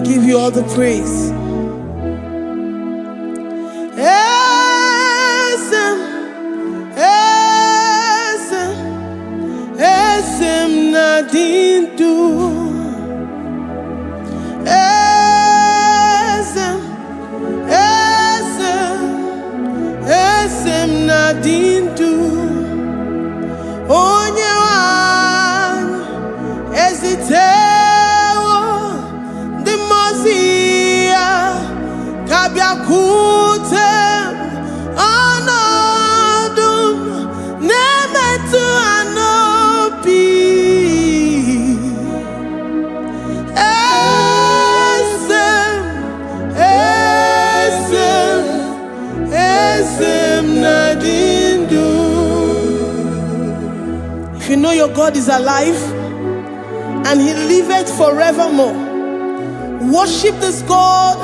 give you all the praise. Esem nadindu. Esem nadindu. Onye wan ezitewo di mozia kabia kutem anodum nemetu anobi. Esem nadindu. If you know your God is alive and he liveth forevermore, worship this God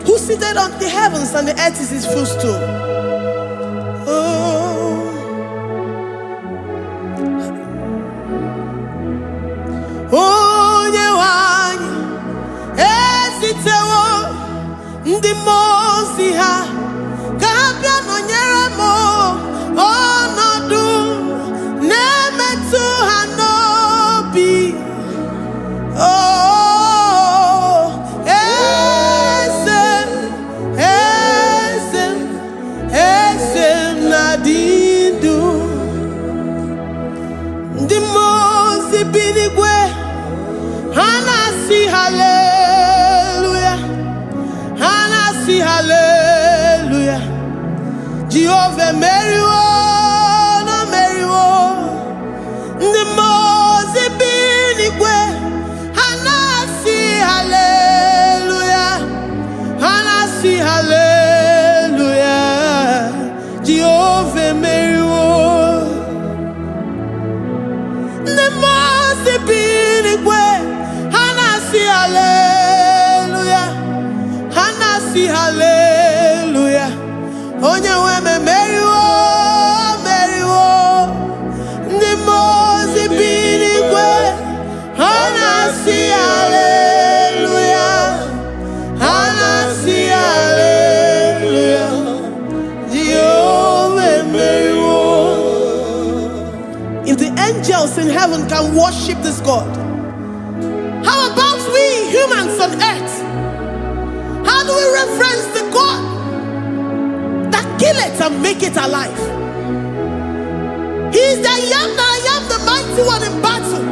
who seated on the heavens and the earth is his footstool. Oh, Nyewani esitewo ndi mozi ha kabia no nyeremo onodu nemetu hanobi. Oh, esem nadindu. Ndi mozi binigwe hanasi hallelujah, hanasi hallelujah. Jehovah Meriwo, no Meriwo. Ndi mozi binigwe hanasi hallelujah, hanasi hallelujah. Jehovah Meriwo. Ndi mozi binigwe hanasi hallelujah, hanasi hallelujah. Onye weme Meriwo, Meriwo. Ndi mozi binigwe hanasi hallelujah, hanasi hallelujah. Jehovah Meriwo. If the angels in heaven can worship this God, how about we humans on earth? How do we reverence the God that kill it and make it alive? He is the I am, the mighty one in battle.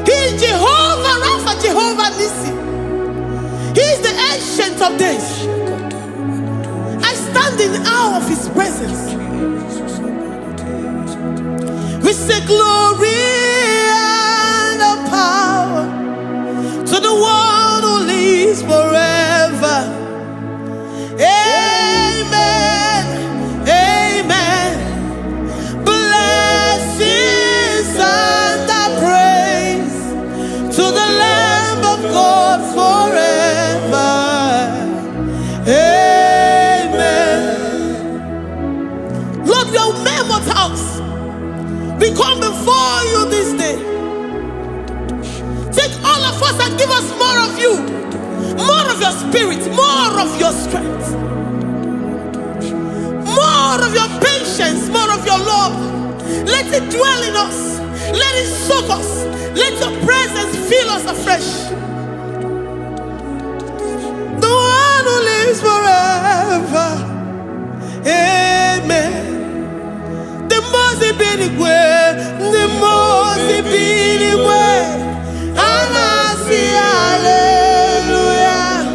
He is Jehovah Rapha, Jehovah Nissi. He is the ancient of days. I stand in awe of his presence. We say glory and power to the one who lives forever. Amen, amen. Blessings and praise to the Lamb of God forever. Amen. Lord, we are mammoth house. We come before you this day. Take all of us and give us more of you, more of your spirit, more of your strength, more of your patience, more of your love. Let it dwell in us. Let it soak us. Let your presence fill us afresh. The one who lives forever. Amen. The most binigwe, the most binigwe. Hanasi hallelujah,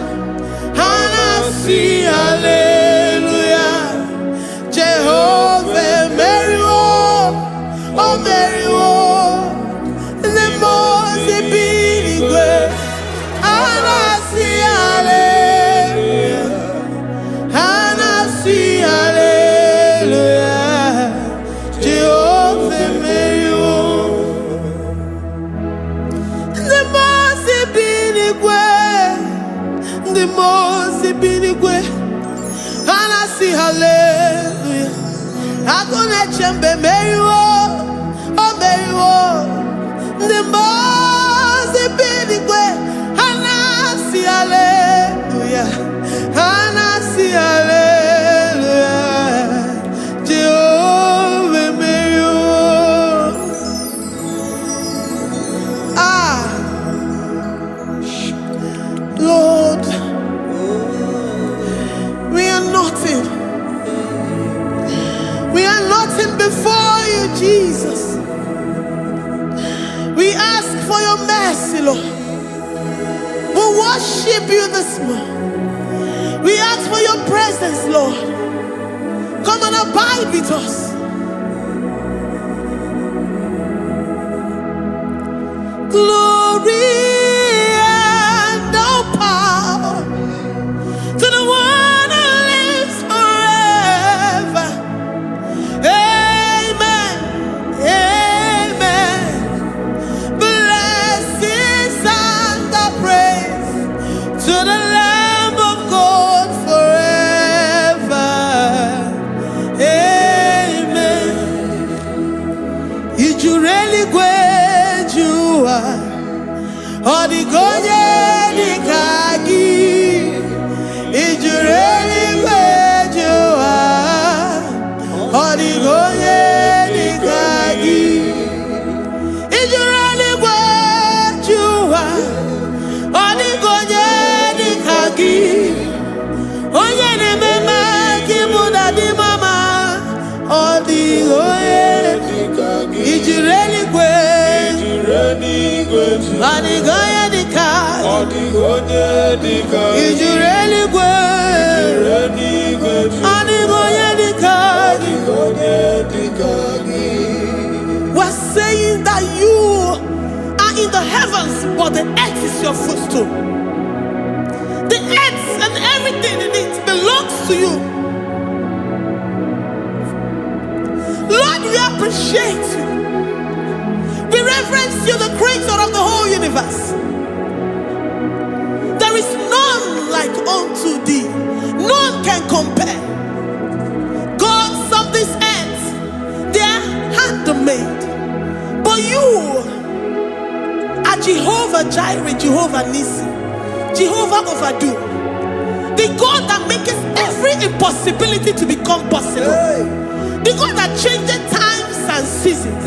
hanasi hallelujah. Jehovah Meriwo, oh Meriwo. The most binigwe. Hanasi hallelujah, hanasi hallelujah. Jehovah Meriwo. The most binigwe. Hanasi hallelujah. Agone chembe Meriwo, oh Meriwo. The most binigwe. ask for your mercy, Lord. We worship you this morning. We ask for your presence, Lord. Come and abide with us. Glory and all power to the one who lives forever. Amen. Amen. Blessings and the praise to the Lamb of God forever. Amen. You really great you are. Odigonye dikagi. You really great you are. Odigonye dikagi. You really great you are. Odigonye dikagi. Onye ne mema kimuda di mama. Odigonye dikagi. You really great. Odigonye dikagi. Odigonye dikagi. You really great. Odigonye dikagi. We're saying that you are in the heavens, but the earth is your footstool. The earth and everything in it belongs to you. Lord, we appreciate you. We reverence you, the creator of the whole universe. There is none like unto thee. None can compare. Gods of this earth, they are handmade. But you are Jehovah Jireh, Jehovah Nissi, Jehovah Overdo. The God that makes every impossibility to become possible. The God that changes times and seasons.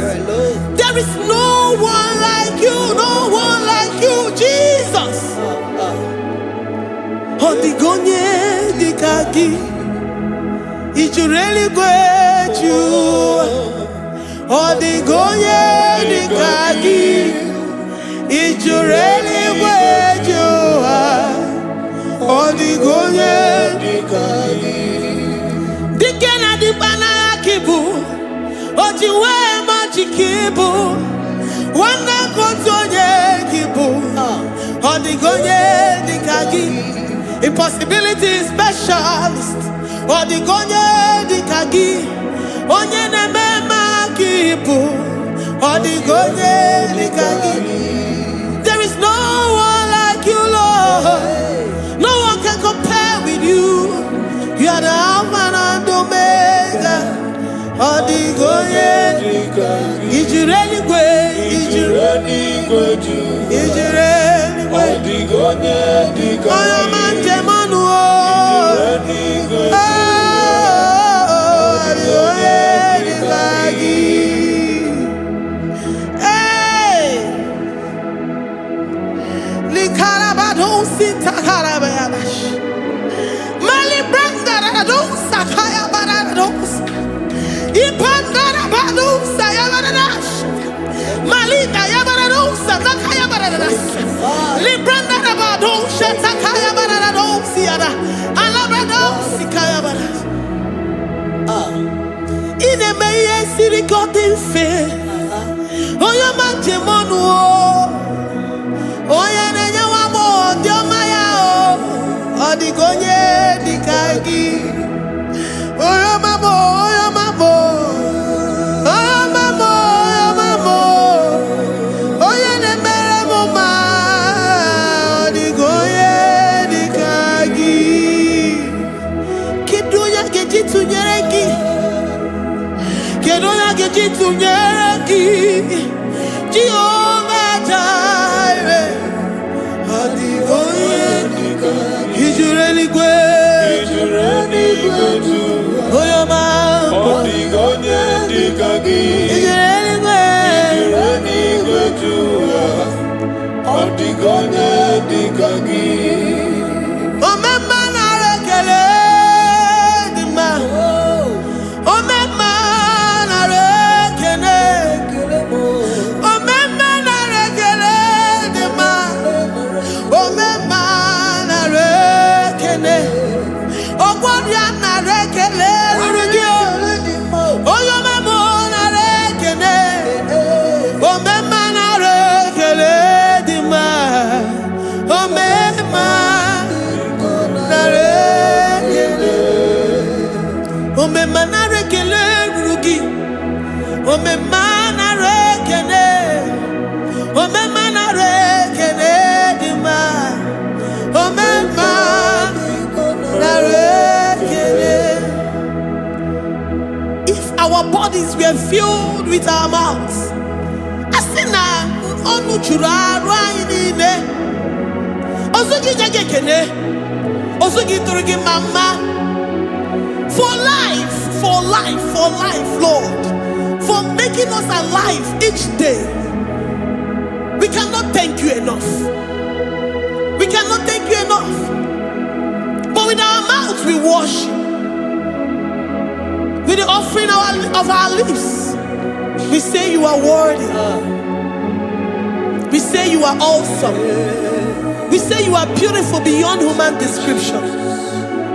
There is no one like you, no one like you, Jesus. Odigonye dikagi. You really great you. Odigonye dikagi. You really great you. Odigonye dikagi. Dikena dibana kibu. Ojiwe majikibu. Wana kotonye kibu. Odigonye dikagi. Impossibility specialist. Odigonye dikagi. Onye nemema kibu. Odigonye dikagi. There is no one like you, Lord. No one can compare with you. You are the Alpha and Omega. Odigonye dikagi. Is you really great? Is you really great? Is you really great? Odigonye dikagi. Oh, man, Jemanu. Odigonye dikagi. Oyo mamo, oyo mamo. Oyo mamo, oyo mamo. Oyo nemere moma. Odigonye dikagi. Kidunya gejitu nyereki. Kidunya gejitu nyereki. Jehovah Jireh. Odigonye dikagi. Is you really great? Is you really great? Oh, your man. Odigonye dikagi. Is you really great? Is you really great? Odigonye dikagi. Oh, my man, I rekele di ma. Oh, my man, I rekele. bodies were filled with our mouths. Asina onu chura rainine. Osugi jagekene. Osugi turigi mama. For life, Lord. For making us alive each day. We cannot thank you enough. We cannot thank you enough. But with our mouths we worship. With the offering of our lips, we say you are worthy. We say you are awesome. We say you are beautiful beyond human description.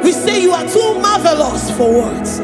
We say you are too marvelous for words.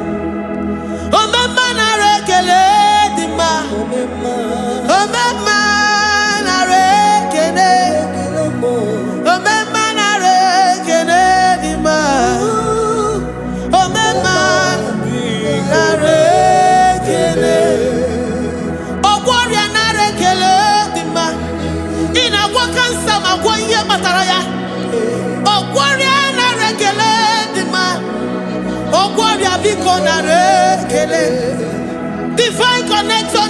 Divine connection.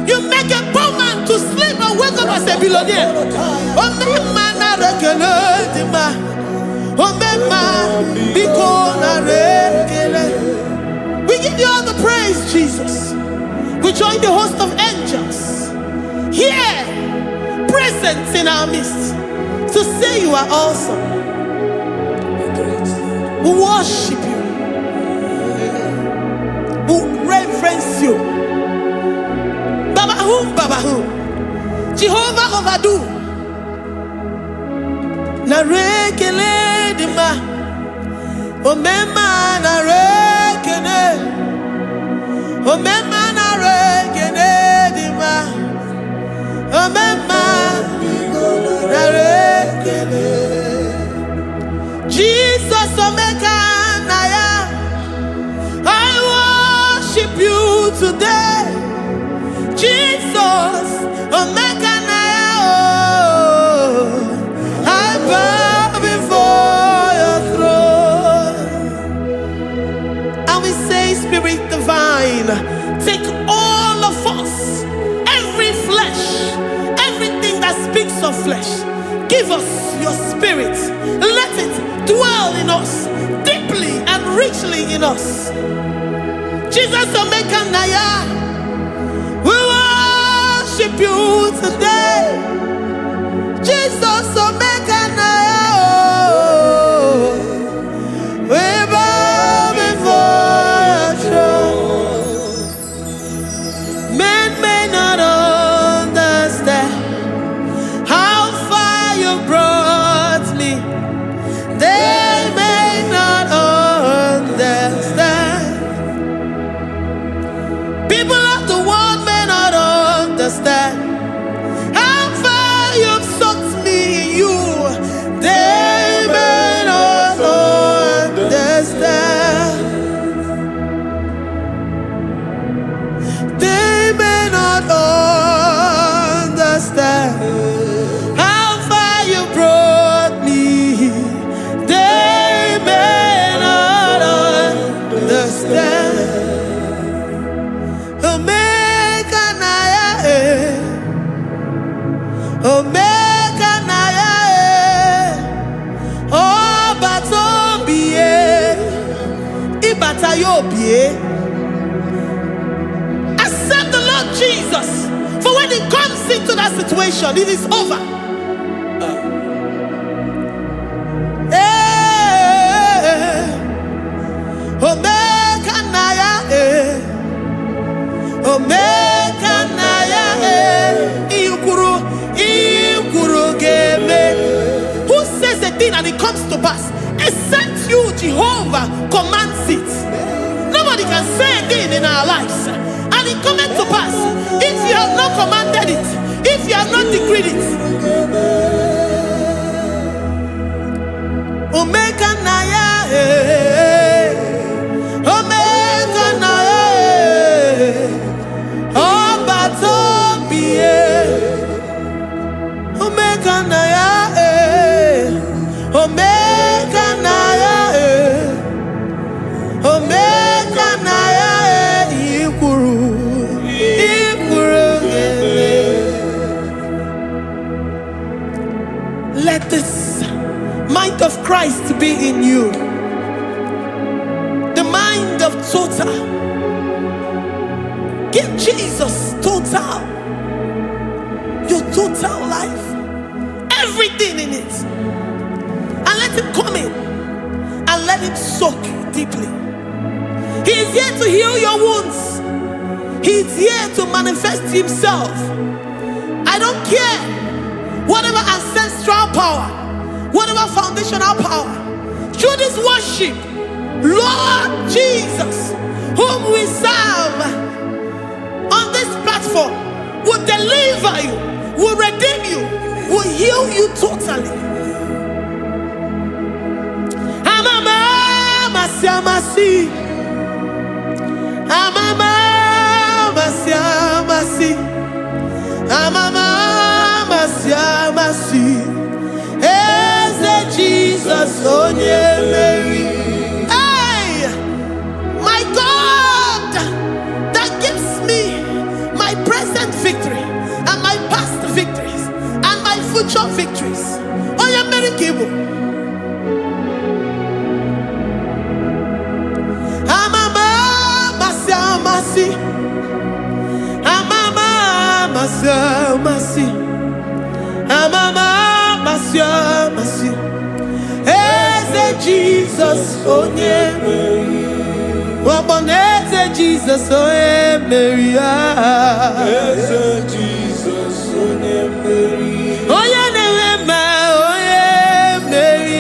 You make a poor man to sleep and wake up as a billionaire. We give you all the praise, Jesus. We join the host of angels here, present in our midst, to say you are awesome. We worship you. We reverence you. Babahum. Jehovah overdo. Narekele dima. Omema narekene. Omema narekene dima. Omema narekene. Jesus Omega Naya, I worship you today. Jesus Omega Naya, oh, I bow before your throne. And we say, Spirit Divine, take all of us, every flesh, everything that speaks of flesh. Give us your spirit. Let it dwell in us, deeply and richly in us. Jesus Omega Naya, we worship you today. Jesus Omega Naya, oh, we bow before your throne. Men may not understand how far you brought me. They may not understand. People of the world may not understand how far you've sucked me in you. They may not understand. They may not understand how far you brought me. They may not understand. Omega Naya, Omega Naya, oh Batombiye, Ibatayobie. Accept the Lord Jesus, for when He comes into that situation, it is over. Omega Naya, Omega Naya, Ikuru Game. Who says a thing and it comes to pass? Except you, Jehovah, commands it. Nobody can say a thing in our lives and it comes to pass if you have not commanded it, if you have not decreed it. Omega Naya, Omega Naya, oh Batombiye, Omega Naya, Omega Naya, Omega Naya. Christ be in you. The mind of total. Give Jesus total. Your total life. Everything in it. And let him come in. And let him soak deeply. He is here to heal your wounds. He is here to manifest himself. I don't care. Whatever ancestral power, whatever foundational power, through this worship, Lord Jesus, whom we serve on this platform, will deliver you, will redeem you, will heal you totally. Amamasi, amamasi, amamasi, Eze Jesus, onye Mary. Hey, my God, that gives me my present victory and my past victories and my future victories. Onye Mary Kibu. Amamasi, amamasi, amamasi, Eze Jesus, onye Mary. Eze Jesus, onye Mary. Eze Jesus, onye Mary. Onye Nehema, onye Mary.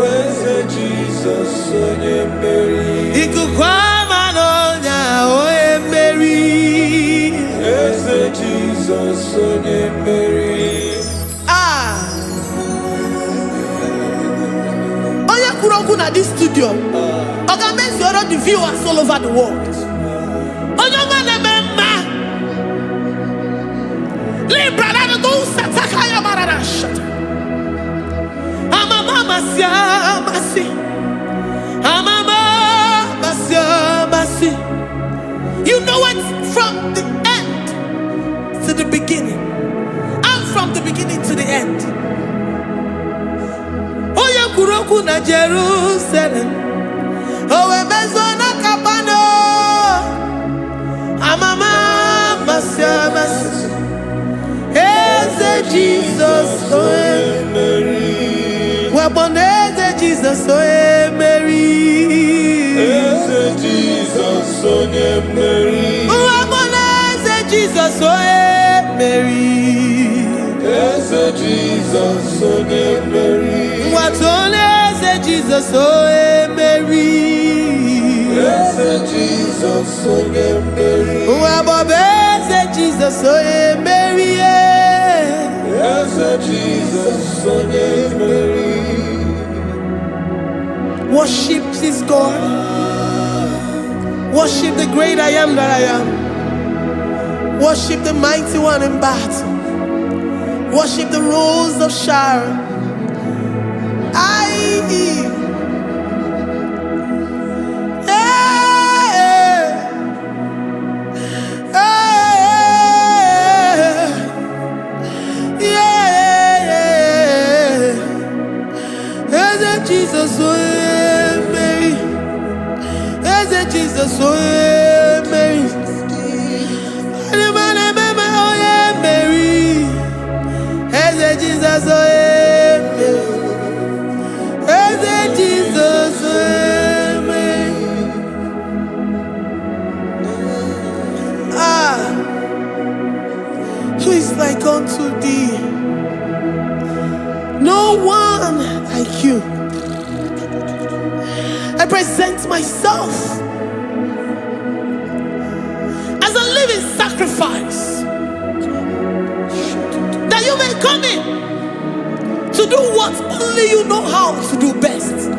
Eze Jesus, onye Mary. Jesus, onye Mary. Onye kuroku na this studio. Organize the viewers all over the world. Onye manemema. Libra na go sataka ya marara shata. Amama masi. Amama masi. You know it from the to the beginning, and from the beginning to the end. Oya kuroku na Jerusalem, owe mezona kapano, amama masi, Eze Jesus, oe Mary. Waboneze Jesus, oe Mary. Eze Jesus, oe Mary. Waboneze Jesus, oe Mary. Eze Jesus, onye Mary. Watoleze Jesus, onye Mary. Eze Jesus, onye Mary. Wabobeze Jesus, onye Mary. Eze Jesus, onye Mary. Worship this God. Worship the great I am that I am. Worship the mighty one in battle. Worship the rose of Sharon. Jesus, Mary. Jesus, Mary. Jesus, Jesus, who is like unto thee? No one like you. I present myself as a living sacrifice, that you may come in to do what only you know how to do best.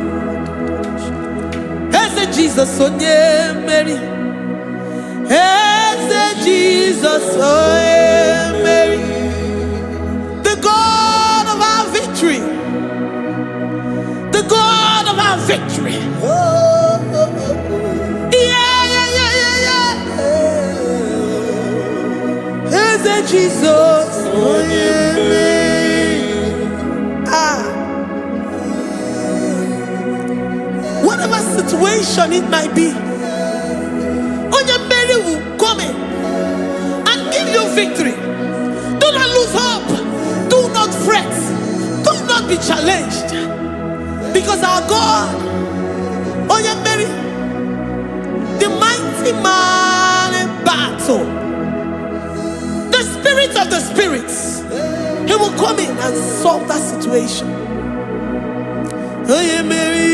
Eze Jesus, onye Mary. Eze Jesus, onye Mary. The God of our victory. The God of our victory. Eze Jesus, onye Mary. situation it might be, Onyemeri will come in and give you victory. Do not lose hope. Do not fret. Do not be challenged. Because our God, Onyemeri, the mighty man in battle, the spirit of the spirits, he will come in and solve that situation. Onyemeri.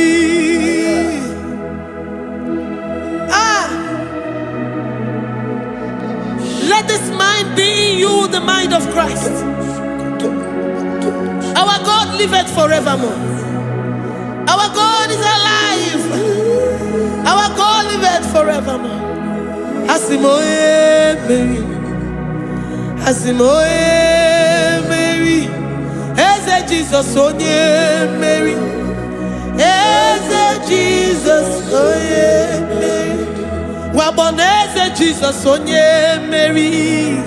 Let this mind be in you, the mind of Christ. Our God liveth forevermore. Our God is alive. Our God liveth forevermore. Asimoye Mary. Asimoye Mary. Eze Jesus onye Mary. Eze Jesus onye Mary. Waboneze Jesus onye Mary.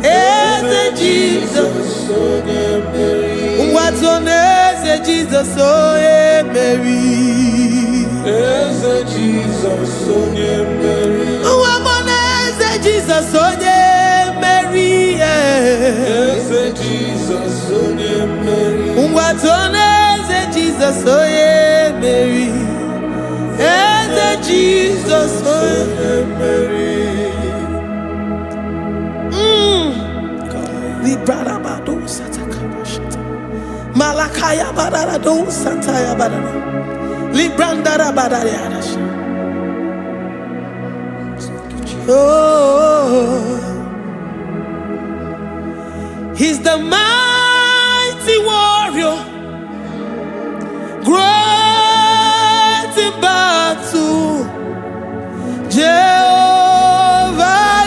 Eze Jesus onye Mary. Watoneze Jesus onye Mary. Eze Jesus onye Mary. Waboneze Jesus onye Mary. Eze Jesus onye Mary. Watoneze Jesus onye Mary. Eze Jesus onye Mary. Librarabado satakabashata. Malakaya bararado santaya barara. Librandara barariadasha. Oh, he's the mighty warrior, great in battle. Jehovah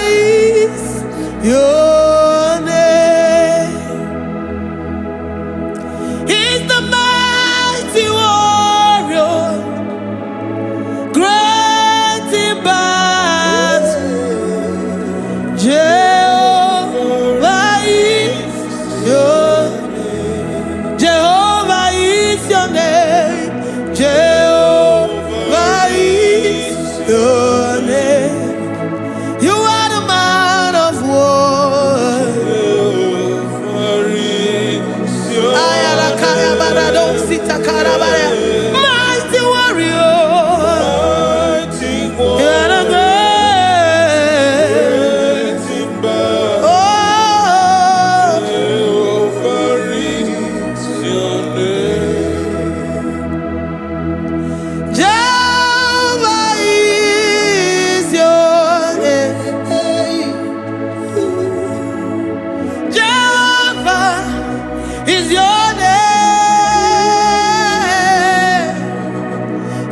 is your name. He's the mighty warrior, great in battle. Jehovah is your name. Jehovah is your name. Jehovah is your name. You are the man of war. Mighty warrior. You are the great. Oh, Jehovah is your name. Jehovah is your name. Jehovah is your name.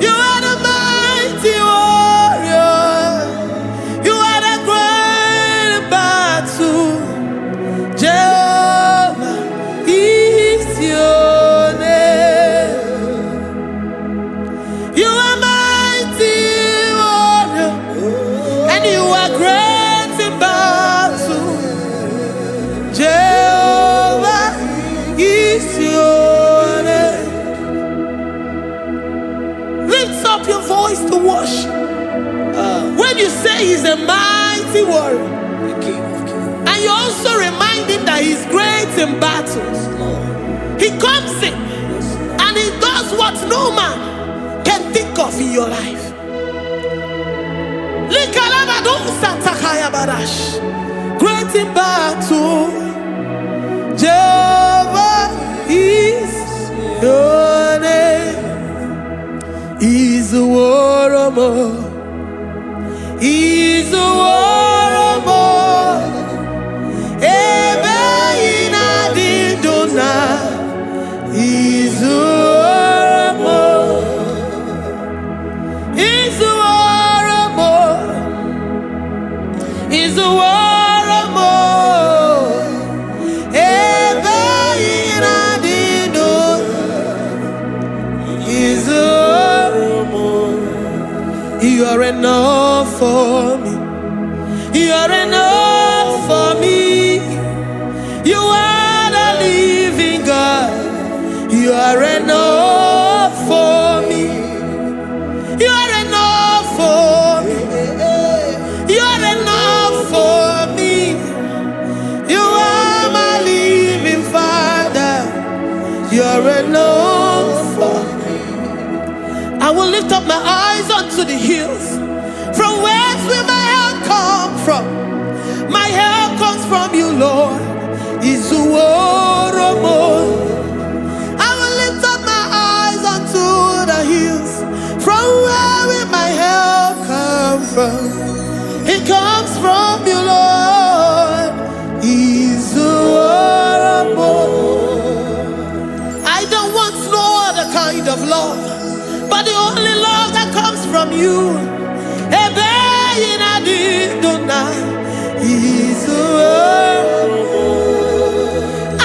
You are the mighty warrior. You are the great battle. Jehovah is your name. You are mighty warrior, and you are great in battle. Jehovah is your name. Lift up your voice to worship. When you say he's a mighty warrior, and you also remind him that he's great in battles, he comes in and he does what no man can think of in your life. Great in battle, Jehovah is your name. He's a warrior. He's a warrior. Ebe ina didona. He's a warrior. He's a warrior. He's a warrior. Ebe ina didona. He's a warrior. You are enough for me. You are enough for me. You are the living God. You are enough for me. You are enough for me. I will lift up my eyes unto the hills. From whence will my help come from? My help comes from you, Lord. Izuoromo. I will lift up my eyes unto the hills. From where will my help come from? It comes from you, Lord. Izuoromo. I don't want no other kind of love, but the only love that comes from you.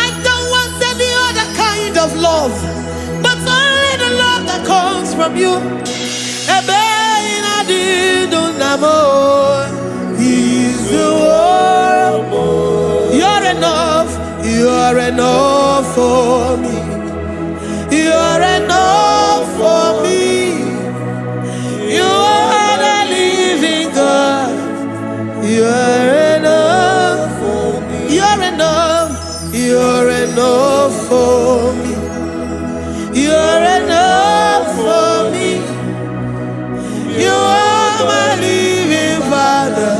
I don't want any other kind of love, but only the love that comes from you. You're enough, you're enough for me. You're enough for me. You are the living God. You're enough for me. You're enough. You're enough for me. You're enough for me. You are my living Father.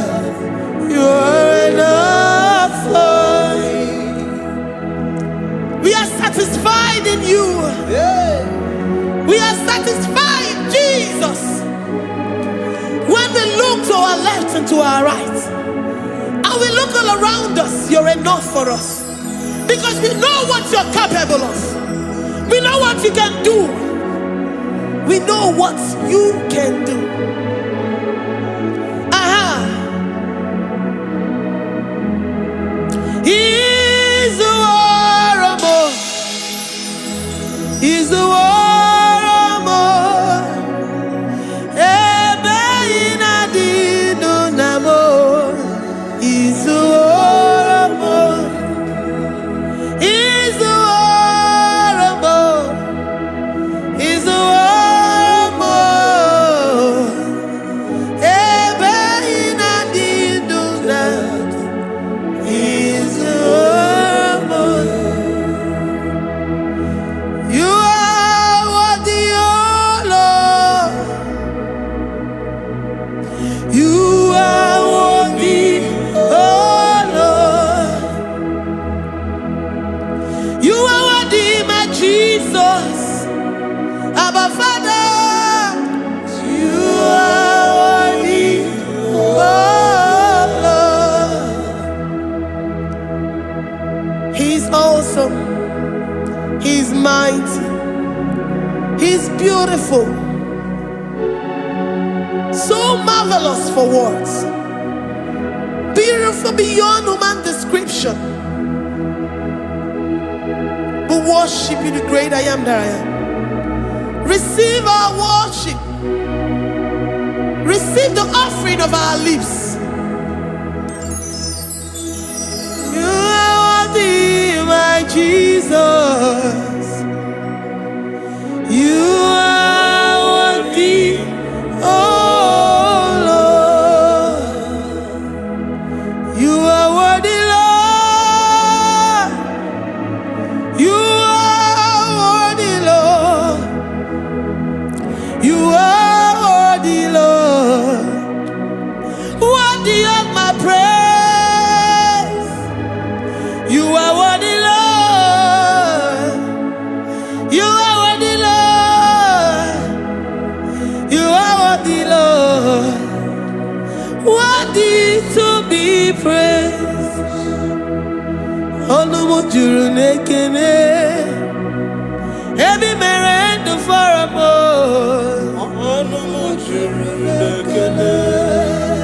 You're enough for me. We are satisfied in you. We are satisfied, Jesus. When we look to our left and to our right, and we look all around us, you're enough for us. Because we know what you're capable of. We know what you can do. We know what you can do. He's the war. He's the war. He's mighty. He's beautiful. So marvelous for words. Beautiful beyond human description. We worship you, the great I am that I am. Receive our worship. Receive the offering of our lips. You are worthy, my Jesus. You are worthy, oh Lord. You are worthy, Lord. You are worthy, Lord. You are worthy, Lord. Worthy of my praise. You are worthy, Lord. You are worthy, Lord. You are worthy, Lord. Worthy to be praised. Onumujuru nekene. Every merend for a more. Onumujuru nekene.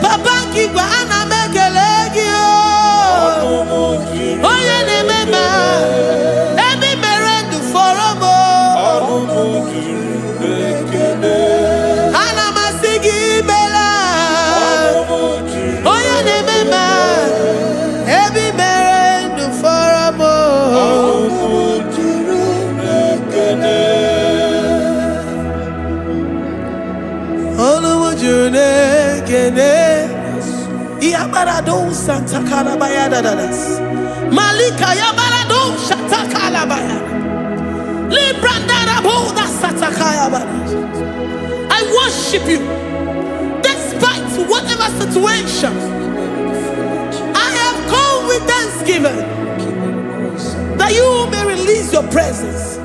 Papa kigwa ana mekelegio. Oye ne mema. Every merend for a more. Onumujuru nekene. Ana masigi bela. Oye ne mema. Every merend for a more. Onumujuru nekene. Onumujunekene. Iabarado Santa Calabayadadas. Malika Yabarado Shata Calabaya. I worship you despite whatever situation. I have come with thanksgiving that you may release your presence.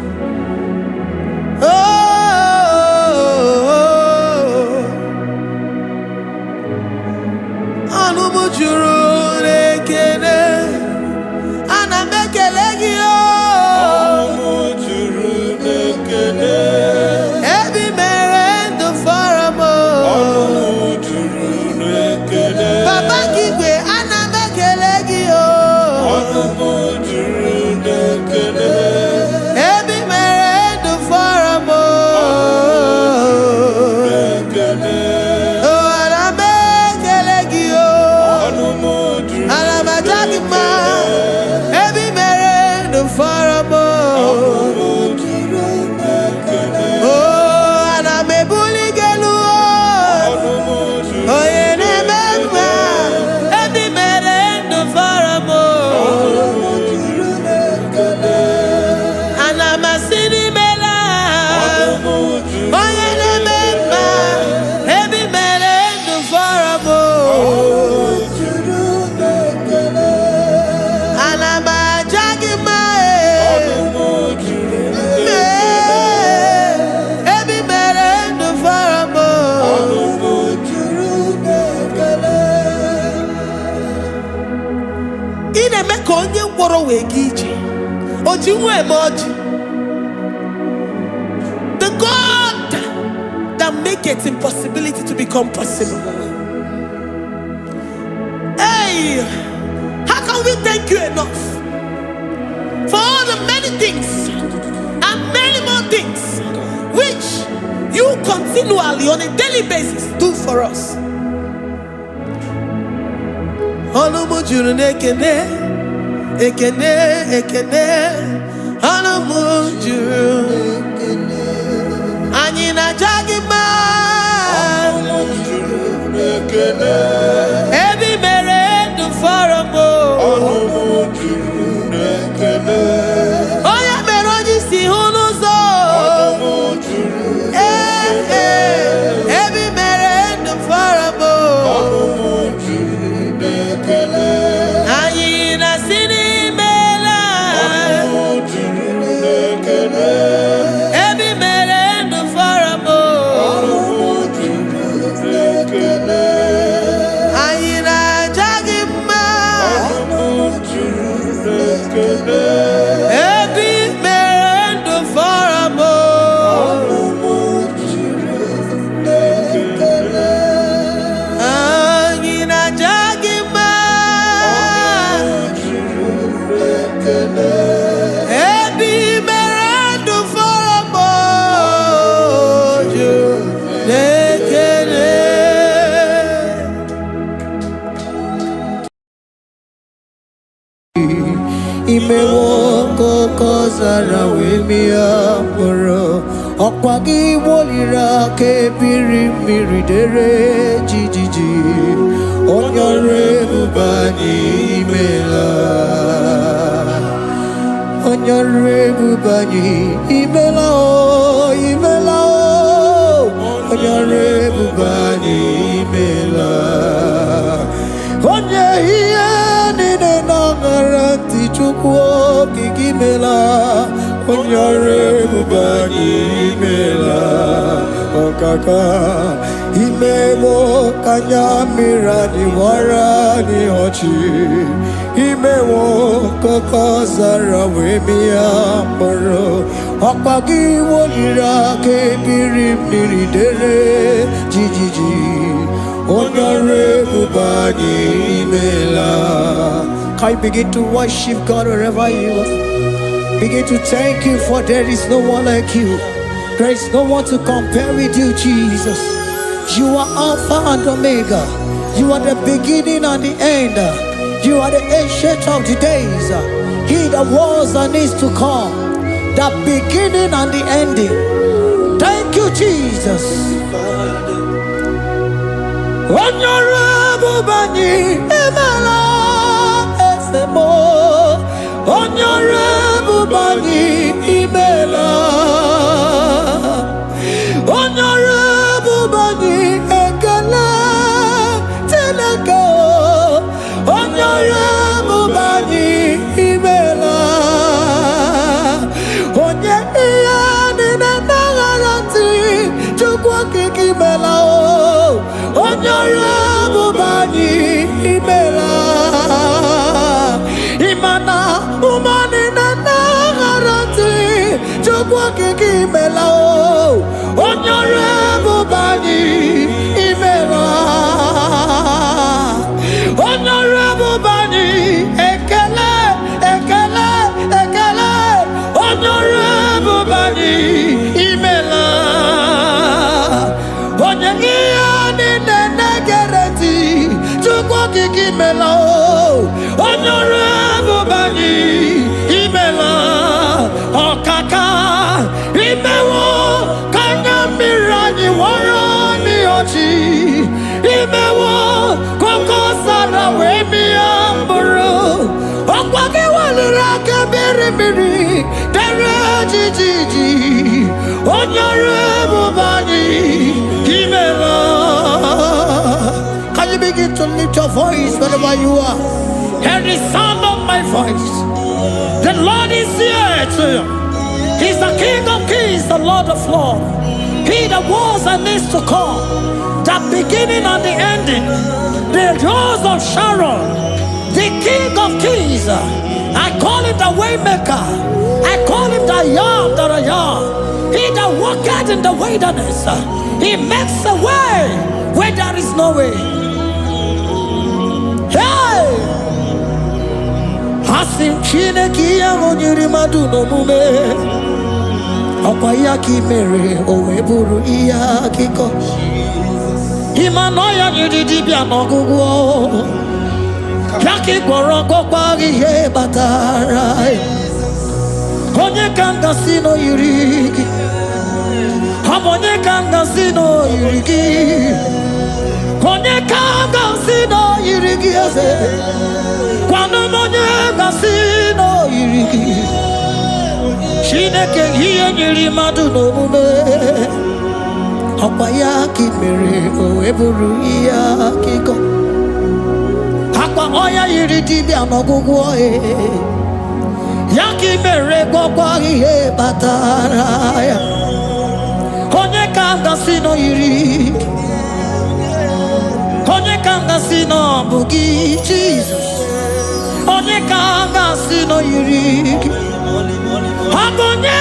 The God that makes impossibility to become possible. Hey, how can we thank you enough for all the many things and many more things which you continually on a daily basis do for us? Ekene, ekene, anamujuru. Anyina jagima. Ebi mere du faramo. Oya meroji si hunuzo. Ebi mere du faramo. Anyina sini. Imewoko kozara wemia moro Okwagi wolira ke biri miridere jijiji Onyore bubani imela Onyore bubani imela o imela o Onyore bubani imela Onye hiye nine nangaranti chukwo kikimela Onyore bubani imela Okaka Imemo kanyamira ni wara ni hochi Imewo koko zara wemia moro Okpagi wolira ke biri miridere jijiji Onyore bubani imela. Can you begin to worship God wherever you are? Begin to thank Him, for there is no one like you. There is no one to compare with you, Jesus. You are Alpha and Omega. You are the beginning and the end. You are the ancient of the days. He that was and is to come. The beginning and the ending. Thank you, Jesus. Honorable Bani Emala Esemo. Honorable Bani Emela. kiki mela o onyore bubani imela onyore bubani ekele ekele ekele onyore bubani imela onye ni negereti chukwu kiki mela o onyore bubani imela okaka imewo kanya mirani warani ochi imewo koko sara we mi amburu okwage walira kabiri miri dere jiji onyore bubani imela. Can you begin to lift your voice wherever you are? Hear the sound of my voice. The Lord is here to you. He's the King of Kings, the Lord of Lords. He that was and is to come, the beginning and the ending, the rose of Sharon, the King of Kings. I call him the Waymaker. I call him the Yam that I am. He that walketh in the wilderness, he makes a way where there is no way. Hey! Hasim Chineki Yamonyuri Maduno Mume Okwayaki Mere Oweburu Iyakiko Imanoya Yudibia Nogugo Yaki Goroko Kwagi He Batarai Konye Kanga Sino Yurigi Hamonye Kanga Sino Yurigi Konye Kanga Sino Yurigi Kwano monye kasino yiriki Shineke hiye nyiri madu no mume Akwa yaki mere oweburu iya kiko Akwa oya yiri dibia nogugu oe Yaki mere gwagwa ihe bataraya Konye kanga sino yiriki Konye kanga sino bugi Jesus Onye kanga sino yiriki Akonye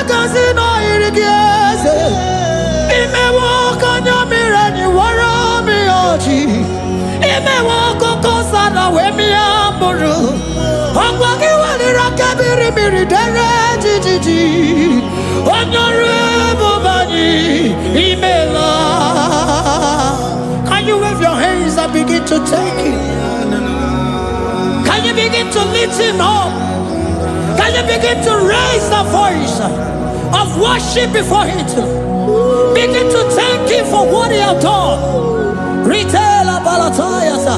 kanga sino yiriki eze Imewo kanya mirani wara mi oji Imewo koko sana we mi amburu Akwagi walira kabiri miri dere jijiji Onyore bubani imela. Can you wave your hands and begin to take it? Can you begin to lift him up? Can you begin to raise the voice of worship before him? Begin to thank him for what he has done. Retailer Balatayasa.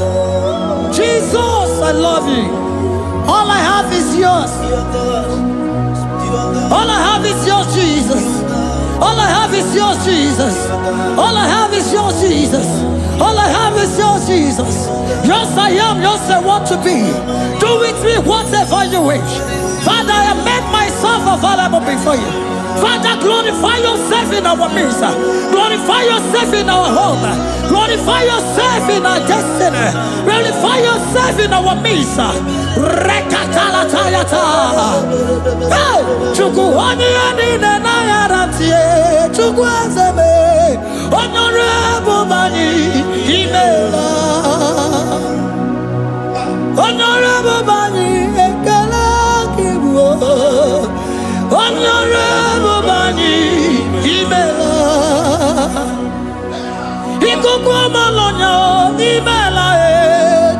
Jesus, I love you. All I have is yours. All I have is yours, Jesus. All I have is yours, Jesus. All I have is yours, Jesus. All I have is yours, Jesus. Yours I am, yours I want to be. Do with me whatever you wish. Father, I have made myself available before you. Father, glorify yourself in our midst. Glorify yourself in our home. Glorify yourself in our destiny. Glorify yourself in our midst. Rekatalatayata. Hey! Chukwani anine na yaratie. Chukwazeme. Honorable Bani Imela. Honorable Bani Ekala Kibu. Honorable Bani Imela. Ikukwa Malonya Imela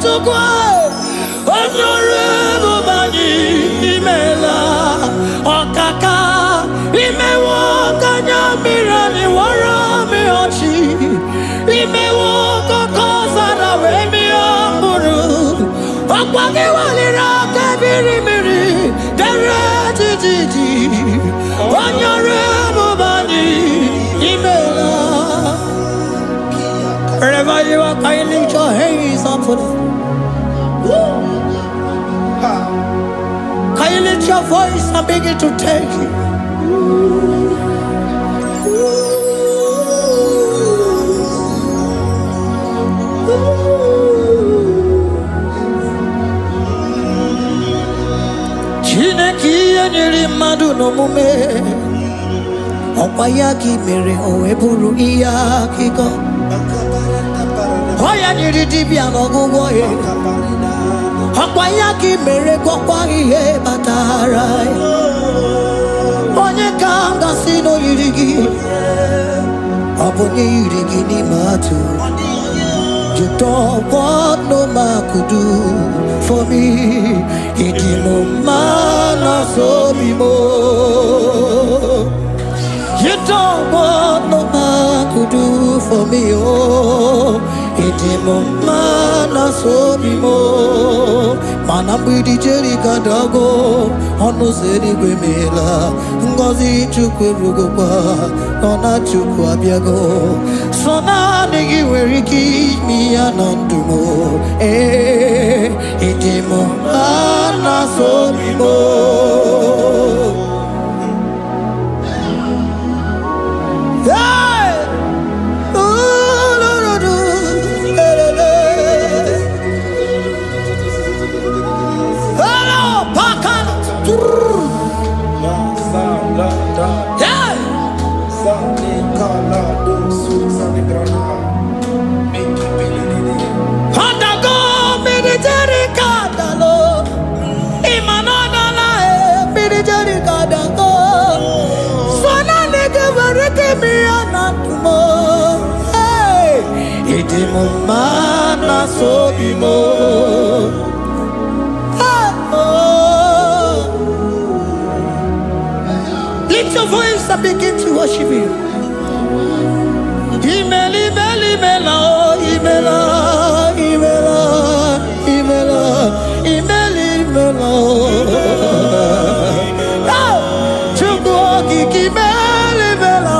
Chukwa. Honorable Bani Imela. Okaka Imewo Kanya Mirani Wara Miyochi Imewo Koko Sara Wemi Amburu Okwage Walira Kabiri Miri Dere Jiji Onyore Bubani Imela. Wherever you are, can you lift your hands up for them? Can you lift your voice and begin to take it? Chineki nyiri madu no mume Opayaki mere o eburu iya kiko. Oya nyiri dibia n'ọgwụgwọ ya. Opayaki mere gwọkwa ihe batara. Onye ka m gasị n'oyiri gị. Ọ bụ onye yiri gị n'ime atụ. You don't want no man could do for me. It is no man so be more. You don't want no man could do for me. Oh, it is no man so be more. Man, I'm with the Jerry Cadago. On no city Grimela. Ngozi Chukwerugopa. Nona Chukwabiago. So now nigga where he keep me anondumo. It is no man so be more. Mana so be more. Lift your voice and begin to worship Him. Imela, imela, imela, imela, imela, imela, imela. Chukwuoki imela, imela.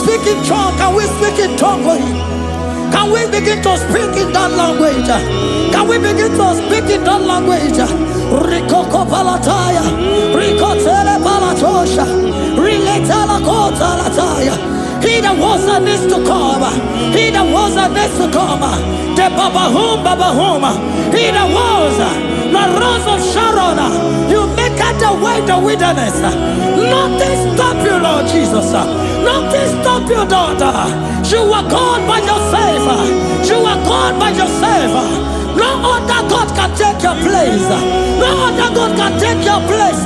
Speak in tongue. Can we speak in tongue for Him? Can we begin to speak in that language? Can we begin to speak in that language? Rikoko palataya, rikotele palatosha, riletala kota lataya. He that was and is to come. He that was and is to come. The babahum, babahum. He that was the rose of Sharon. You make out the way the wilderness. Nothing stop you, Lord Jesus. Nothing stop you, daughter. You are God by yourself. You are God by yourself. No other God can take your place. No other God can take your place.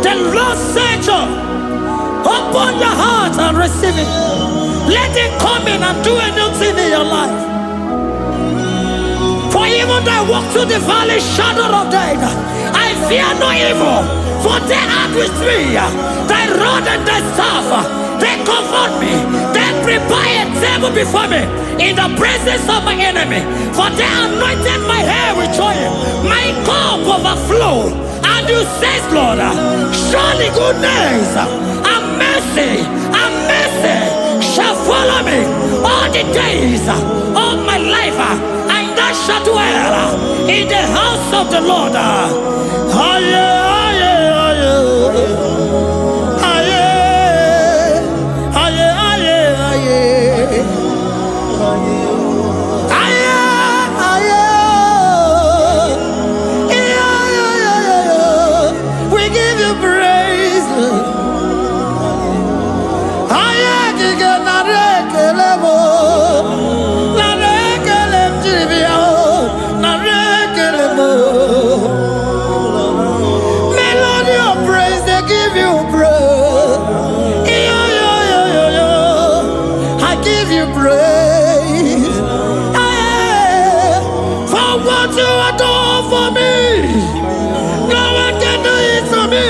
The Lord said, open your heart and receive it. Let it come in and do a new thing in your life. For even though I walk through the valley shadow of death, I fear no evil. For they are with me. Thy rod and thy staff, they comfort me. They prepare a table before me in the presence of my enemy. For they anointed my hair with oil. My cup overflow. And you say, Lord, surely goodness and mercy shall follow me all the days of my life. And I shall dwell in the house of the Lord. We give you praise. Melody of praise, they give you praise. I give you praise. For what you have done for me, no one can do it for me.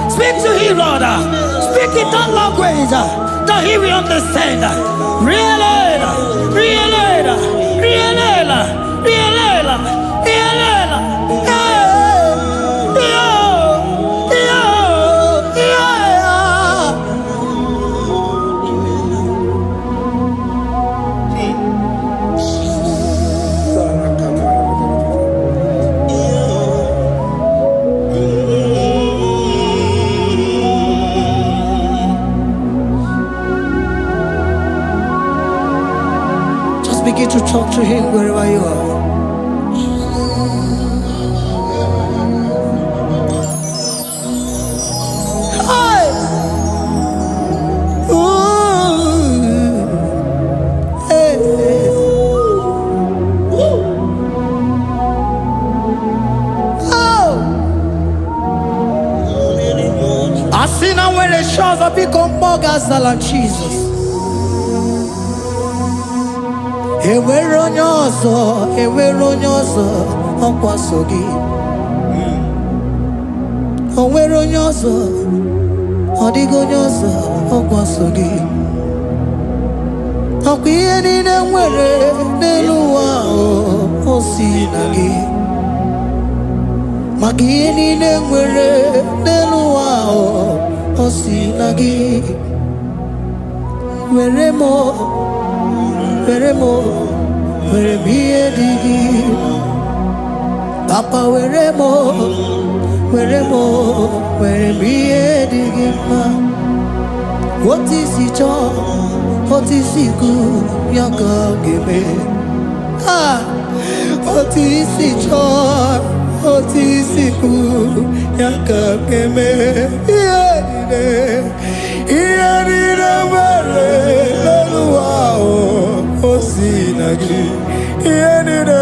Speak to him, Lord. Speak in that language that he will understand. Begin to talk to him wherever you are. Hey! Ooh! Hey! Oh! I see now where the shores have become more than Jesus. Ewere onye ọzọ ọkwaso gị. O nwere onye ọzọ, ọ dịghị onye ọzọ ọkwaso gị. Ọkwa ihe niile nwere n'elu ụwa o si na gị. Maka ihe niile nwere n'elu ụwa o si na gị. Were m ihe dị gị. Papa were m ihe dị gị mma. Otu isi chọọ, otu isi kwu ya ka ọ ga-eme. Otu isi chọọ, otu isi kwu ya ka ọ ga-eme. Ihe niile nwere n'elu ụwa o si na gị. Ihe niile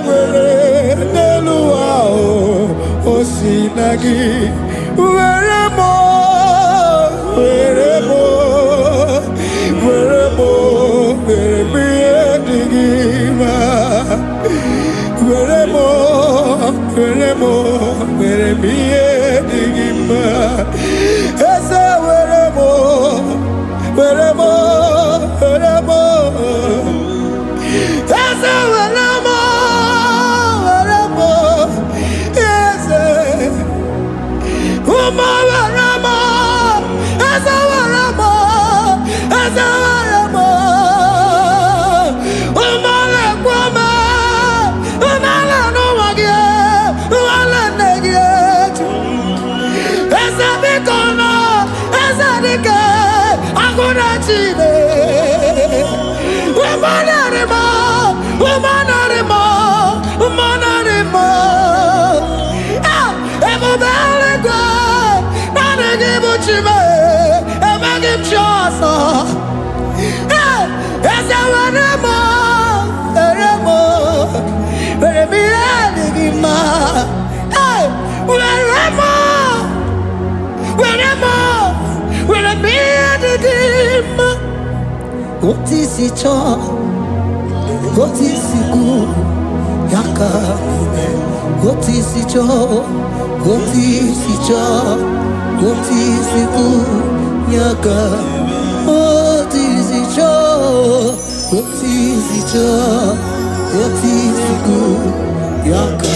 nwere n'elu ụwa o si na gị. Were m ihe dị gị mma. Were m ihe dị gị mma. Eze were m Eze were m What is it all? What is it good? Yaka. What is it all? What is it all? What is it good? Yaka. What is it all? What is it all? What is it good? Yaka.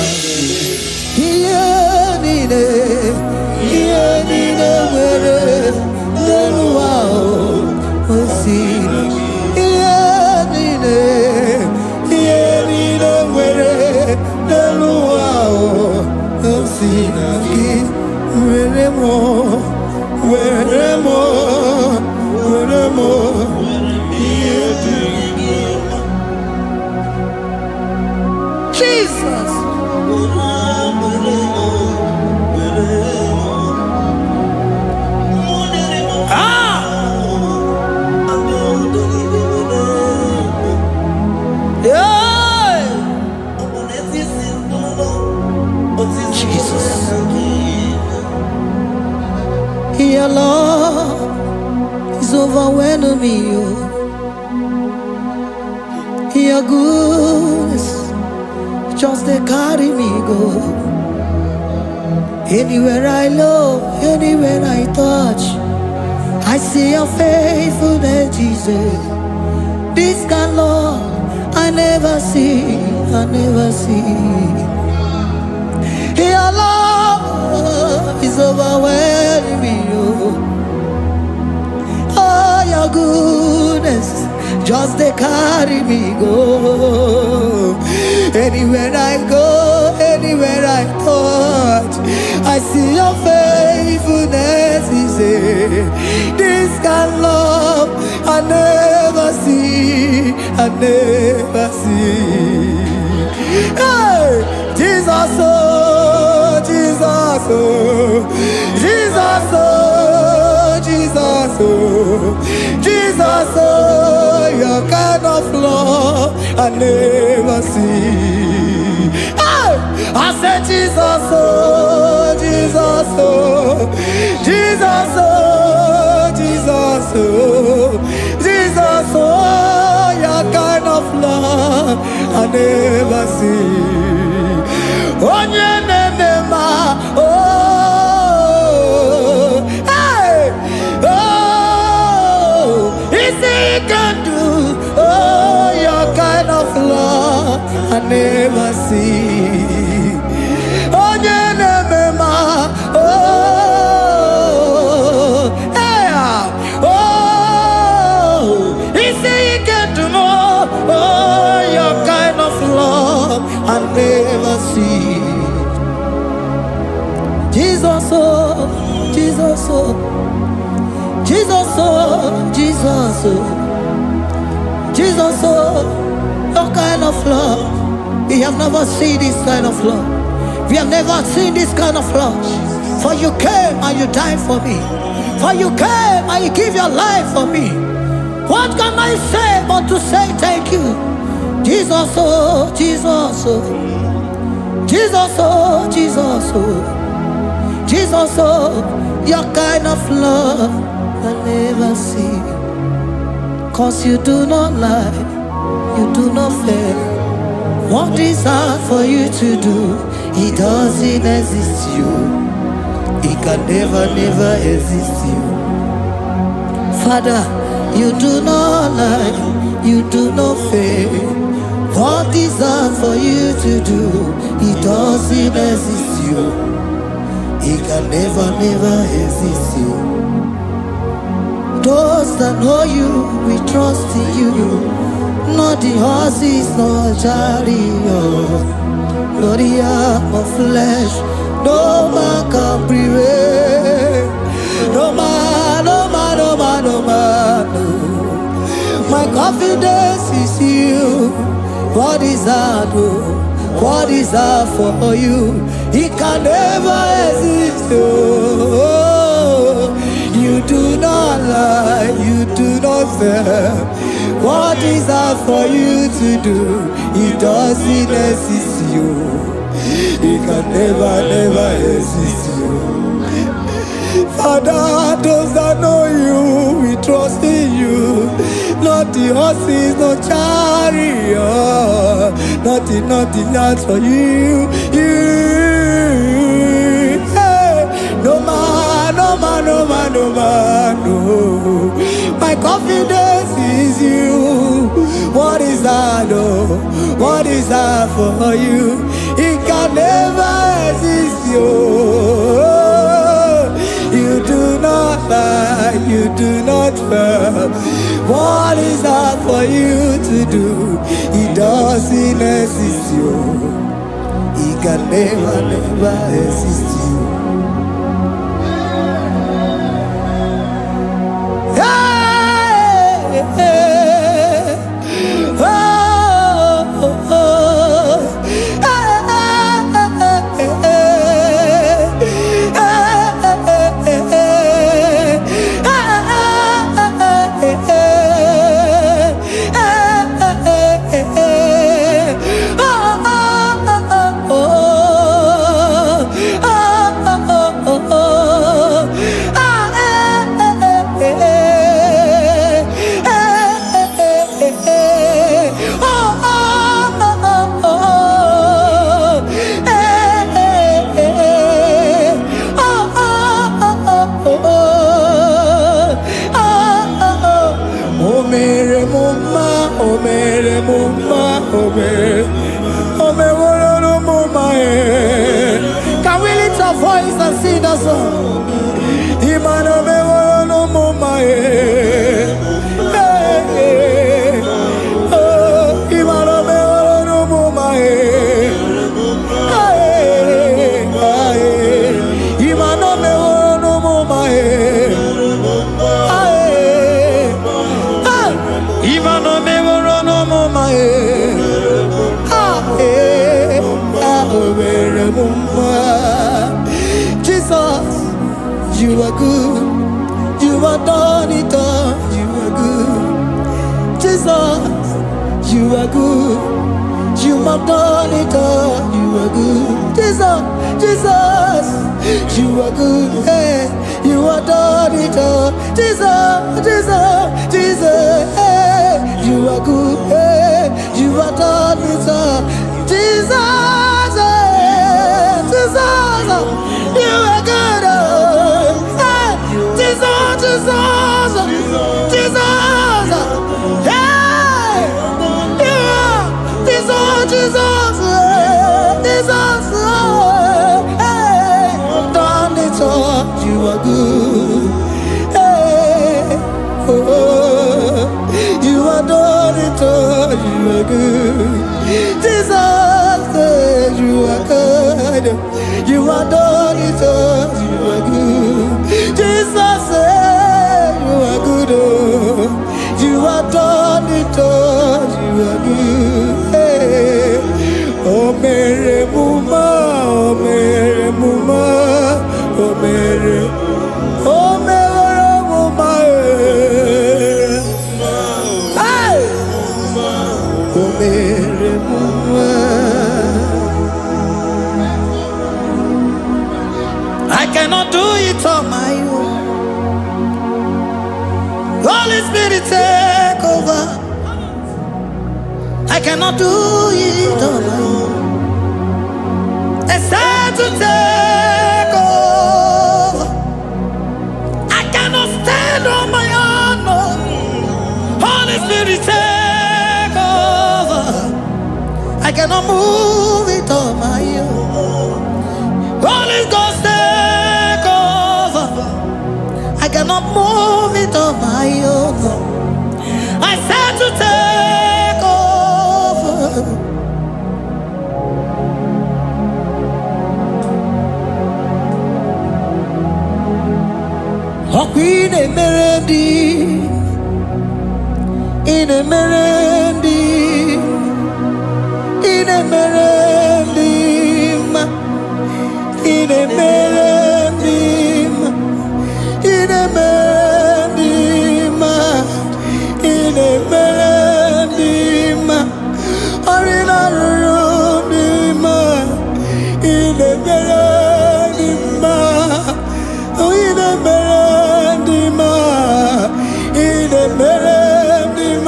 Jesus. Your love is overwhelming me. Your goodness just they carry me go. Anywhere I look, anywhere I touch, I see your faithfulness, Jesus. This kind of love I never see, I never see. Your love is overwhelming me. Oh, your goodness just they carry me go. Anywhere I go, anywhere I touch, I see your faithfulness. This kind of love I never see, I never see. Hey, Jesus, oh, Jesus, oh, Jesus, oh, Jesus, oh, Jesus, oh, your kind of love I never see. Hey, I said Jesus, oh, Jesus, oh, Jesus, oh, Jesus, oh, Jesus, oh, your kind of love I never see. Oh, hey, oh, easy can do. Oh, your kind of love I never see. Oh, oh, hey, oh, easy can do more. Oh, your kind of love I never see. Jesus, oh, Jesus, oh, Jesus, oh, Jesus, oh, Jesus, oh, your kind of love. We have never seen this kind of love. We have never seen this kind of love. For you came and you died for me. For you came and you give your life for me. What can I say but to say thank you? Jesus, oh, Jesus, oh, Jesus, oh, Jesus, oh, Jesus, oh, your kind of love I never see. 'Cause you do not lie, you do not fail. What is hard for you to do, it doesn't exist you. It can never, never exist you. Father, you do not lie, you do not fail. What is hard for you to do, it doesn't exist you. It can never, never exist you. Those that know you, we trust in you. Not the horses, not chariot, not the arm of flesh. No man can prevail. No man, no man, no man, no man. No. My confidence is you. What is hard? What is hard for you? It can never exist. Oh, you do not lie, you do not fail. What is hard for you to do? It doesn't exist you. It can never, never exist you. Father, those that know you, we trust in you. not the horses, no chariot, nothing that's for you. Hey, no man, no. My confidence is you. What is that, oh? What is that for you? It can never exist, you. You do not lie, you do not fail. What is that for you to do? It doesn't exist, you. It can never exist, you. Can we lift our voice and sing that song? Jesus, you are good. You are done it all. You are good. Jesus, you are good. You have done it all. You are good. Jesus, you are good. Hey, you are done it all. Jesus, hey, you are good. Hey, you are done it all. Jesus, you are good. Hey, Jesus, hey, you are Jesus, hey, done it all. You are good. Hey, oh, you are done it all. You are good. Jesus, you are good. You are done it all. You are good. Jesus, you are good. Oh, you are done it all. You are good. Hey. Oh, Mary Muma, oh, Mary Muma, oh, Mary, oh, Mary Muma, hey, oh, Mary Muma. I cannot do it on my own. Holy Spirit, take over. I cannot do it on my own. It's time to take over. I cannot stand on my own. No. Holy Spirit, take over. I cannot move it on my own. Holy Ghost, take over. I cannot move it on my own. I said to take over. Oh, Queen Emerendi, in Emerendi, in Emerendi, in Emerendi, in Emerendi, in Emerendi, Arina Rudima, in Emerendi, in Emerendi, in Emerendi,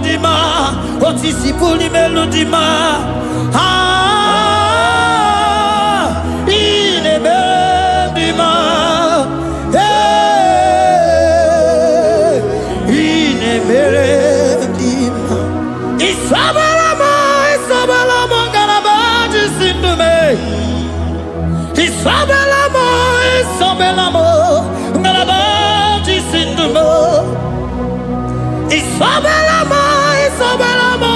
dima, otisi puli melodima. Ine bendima, ine bendima. Isabelamo, Isabelamo, galabaji sindume. Isabelamo, Isabelamo, galabaji sindume. Isabelamo, Isabelamo,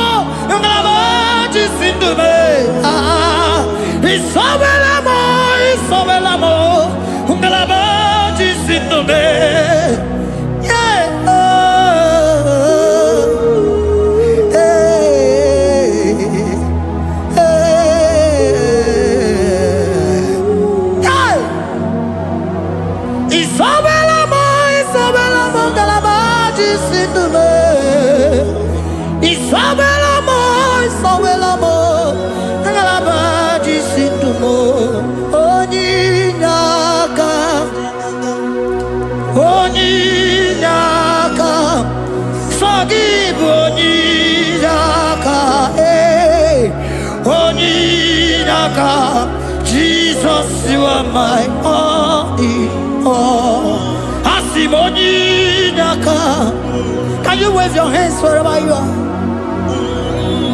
galabaji sindume. Isabelamo, Isabelamo, galabaji sindume. Isabelamo, Isabelamo, galabaji sindumo. Onyinaka, onyinaka, forgive onyinaka, onyinaka. Jesus, you are my only all. Asim onyinaka. Can you wave your hands wherever you are?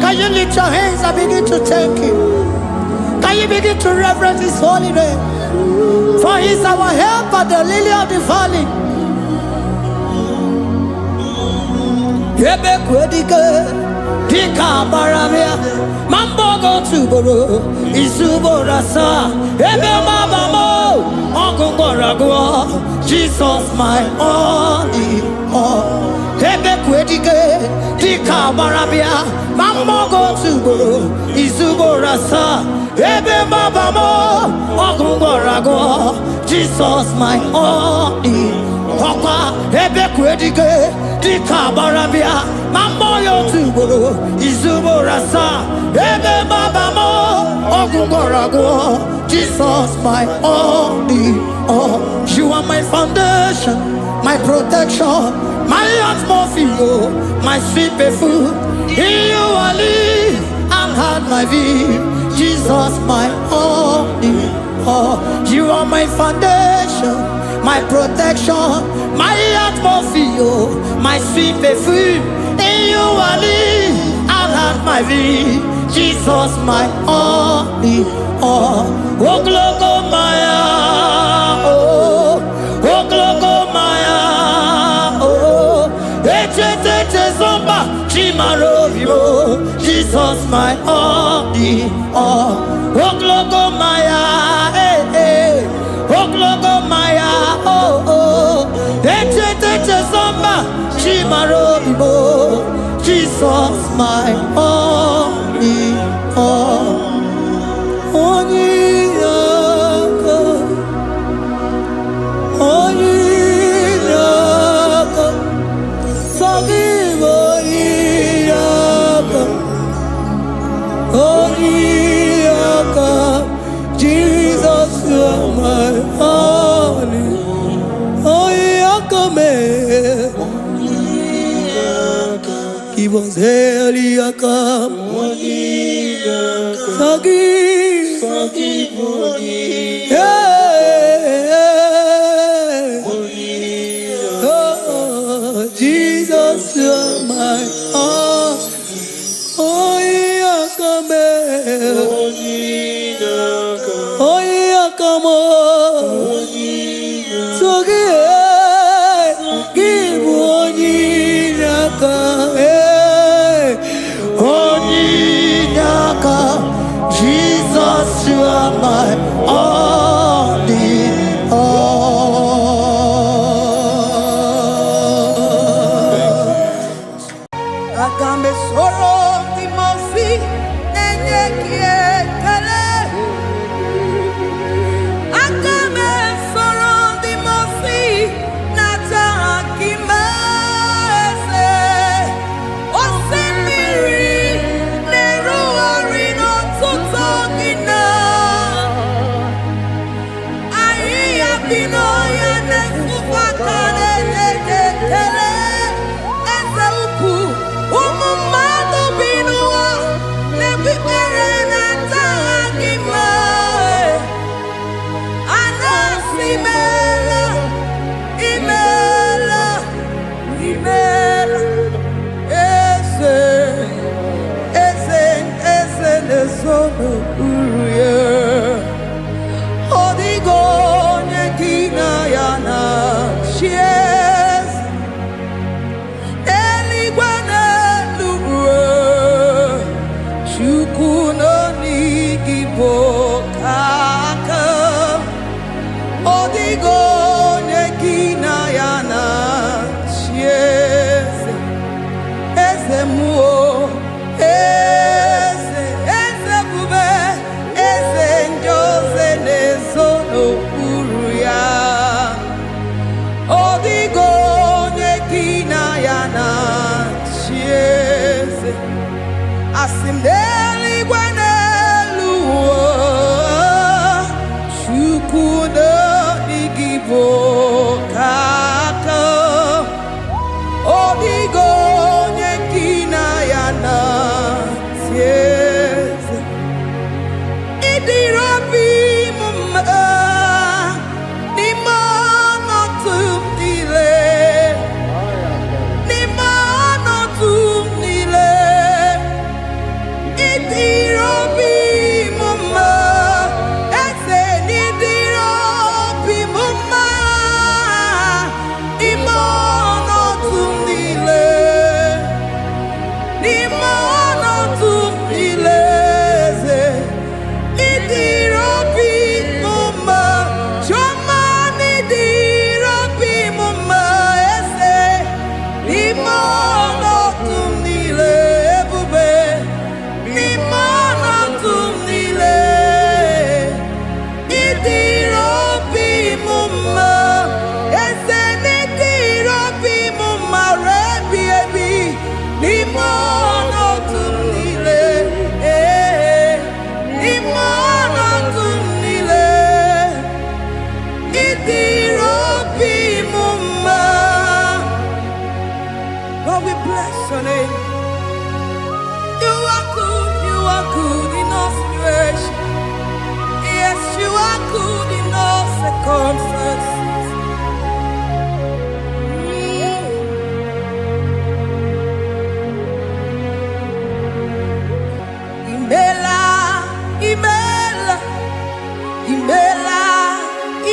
Can you lift your hands and begin to thank Him? Can you begin to reverence His holy name? For He is our help at the lily of the valley. Yebe kwedike, dika baramia, mambo go tuboro, isubora sa, ebe mabamo, ogungorago, Jesus my only all. Ebe kwedike, dika baramia, mambo go tuboro, isubora sa, ebe mabamo, ogungorago, Jesus my only all. Ebe kwedike, dika baramia, mambo yo tuboro, isubora sa, ebe mabamo, ogungorago, Jesus my only all. You are my foundation, my protection, my atmosphere, my sweet perfume. In you I live and had my being. Jesus my only all. You are my foundation, my protection, my atmosphere, my sweet perfume. In you I live and had my being. Jesus my only all. Oh glogo maya, oh glogo maya, oh eche zomba chimaro vivo. Jesus my only all. Oh glogo maya, oh glogo maya, oh eche zomba chimaro vivo. Jesus my only all. Onyinaka, onyinaka, forgive onyinaka, onyinaka. Jesus, you are my only. Onyinaka me, give us Eliaka, forgive onyinaka. Oh, Jesus, you are my all. Onyinaka me, onyinaka mo, give onyinaka, onyinaka. Jesus, you are my only all. Agambe soro timofi nenye kiekele. Agambe soro timofi nata akimese. Osemiri neru orino tutogina. Aia bino ya nesufakane nekele. Eze upu umu n'okpuru ya. Ọ dịghị onye gị na ya na-achị eze. Eluigwe n'elu ruo, Chukwu nọ n'igi bụ aka. Ọ dịghị onye gị na ya na-achị eze. Eze mmụọ, eze, eze bube, eze ndị ozi na-ezo n'okpuru ya. Ọ dịghị onye gị na ya na-achị eze. Asị m n'eluigwe n'elu ụwa, Chukwu n'igwe bụ aka. Ọ dịghị onye gị na ya na-achị eze. Ịdịrị obi m mma n'ime ọnọdụ m niile, n'ime ọnọdụ m niile. Ịdịrị obi m mma, eze, n'ịdịrị obi m mma n'ime ọnọdụ m niile, n'ime ọnọdụ m niile, eze. Ịdịrị obi m mma, Chioma, n'ịdịrị obi m mma, eze, n'ime ọnọdụ m niile, ebube, n'ime ọnọdụ m niile. Ịdịrị obi m mma, eze, n'ịdịrị obi m mma, rebi ebi, n'ime ọnọdụ m niile, n'ime ọnọdụ m niile. Ịdịrị obi m mma. God, we bless your name. You are good in all situations. Yes, you are good in all circumstances. Imela, imela, imela,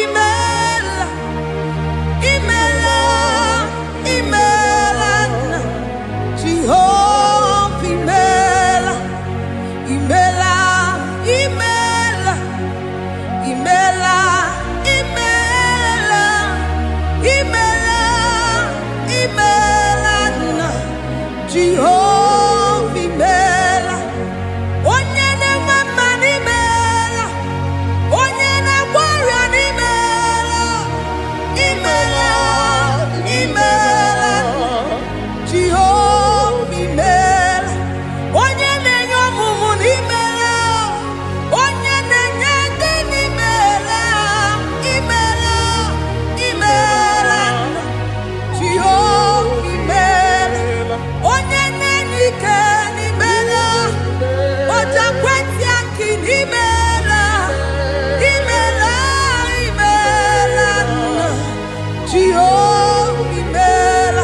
imela, imela, imela, Jehovah, imela, imela, imela, imela, imela, imela, imela, Jehovah, imela. Onye na-enwe mma n'imela, onye na-agwọ ọrịa n'imela, imela, imela, Jehova imela. Onye na-enye ọmụmụ n'imela, onye na-enye ndị n'imela, imela, imela, Jehova imela. Onye na-enye ike n'imela, oja kwenti aki n'imela, imela, imela, Jehova imela.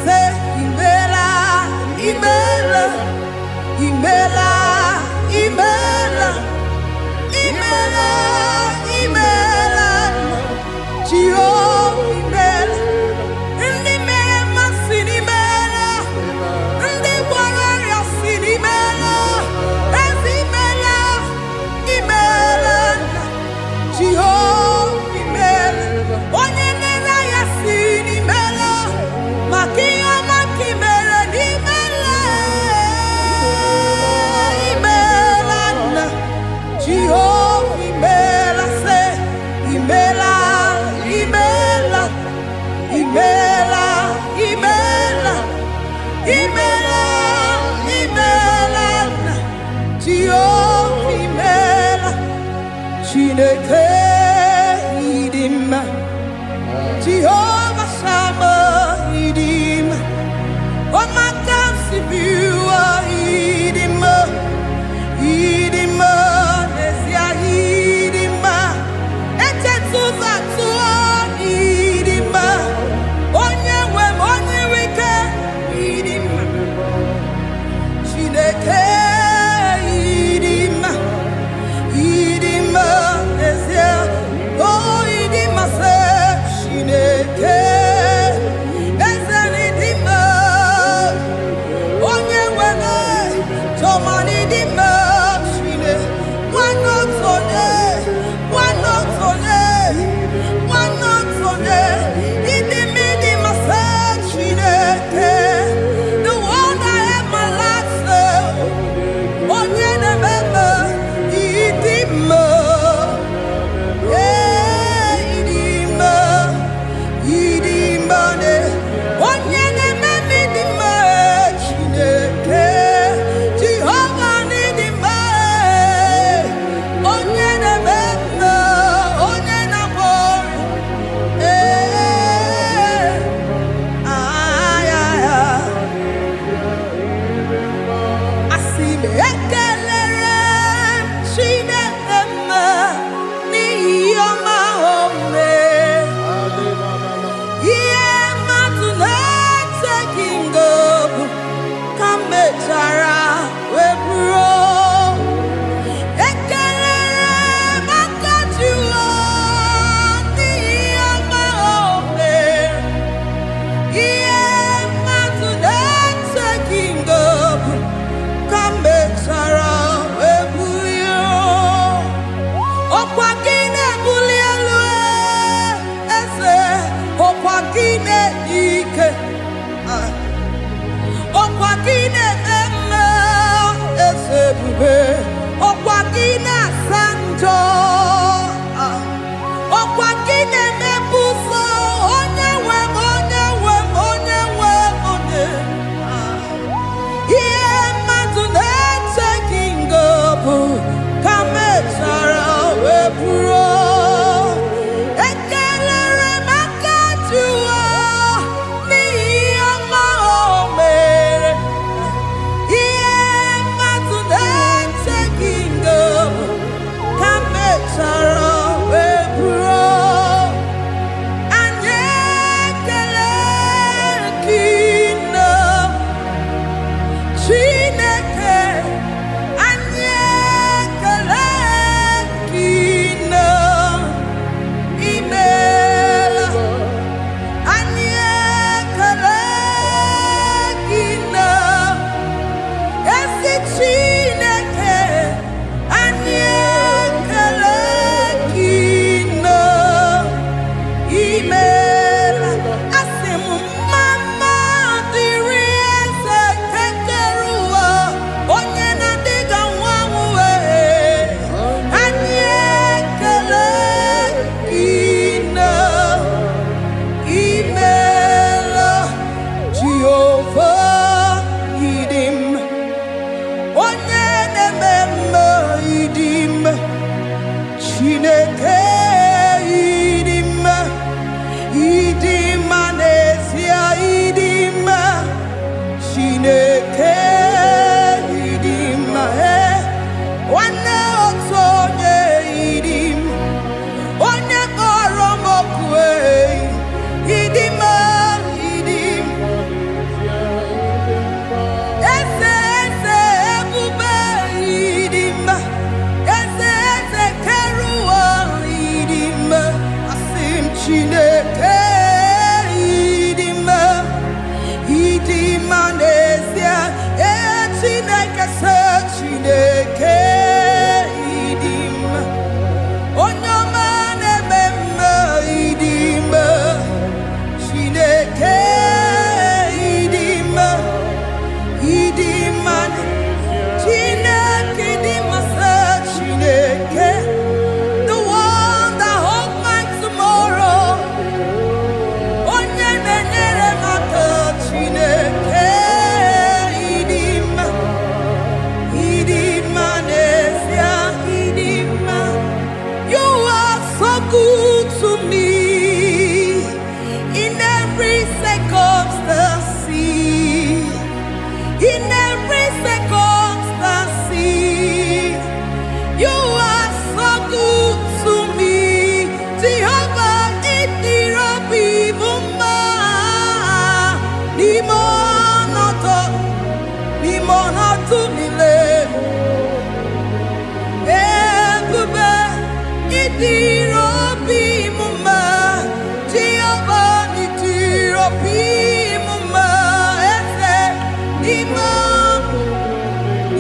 Say imela, imela, imela, imela, imela, imela, Jehova imela. Ndị mere mmasị n'imela, ndị gwara ọrịa si n'imela, ezi imela, imela, Jehova imela. Onye nere ya si n'imela, maka ihe ọma ka imere n'imela, imela, Jehova imela. Say imela, imela, imela, imela, imela, imela, Jehova imela. Chineke ịdị mma, Jehova Sama ịdị mma. Ọmaka si biwa ịdị mma, ịdị mma, n'ezie ịdị mma. Echetụza tụọ ịdị mma. Onye nwe m, onye nwe ike, ịdị mma. Chineke ịdị mma.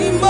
Imo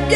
Di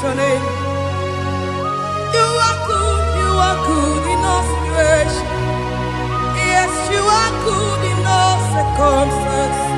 your name. You are good in all situations. Yes, you are good in all circumstances.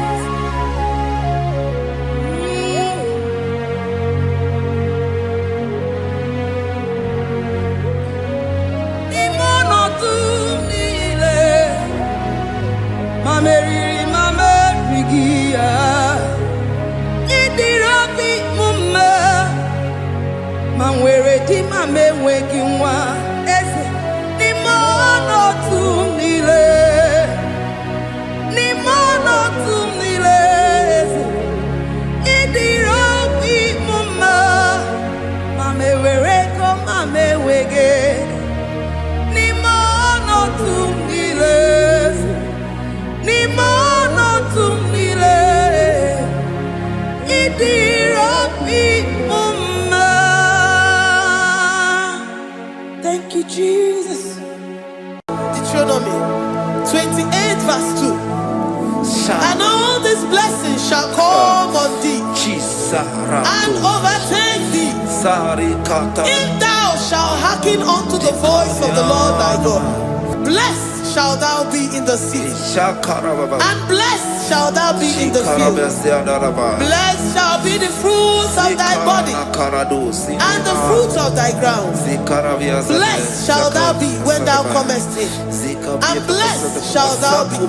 Thank you, Jesus. Deuteronomy 28 verse 2. And all these blessings shall come on thee and overtake thee, if thou shalt hearken unto the voice of the Lord thy God. Blessed shall thou be in the city, and blessed shall thou be in the field. Blessed shall be the fruit of thy body, and the fruit of thy ground. Blessed shall thou be when thou comest in, and blessed shall thou be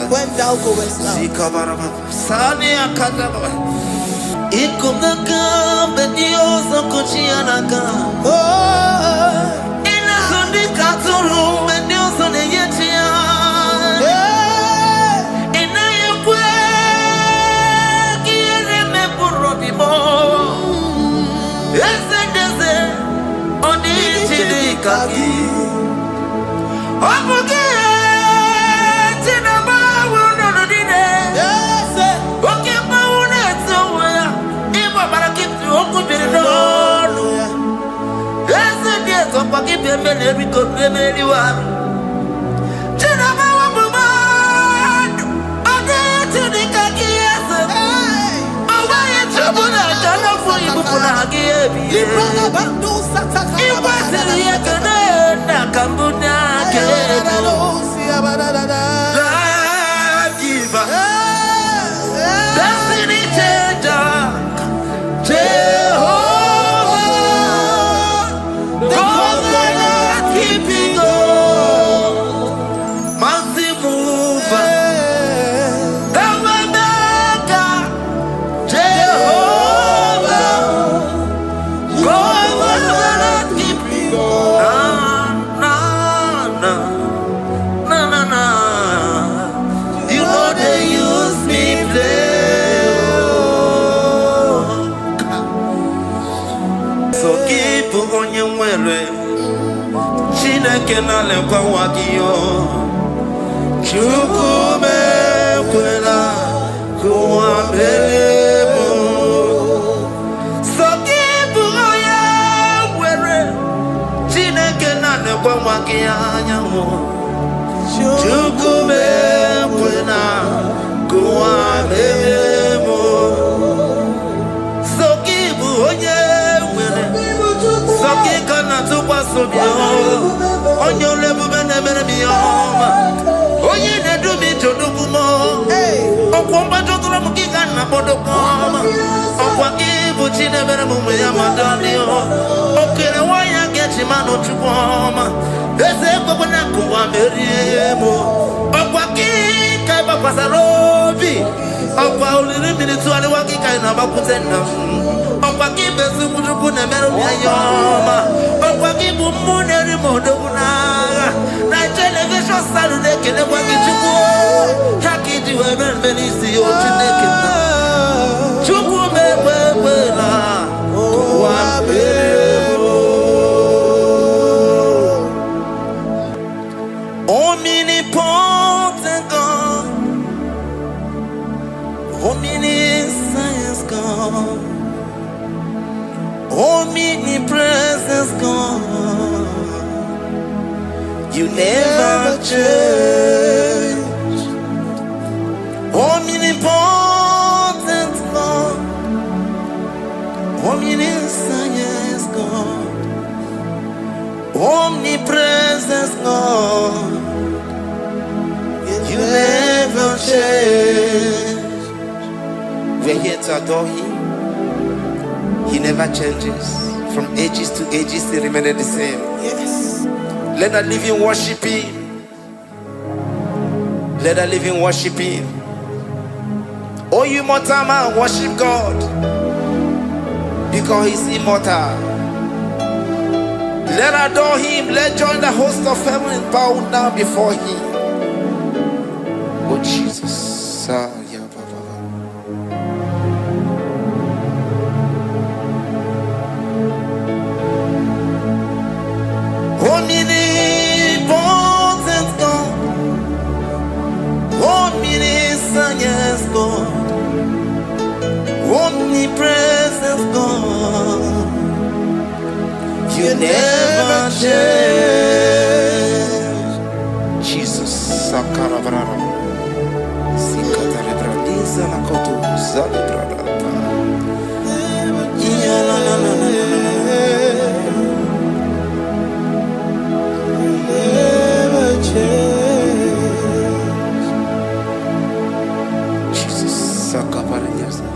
when thou goest out. Omnipotent God, omniscience God, omnipresence God, you never change. Omnipotent God, omniscience We're here to adore him. He never changes. From ages to ages, he remains the same. Yes. Let the living worship him. Let the living worship him. Oh, you mortal man, worship God, because he's immortal. Let adore him. Let join the host of heaven and bow down before him. Oh Jesus. Yeah, Baba. Omnipotent God, omniscient God, omnipresent God, you never change. Jesus. Sakarabrara. Sikatalebradiza nakoto zalebrada. Yeah, la, la, la, la, la, la. Never change. Jesus. Sakaparadiasa.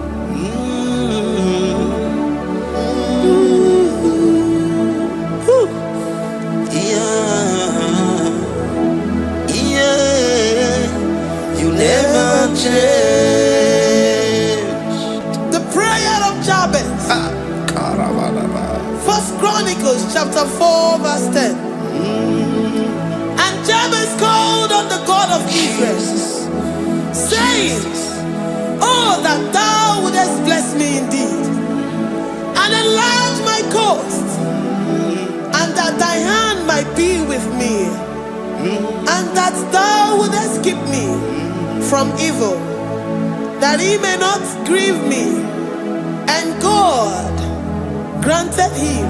First Chronicles chapter 4 verse 10. And Jabez called on the God of Israel, saying, oh, that thou wouldest bless me indeed, and enlarge my coast, and that thy hand might be with me, and that thou wouldest keep me from evil, that he may not grieve me. And God granted him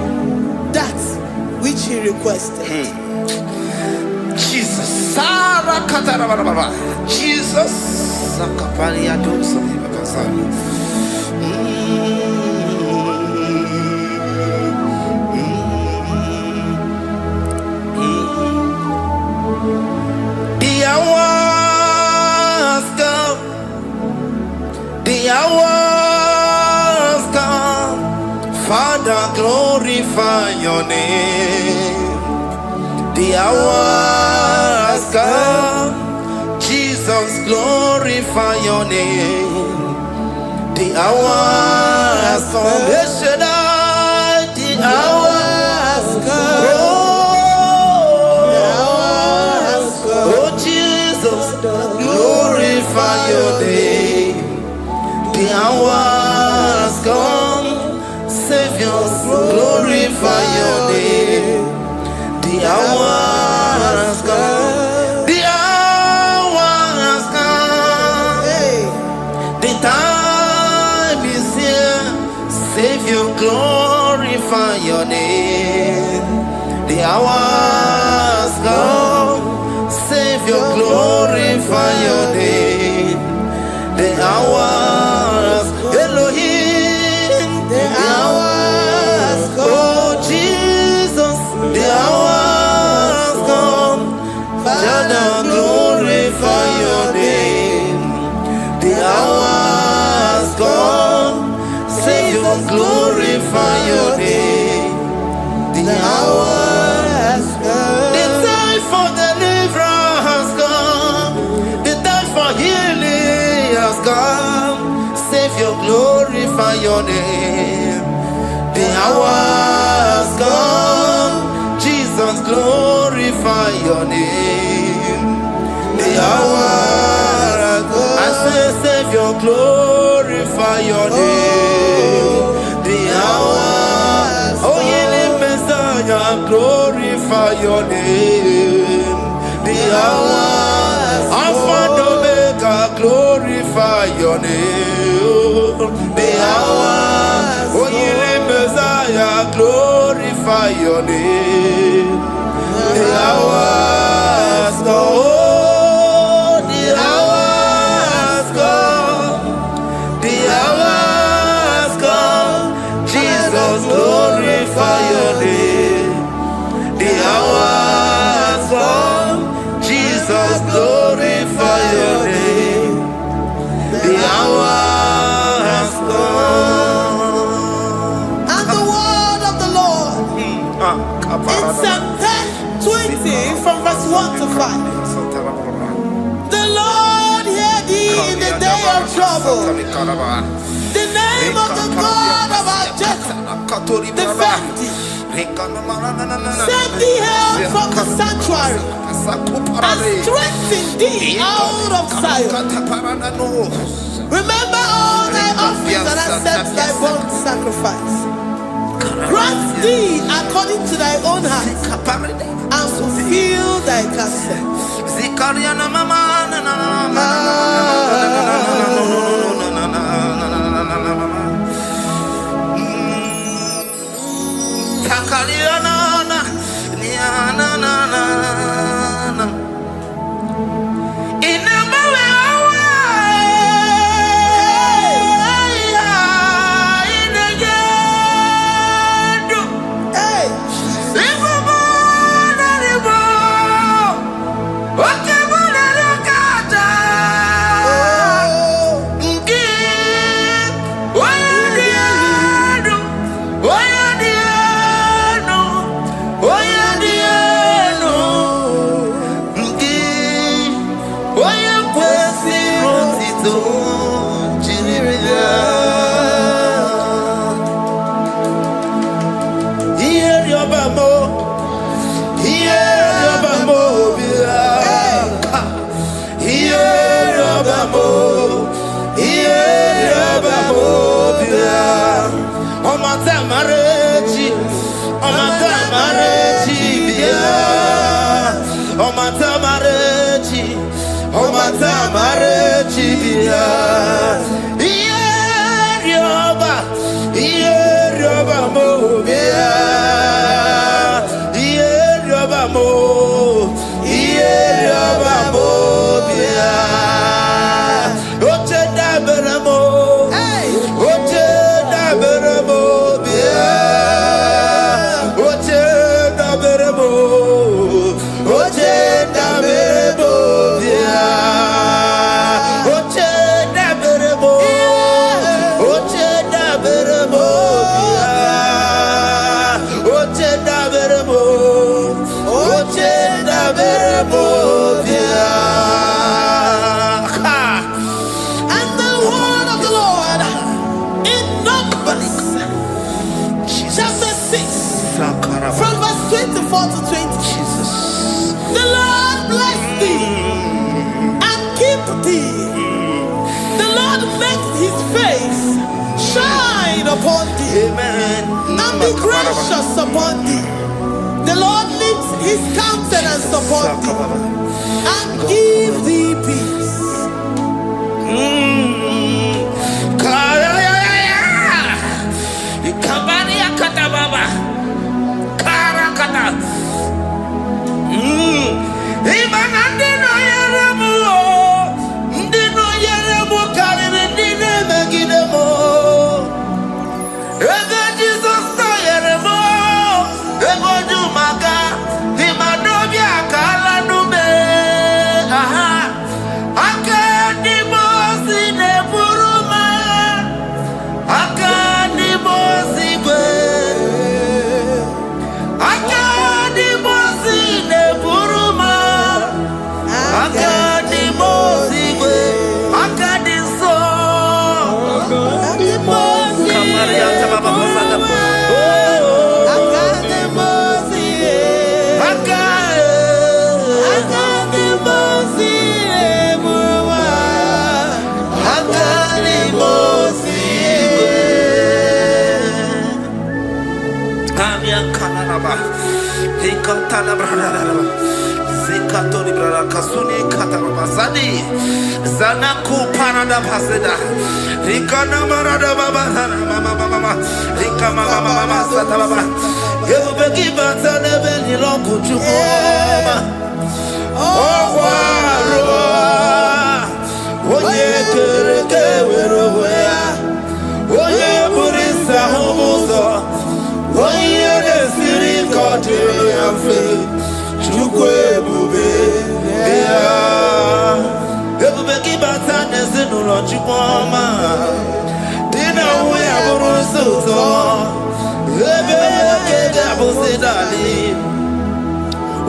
that which he requested. Jesus. Jesus. The hours come. The hours come. Father, glorify your name. The hours come. Jesus, glorify your name. The hours come. Yes, Shaddai, the hours come. Oh, Jesus, glorify your name. The hours come. Savior, glorify your name. The hours come. The hours come. The time is here. Savior, glorify your name. The hours come. Savior, glorify your name. The hours, Elohim. The hours come. Oh Jesus, the hours come. Father, glorify your name. The hours come. Savior, glorify your name. The hours come. The time for deliverance has come. The time for healing has come. Savior, glorify your name. The hours come. Jesus, glorify your name. The hours come. I say, Savior, glorify your name. The hours. Oh, healing Messiah, glorify your name. The hours. Alpha and Omega, glorify your name. The hours. Oh, healing Messiah, glorify your name. The hours go. Oh, the hours go. The hours come. Jesus, glorify your name. The hours come. Jesus, glorify your name. The hours 5. The Lord hear thee in the day of trouble. The name of the God of our Jacob defend thee. Send thee help from the sanctuary and strengthen thee out of Zion. Remember all thy offerings and accept thy burnt sacrifice. Grant thee according to thy own heart and fulfill thy counsel. Upon thee, amen, and be gracious upon thee. The Lord lifts his countenance upon thee and give thee peace.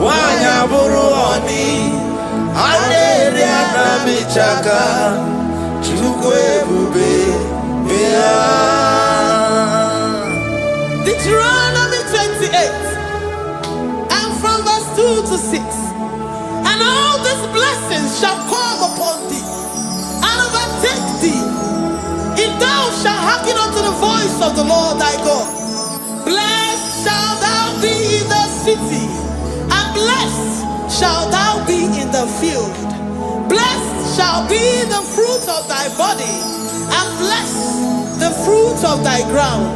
wanya buruoni Adere anamichaka Chukwe bube Deuteronomy 28 and from verse 2 to 6. And all these blessings shall come upon thee and overtake thee if thou shalt hearken unto the voice of the Lord thy God. Blessed shalt thou be in the city, and blessed shalt thou be in the field. Blessed shall be the fruit of thy body, and blessed the fruit of thy ground.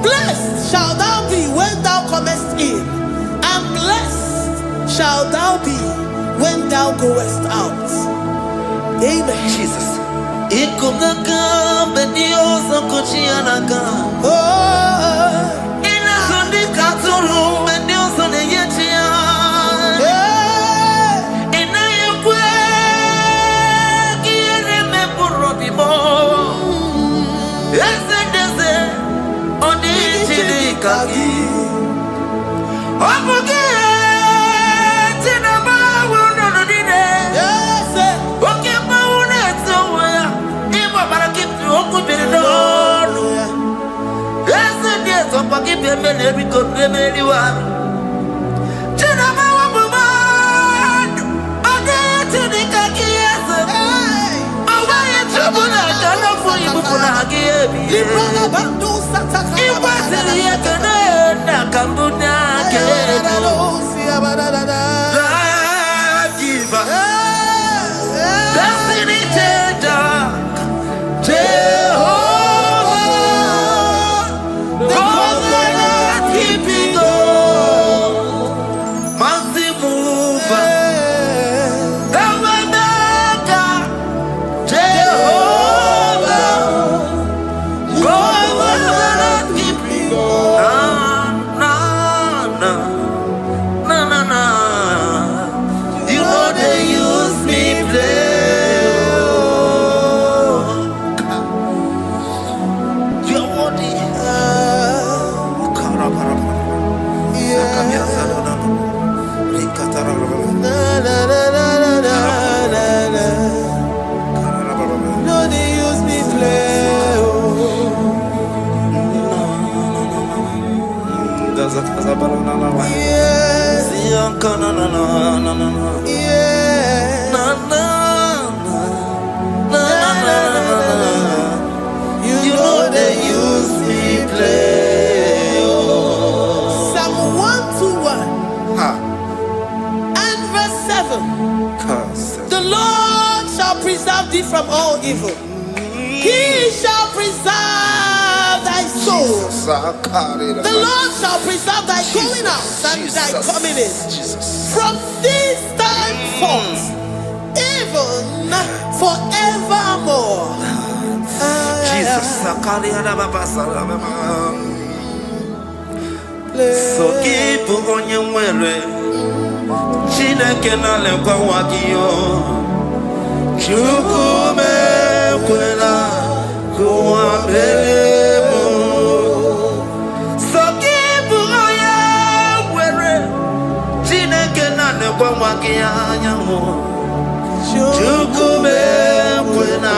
Blessed shalt thou be when thou comest in, and blessed shalt thou be when thou goest out. Amen. Jesus. From all evil, he shall preserve thy soul. The Lord shall preserve thy going out and thy coming in from this time forth, even forevermore. Jesus. So keep on your way. Chineke na lekwa wagiyo. Chukume kwela kuwa belemo Sokibu oya were Chineke na nekwa mwaki anyango Chukume kwela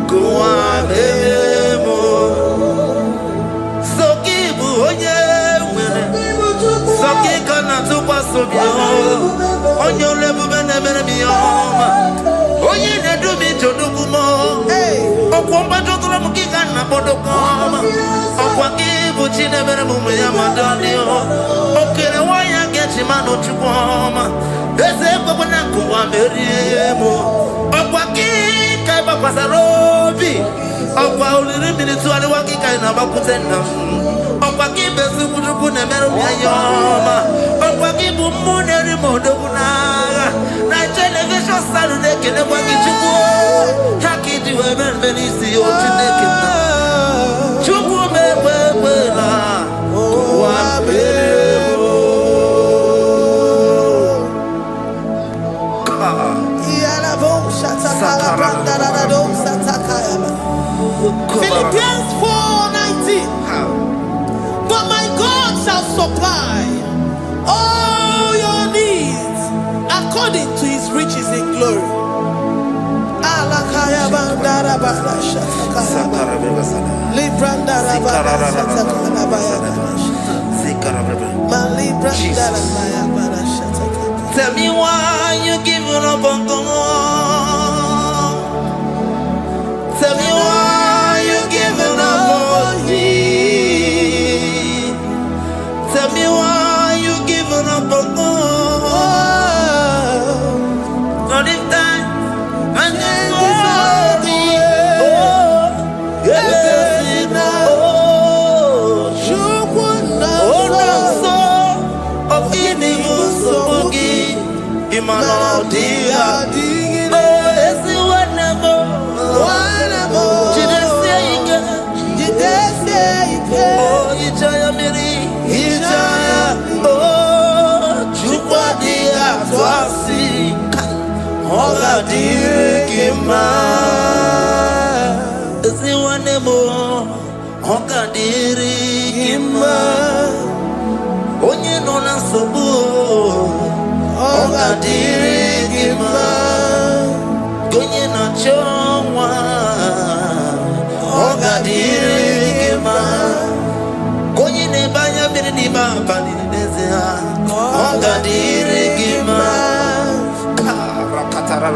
kuwa belemo Sokibu oya were Sokika na tukwa sobyo Onyo lebu bene bene biyoma Oye ne do mi jodugu mo Okwomba jodura mukika na bodokoma Okwakibu chine bere mumu ya madani Okere waya gechi mano chukwoma Eze kwa na kuwa meriemo Okwakika iba kwa sarobi Okwa uliri milituari wakika inabakutenda Okwakibe sukujuku ne meru ya yoma Okwakibu muneri modogu naga Na television salude kene wakichuku Hakiti weben benisi yo chineke na Chuku mekwela Kuwa beremo Philippians 4:19. But my God shall supply all your needs Tell me why you giving up on God. Tell me why you giving up on me. Tell me why you giving up on God. Not in time, and then glory. Oh, yes, oh, of eating so boogie. Imano dia, oh, it's the one more. Oh, Ijaya Miri, Ijaya, oh, Chupadia, Twasi, Hola Dirikima, is the one more, Hoga Dirikima, Onye Nona Sobu, Hoga Dirikima, Gonye na Chongwa, Hoga Dirikima. Banya bini bani nezia Onga dirigima Karakatara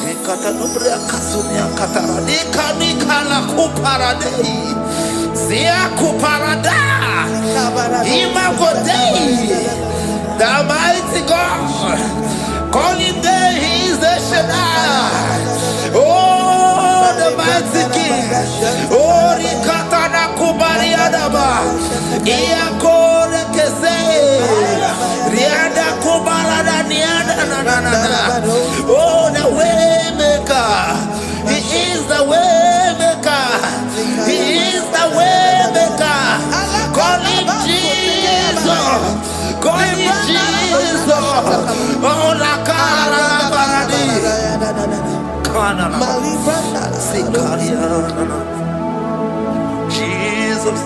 Nikata nubria kasunia katara Nika la kuparadei Zia kuparada Imagodei The mighty God Calling there he is the Shaddai. Oh, the mighty King. Oh, Rikatana Kubariadaba. Iakore Kese. Riada Kubalada Niada. Oh, the way maker. He is the way maker. He is the way maker. Call him Jesus. Call him Jesus. Oh, la cara paradi. Jesus.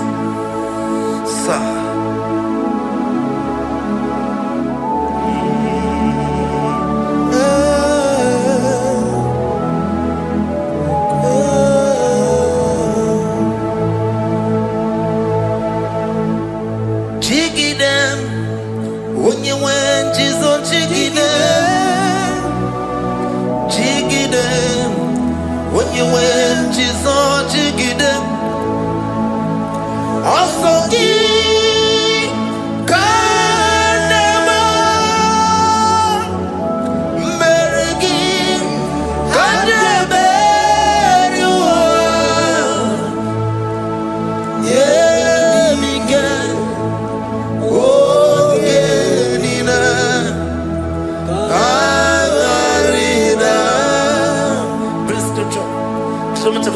Jiggy them when you went, Jesus, jiggy them. Jiggy them when you went, Jesus, jiggy them. Also,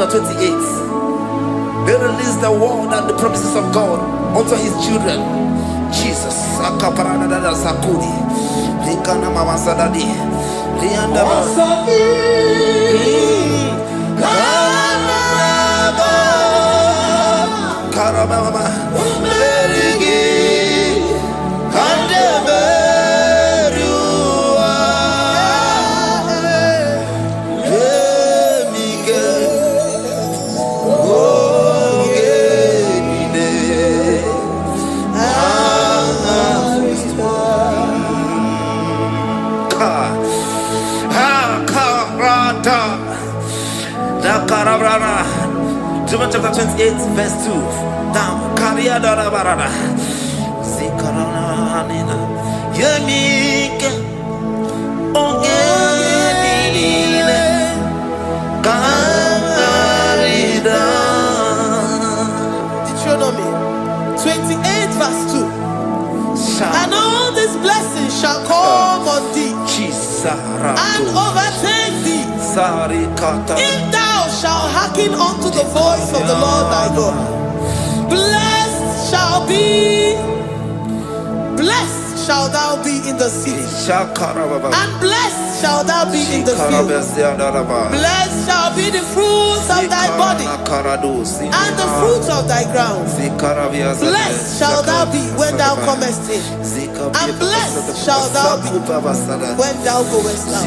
chapter 28. They release the word and the promises of God unto his children. Jesus. Akaparanada Sakudi. Likana Mama Sadadi. Lianda Karababa. John chapter 28 verse 2. Down. Karia dara barada. Zikarana nina. Yemike. Ogenine. Kamarida. Deuteronomy 28 verse 2. And all these blessings shall come on thee and overtake thee if thou shalt hearken unto the voice of the Lord thy God. Blessed shall thou be in the city, and blessed shall thou be in the field. Blessed shall be the fruits of thy body and the fruits of thy ground. Blessed shall thou be when thou comest in, and blessed shall thou be when thou goest out.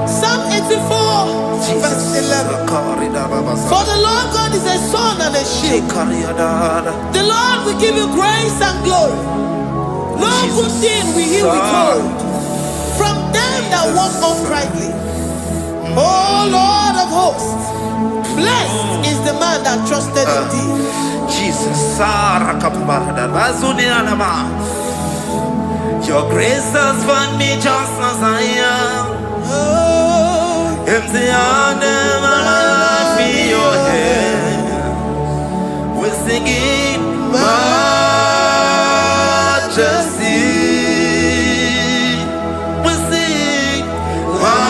Psalm 84, verse 11. For the Lord God is a sun and a shield. The Lord will give you grace and glory. No good thing will he withhold from them that walk uprightly. O Lord of hosts, blessed is the man that trusted in thee. Jesus, your grace has found me just as I am. Empty handed, my life in your hand. We're singing majesty. We sing majesty.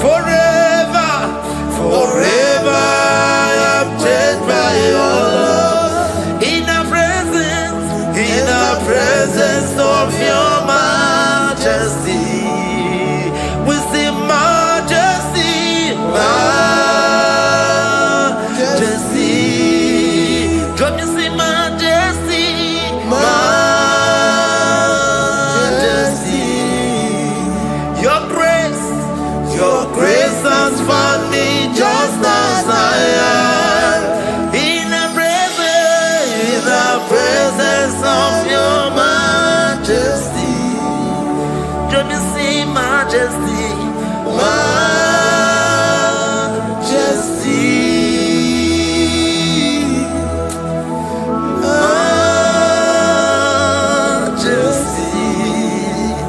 Forever, forever I'm changed by your love. In the presence of your majesty, we see majesty, majesty. Come you see majesty, majesty. Your grace has found me just as I am. In the presence of your majesty, let me see majesty, majesty, majesty.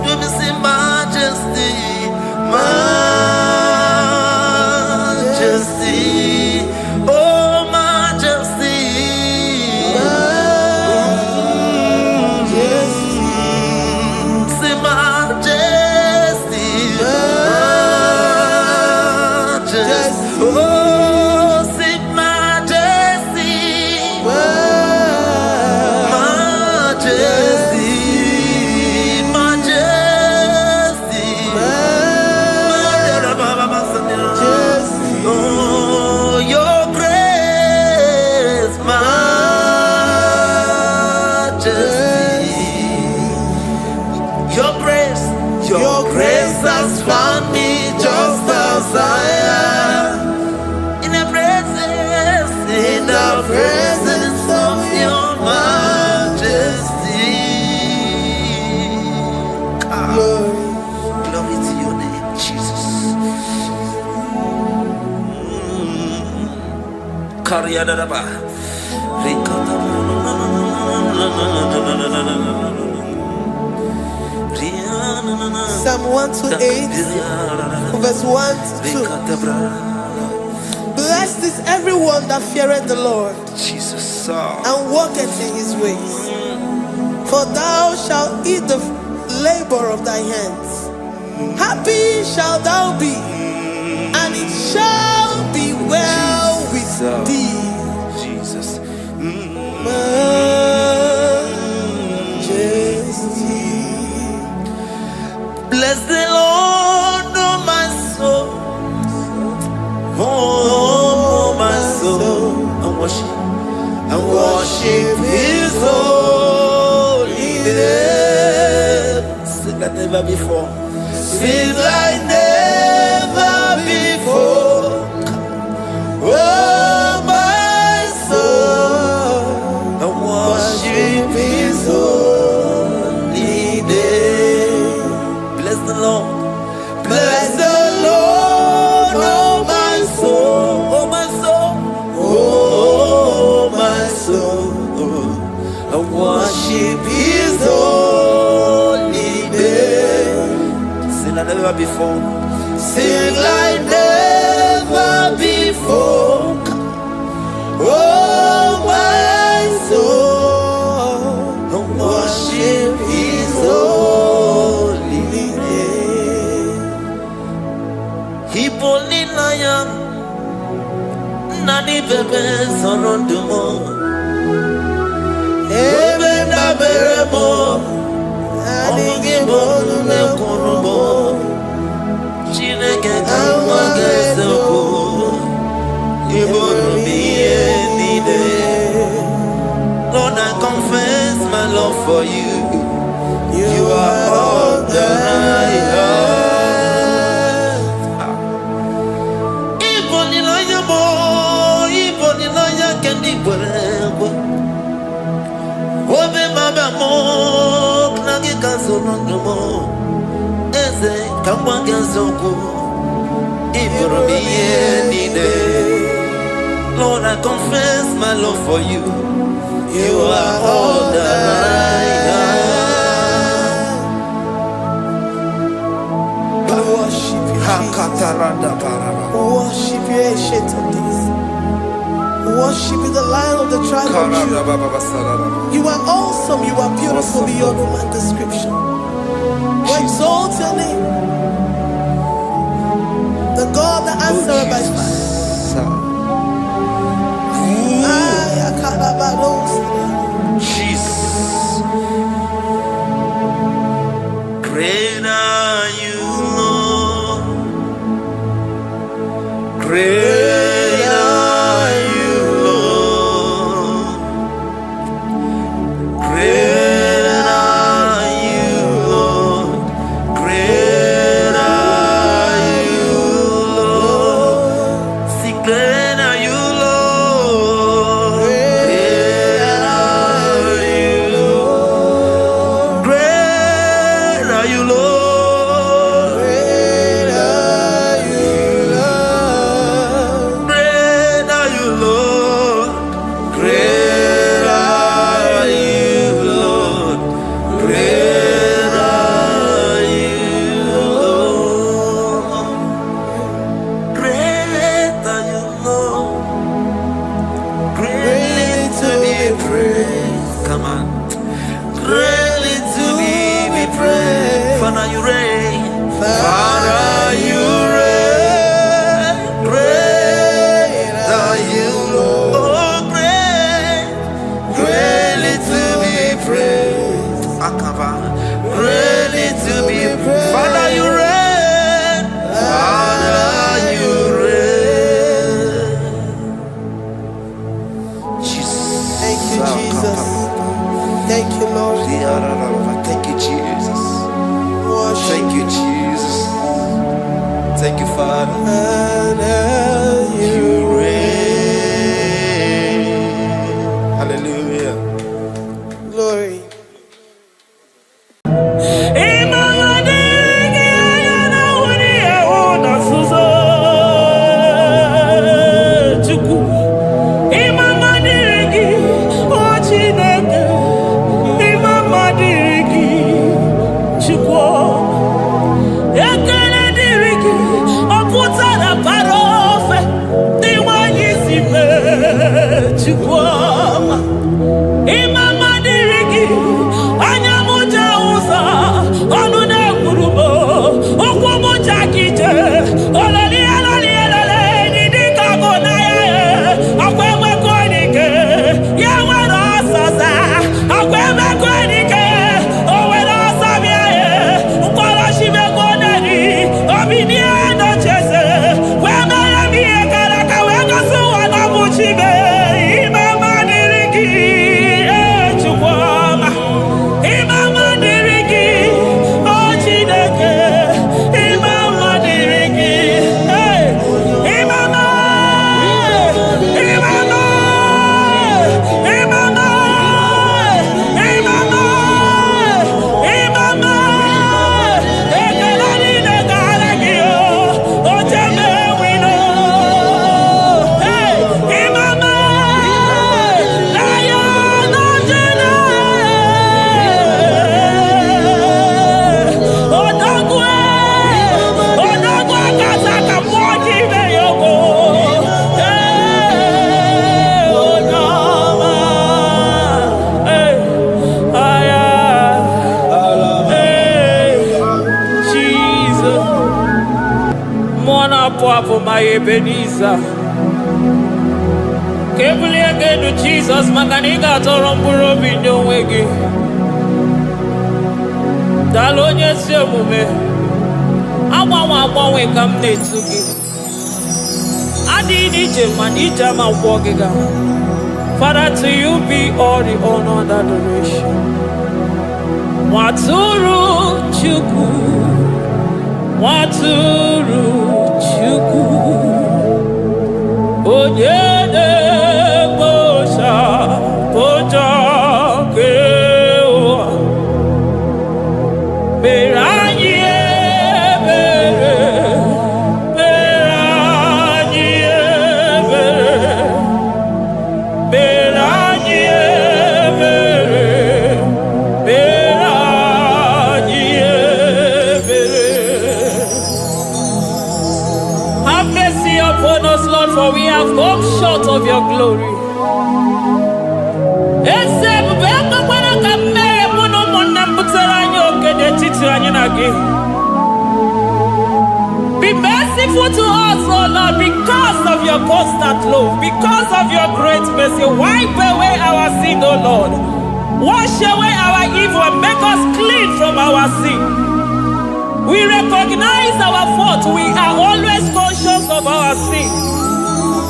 Let me see majesty, majesty. Oh, majesty. Your grace has found me just as I am. In the presence of your majesty. Glory to your name, Jesus. Psalm 128, verse 1 to 2. Blessed is everyone that feareth the Lord, Jesus, and walketh in his ways. For thou shalt eat the labor of thy hands. Happy shalt thou be, and it shall be well with thee. Jesus. Bless the Lord, oh my soul, oh my soul, and worship His holy name. Sing like never before. Sing like never before. Oh my soul, and worship His holy name. Bless the Lord. Bless the Lord, oh my soul, oh my soul, oh my soul, and worship His holy name. Sing like never before. Sing like never before. invoke. Oh, my soul, worship His holy name. Hipoli lion, nani bebe sorondumo. Ebe da beremo, omugi bolu ne kurumo. Chineke kama gesoko, ibolu miye nide. Lord, I confess my love for you. You are all that I have. Iboni loya mo, iboni loya kendi bwebo. Obe baba mo, knagi kazonondo mo. Eze kama gesoko, ibolu miye nide. Lord, I confess my love for you. You are all that I have. Worship you, Jesus. Worship you, Ancient of Days. Worship you, the Lion of the tribe of Judah. You are awesome. You are beautiful beyond human description. We exalt your name, the God that answered by fire. Jesus, great are you, Lord. Great are you, Lord. Great are you, Lord. Great are you, Lord. See, great are you, Lord. Thank you, Lord. Thank you, Jesus. Worship. Thank you, Jesus. Thank you, Father. You reign. Hallelujah. Glory. Ekele diriki, oputa Papa, my Ebenezer. Kebuli again to Jesus, Makaniga Toromburo Bindo Wegi. Dalonya Semume. Awa we come to give. Adi Naija ma wogiga. Father, to you be all the honor and adoration. Waturu Chuku, Waturu Chuku, Onyede Bosha, Boja Kewa, Beranye Bere, Beranye Bere, Beranye Bere, Beranye Bere. Have mercy upon us, Lord, for we have come short of your glory. Be merciful to us, oh Lord, because of your constant love, because of your great mercy. Wipe away our sin, oh Lord. Wash away our evil and make us clean from our sin. We recognize our fault. We are always conscious of our sin.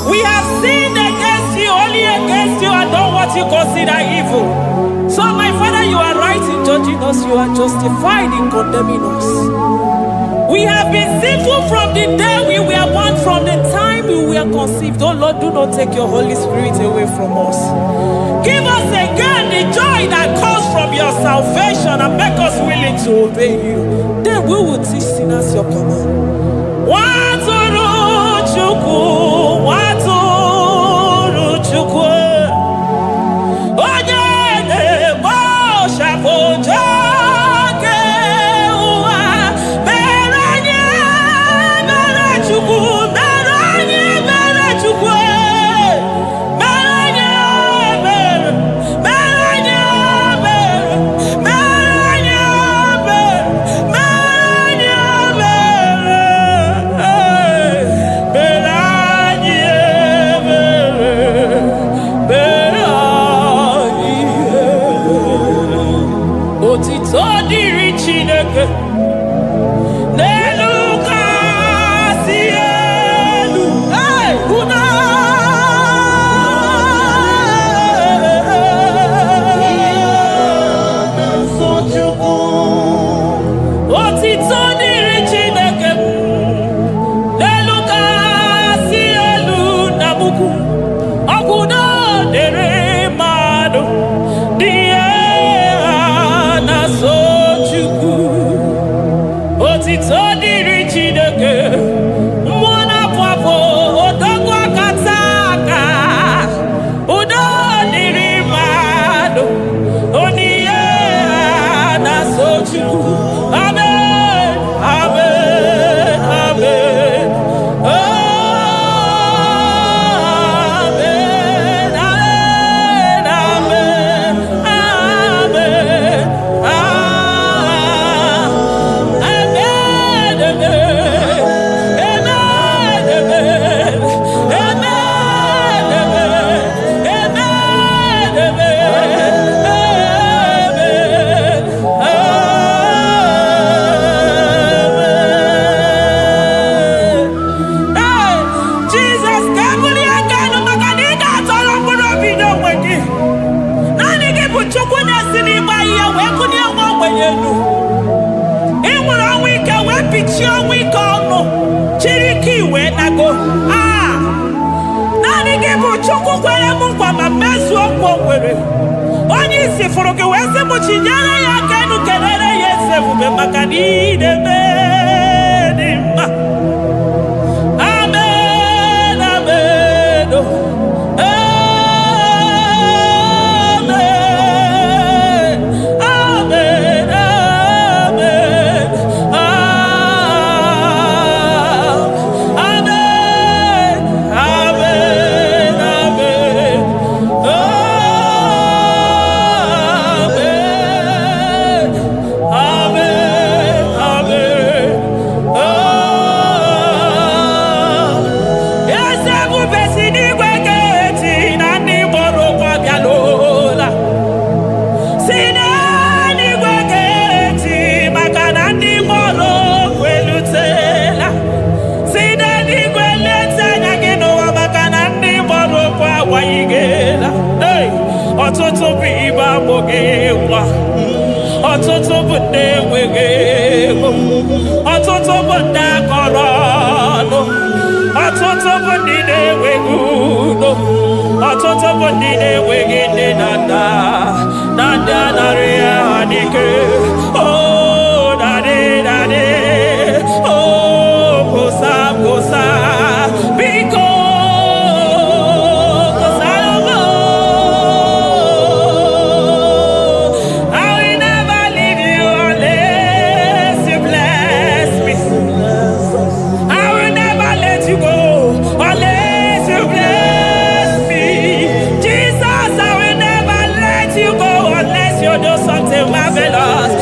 We have sinned against you, only against you, and done what you consider evil. So, my Father, you are right in judging us. You are justified in condemning us. We have been sinful from the day we were born, from the time we were conceived. Oh Lord, do not take your Holy Spirit away from us. Give us again the joy that comes from your salvation and make us willing to obey you. Then we will teach sinners your command. Waturu Chuku, Waturu Chuku, Onyede Bosha Boja. Amen. na-amụghị nwa. Ọtụtụ bụ ndị enweghị ego. Ọtụtụ bụ ndị akọrọ ọnụ. Ọtụtụ bụ ndị na-enweghị udo. Ọtụtụ bụ ndị na-enweghị nne na nna. Na ndị anarị ya n'ike. Oh, daddy, daddy. Oh, kosa, kosa. Biko. Marvelous.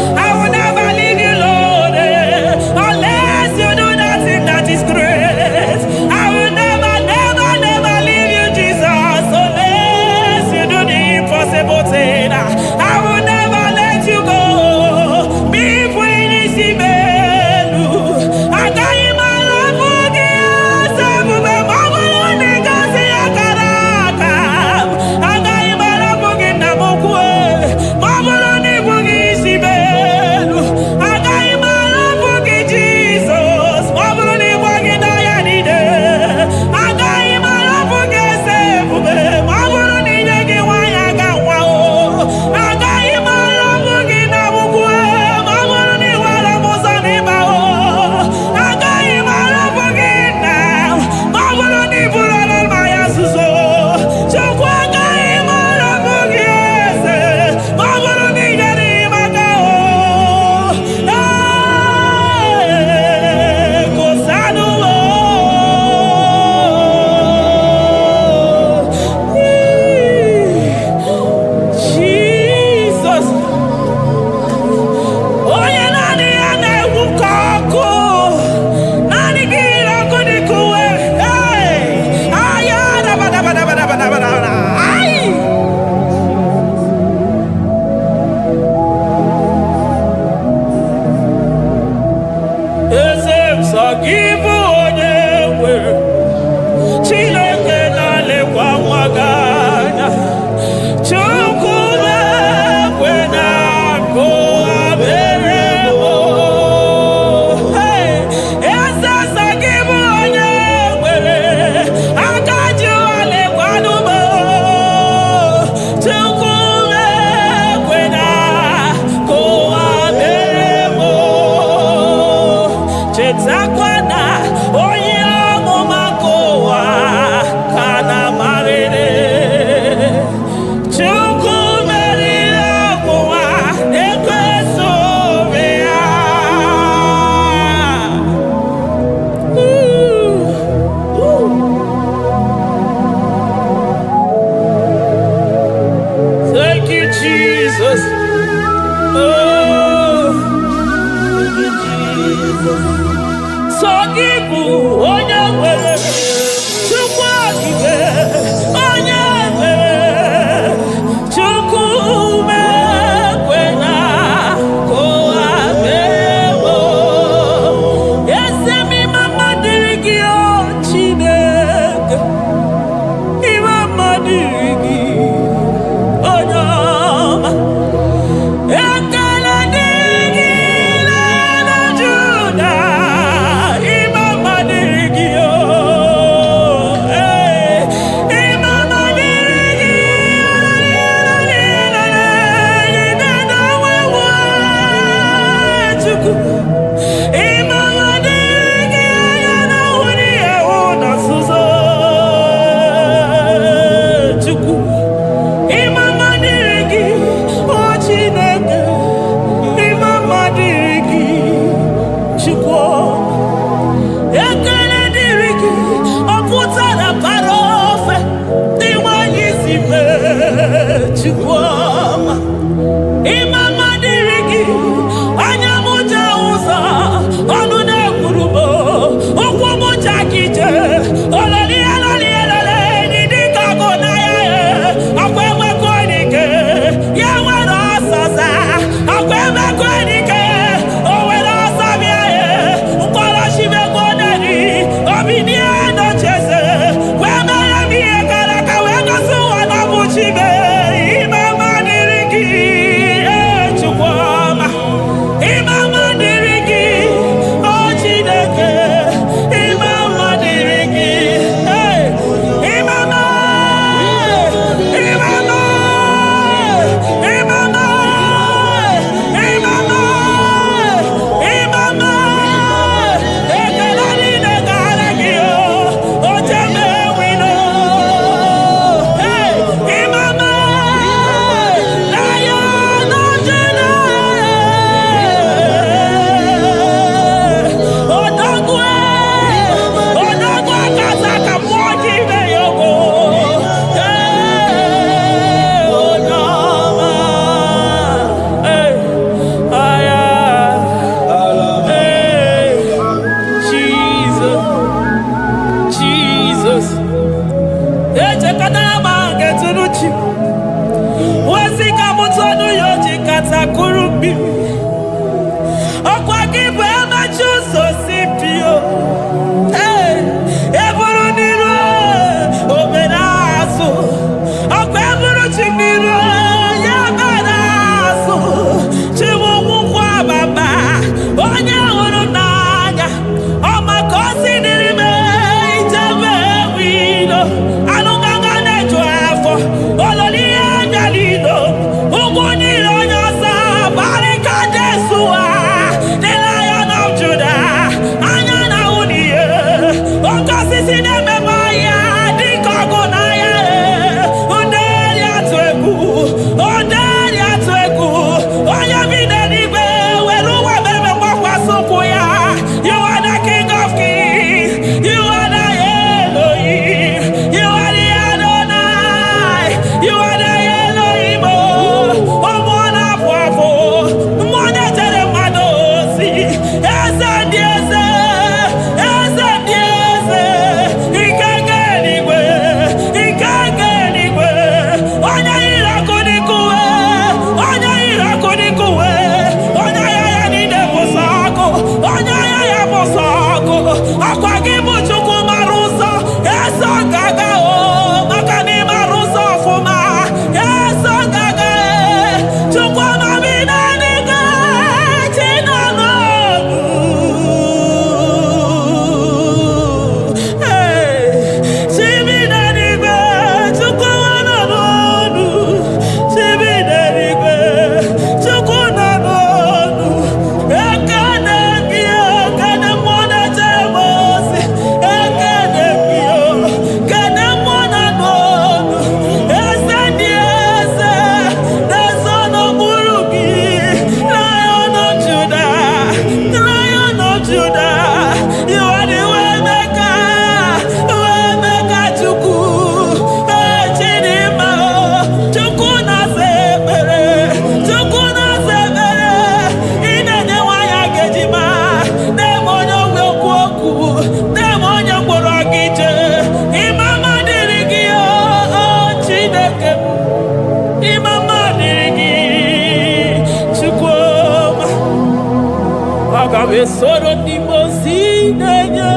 we soro ndị mozi na-enye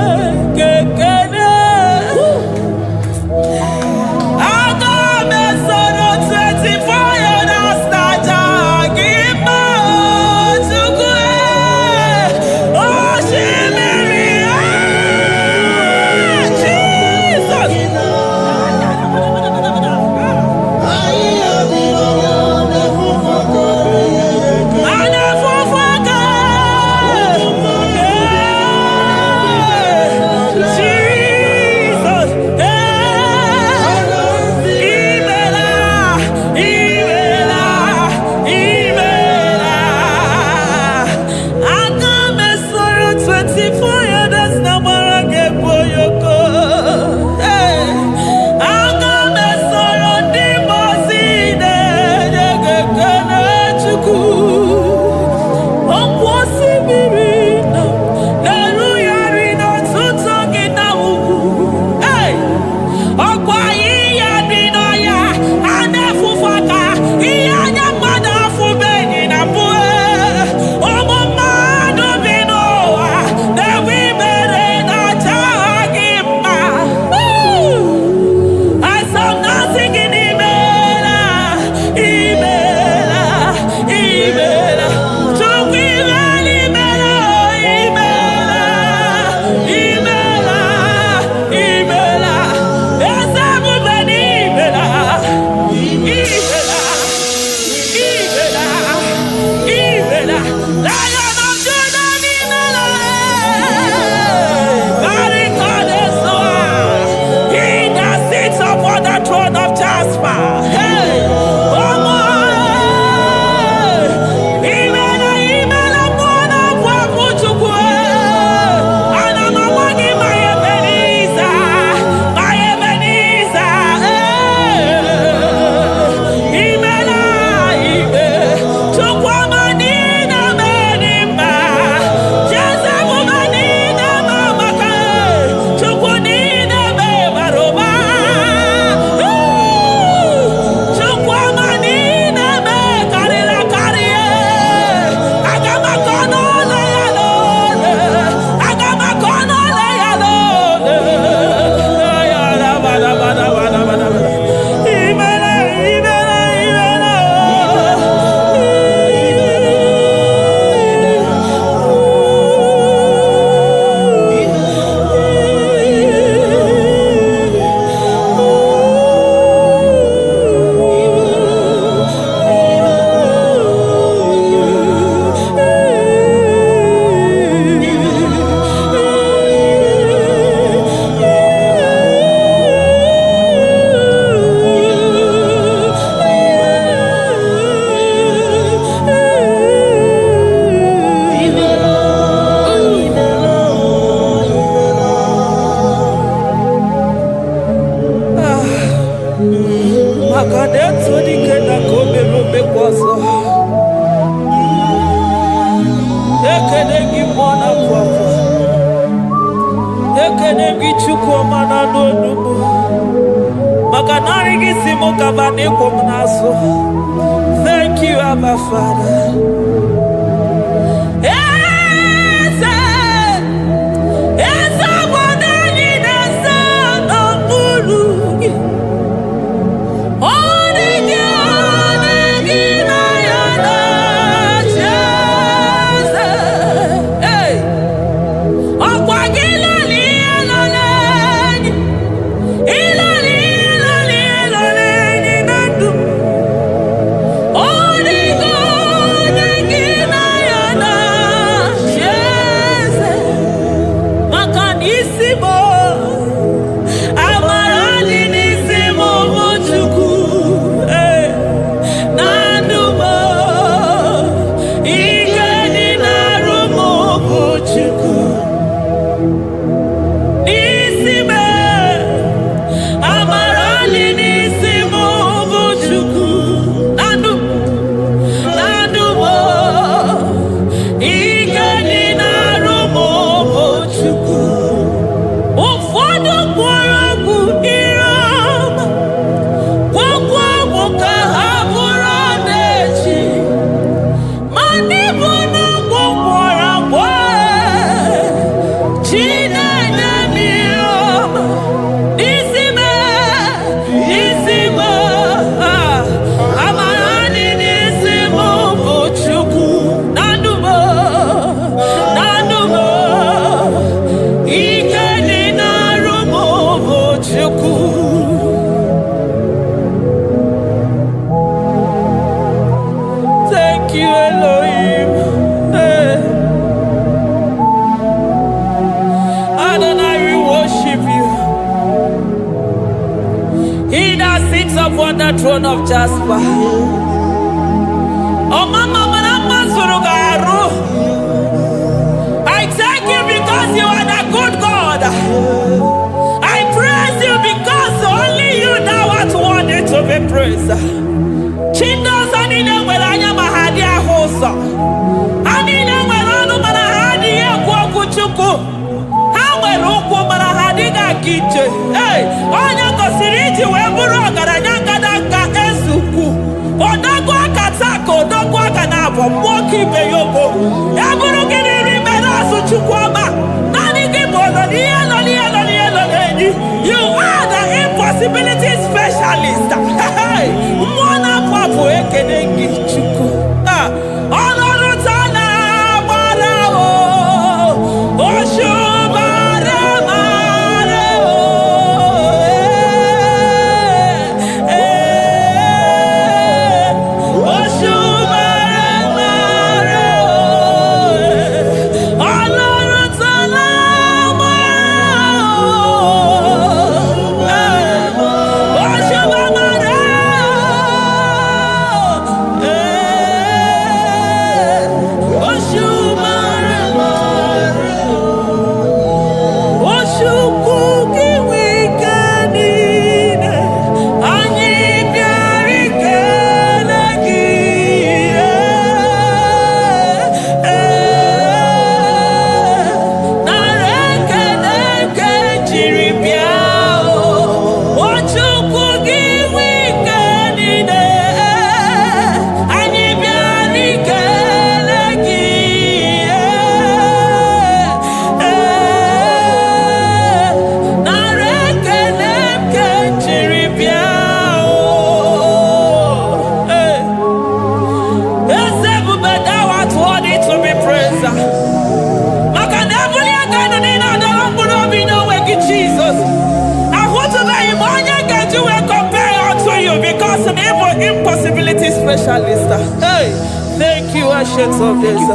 kekele. Aga m esoro 24 years Naija gị ma Chukwu osimiri Jesus. Thank you, Abba Father. upon the throne of Jasper. Oh, Mama, I thank you because you are the good God. I praise you because only you now are worthy to be praised. Chindos anine welanya mahadi ahosa. Anine welanu mahadi ekwo kuchuku. Hawe rukwo mahadi ga kiche. Hey, onya kosiriji weburu ogaranya kadanga esuku. Odagwa katako, odagwa kanabo, mwoki beyobo. Eburu gini rimena suchukwama. Nani gibono, you are the impossibility specialist. Hey, mwana papu ekenengi chuku. Olorutana barao, oshubara marao. Impossibility specialist. Hey, thank you, Ancient of Days.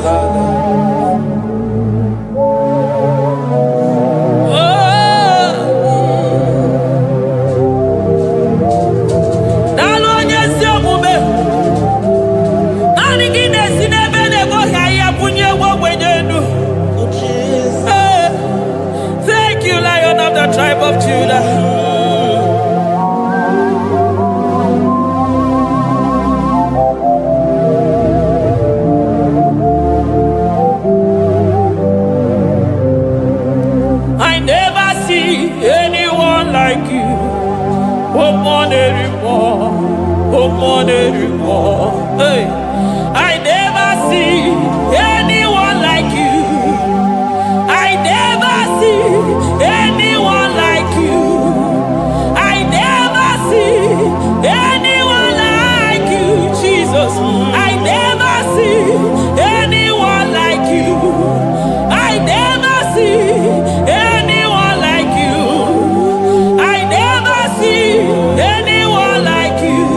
Thank you, Lion of the tribe of Judah. Hey, I never see anyone like you. I never see anyone like you. I never see anyone like you, Jesus. I never see anyone like you. I never see anyone like you. I never see anyone like you.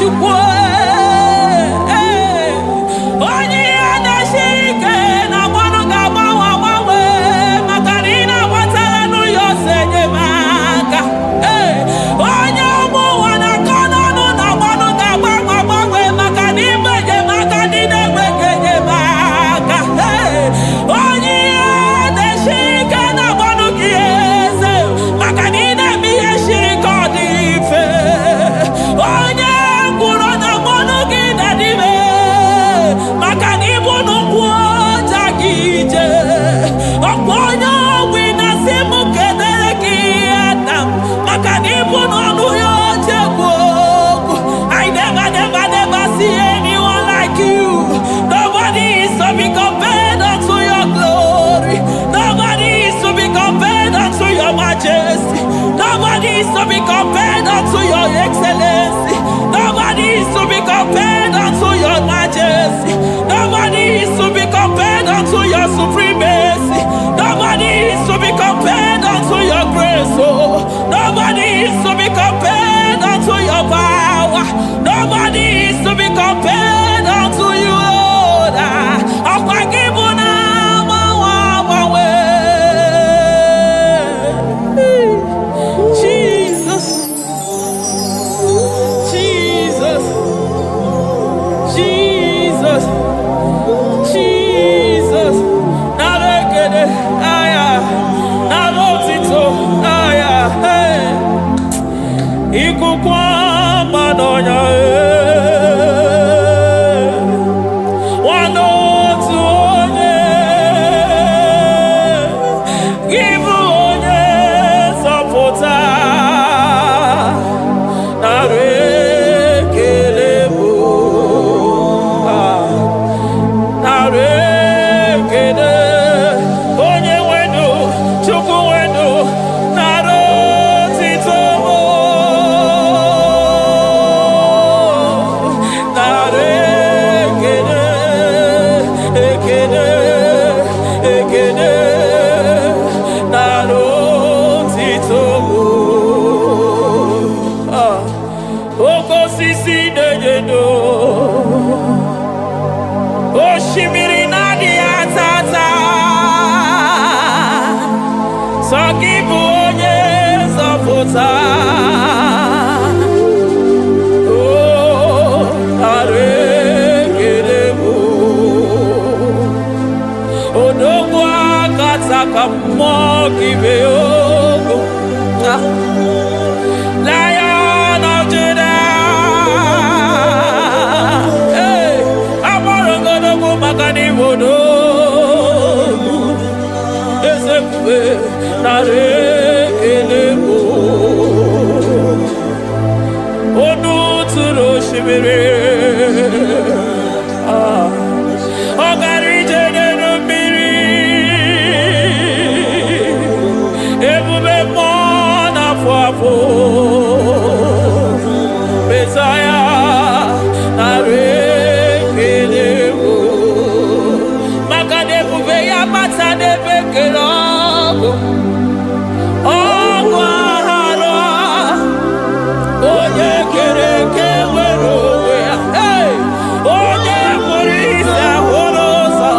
chukwu onye ya na-esiri ike na mmanụ ga-agbanwe agbanwe maka na ị na-agbatara n'ụlọ ose enyemaka onye ụmụ ụwa na-akọ n'ọnụ na mmanụ ga-agbanwe agbanwe maka na ịgba enyemaka ndị na-enweghị enyemaka onye ya na-esiri ike na mmanụ gị eze maka na ị na-eme ihe siri ike ọ dị mfe onye kwuru na mmanụ gị na-adịbe maka na ịbụ n'ụkwụ ọja gị ije ọkwa onye ọgwụ na-asị m kedere gị Adam maka na ịbụ n'ọnụ ya oche gwu okwu I never see anyone like you. Nobody is to be compared unto your glory. Nobody is to be compared unto your majesty. Nobody is to be compared unto your excellency. Nobody is to be compared unto your majesty. Nobody is to be compared unto your supremacy. Nobody is to be compared unto your grace. Oh, nobody is to be compared unto your power. Nobody is to be compared unto you, Lord. Jesus, Jesus, Jesus, Jesus. Narekede, aya, narotito, aya, hey. Ikukwa manonya, wanotu onye, ibu onye zọpụta, narekele bụ, narekele onye wenu, Chukwu wenu, narotito mụ. Oshimiri na-adị atata sọ gị bụ onye nzọpụta arekere bụ odogwu akata ka mmụọ gị bee ogo Lion of Judah agbọrọgodogwu maka n'ime odogwu ezekwe nara ekele bụ onu tụrụ osimiri ọ gara ije n'elu mmiri ebube mmụọ na-afụ afụ Mesaya nara ekele bụ maka na ebube ya bata n'ebe kere ọgụ aghara onye kere eke nwere onwe ya onye kpụrụ isi ahụrụ ụzọ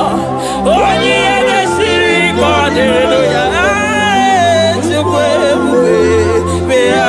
onye ihe mesiri ike ọ dịrị ya Chukwu ebube bịa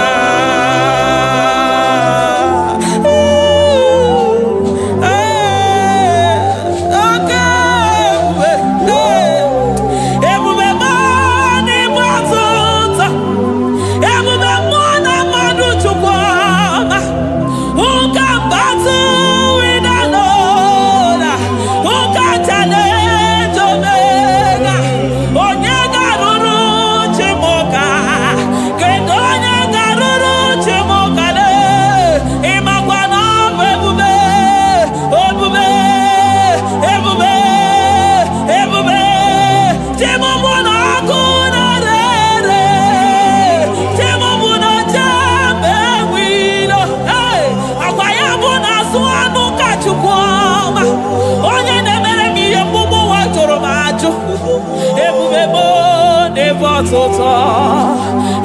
ọtụtụ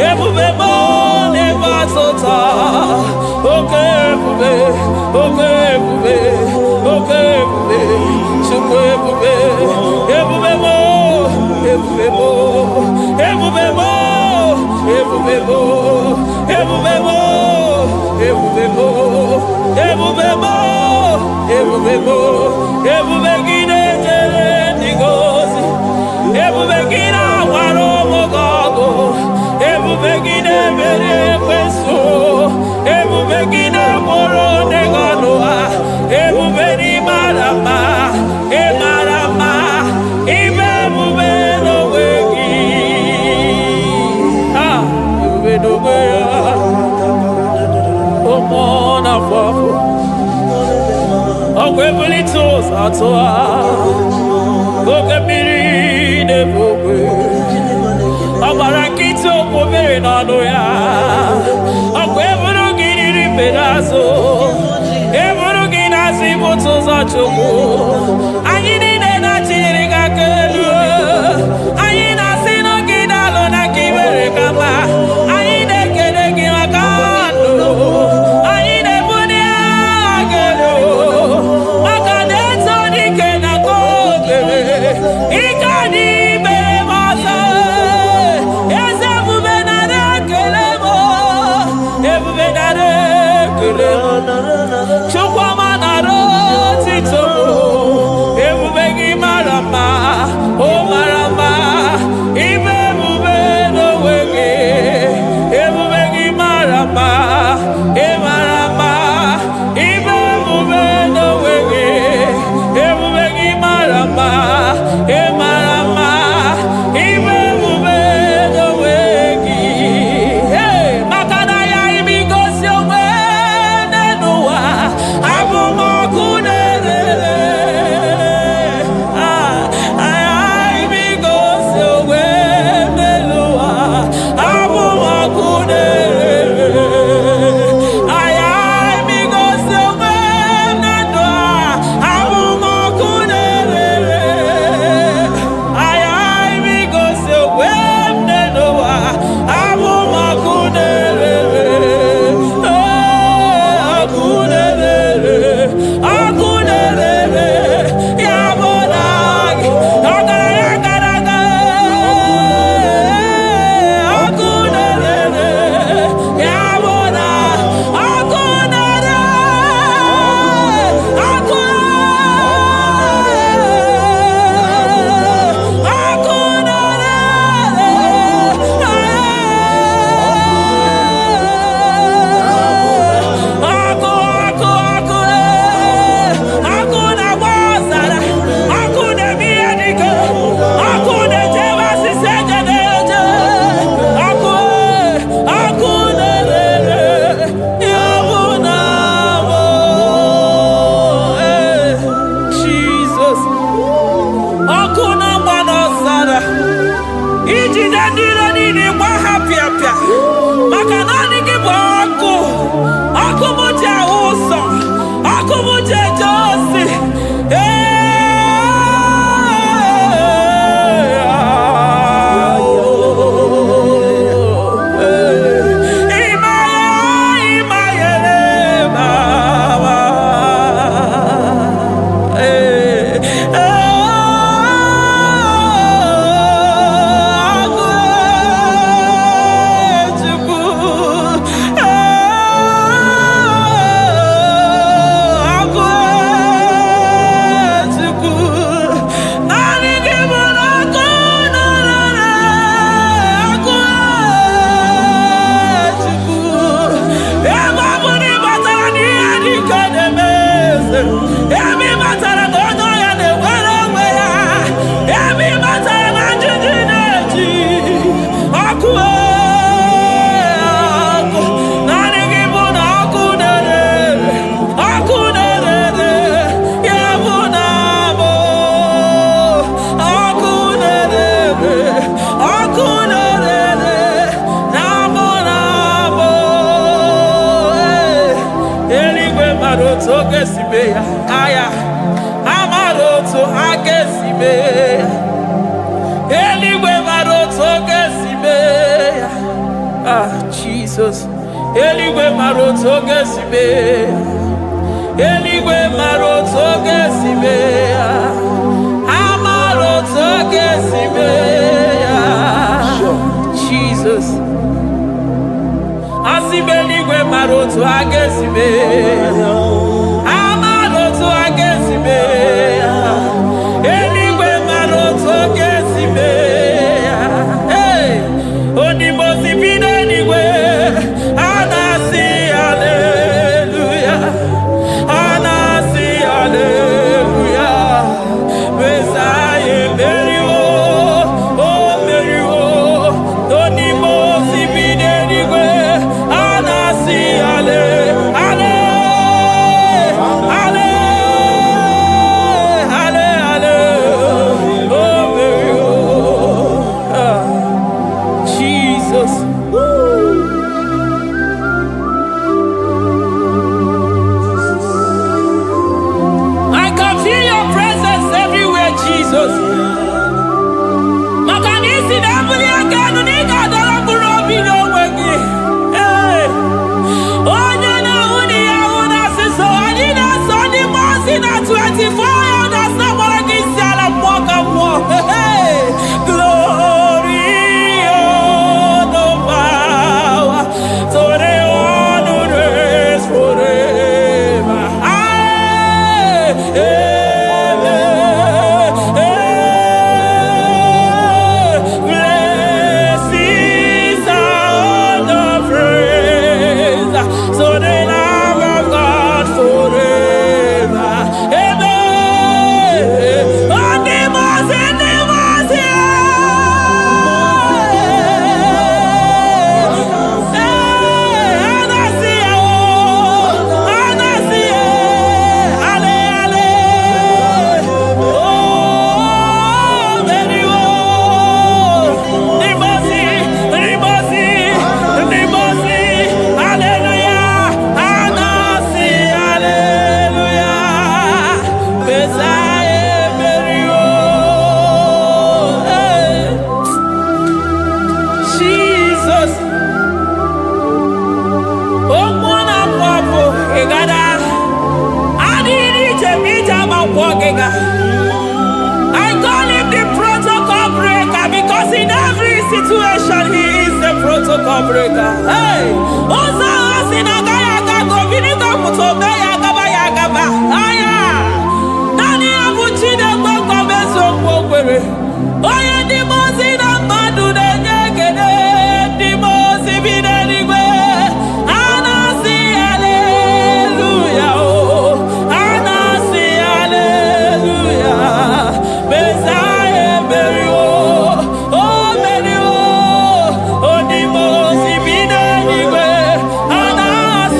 ebube m n'ebe sota. Okay, bube, okay, bube, okay, bube. Chukwe bube, ebube mo, ebube mo, ebube mo, ebube mo, ebube mo, ebube mo, ebube mo, ebube mo, ebube gine jere nigozi, ebube gina waro mogogo, ebube gine mere kweso, ebube gine moro neganoa, ebube ni marama, e marama, ibe ebube no wegi, ebube no wegi, omona fafo, okwebuli toza toa, okebiri nebogwe. Abarakito pobere nano ya. Akweburu giri pedazo. Eburu ginazi botoza choko. Anyini na chiri kakelu. Anyina sino gidalo na kibere kama. Anyine kede kimakando. Anyine bune agelo. Makane toni kena kobebe. Ikadi bebe masa. Chukwamanaro tito, ebubegi marama, o marama, ibe bube no wege, ebubegi marama, e marama, ibe bube no wege, ebubegi marama, e marama, ibe bube no wege. Hey, makana ya imigosi owe. Aya, amaroto agesibe. Eligwe maroto gesibe. Ah, Jesus. eligwe mara otu oge si mee, eligwe mara otu oge si mee ya, amara otu oge si mee ya. Jesus, asị m eligwe mara otu oge si mee ya, amara otu oge si mee ya, eligwe mara otu oge si mee ya. Hey, onimosi bi n'eluigwe, a na-asị haleluya, a na-asị haleluya. Mesaya emeriwo, o meriwo, onimosi bi n'eluigwe, a na-asị hale, hale, hale, hale, hale, o meriwo. Jesus. I can feel your presence everywhere, Jesus. Makanisi na mbuli aganu nika dala burobi no wegi. Hey, onye na uni ya una siso anina soni mosi na 24 elders na mwagi siala mwaka mwo. Hey, glory, honor, power, to the one who reigns forever. Blessings are the praise, so the love of God forever. Amen. Jesus. Oh, mwana papo, egada. Adiri chemita mapokega. I call him the protocol breaker because in every situation he is the protocol breaker. Hey, oza asinagaya gago viniko mutobe yagaba yagaba. Aya, nani abuchide gbogbo bezo gbogbere. Oye di mozi na madu de nyegede, di mozi bidenigwe. Anasi hallelujah, oh, anasi hallelujah. Messiah merio, oh merio, oh di mozi bidenigwe. Anasi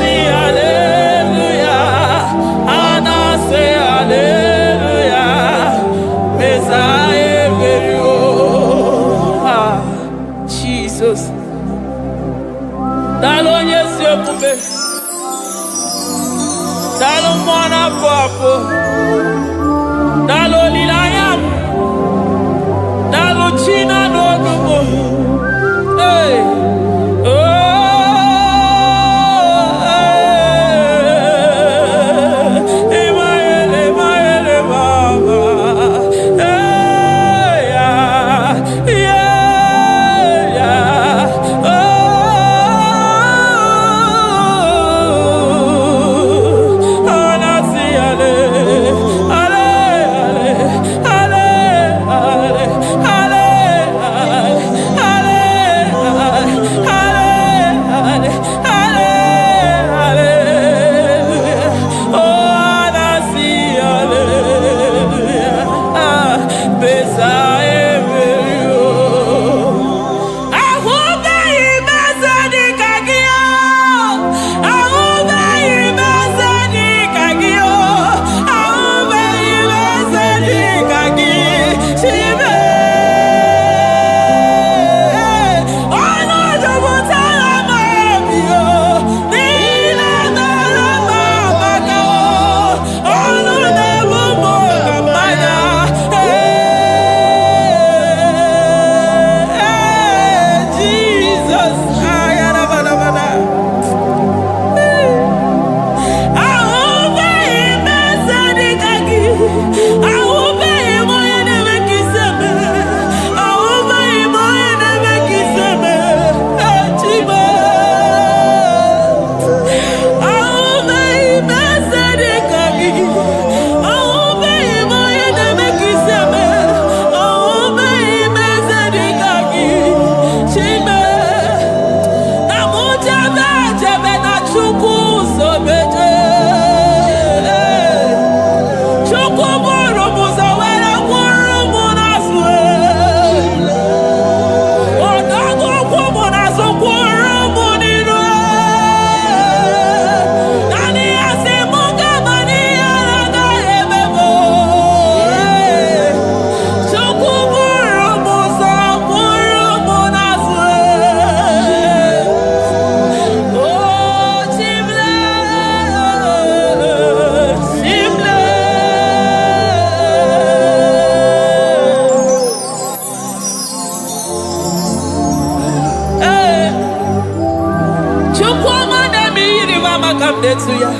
to ya.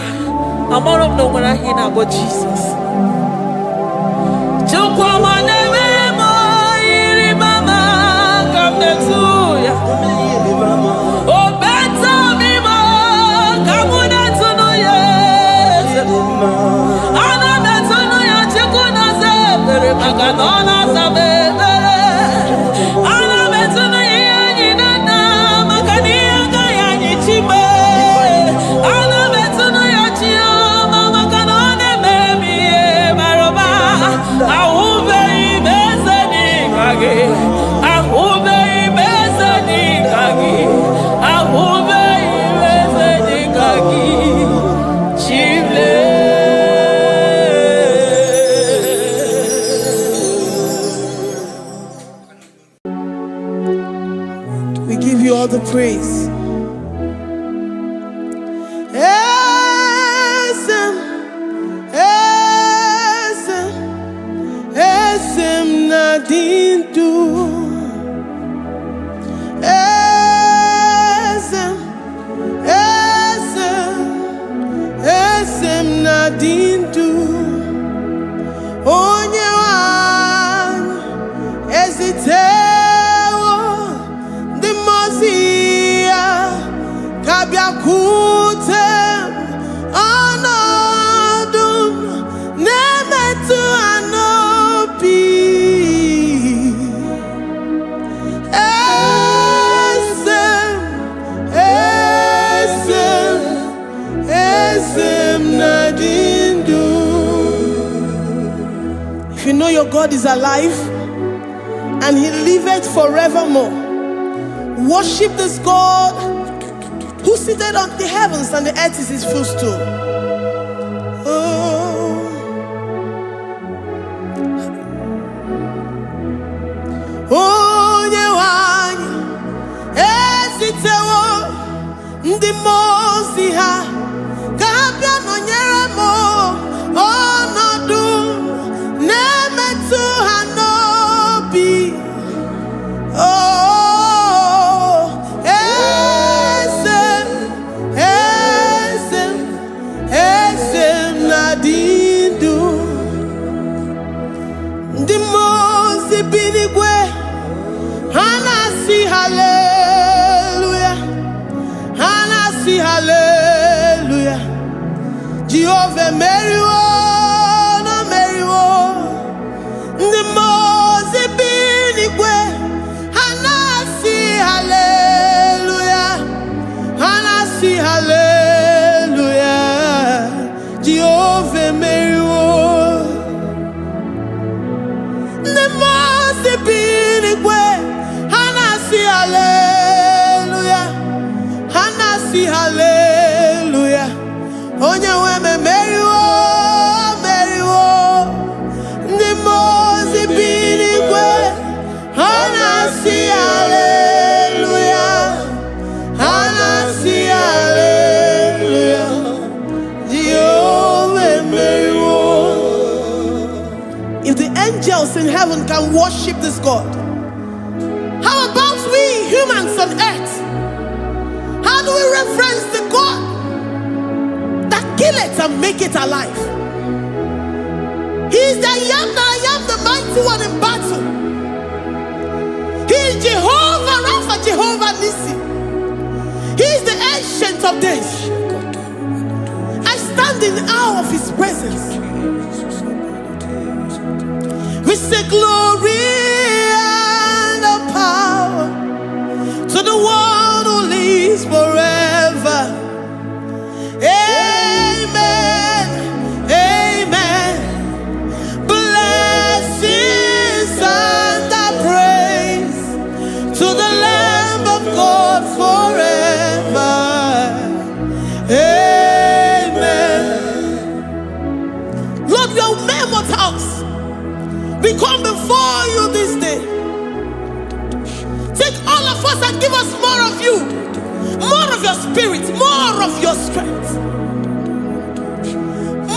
I'm all of no when I hear about Jesus. We give you all the praise. Esem nadindu. Esem nadindu. Onye wan ezitewo the mozia kabia kutem anadum nemetu anopi. Esem nadindu. If you know your God is alive and he liveth forevermore, worship this God who seated on the heavens and the earth is his footstool. Oh. Onye wanyi esitewo ndi mozi ha kabia nonyere mo onodu nemetu hanobi. Oh, esem nadindu. Ndi mozi binigwe hanasi hallelujah, hanasi hallelujah. Jehovah meriwo no meriwo. Ndi mozi binigwe hanasi hallelujah, hanasi hallelujah. Jehovah meriwo. Ndi mozi binigwe hanasi hallelujah, hanasi hallelujah. Onye weme meriwo, meriwo. Ndi mozi binigwe hanasi hallelujah, hanasi hallelujah. Jehovah meriwo. If the angels in heaven can worship this God, how about we humans on earth? How do we reference the God that kill it and make it alive? He is the I am, the mighty one in battle. He is Jehovah Rapha, Jehovah Nissi. He is the ancient of days. I stand in awe of his presence. We say glory and power to the one who lives forever. Amen, amen. Blessings and praise to the Lamb of God forever. Amen. Lord, we are mammoth house. We come before you this day. Take all of us and give us more of you, more of your spirit, more of your strength,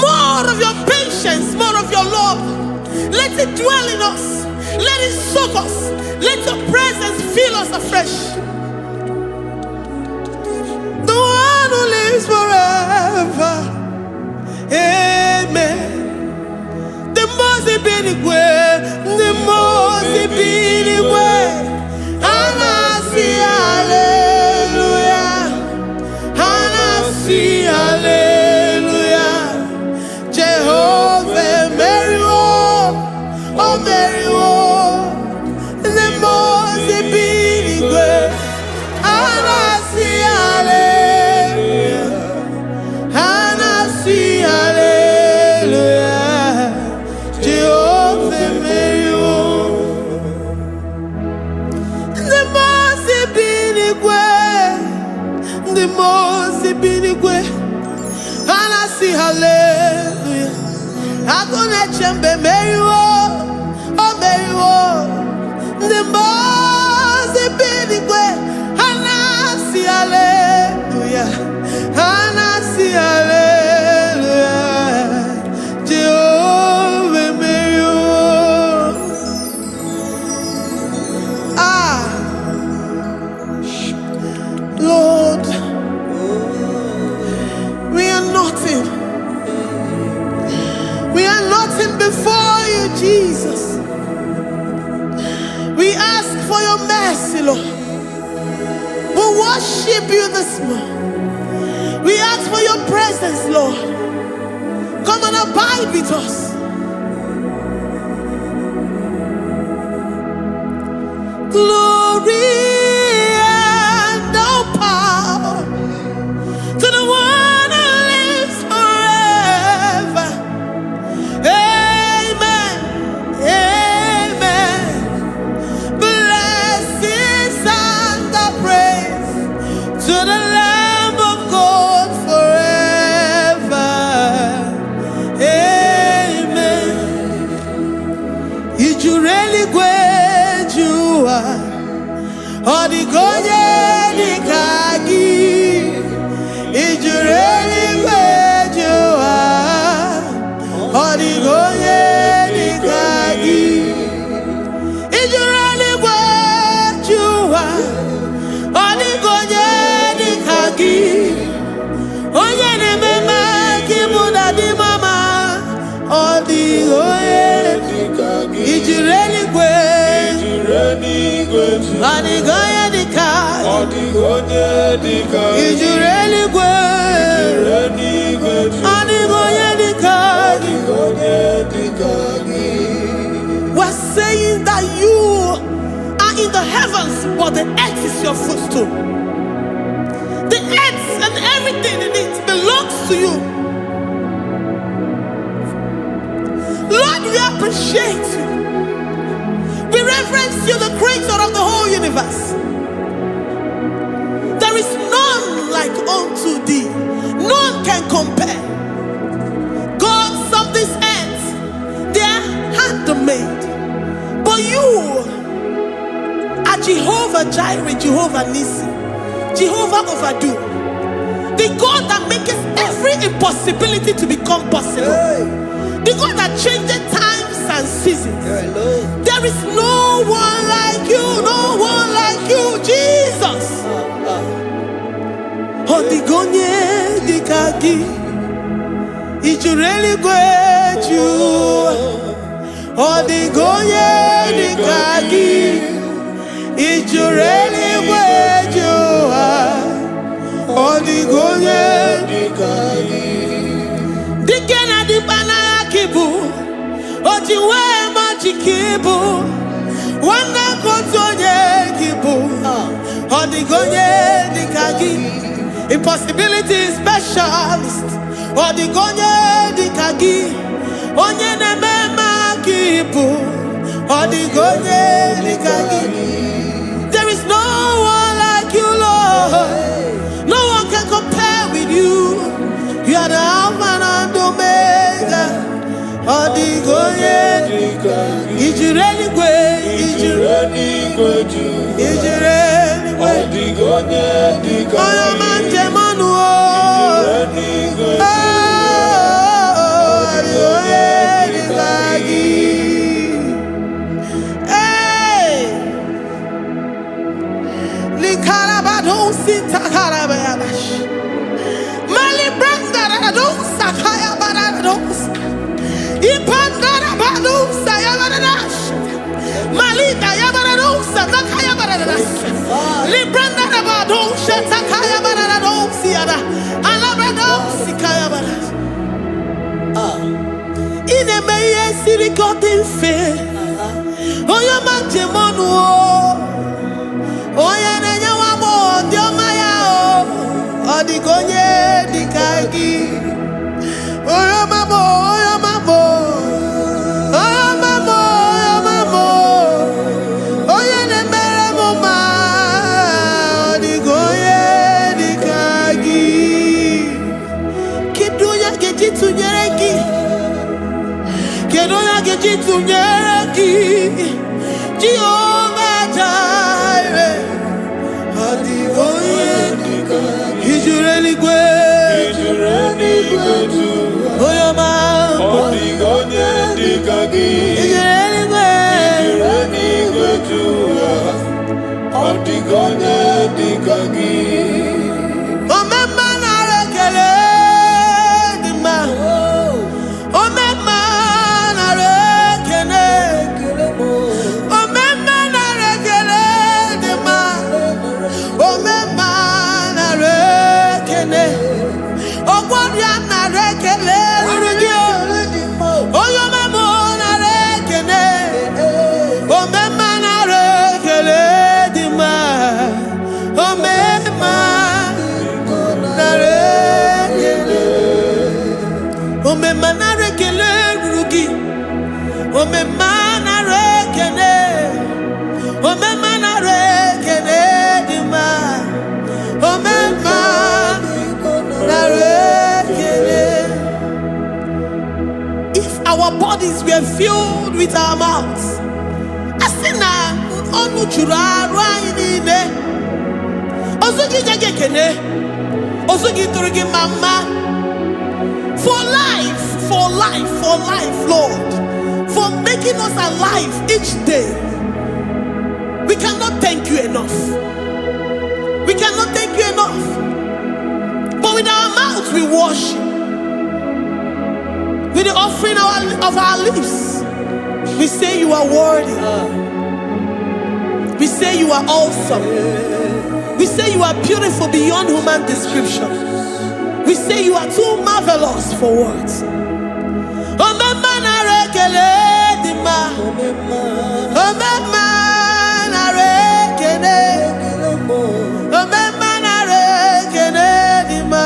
more of your patience, more of your love. Let it dwell in us. Let it soak us. Let your presence fill us afresh. The one one who lives forever. Amen. The most big way, the most big way. And I see hallelujah. And I see hallelujah. Jehovah, Mary, oh Mary, the most big way. And I see hallelujah. And I see hallelujah. Jehovah, Mary, the most big way. The most big way. And I see hallelujah. I'm gonna chamber Mary, oh Mary, the most big way. And I see hallelujah. And I see hallelujah. Jehovah Mary, Lord, we are nothing. We are nothing before you, Jesus. We ask for your mercy, Lord. We worship you this morning. We ask for your presence, Lord. Come and abide with us. Glory and all power to the one who lives forever. Amen. Amen. Blessings and the praise to the Lamb of God forever. Amen. If you really great you are, or the kagi. If you really great you are, or the kagi. If you really great you are, or the kagi. Onye ne mema kimuda di mama, or the kagi. If you really great, or the is you really good? We're saying that you are in the heavens, but the earth is your footstool. The earth and everything in it belongs to you. Lord, we appreciate you. We reverence you, the creator of the whole universe. There is none like unto thee. None can compare. Gods of this earth, they are handmade. But you are Jehovah Jireh, Jehovah Nissi, Jehovah Overdo. The God that makes every impossibility to become possible. The God that changes times and seasons. There is no one like you, no one like you, Jesus. Odigonye dikagi, ichureli gweju. Odigonye dikagi, ichureli gweju. Odigonye dikagi. Dikena dipana kibu, ojiwe majikibu. Wana kotonye kibu, odigonye dikagi. Impossibility specialist. Odigonye dikagi. Onye nemema kibu. Odigonye dikagi. There is no one like you, Lord. No one can compare with you. You are the Alpha and Omega. Odigonye dikagi. Ijireli gwe. Ijireli gwe. Ijireli gwe. Odigonye dikagi. Yabaradousa, Yabaradash. Malita, Yabaradousa, Takaya Baradas. Libranda Rabadosha, Takaya Baradosiada. Alabradosi, Kaya Baradas. In a meye sirikotin fe. Oya manjemonu. Oya nenya wamo, diomaya o. Odigonye dikagi. Oya mamo, oya mamo. Oya mamo, oya mamo. Oya nemere moma. Odigonye dikagi. Kidunya gejitu nyereki. Kedonya gejitu nyereki. Jehovah Jireh. Odigonye dikagi. Ijureli gwe. Oyoma. Odigonye dikagi. Ijureli gwe. Odigonye dikagi. Omema na rekele dima. Omema na rekele. Omema na rekele dima. Omema na rekele. Ogwaria na rekele rugio. Oyoma mo na rekele. Omema na rekele dima. Omema na rekele. Omema na rekele rugi. Omema na rekele. Omema na rekele dima. Omema na rekele. If our bodies were filled with our mouths, asina onu chura rainine. Osugi jagekene. Osugi turugi mama. For life, Lord. For making us alive each day. We cannot thank you enough. We cannot thank you enough. But with our mouths we worship. With the offering of our lips, we say you are worthy. We say you are awesome. We say you are beautiful beyond human description. We say you are too marvelous for words. Omema na rekele dima. Omema na rekele. Omema na rekele dima.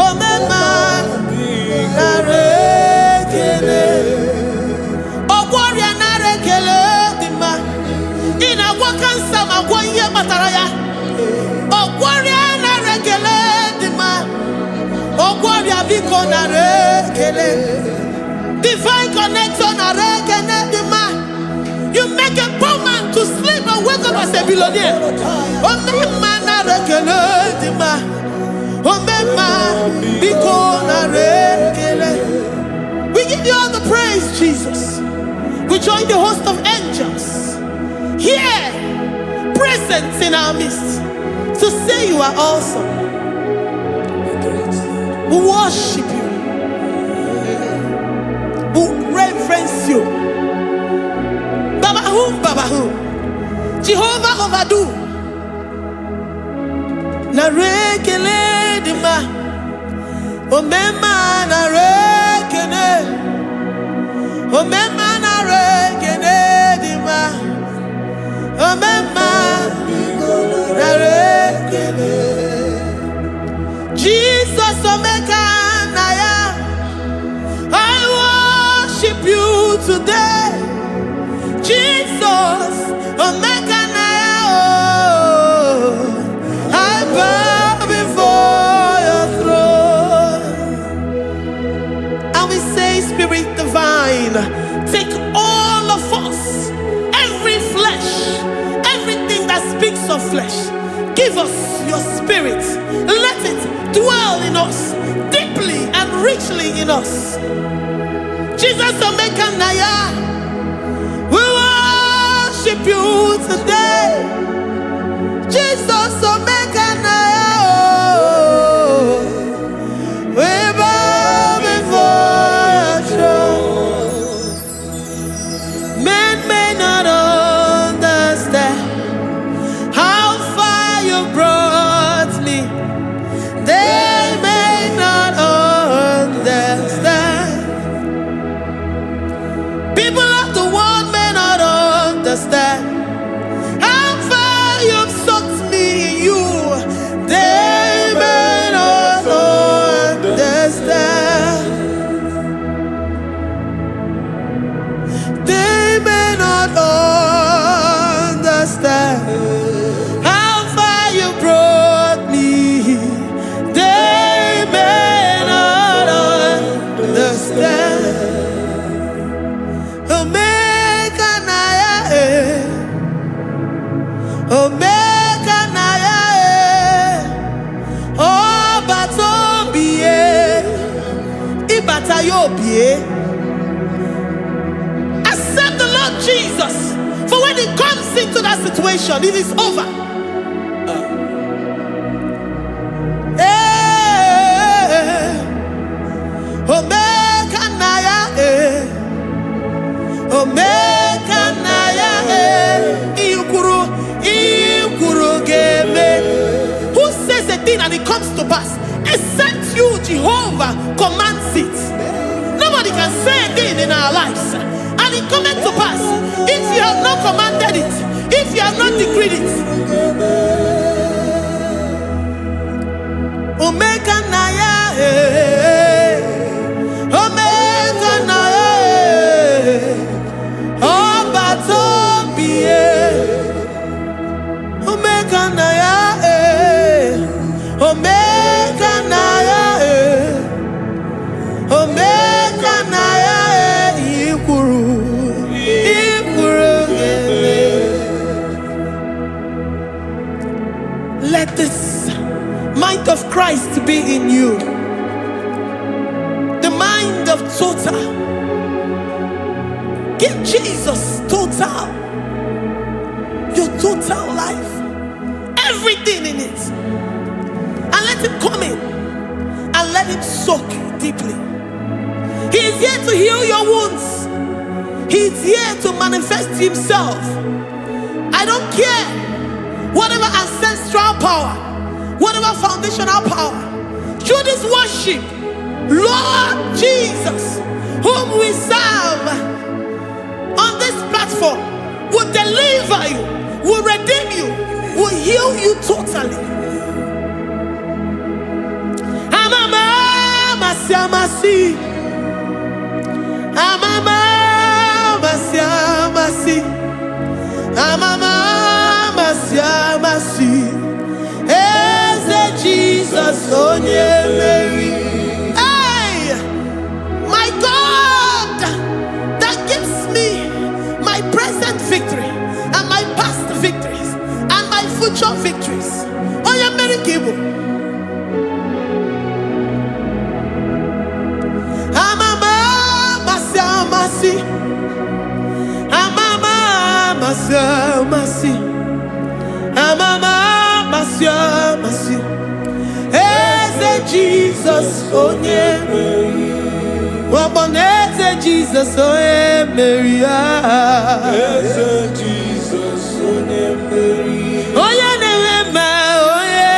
Omema na rekele. Ogwaria na rekele dima. Ina wakansa magwanye bataraya. Ogwaria na rekele dima. Ogwaria biko na rekele. Divine connection na rekele dima. You make a poor man to sleep and wake up as a billionaire. Omema na rekele dima. Omema biko na rekele. We give you all the praise, Jesus. We join the host of angels here, present in our midst, to say you are awesome. We worship you. We reverence you. Babahum. Jehovah overdo. Na rekele dima. Omema na rekele. Omema na rekele dima. Omema na rekele. Jesus omeka na ya. I worship you today. Jesus omeka na ya. Oh, I bow before your throne. And we say, Spirit divine, take all of us, every flesh, everything that speaks of flesh. Give us your spirit. Let it dwell in us, deeply and richly in us. Jesus Omeka Naya, we worship you today. Jesus Omeka Naya, oh, we bow before your throne. Accept the Lord Jesus. For when He comes into that situation, it is over. Omega Naya, Omega Naya, Ikuru Geme. Who says a thing and it comes to pass? Except you, Jehovah, commands it. Nobody can say a thing in our lives and it cometh to pass if you have not commanded it, if you have not decreed it. Omega Naya, Omega Naya, Obatobie, Omega Naya, Omega Naya, Omega Naya, Ikuru. Let this mind of Christ be in you. The mind of total. Give Jesus total. Your total life. Everything in it. And let Him come in. And let Him soak deeply. He is here to heal your wounds. He is here to manifest Himself. I don't care. Whatever ancestral power, whatever foundational power, through this worship, Lord Jesus, whom we serve on this platform, will deliver you, will redeem you, will heal you totally. Amama Masiamasi, Amama Masiamasi, Amama Masiamasi, Eze Jesus onye Mary. Hey, my God, that gives me my present victory and my past victories and my future victories. Onye Mary Kibu. Amama Masiamasi, Amama Masiamasi, Amama Masiamasi, Eze Jesus onye Mary. Waboneze Jesus onye Mary. Eze Jesus onye Mary. Onye Nehema onye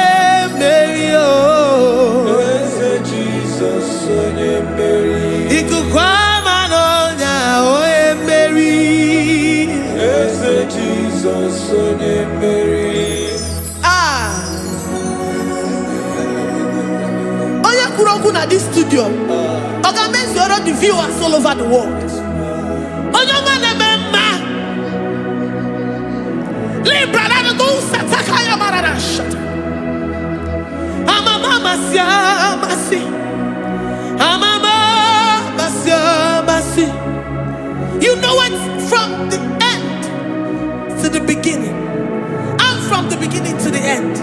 Mary. Eze Jesus onye Mary. Ikukwama n'ọnya onye Mary. Eze Jesus onye Mary. Na this studio, organize the viewers all over the world. You know it from the end to the beginning, and from the beginning to the end.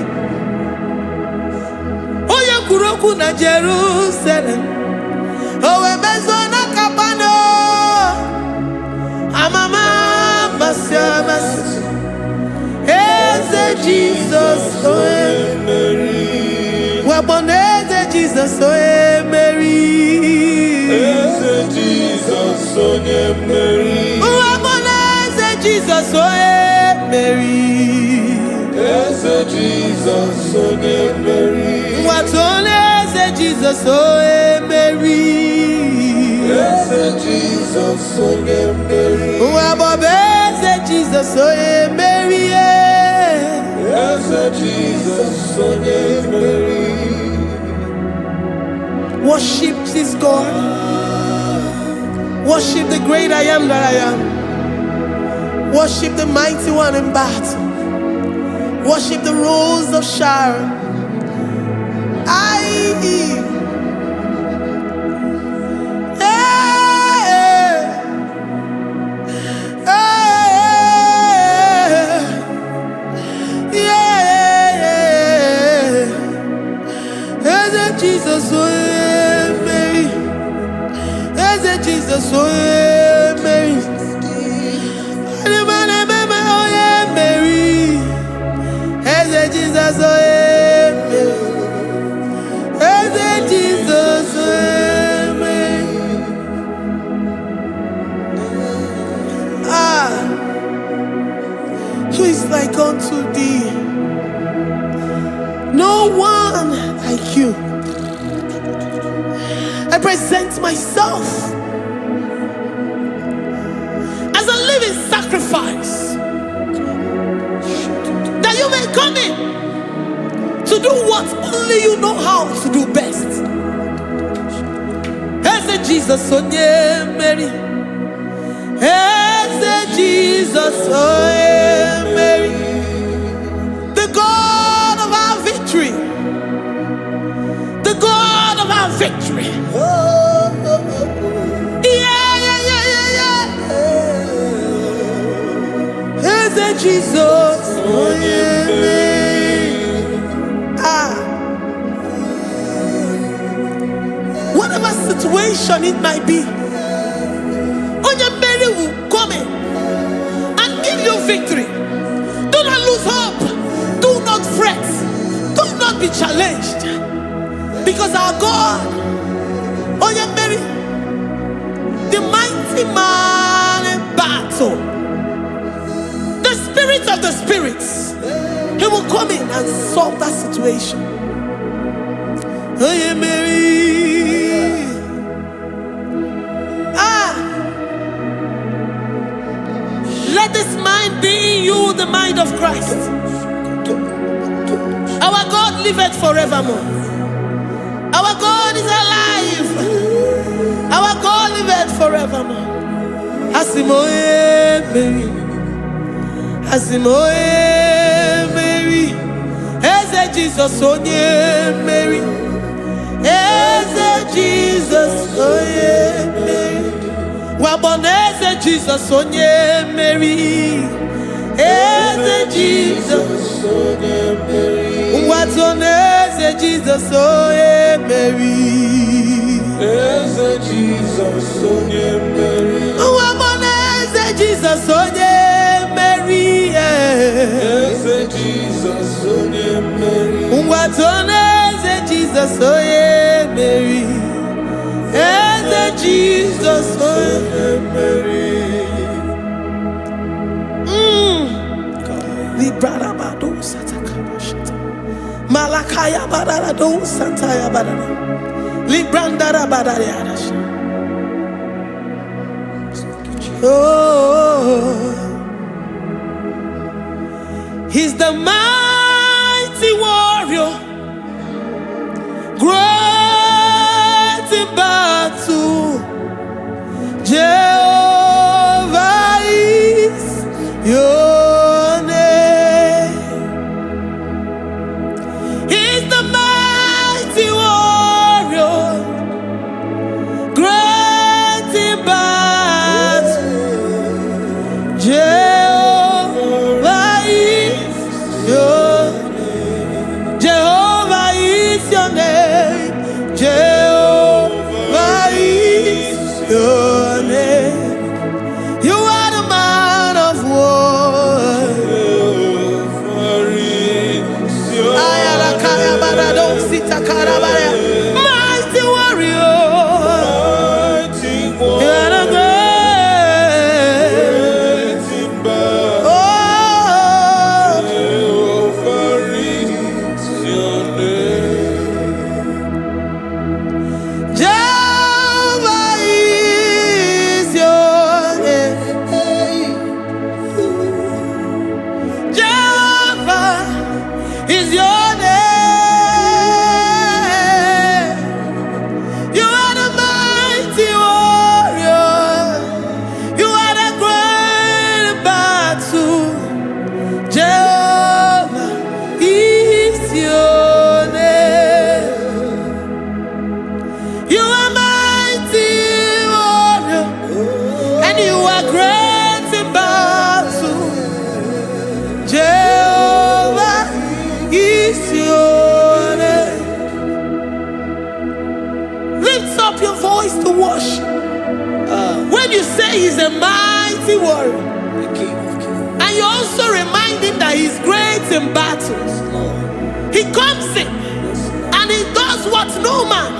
Kuroku na Jerusalem, owe mezona kapano, amama masiamasi, Eze Jesus oe Mary, waboneze Jesus oe Mary, Eze Jesus oe Mary, waboneze Jesus oe Mary. Eze Jesus onye Mary. Watoleze Jesus oe Mary. Eze Jesus onye Mary. Wabobeze Jesus oe Mary. Eze Jesus onye Mary. Worship this God. Worship the great I am that I am. Worship the mighty one in battle. Worship the rose of Sharon. Jesus, Mary. Jesus, oh yeah, Mary. Oh yeah, Mary. Hey, Jesus, oh yeah, Mary. Hey, Jesus, oh yeah, Mary. Who is like unto thee? No one like you. I present myself as a living sacrifice, that you may come in to do what only you know how to do best. As Jesus, oh yeah, Mary. As Jesus, oh yeah, Mary. The God of our victory. The God of our victory. As Jesus, oh yeah, Mary. Whatever situation it might be, Mary will come in and give you victory. Do not lose hope. Do not fret. Do not be challenged. Because our God, Mary, the mighty man in battle, the spirit of the spirits, he will come in and solve that situation. Mary. Let this mind be in you, the mind of Christ. Our God liveth forevermore. Our God is alive. Our God liveth forevermore. Asimoye Mary. Asimoye Mary. Eze Jesus onye Mary. Eze Jesus onye Mary. Waboneze Jesus onye Mary. Eze Jesus onye Mary. Watoneze Jesus onye Mary. Eze Jesus onye Mary. Waboneze Jesus onye Mary. Eze Jesus onye Mary. Watoneze Jesus onye Mary. Eze Jesus onye Mary. Librarabado satakabashata. Malakaya bararado santaya barara. Librandara barariadash. Oh, he's the mighty warrior, great in battle. Jehovah is your name. He's the mighty warrior, great in battle. Jehovah is your name. say he's a mighty warrior. the King of Kings. And you also remind him that he's great in battles. He comes in and he does what no man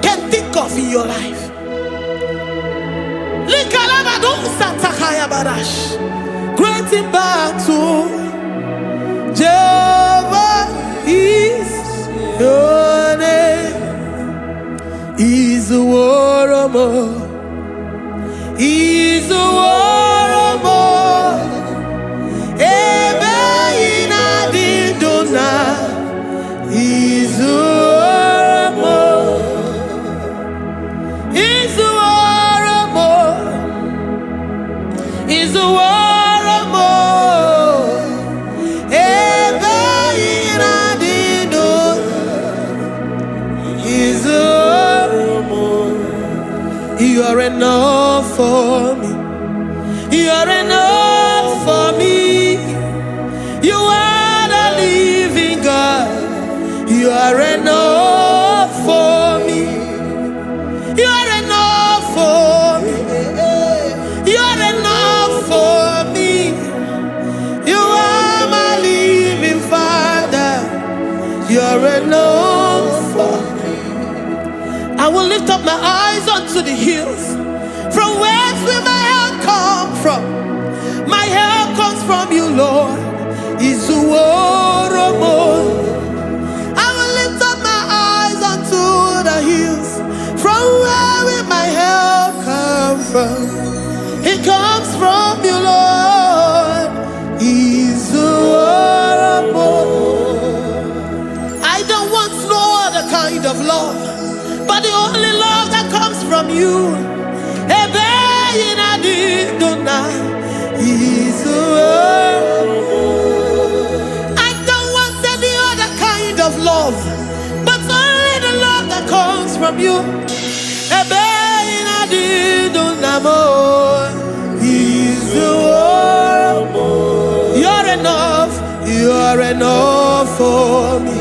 can think of in your life. Great in battle, Jehovah is your name. He's a warrior. He's a warrior. Ebe ina di dona. He's a warrior. He's a warrior. He's a warrior. Ebe ina di dona. He's a warrior. You are enough for me. You are enough for me. You are the living God. You are enough for me. You are enough for me. You are enough for me. You are my living Father. You are enough for me. I will lift up my eyes unto the hills. From whence will my help come from? My help comes from you, Lord. Is the word of God. I will lift up my eyes unto the hills. From where will my help come from? It comes from you, Lord. Is the word of God. I don't want no other kind of love, but the only love that comes from you. I don't want any other kind of love, but only the love that comes from you. You're enough. You're enough for me.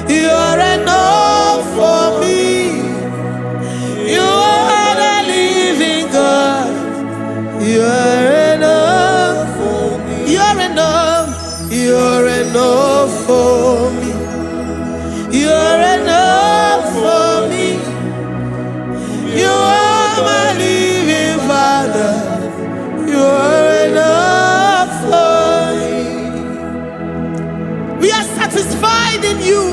You're enough for me. You are the living God. You're enough for me. You're enough. You're enough for me. You're enough for me. You are my living Father. You're enough for me. We are satisfied in you.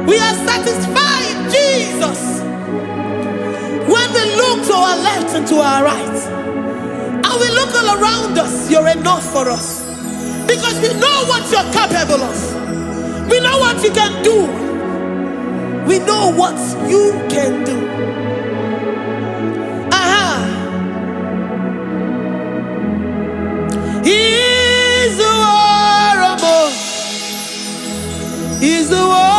We are satisfied in Jesus. When we look to our left and to our right, and we look all around us, you're enough for us. Because we know what you're capable of. We know what you can do. We know what you can do. He's the warrior. He's the warrior.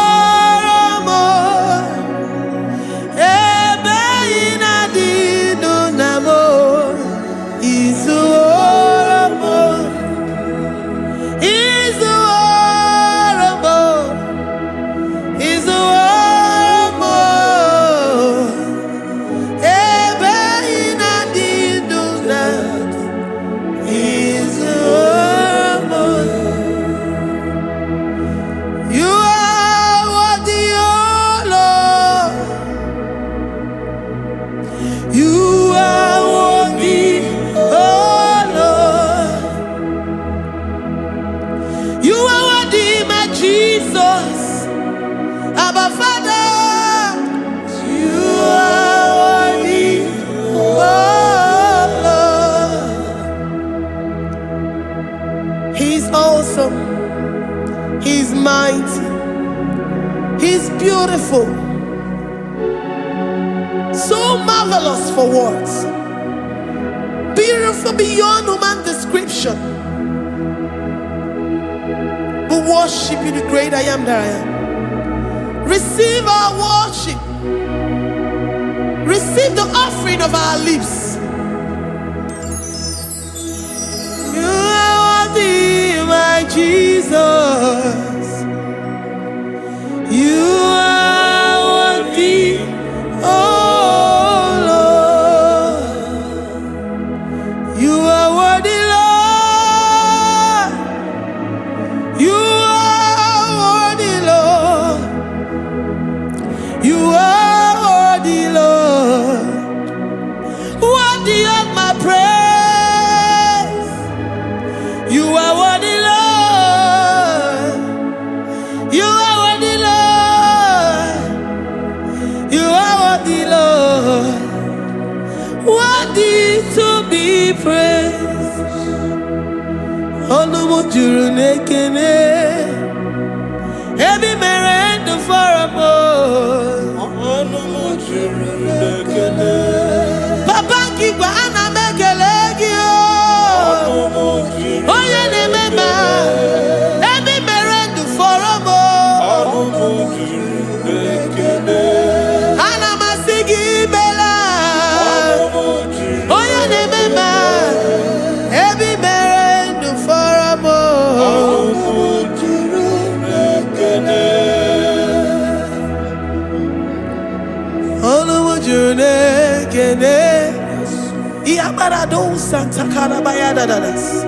He's mighty. He's beautiful. So marvelous for words. Beautiful beyond human description. We worship you, the great I am that I am. Receive our worship. Receive the offering of our lips. You are worthy, my Jesus. You are worthy, oh Lord. worthy of my praise. You are worthy, Lord. You are worthy, Lord. You are worthy, Lord. Worthy to be praised. Olumu juru nekene. Every merendo for a Papa Kigwa ana mekelegio. Oye ne mema. Every merendo for a Ana masigi bela. Oye ne mema. Every merendo for a Yabarado Santa Calabaya Dadas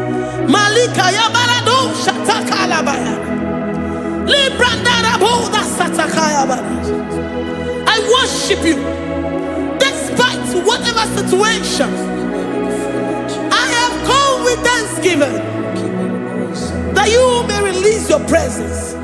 Malika Yabarado Shata Calabaya Librandara Boda Satakaya. I worship you despite whatever situation. I have come with thanksgiving that you may release your presence.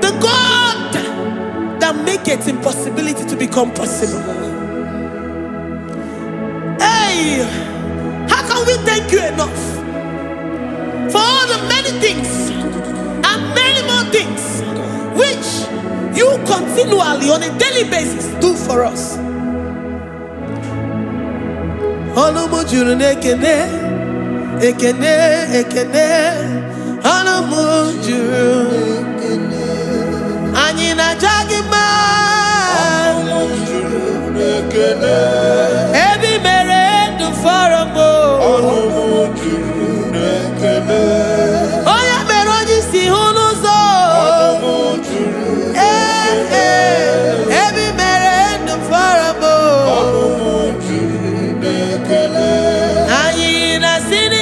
The God that makes impossibility to become possible. Hey, how can we thank you enough for all the many things and many more things which you continually on a daily basis do for us? Ekene, Anamujuru, Anina Jagima, Ebi Merendo Faramo, Oya Meroji Sihonozo, Ebi Merendo Faramo, Anina Sini.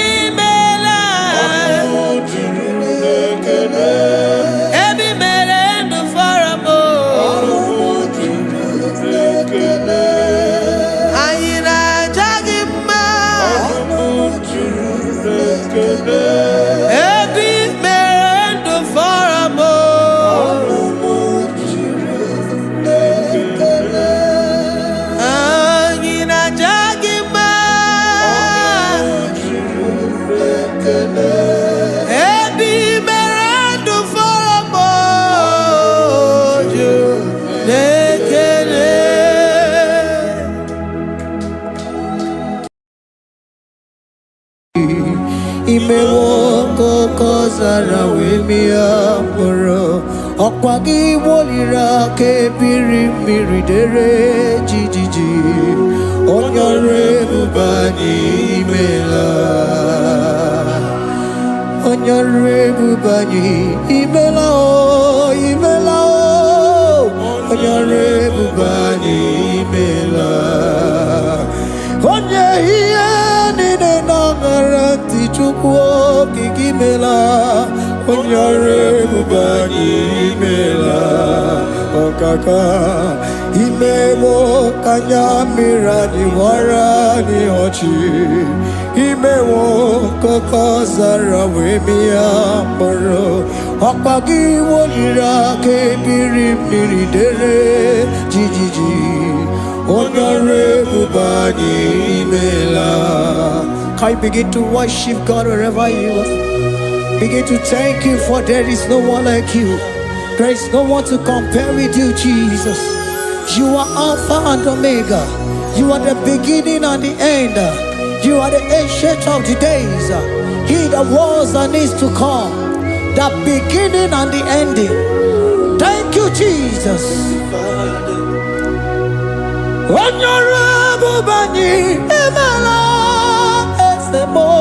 Imewoko kozara wemia moro Okwagi wolira ke biri miridere jijiji Onyore bubani imela Onyore bubani imela o imela o Onyore bubani imela nine nagaranti chukwu kikimela onyare bubani mela okaka imemo kanyamira ni warani ochi imewo koko zara wemia moro okpagi wolira kebiri miri dere jijiji onyare bubani mela. Can you begin to worship God wherever you are? Begin to thank Him, for there is no one like you. There is no one to compare with you, Jesus. You are Alpha and Omega. You are the beginning and the end. You are the ancient of the days. He that was and is to come. The beginning and the ending. Thank you, Jesus. Honorable Bani Emela Esemo.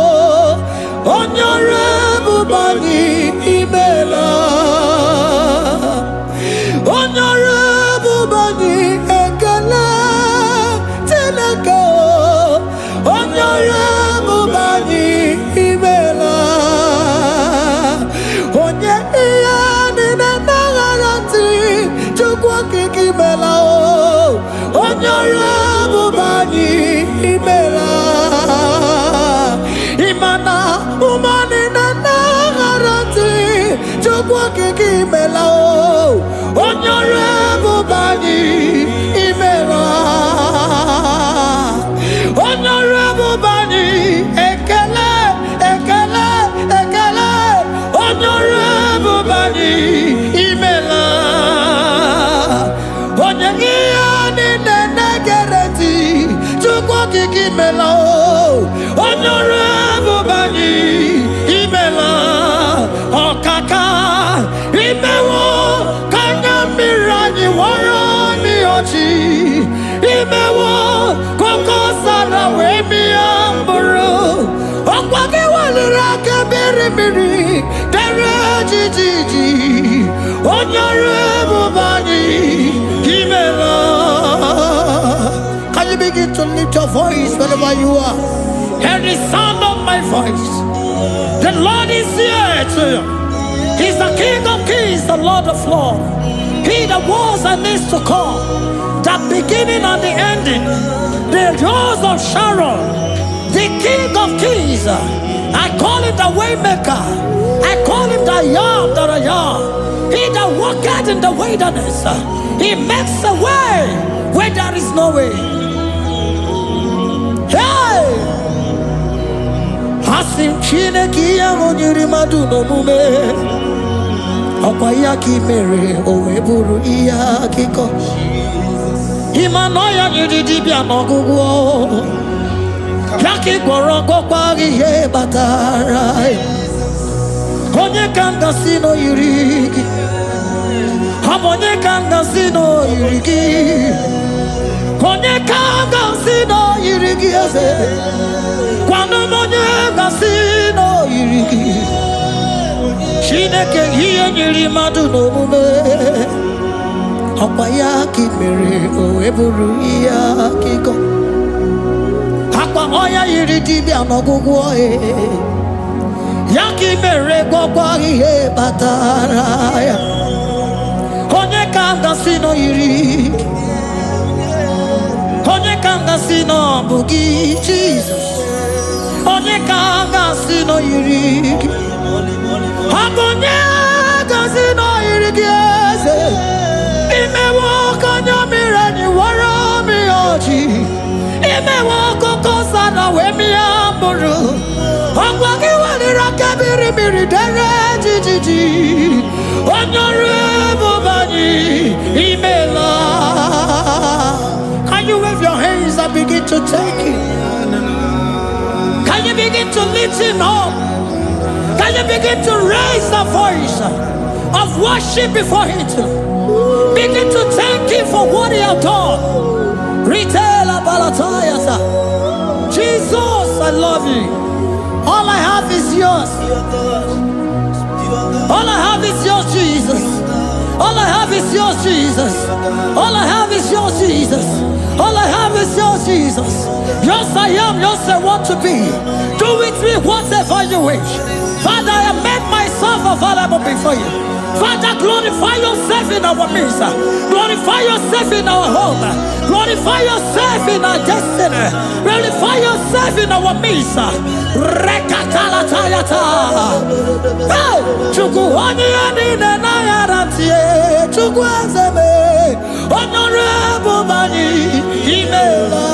Honorable Bani Emela. Honorable Bani Ekele Teleko. Honorable Bani Emela. Onye iya nina nagarati chukwa kikimela o. Honorable Bani Emela. Imana umani na nagarati chukwa kikimela o. Honorable Bani Emela. Honorable Bani Ekele Ekele Ekele. Honorable Bani Emela. Onyangiani nenegereti chukwa kikimela o. Honorable Bani Emela. Okaka imewo kanyamira warani ochi imewo koko sara wemi amburu okwage walira kebiri miri dere jijiji onyare bubani Emela. Can you begin to lift your voice wherever you are? Hear the sound of my voice. The Lord is here to you. He's the King of Kings, the Lord of Lords. He that was and is to come, the beginning and the ending, the rose of Sharon, the King of Kings. I call him the Waymaker. I call him the Yam that I am. He that walketh in the wilderness, he makes a way where there is no way. Hey! Hasim Chineki Yamonyuri Maduno Mume. Okwayaki mere oweburu iya kiko. Imanoya nyidibia nogugo. Yaki gorogo kwagi ye batara. Onye kanga sino yirigi. Onye kanga sino yirigi. Onye kanga sino yirigi ase. Kwano onye kanga sino yirigi. Chineke hiye nyiri madu no mume. Okwayaki mere oweburu iya kiko. Akwa oya yiri dibia nogugo e. Yaki mere gwagwa ihe batara ya. Onye kanga sino yiri. Onye kanga sino bugi Jesus. Onye kanga sino yiri. Abonye gazino irigieze. Imewo kanya mirani wara mi oji. Imewo koko sana wemi amburu. Angwagi walira kebiri miri dere jijiji. Honorable Bani Emela. Can you wave your hands and begin to take him? Can you begin to lift him up? Can you begin to raise the voice of worship before him? Begin to thank him for what he has done. Retailer Balatayasa. Jesus, I love you. All I have is yours. All I have is yours, Jesus. All I have is yours, Jesus. All I have is yours, Jesus. All I have is yours, Jesus. Yours I am, yours I want to be. Do with me whatever you wish. Father, I have made myself available before you. Father, glorify yourself in our midst. Glorify yourself in our home. Glorify yourself in our destiny. Glorify yourself in our midst. Rekatalatayata. Hey! Chukwani anine na yarantie. Chukwazeme. Honorable Bani. Imela.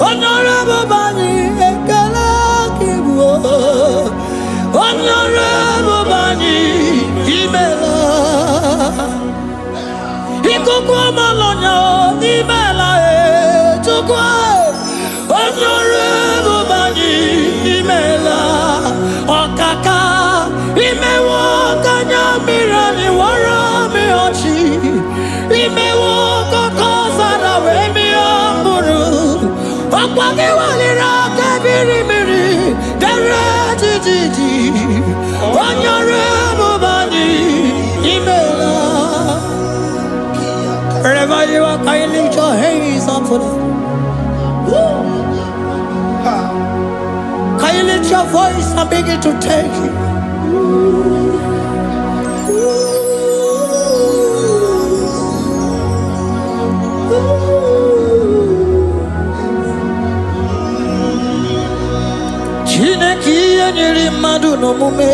Honorable Bani. Ekala kibu. Honorable Bani, Imela. Ikukwa malonya, Imela chukwa. Honorable Bani, Imela. Okaka, Imewo kanya mirani warami ochi. Imewo kokosara wemi amburu. Okwagi walira kebiri miri, dere jiji. Wherever you are, can you lift your hands up for them? Can you lift your voice and begin to take it? Chineki anyiri madu no mume.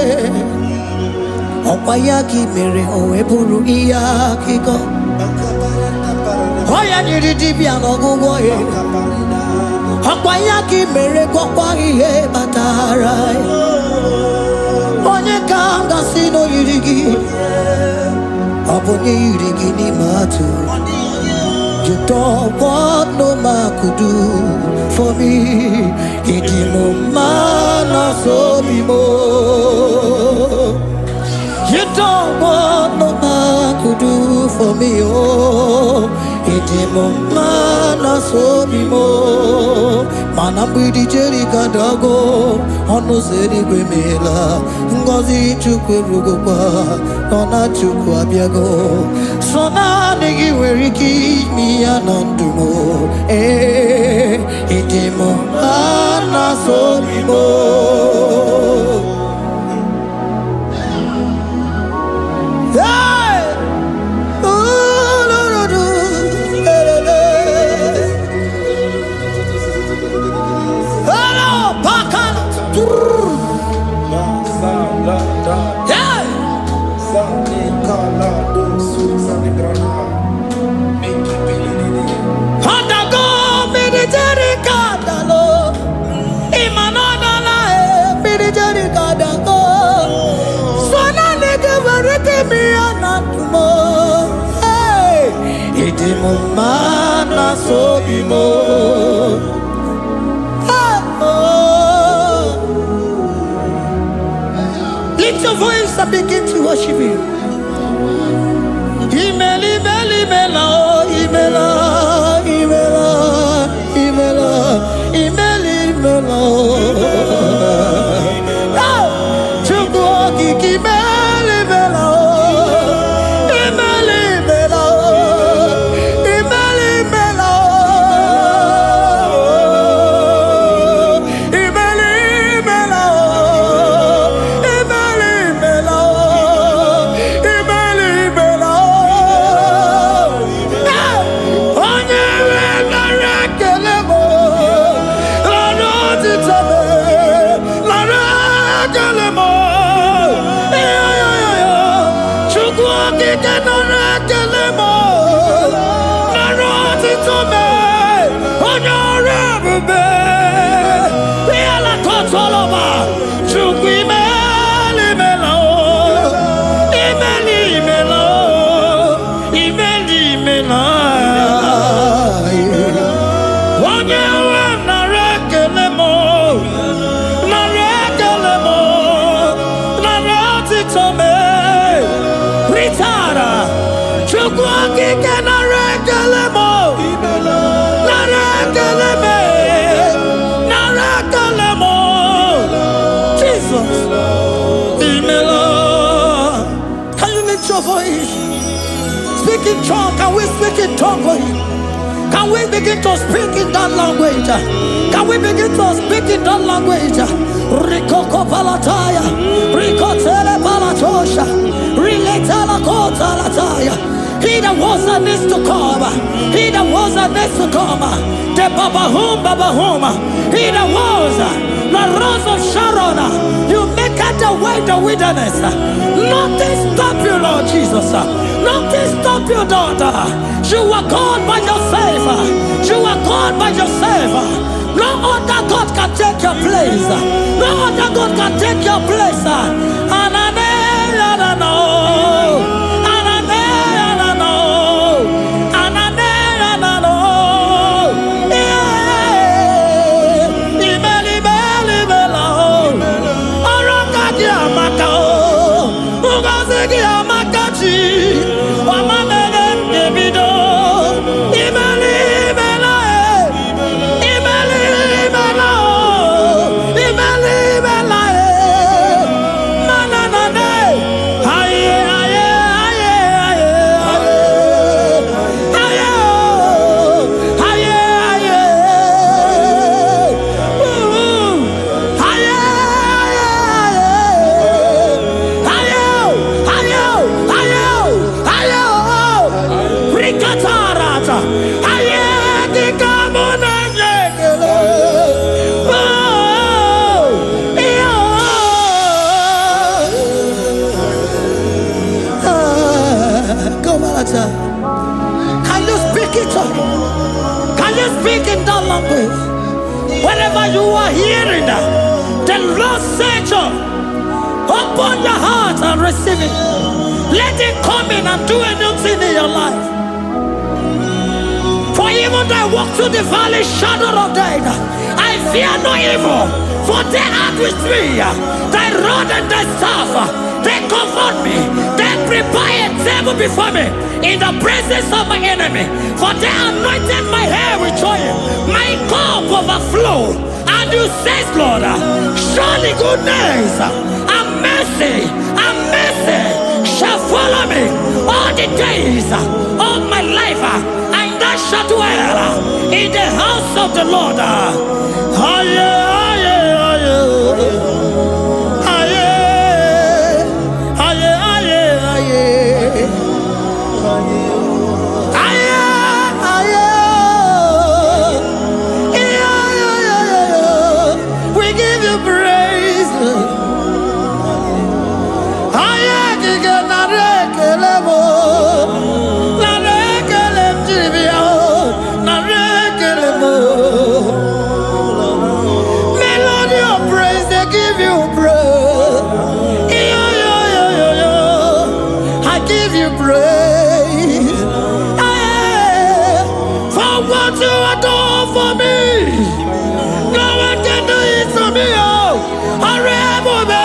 Okwayaki mere oweburu iyaki go. Oya nyiri dibia no gugo ye. Okwayaki mere kokwa ihe batara. Onye kanga sino yirigi. Obonye yirigi ni matu. You don't want no man could do for me. Idimo mana so bimo. You don't want no man could do for me, oh. Idimo mana so bimo. Manambidi jerika dago, ono zeri gwemela. Ngozi chukwe rugokwa, nona chukwa biago. Sona negi weriki mi anandumo, idimo mana so bimo. Mana so bimo. Lift your voice and begin to worship Him. Imeli, imeli, imela, imela, imela, imela, imeli, imela. Chukwu kiki imeli, imela. speak in tongue? Can we speak in tongue for him? Can we begin to speak in that language? Can we begin to speak in that language? Rikoko palataya, rikotele palatosha, riletala kotalataya. He that was and needs to come. He that was and needs to come. The Babahum, Babahum. He that was the rose of Sharon. You make it the way in the wilderness. Nothing stop you, Lord Jesus. Nothing stop you, daughter. You are God by yourself. You are God by yourself. No other God can take your place. No other God can take your place. And I know. Can you speak it? Can you speak in that language? Whenever you are hearing that, the Lord said, open your heart and receive it. Let it come in and do a new thing in your life. For even though I walk through the valley shadow of death, I fear no evil. For they are with me. Thy rod and thy staff, they comfort me. They prepare a table before me in the presence of my enemy. For they anointed my hair with oil. My cup overflow. And you say, Lord, surely goodness and mercy shall follow me all the days of my life. And I shall dwell in the house of the Lord. We give you praise. Melody of praise, they give you praise. I give you praise. For what you are doing for me, no one can do it for me. I remember me.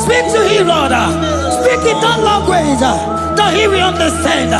Speak to him, Lord. Speak in that language that he will understand.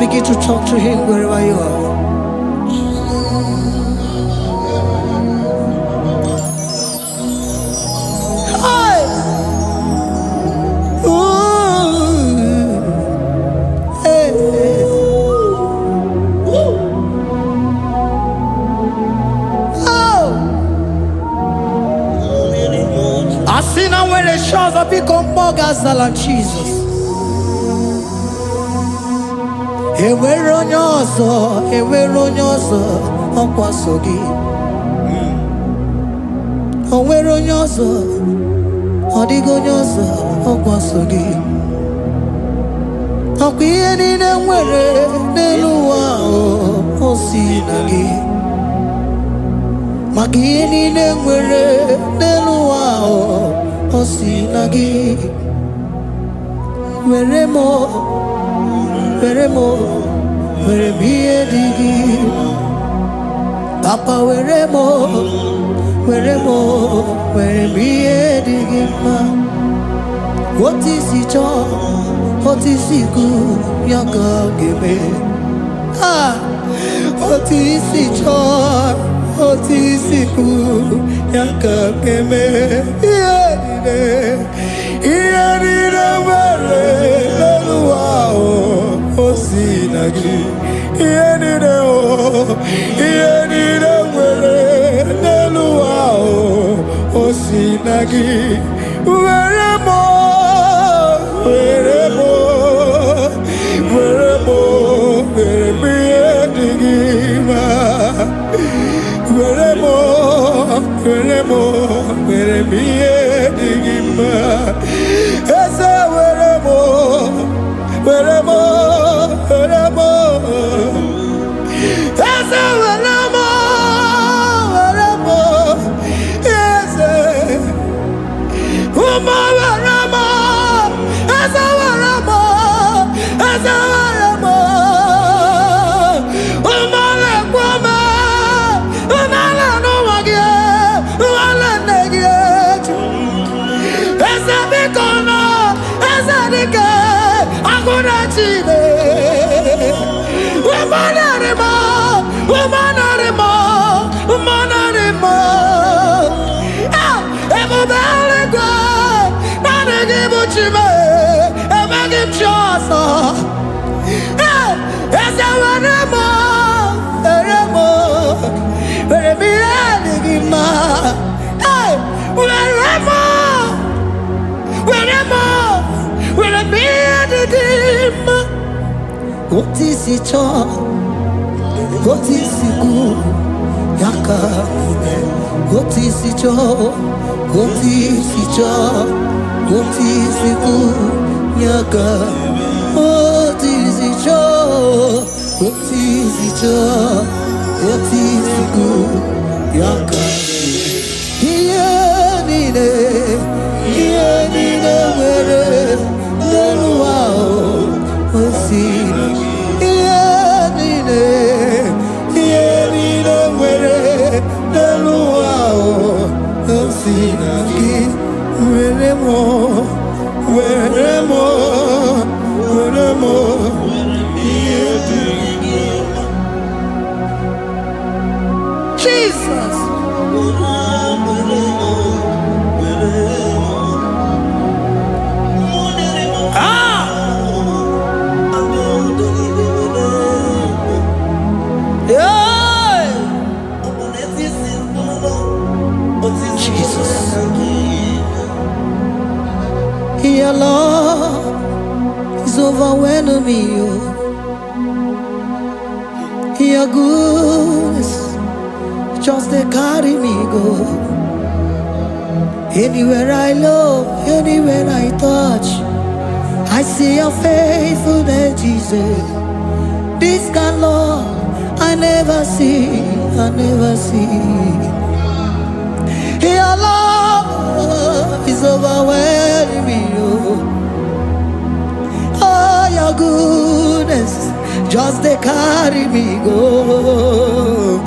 Begin to talk to him wherever you are. Hi. Ooh. Generations of people more than Jesus. Enwere onye ọzọ ọkwa so gị. O nwere onye ọzọ, ọ dịghị onye ọzọ ọkwa so gị. Ọkwa ihe niile nwere n'elu ụwa o si na gị. Maka ihe niile nwere n'elu ụwa o si na gị. Were m ihe dị gị. Papa were m ihe dị gị mma. Otu isi chọọ, otu isi kwu ya ka ọ ga-eme. Otu isi chọọ, otu isi kwu ya ka ọ ga-eme. Ihe niile nwere n'elu ụwa o si na gị. Ihe niile nwere n'elu ụwa o si na gị. Were m ihe dị gị mma. Were m ihe dị gị mma. Eze were m Eze were m Eze ụmụ were m Eze were m ụmụ lekwa m ụmụala n'ụwa gị ụmụala nne gị eju. Eze biko nọ Eze dike agụna Chine. Ebube eluigwe naanị gị bụ Chime, emeghị m chi ọzọ. Eze were m ihe dị gị mma. Were m ihe dị gị mma. Otu isi chọọ, otu isi kwu ya ka ime. Otu isi chọọ, otu isi kwu ya ka. Otu isi chọọ, otu isi kwu ya ka. Ihe niile nwere n'elu ụwa o si na gị. Ihe niile nwere n'elu ụwa o si na gị. Were m ihe dị gị. Jesus. Your love is overwhelming me. Your goodness just they carry me go. Anywhere I look, anywhere I touch, I see your faithfulness, Jesus. This kind of love I never see. Your love is overwhelming me. Oh, your goodness just they carry me go.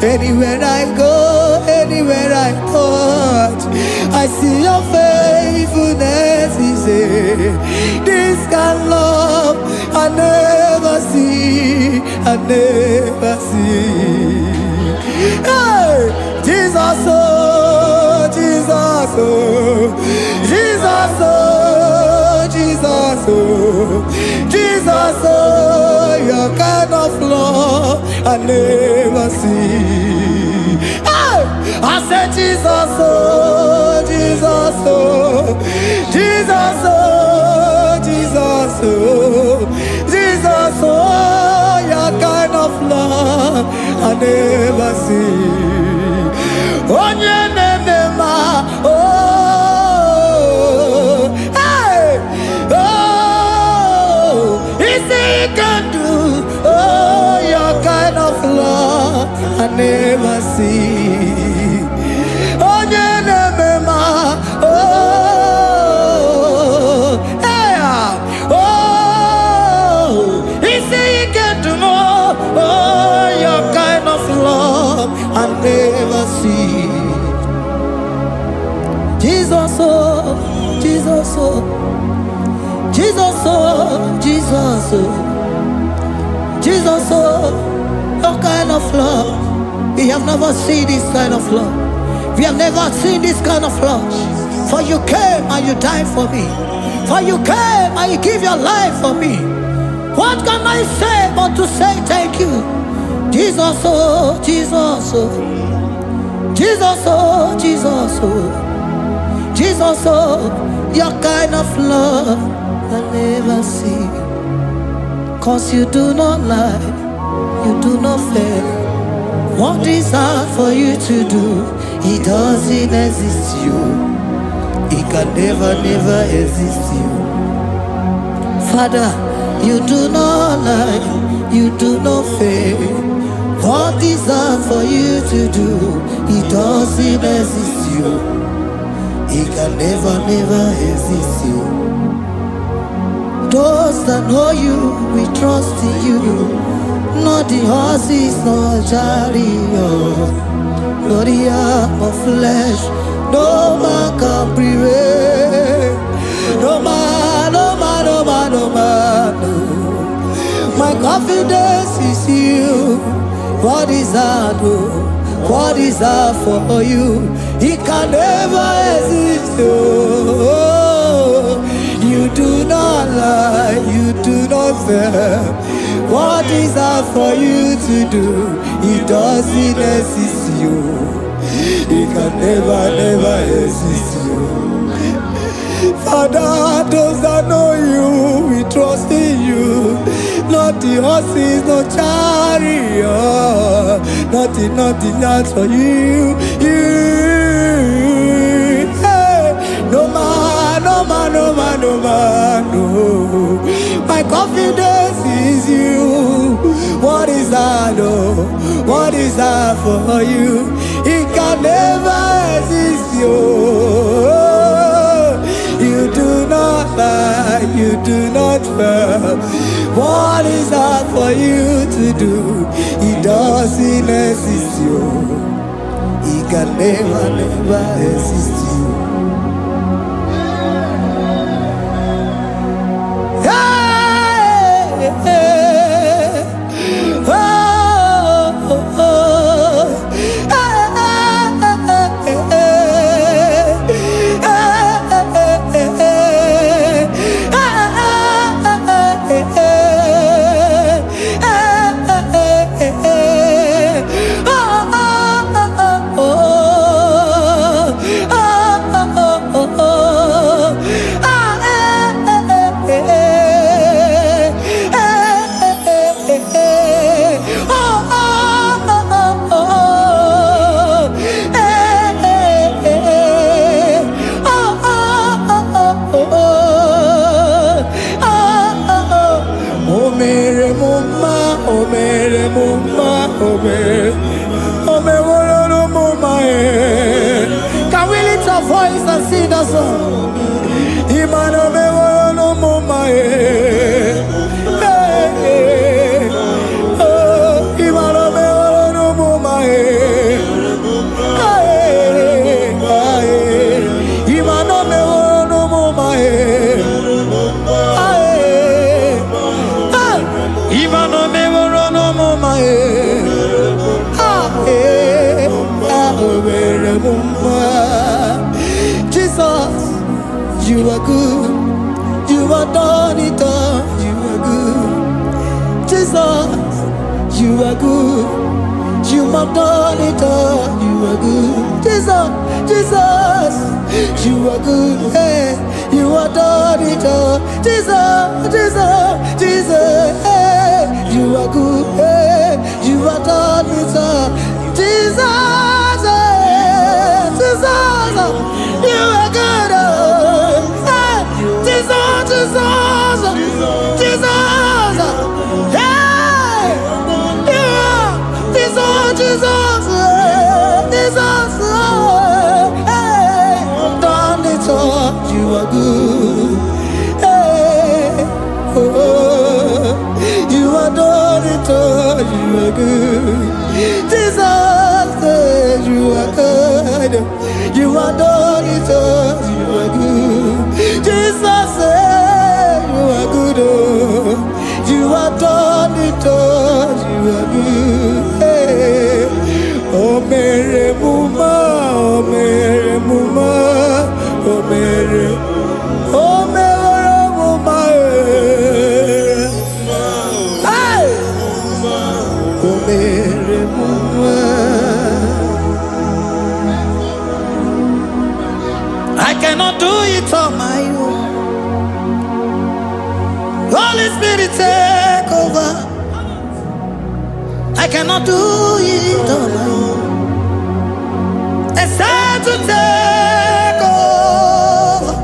Anywhere I go, anywhere I touch, I see your faithfulness. This kind of love I never see. Hey, Jesus, oh, Jesus, oh, Jesus, oh, Jesus, oh, Jesus, oh, your kind of love I never see. Hey, I said Jesus, oh, Jesus, oh, Jesus, oh, your kind of love I never see. On your name, oh, hey, oh, it's he can do, oh, your kind of love I never see. On your name, oh, hey, oh, it's he can do more, oh, your kind of love I never see. Jesus, oh, Jesus, oh, Jesus, oh, Jesus, oh, Jesus, oh, your kind of love. We have never seen this kind of love. We have never seen this kind of love. For you came and you died for me. For you came and you give your life for me. What can I say but to say thank you? Jesus, oh, Jesus, oh, Jesus, oh, Jesus, oh, Jesus, oh, your kind of love I never see. 'Cause you do not lie, you do not fail. What is hard for you to do, it doesn't exist you. It can never, never exist you. Father, you do not lie, you do not fail. What is hard for you to do, it doesn't exist you. It can never, never exist you. Those that know you, we trust in you. Not the horses, nor chariot, nor the arm of flesh. No man can prevail. No man, no man, no man, no man. No. My confidence is you. What is hard, oh? What is hard for you? It can never exist, oh. You do not lie, you do not fail. What is hard for you to do, it doesn't exist you. It can never, never exist you. Father, those that know you, we trust in you. Not the horses, no chariot. Nothing else for you. Hey, no man, no man, no man, no man, no. My confidence is you. What is hard, oh? What is hard for you? It can never exist you. You do not lie, you do not fail. What is hard for you to do, it doesn't exist you. It can never, never exist you. Hey, hey, oh, oh, oh. Can we lift our voice and sing that song? Imano me no mama oh, imano me no mama imano me no mama imano me no mama Jesus, you are good. You are done it all. You are good. Jesus, you are good. You have done it all. You are good. Jesus, Jesus, you are good. Hey, you have done it all. Jesus, Jesus, Jesus, hey, you are good. Hey, you have done it all. Jesus, hey, Jesus, you are good. Hey, Jesus, Jesus, Jesus, hey, you are Jesus, Jesus, Jesus, hey, done it all. You are good. Hey, oh, you are done it all. You are good. Jesus, you are good. You are done it all. You are good. Jesus, you are good. Oh, you are done it all. You are good. Hey, oh, Mary Muma, oh, Mary Muma, oh, Mary, oh, Mary Muma, hey, oh, Mary Muma. I cannot do it on my own. Holy Spirit, take over. I cannot do it on my own. It's time to take over.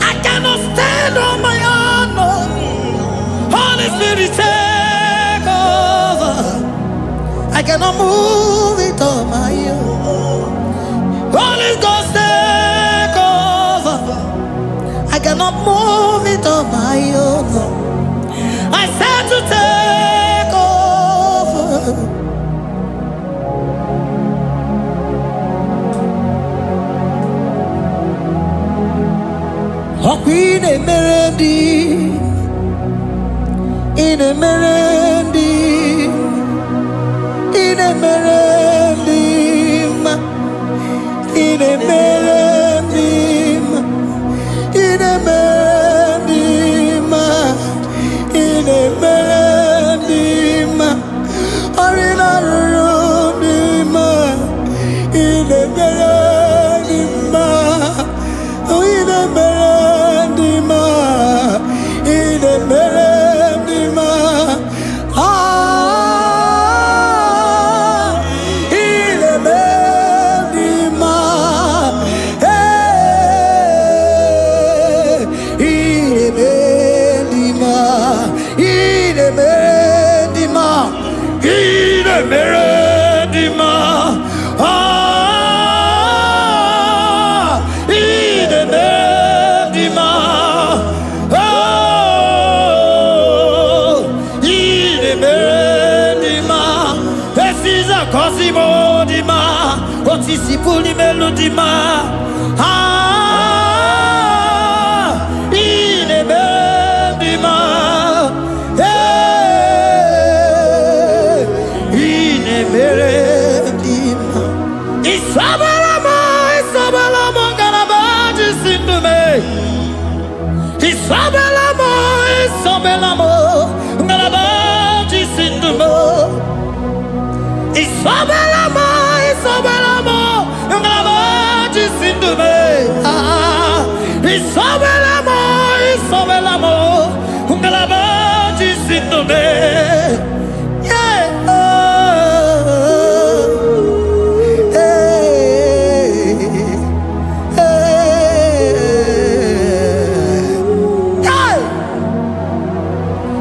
I cannot stand on my own. No. Holy Spirit, take over. I cannot move it on my own. Holy Ghost, take over. I cannot move it on my own. I said to take over. In a melody, in a melody, in a melody, in a melody, in a melody, in a melody, or in a room, in a melody, oh, in a melody, in a melody, ah, in a melody, hey, in a melody, in a melody, in a melody, ah, in a melody, oh, in a melody, this is a cosimo dima, what is the fully melody, ah, in a melody, hey, in a melody, Isabelamo, Isabelamo, Garabaji, Sindume, Isabelamo, Isabelamo, Garabaji, Sindume, Isabelamo, Isabelamo, Garabaji, Sindume, ah, Isabelamo, Isabelamo, Garabaji, Sindume, yeah,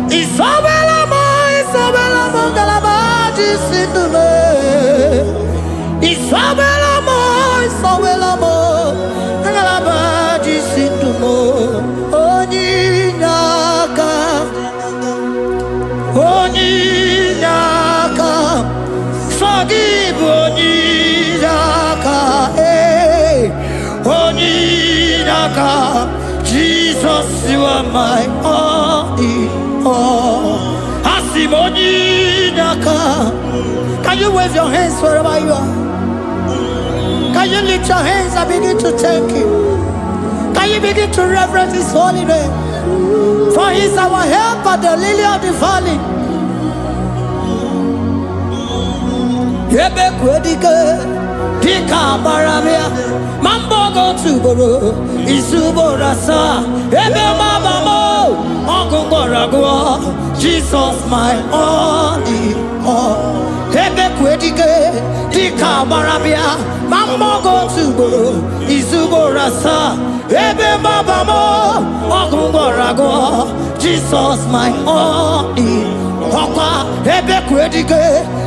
Isabelamo, Isabelamo, Garabaji, Sindume, Isabelamo, Isabelamo, Garabaji, Sindume, Onyinaka, Onyinaka, forgive Onyinaka, hey, Onyinaka, Jesus, you are my only all. Asim Onyinaka. Can you wave your hands wherever you are? Can you lift your hands and begin to thank Him? Can you begin to reverence His holy name? For He is our help at the lily of the valley. ebe kwedike dika baramia mambogo tuboro isuborasa ebe mabamo ogungorago Jesus my only ebe kwedike dika baramia mambogo tuboro isuborasa ebe mabamo ogungorago Jesus my only Papa ebe kwedike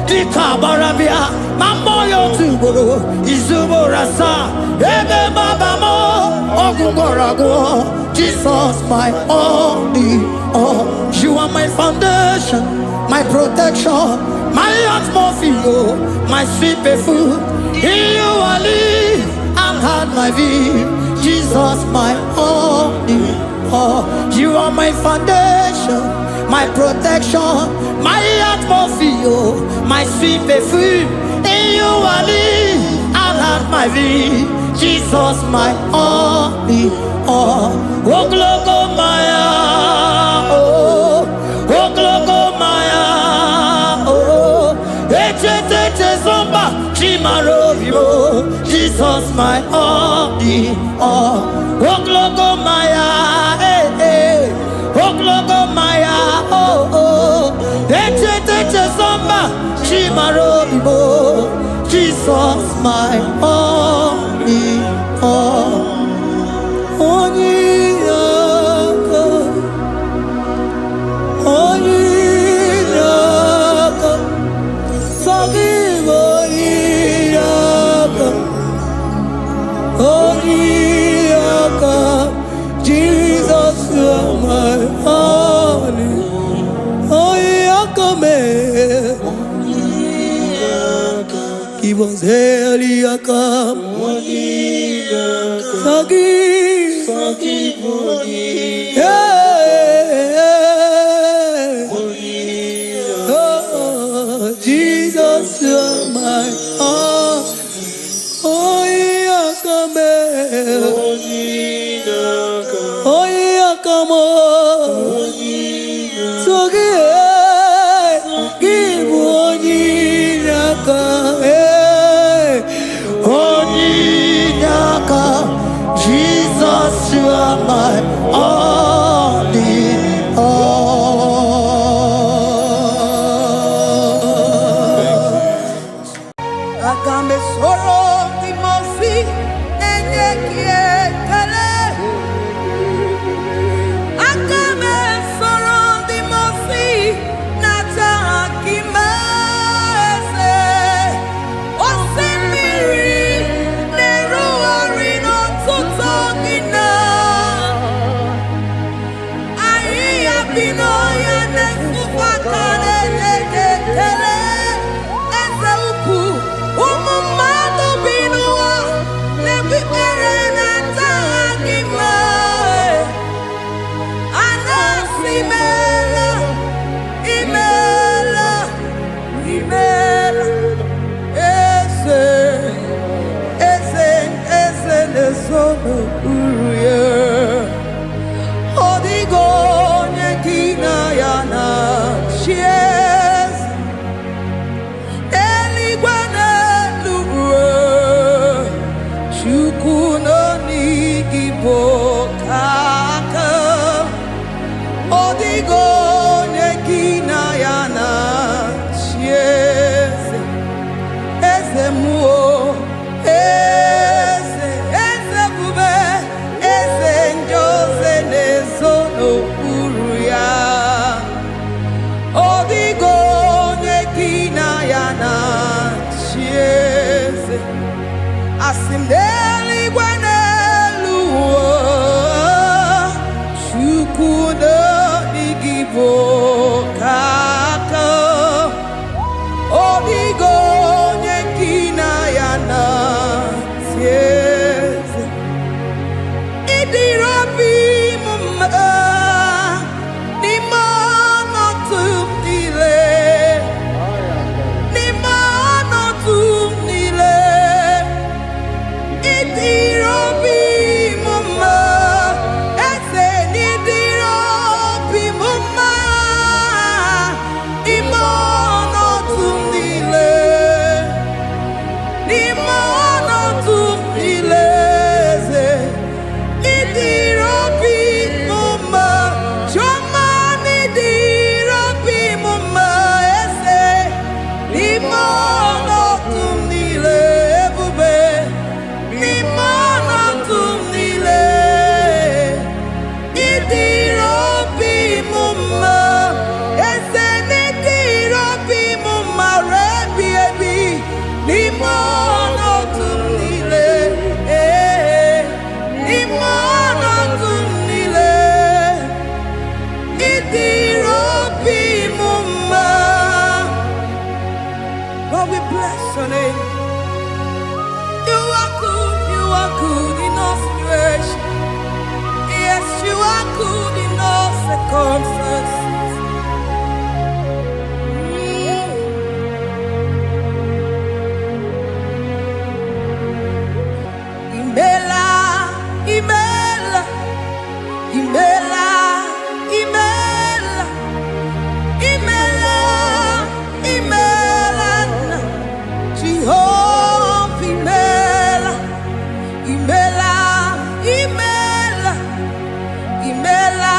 dika baramia mamboyo tuboro izuborasa ebe babamo ogungorago Jesus my only you are my foundation, my protection, my atmosphere, my sweet perfume. In you I live and had my being. Jesus my only you are my foundation, my protection, my atmosphere, my sweet perfume. In you I live and have my being. Jesus my only Oglogo Maya Oglogo Maya Eche Zomba Chimarobio Jesus my only Oglogo Maya Oglogo Maya Eche Zomba Chimarobio Jesus my only Jesus you are my only give us Eliakam forgive Jesus you are my Jesus, you are my only Agambe soro imofi enyekie kale. Agambe soro imofi nata akimese. Osemiri neruari no tutogina. Aia binoya nesufakale lekele. good in all circumstances. Imela, Imela, Imela, Imela, Imela, Imela, Jehovah, Imela, Imela, Imela, Imela,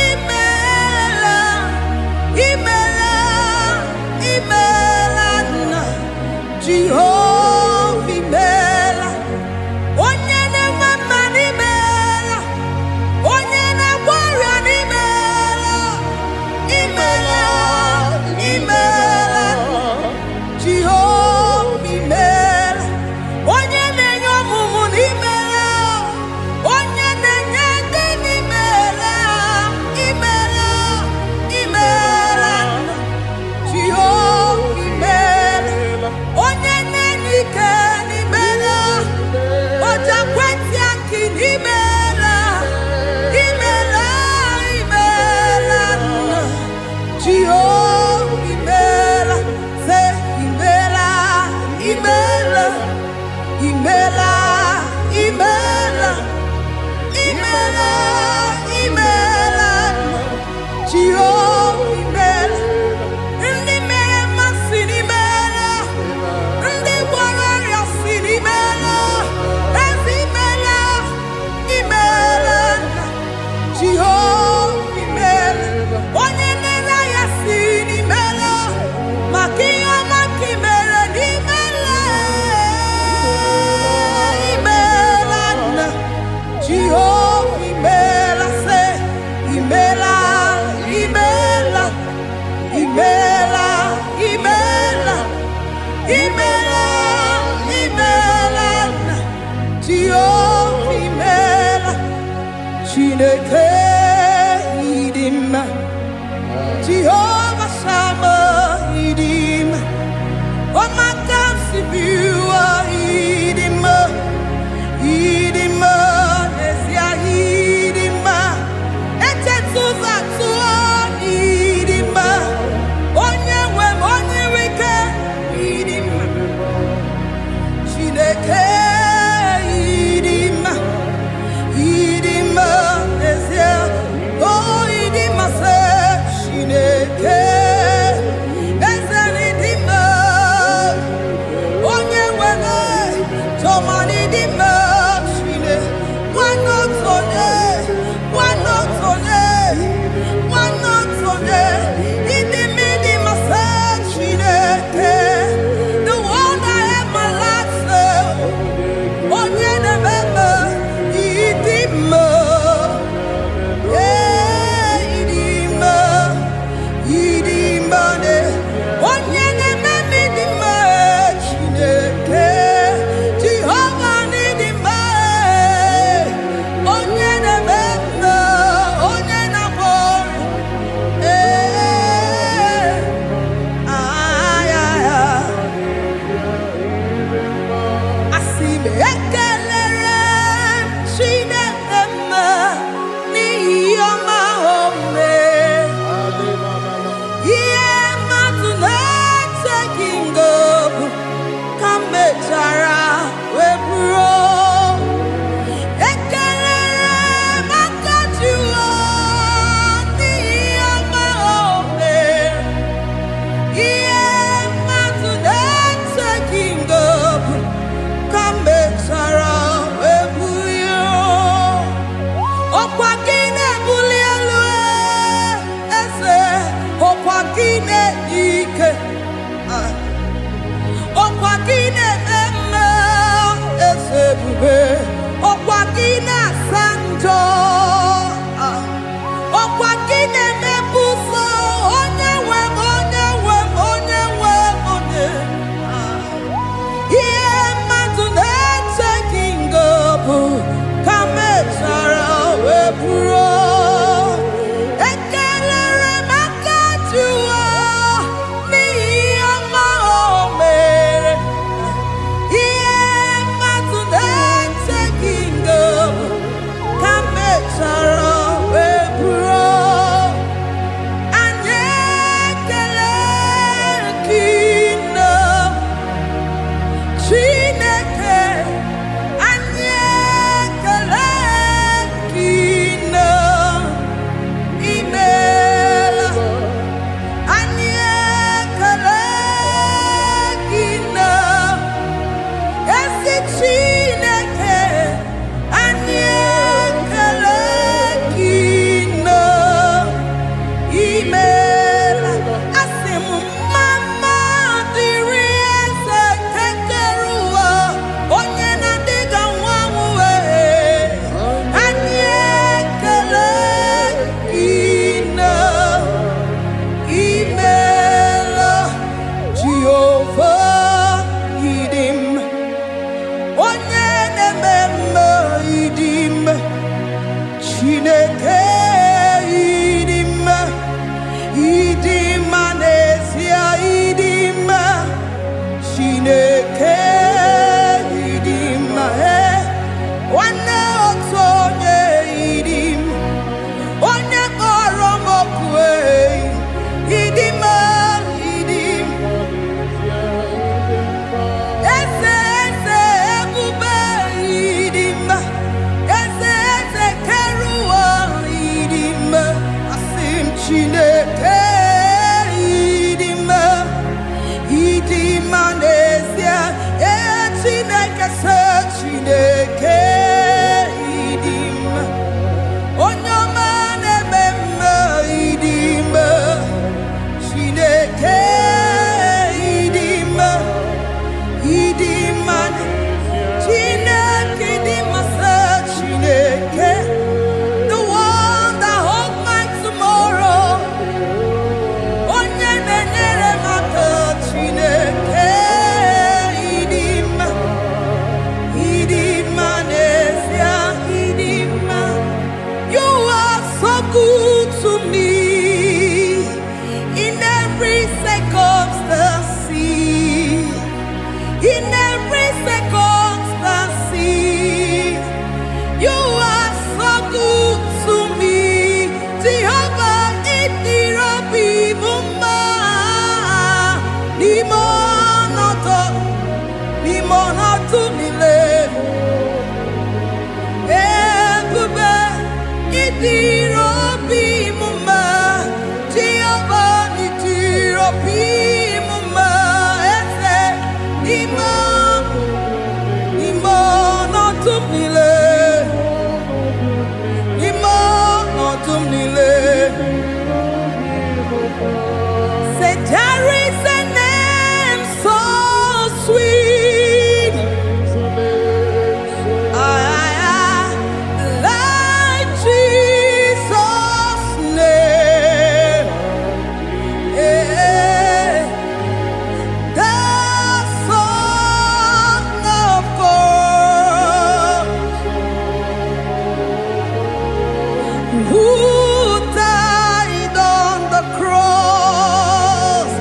Imela, Imela, Imela, Jehovah, Imela. Onye na-mama n'imela, onye na-agwọrịa n'imela, imela, imela, Jehova imela. Onye na-enye ọmụmụ n'imela, onye na-enye ndị n'imela, imela, imela, Jehova imela. Onye na-enye ike n'imela, Oja kweti aki imela, imela, imela, Jehovah imela, say imela, imela, imela, imela, imela, imela, Jehovah imela. Ndị mere mmasị n'imela, ndị gwara ọrịa si n'imela. Jehovah imela, onye mere ya si n'imela, maka ihe ọma ka imere n'imela, imela nna. Jehovah imela, say imela, imela, imela, imela, imela, imela nna. Jehovah imela. Chineke idima, Jehovah Sama idima, Omaka sibiwa idima, idima, Nesia idima, Etetuza tuo idima, Onyewe Onyewike idima, Chineke idima. Idima, Nesia, oh Idima, say Shineke, Ezanidima, Onyewene, Tomani Dima, Shine, one not on Idima, say Shineke, the one I have my life, say, Onyenebebe, Idima. circumstance, in every circumstance, you are so good to me. Jehovah, it be mumma, limonato mile, ebube, it be mumma, Jehovah, it be mumma, ese, limonato mile. Say there is a name so sweet, like Jesus' name, the Son of God, who died on the cross.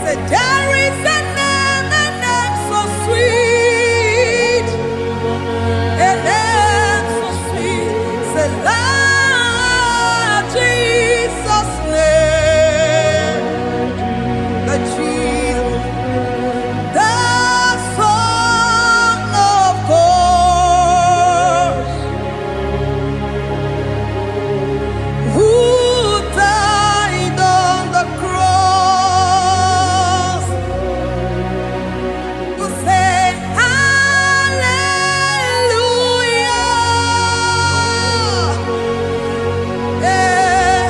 Say there is a name so sweet, a name so sweet. Say Lord Jesus' name, the Jesus, the Son of God, who died on the cross. You say hallelujah, say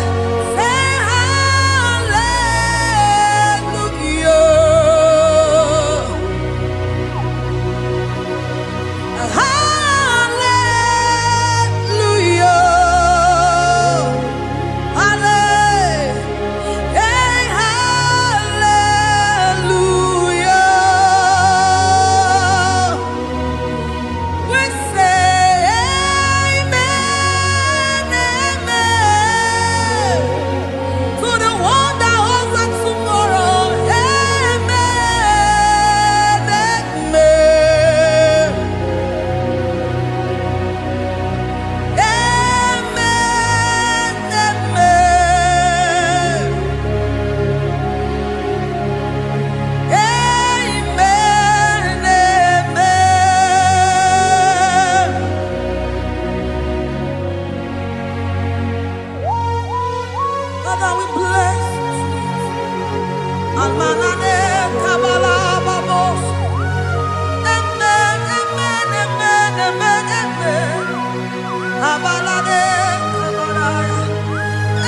Father, we bless you. Almanane kabala babos. Amen, amen, amen, amen, amen. Abalade kabalaya.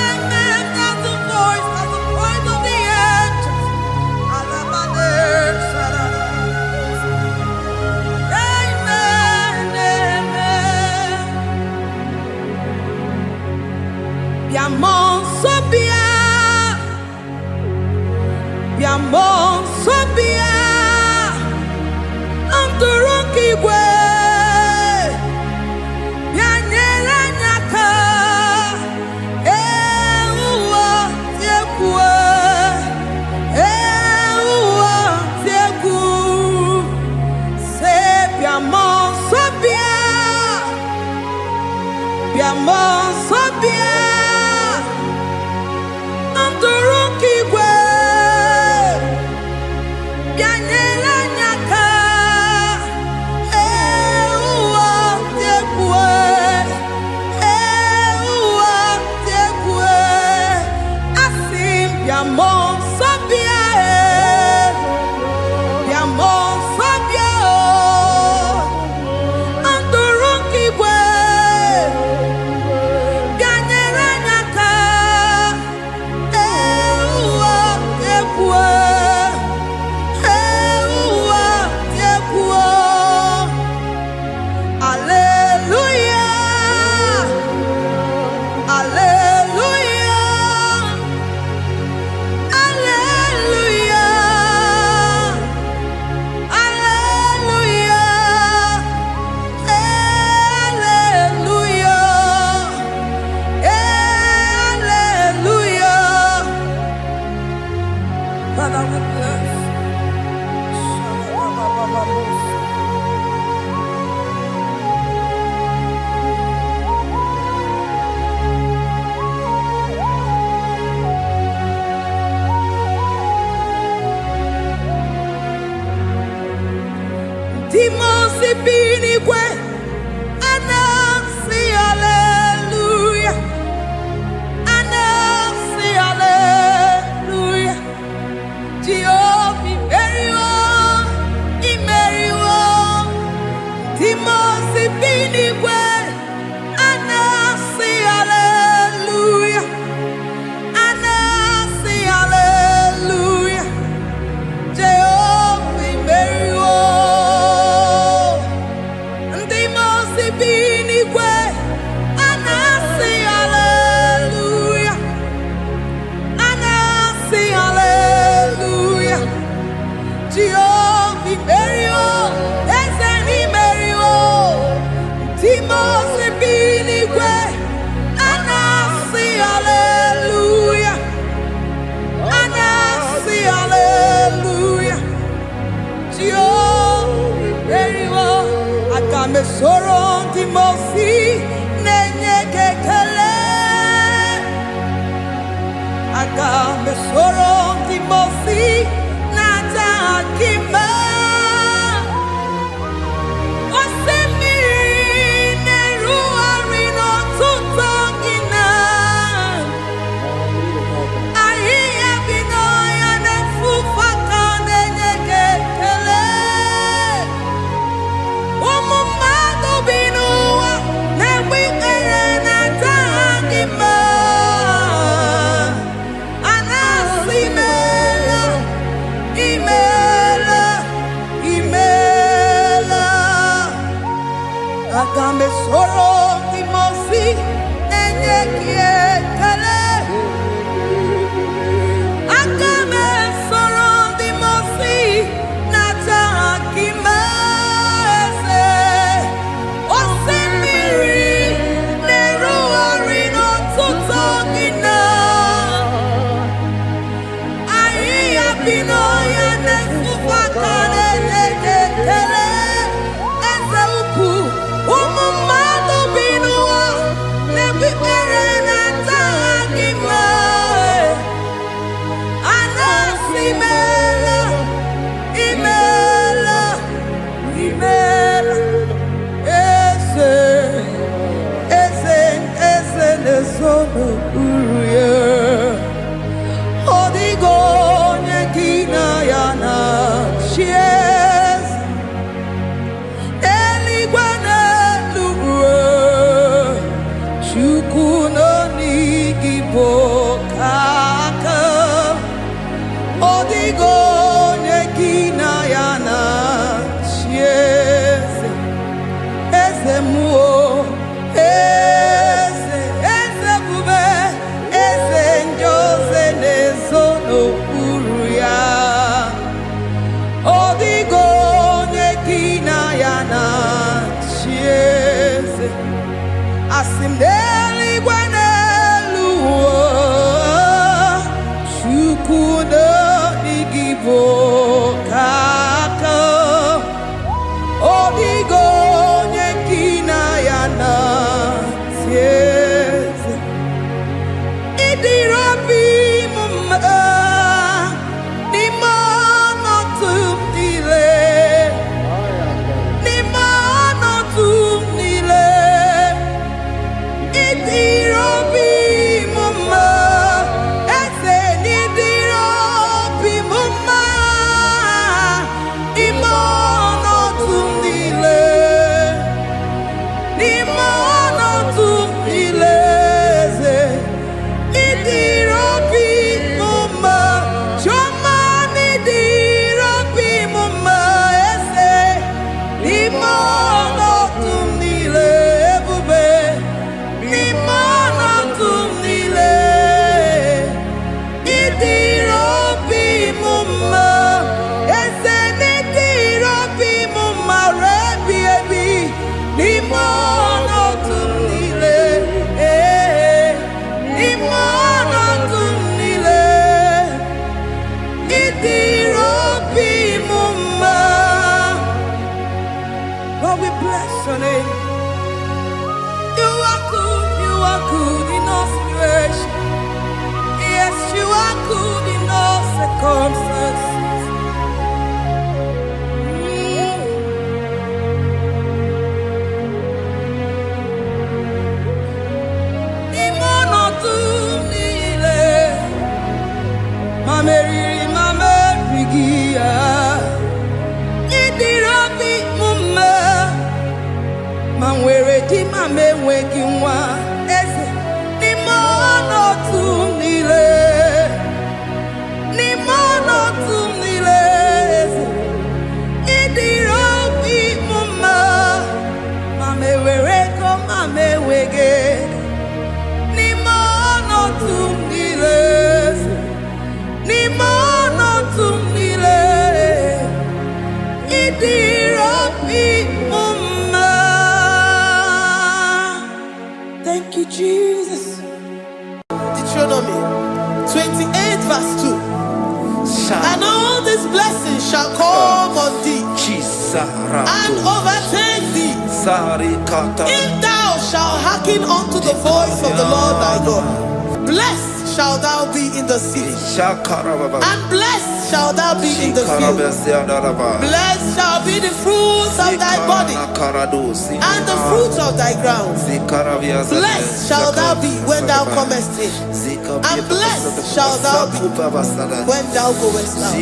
Amen. That's the voice of the angels. Alabade sarada. Amen, amen. Biamon sobia. Biamon sobia. Anturuki we. Bianyera nyaka. Ewa tiekwe. Ewa tieku. Se biamon sobia. Biamon sobia. si binigwe anasi hallelujah, anasi hallelujah. Jehovah imeriwo, Timo si binigwe anasi hallelujah, anasi hallelujah. Jehovah imeriwo, Timo si binigwe anasi hallelujah, anasi hallelujah. Jehovah imeriwo, Ezeni imeriwo, Timo si binigwe anasi hallelujah, anasi hallelujah. Jehovah imeriwo, akame soro Timo si nenye kekele, akame soro Timo si nata akima. Akame soro Timo si nenye kekele, akame soro Timo si nata akima ese. Osimiri neru orino tuto gina, ayi abino ya nesufa kane nekekele. Asimdeli gwanelu, shukudo igibo kaka, odigo nyekina yana tieze, idirobi mumma, nimono tumdile, nimono tumdile. Idirobi mumma, ese nidirobi mumma, imono tumdile, imono tumdile, idirobi mumma. meriri mamerigia Idirobi mume Manwere di mamewegi nwa Eze ni mono tumile Ni mono tumile Idirobi mume Mamewere ko mamewege Ni mono tumile Ni mono tumile Idirobi mume. Thank you, Jesus. Deuteronomy 28 verse 2. And all these blessings shall come on thee and overtake thee if thou shalt hearken unto the voice of the Lord thy God. Blessed shalt thou be in the city, and blessed shalt thou be in the field. Blessed shall be the fruit of thy body, and the fruit of thy ground. Blessed shalt thou be when thou comest in, and blessed shalt thou be when thou goest out.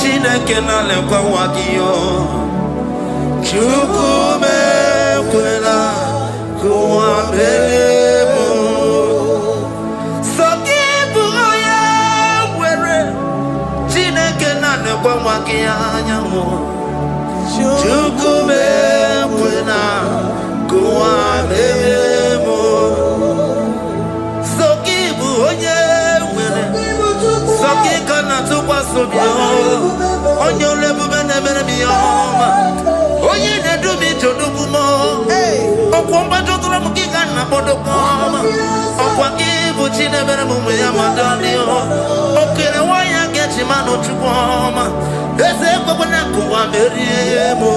Chineke na lekwa wagio Chukume kwela kuwa mbelemo Sokibu oya were Chineke na lekwa wagia nyamu Chukume kwela kuwa mbelemo Sokibu oya were Sokika na tukwa sobio Onyo lebu bene bene biyoma Oye ne dumi jodugu mo Okwamba jotura mukika na bodo koma Okwa kibu chine bene mumu ya madani Okere waya gechi mano chukoma Eze kwa kwenye kuwa meriemo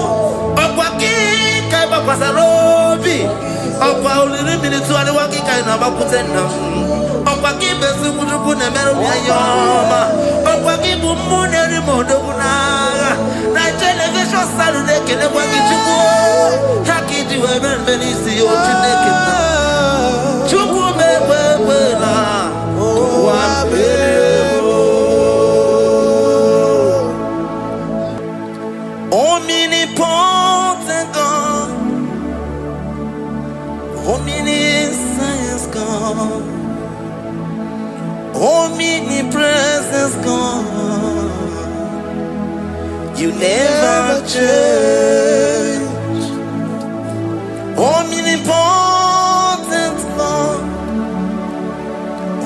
Okwa kika iba kwa sarobi Okwa uliri minituwa ni wakika inabakutena Okwa kibe sukujuku ne meru ya yoma Okwa kibu mune rimodo kunaga Na television salude kene kwa kichuku Haki jiwe menisi yo chineke na Chuku mewewe na Kwa meremo Omnipotent God Omniscience God Omnipresence God You never change Omnipotent God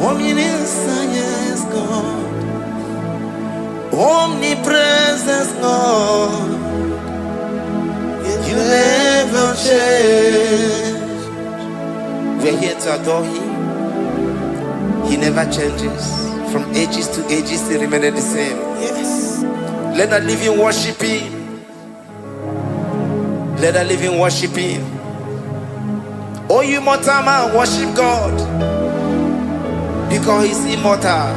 Omniscience God Omnipresence God You never change We're here to adore Him. He never changes. From ages to ages, He remained the same. Yes. Let that living worship Him. Let the living worship him. Oh, you mortal man, worship God, because he's immortal.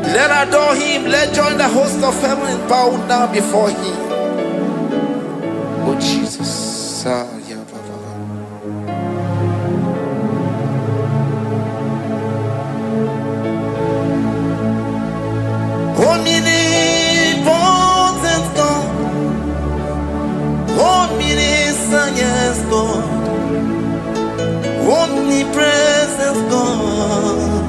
Let adore him. Let join the host of heaven and bow down before him. Oh Jesus. Omnipotent God, omniscient God, omnipresent God,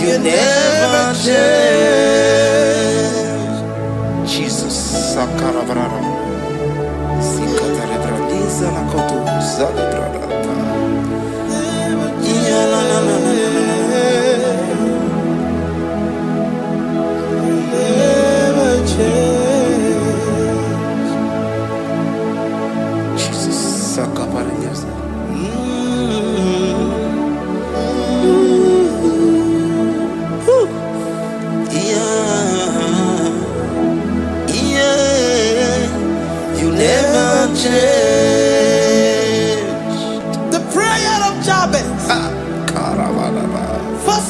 you never change. Jesus. Sakarabrara. Sikatarebradiza nakoto zalebrada. Yeah, la, la, la, la, la, la. Never change. Jesus. Sakaparias.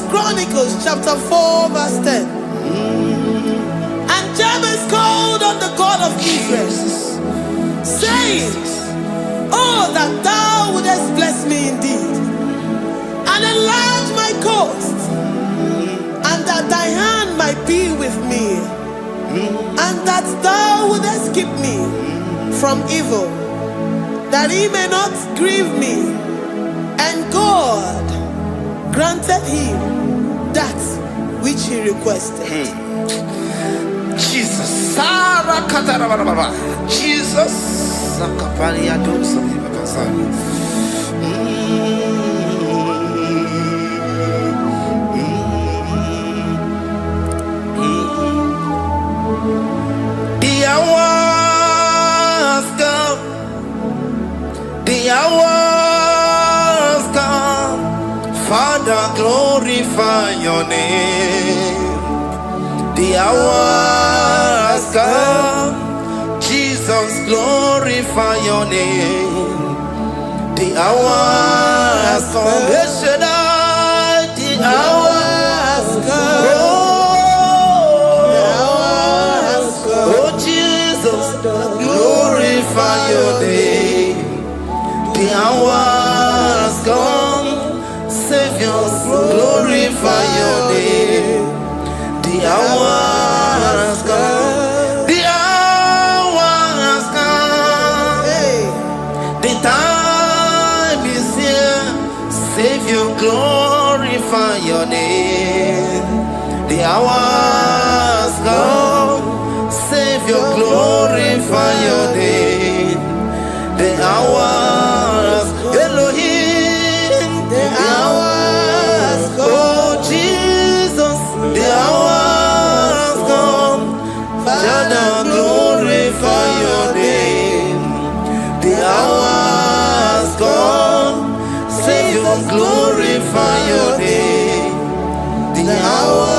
Chronicles chapter 4 verse 10. And Jabez called on the God of Israel, saying, oh, that thou wouldest bless me indeed, and enlarge my coast, and that thy hand might be with me, and that thou wouldest keep me from evil, that he may not grieve me. And God granted him that which he requested. Jesus. Jesus. The hour has come. The hour has come. Father, glorify your name. The hour has come. Jesus, glorify your name. The hour has come. The hour has come. The hour has come. Oh, Jesus, glorify your name. The hour has come. Savior, glorify your name. The hour has come. The hour has come. The time is here. Savior, glorify your name. The hour has come. Savior, glorify your name. The hour has come. Elohim, the hour has come. Oh, Jesus, the hour has come. Father, glorify your name. The hour has come. Savior, glorify your name. The hour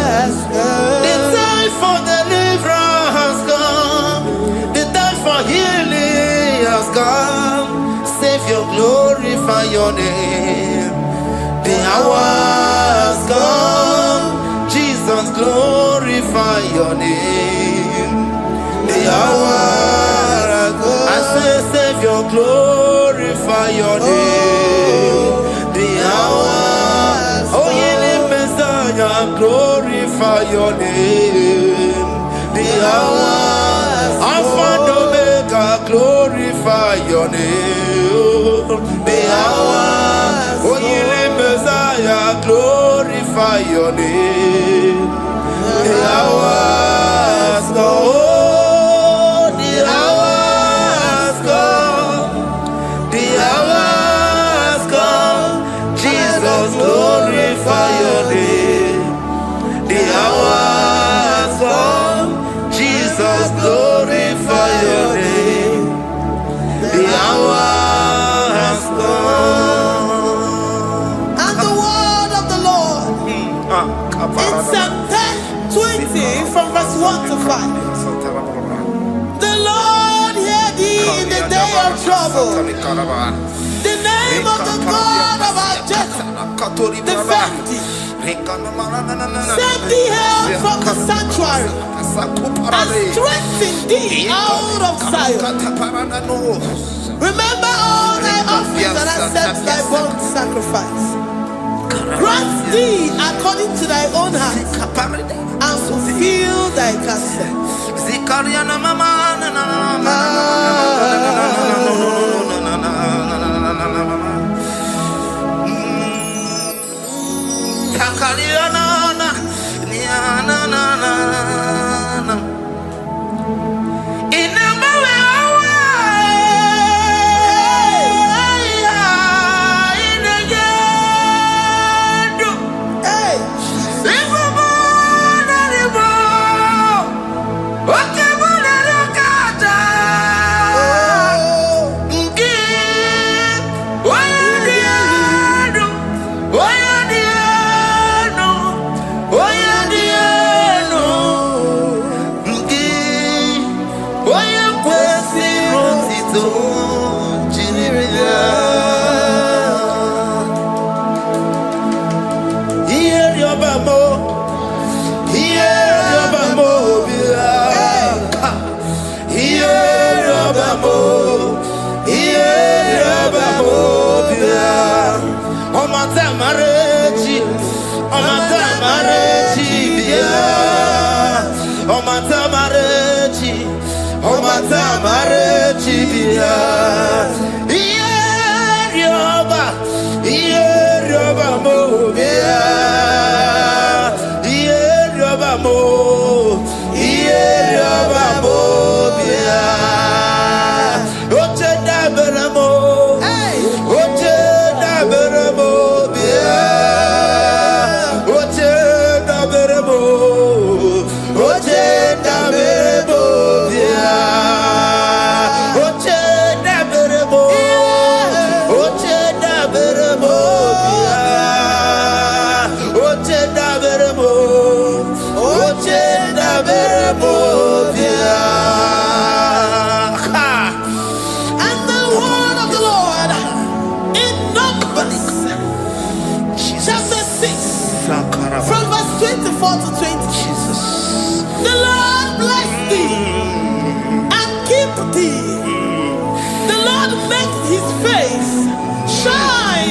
has come. The time for deliverance has come. The time for healing has come. Savior, glorify your name. The hour has come. Jesus, glorify your name. The hour has come. I say, Savior, glorify your name. The hour. Oh, ye Messiah, glorify your name. The hour. Alpha and Omega, glorify your name. The hour. Oh, ye Messiah, glorify your name. The hour has come. Oh, the hour has come. The hour has come. Jesus, glorify your name. The hour has come. Jesus, glorify your name. The hour has come. And the word of the Lord in Psalm 20 from verse 1 to 5. The Lord of trouble. The name of the God of our Jacob defend thee. Send thee help from the sanctuary and strengthen thee out of Zion. Remember all thy offerings and accept thy burnt sacrifice. Grant thee according to thy own heart and fulfill thy counsel.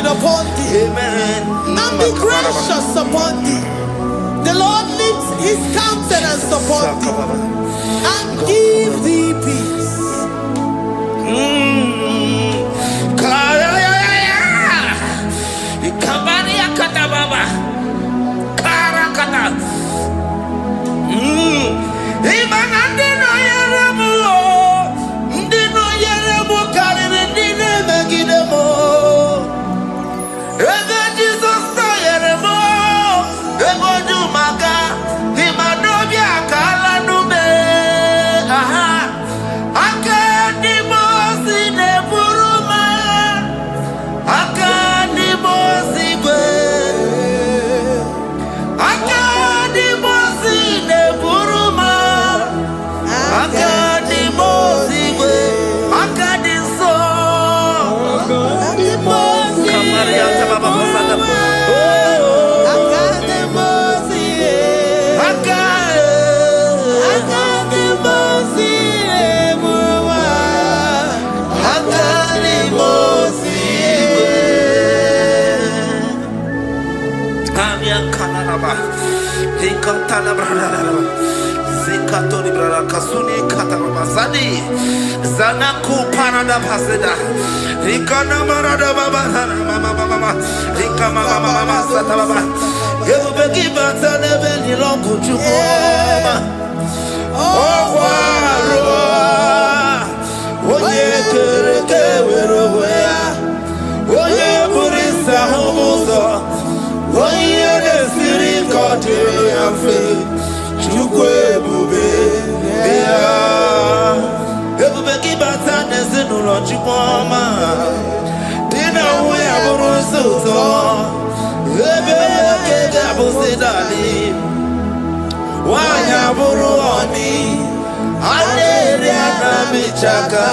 Upon thee, amen, and be gracious upon thee. The Lord lifts his countenance upon thee and give thee peace. Zanaku parada paseda, Rikana marada baba, mama, Rikama mama sata baba. You begi bata nebeli longu chukoma. Oh waro, oye kereke weroya, oye burisa homuso, oye nesiri kote yafe, chukwe bube ya. Everybody but I no logic Dinner we have so why have Roni? I did Bichaka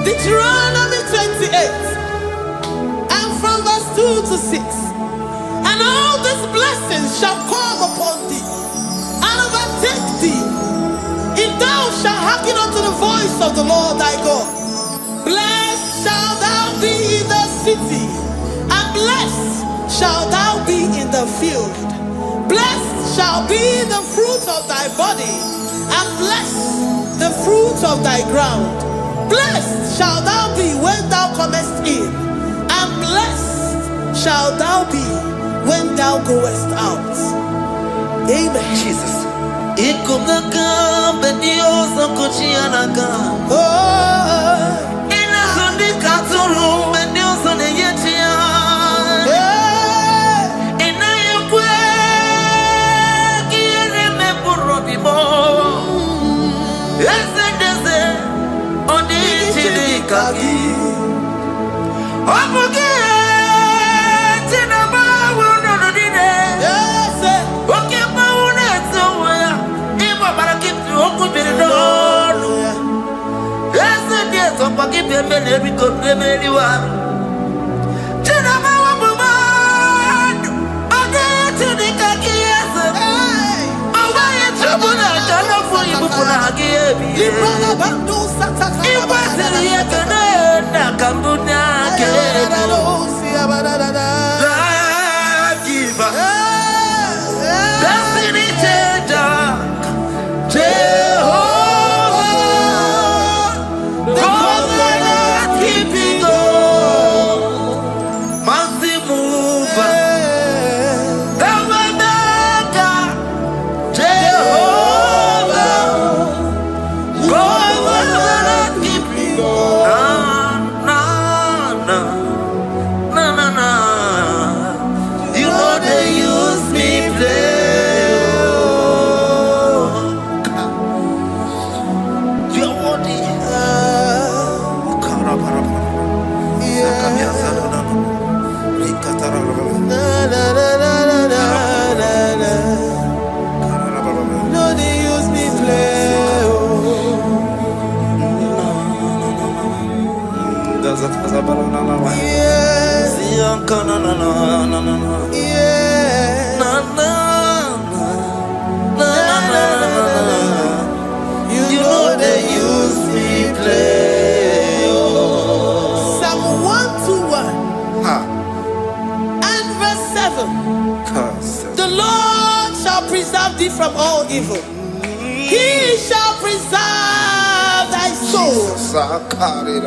Deuteronomy 28 and from verse 2 to 6. And all these blessings shall come upon thee and overtake thee, if thou shalt hearken unto the voice of the Lord thy God. Blessed shalt thou be in the city, and blessed shalt thou be in the field. Blessed shall be the fruit of thy body, and blessed the fruit of thy ground. Blessed shall thou be when thou comest in, and blessed shall thou be when thou goest out. Amen. Jesus. The Lord shall preserve thee from all evil. He shall preserve thy soul.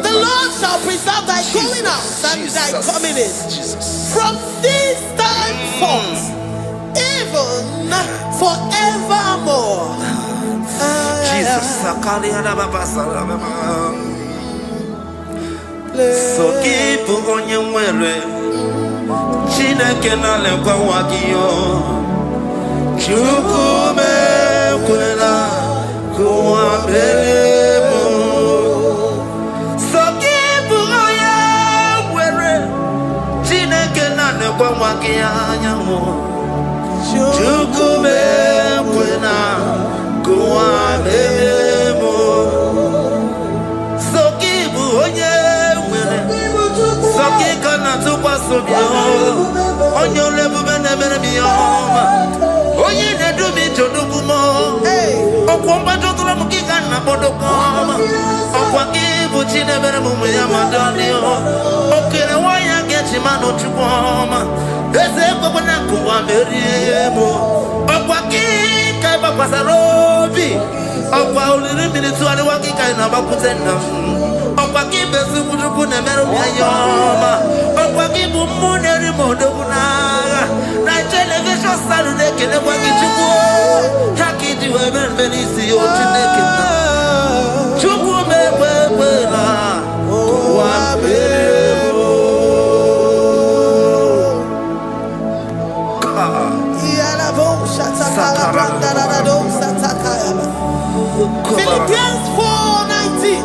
The Lord shall preserve thy going out and thy coming in from this time forth, even forevermore. Jesus. So keep on your way. Chineke na lekwa wagiyo Chukume kwela kuwa belemo Sokibu oya were Chineke na lekwa wagiya nyawo Chukume kwela kuwa belemo Sokibu oya were Sokika na tupa sobio Onyo lebu bene bene miyoma Oye ne du mi chodukumo Okwamba chotula mukika na bodokoma Okwa kibu chine bene mumu ya madonio Okere waya gechi mano chukoma Eze kwa wana kuwa meriemo Okwa kika iba kwa sarobi Okwa uliri milituari wakika inabakutenda Okwa kibesu kutuku ne meru miyoma Okwa kibu muneri modo kunaga Na television salude kene kwa kichuku Haki diwe benisi yote nekina Chuku mewewela Wabebo Philippians 4:19.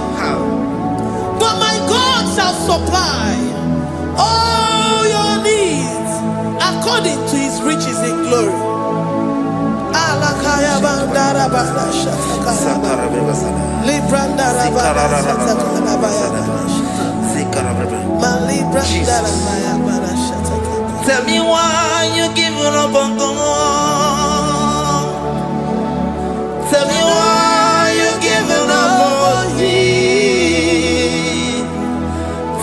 But my God shall supply all your needs according to his riches in glory. Tell me why you giving up on God. Tell me why you giving up on me.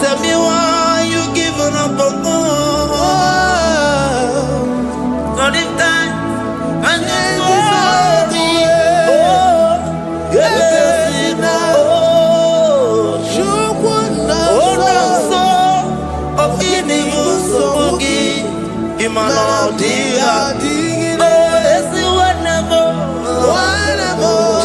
Tell me why you giving up on God. Not in time and then glory. Oh, yeah, oh, so of evil so Imano dia, oh, esi whatever, oh,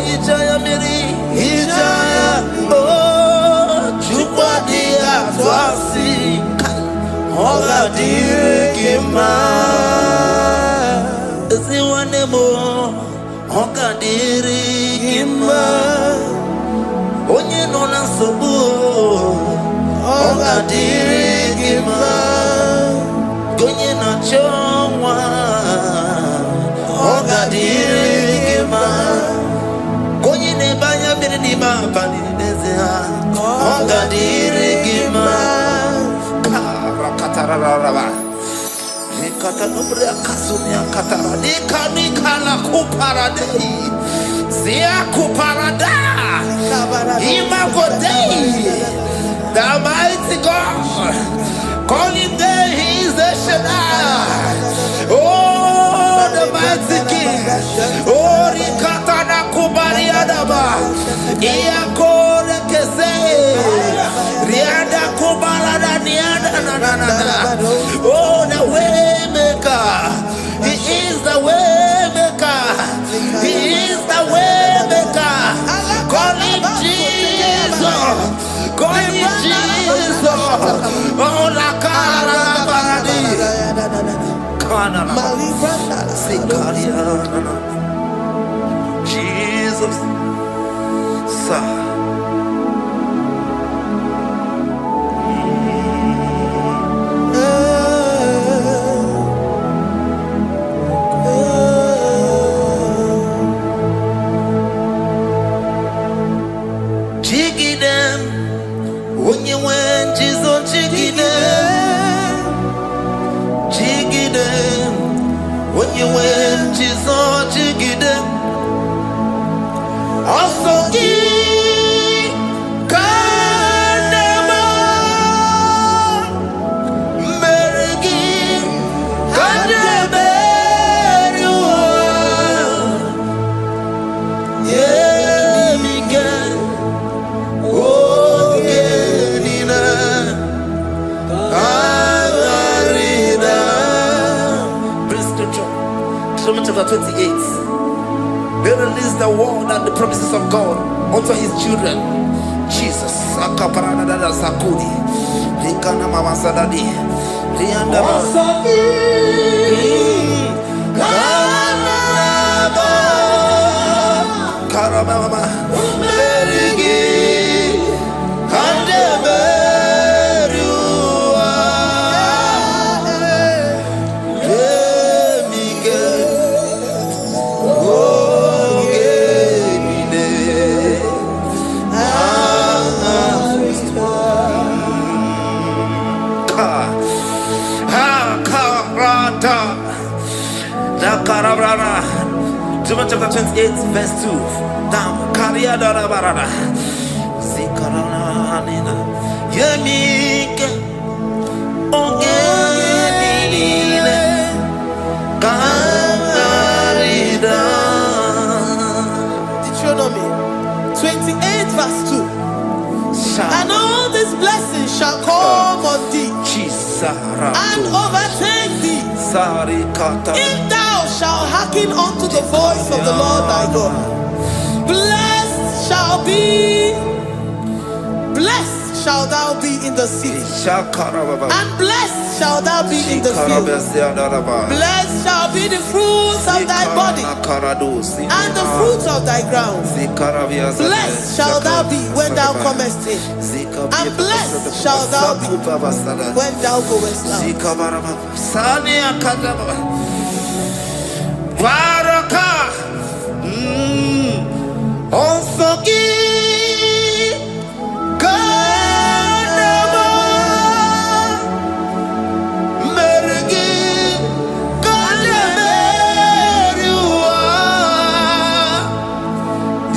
Ijaya Miri, Ijaya, oh, Chupa dia, Twasi, Hoga dirigima, esi whatever, Hoga dirigima, onye nona sobu. Oga dirigima, gonye na chongwa. Oga dirigima, gonye ne banya bini ni mapani nezea. Oga dirigima, karakatara. Nikata nubria kasumia katara. Nikala kuparadei, zia kuparada, imagodei. The mighty God, call him there, he is the Shaddai. Oh, the mighty King. Oh, Rikatana Kubariadaba. Iakore Kese. Riada Kubalada Niada. Oh, the way maker. He is the way maker. He is the way maker. Call him Jesus. God is Jesus. Oh, la cara paradi. Kana. Jesus. Sa. When you went, Jesus, jiggy them. When you went, Jesus, jiggy them. Also, chapter 28. They release the word and the promises of God unto his children. Jesus. Akaparanada Sakudi. Likana Mama Sadadi. Lianda Karababa. Chapter 28, verse 2. Down. Karia Dara Barada. Zikarana Nina. Yemike. Ogenine. Kangarida. Deuteronomy 28, verse 2. And all these blessings shall come on thee and overtake thee. If thou shalt hearken unto the voice of the Lord thy God, blessed shall thou be in the city, and blessed shall thou be in the field. Blessed shall be the fruits of thy body, and the fruits of thy ground. Blessed shall thou be when thou comest in, and blessed shall thou be when thou goest out. Baraka. Onsoki. Kanama. Mergi. Kanameriwa.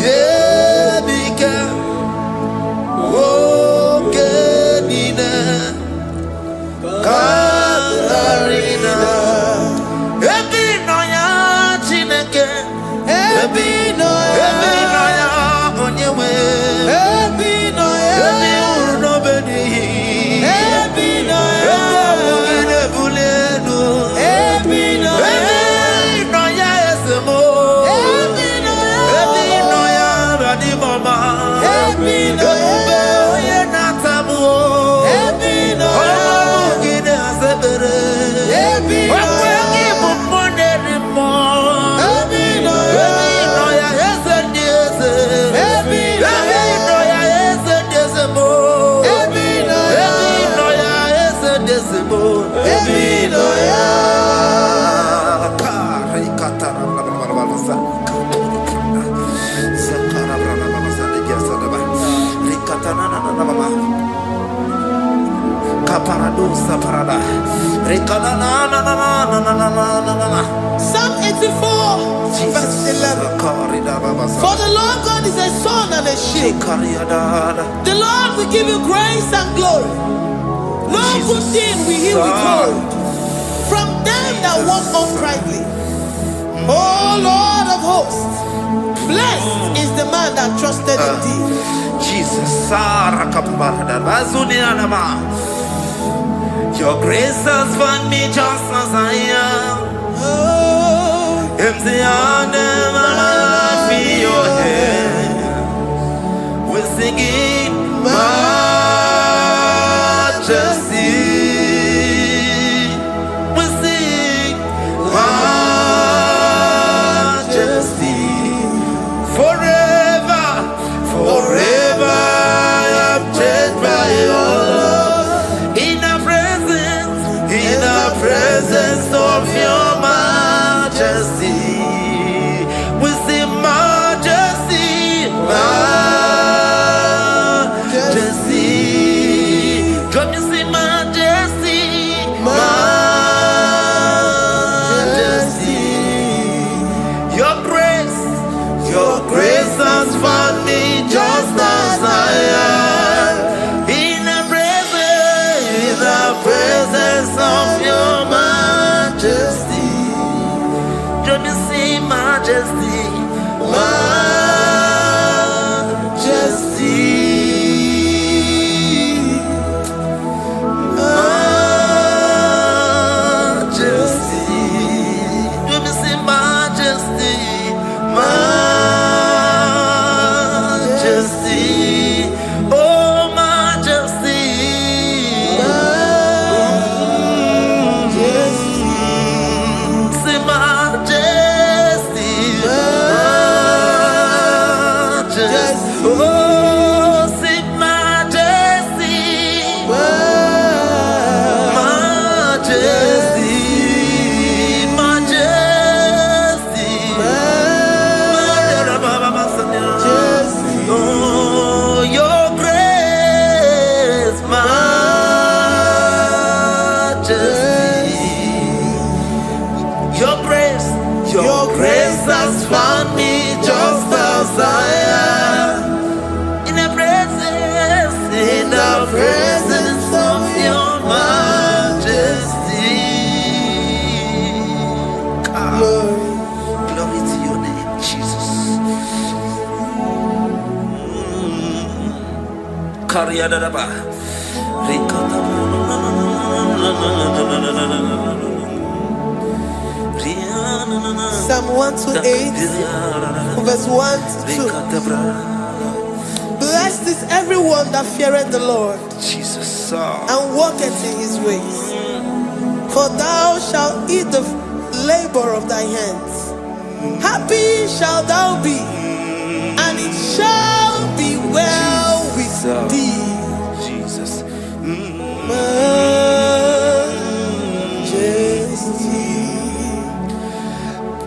Yebika. Okenina. Katarina. Ebinoya Chineke. Ebinoya Onyewe. Ebinoya Ebinobedi. Ebinoya Ebugine Bulenu. Ebinoya Esemo. Ebinoya Radimama. Ebinoya Natamu. Ebinoya Asebere. Wakwegi Mumoneri Mo. Ebinoya Esediese. Ebinoya Esediese Mo. Ebinoya Esediese Mo. Ebinoya Kari Katara Blablabla. Sakara Blablabla. Ligiasadaba. Rikatana Nababa. Kaparadosa Parada. Rikanana. Psalm 84, verse 11. For the Lord God is a sun and a shield. The Lord will give you grace and glory. No good thing will he withhold from them that walk uprightly. O Lord of hosts, blessed is the man that trusted in thee. Jesus, your grace has found me just as I am. Empty handed, my life in your hand. We're singing majesty. We sing majesty. Forever, forever I'm changed by your love. In the presence of your majesty. We sing majesty, majesty. Come you sing majesty, majesty. Your grace has found me just as I am. In the presence of your majesty. Come you sing majesty, majesty. Majesty. Come you sing majesty, majesty. Oh majesty. Say majesty, majesty. Oh, say majesty, majesty, majesty, majesty. Oh, your grace, majesty. Your grace has found me just as I am. In the presence of your majesty. Glory to your name, Jesus. Kariadaba. Psalm 128, verse 1 to 2. Blessed is everyone that feareth the Lord Jesus. and walketh in his ways. For thou shalt eat the labor of thy hands. Happy shalt thou be, and it shall be well with thee. Jesus. Majesty.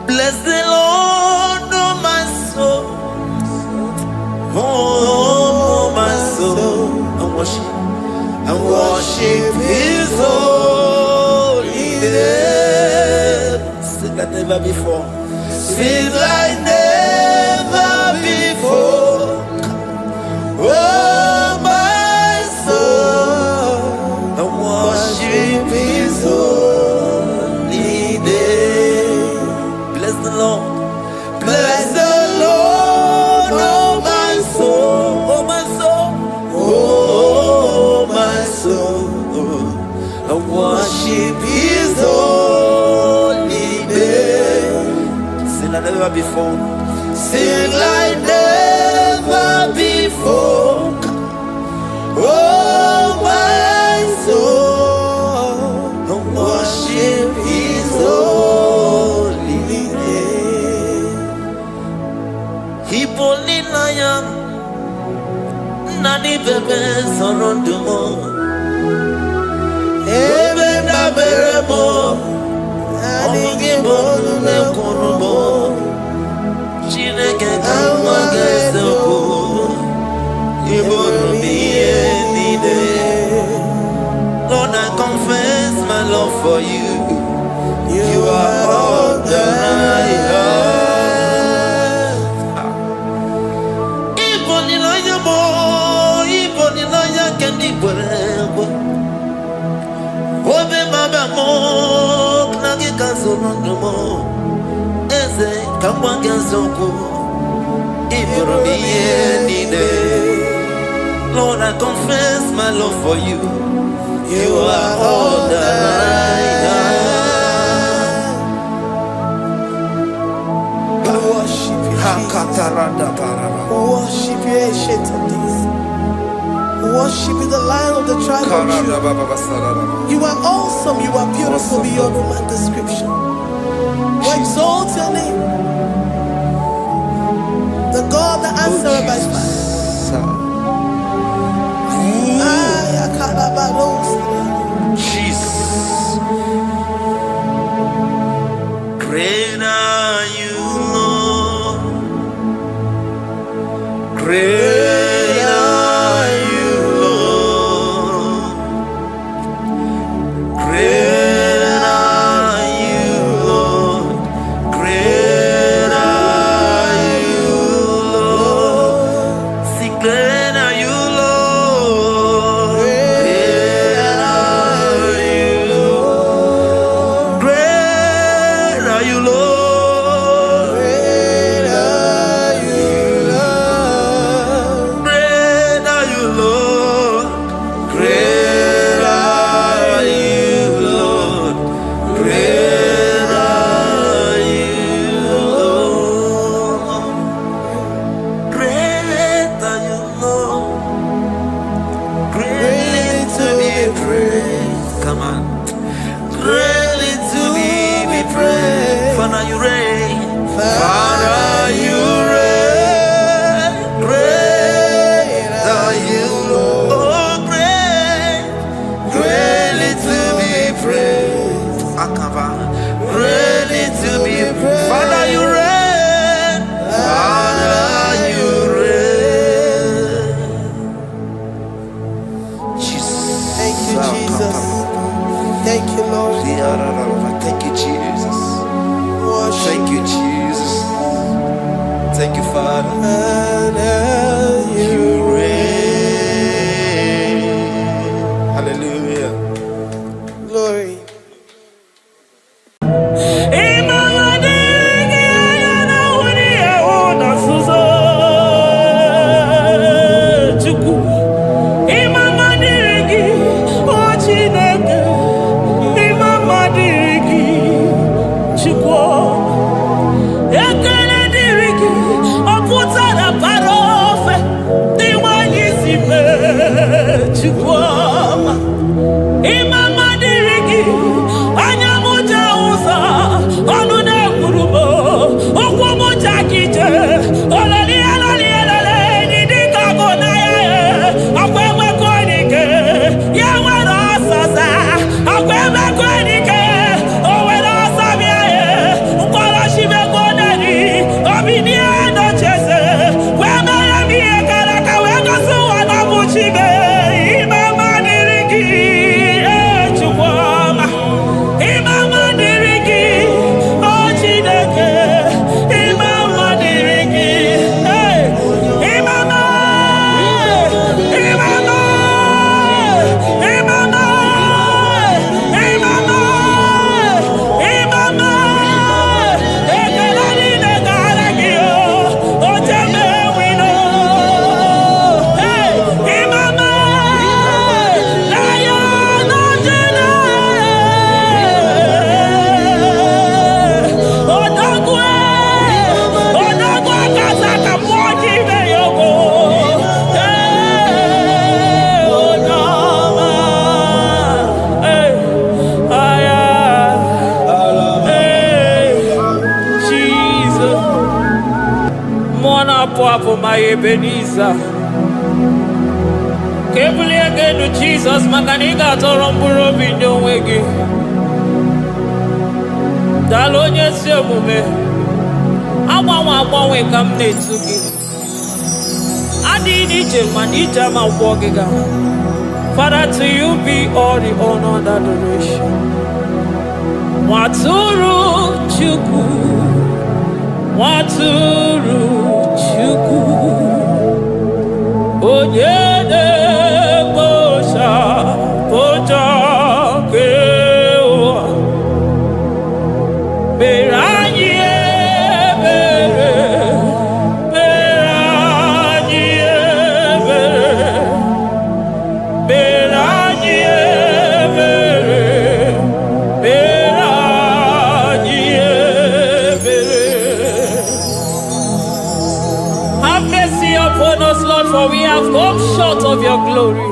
Blessed never before. Sing like never before. Oh, my soul, I worship His holy name. Bless the Lord. Bless the Lord, oh my soul, oh my soul, oh my soul. I worship His holy name. Sing like never before. Sing like never before. Oh my soul, I worship His holy name. Hipoli lion, nani bebe sorondumo. Ebe na beremo, omugi bolu ne kurumo. Chineke kama gesoko, ibonu miye nide. Lord, I confess my love for you. You are all that I have. Iboni loya mo, iboni loya kendi bwerebo. Obe mama mo, knagi kazono mo. Eze kama gesoko, ibonu miye nide. Lord, I confess my love for you. You are all that I have. We worship you, Jesus. We worship you, Ancient of Days. We worship you, the Lion of the tribe of Judah. You are awesome. You are beautiful beyond human description. We exalt your name, the God that answers by fire. Jesus, great are you, Lord. Great are you, Lord. Great are you, Lord. Great are you, Lord. See, great are you, Lord. Come on. Greatly to be praised. Father, you reign. Father, you reign. Great are you, Lord. Oh, great. Greatly to be praised. Akaba. Greatly to be praised. Father, you reign. Father, you reign. Jesus. Thank you, Jesus. Thank you, Lord. Thank you, Jesus. Worship Thank you, Jesus. Thank you, Father. You reign. Hallelujah. glory. Ekele diriki, oputa na parofe. help, my Ebenezer. Carefully again to Jesus, Makaniga Toromburo Bindo Wegi. Dalonya Semume. I come near to you. I did it, man, each time I'm walking out. Father, to you be all the honor and adoration. Waturu Chuku, Waturu Chuku, Onyede Bosha, Boja Kewa, Beranye Bere, Beranye Bere, Beranye Bere, Beranye Bere. Have mercy upon us, Lord, for we have come short of your glory.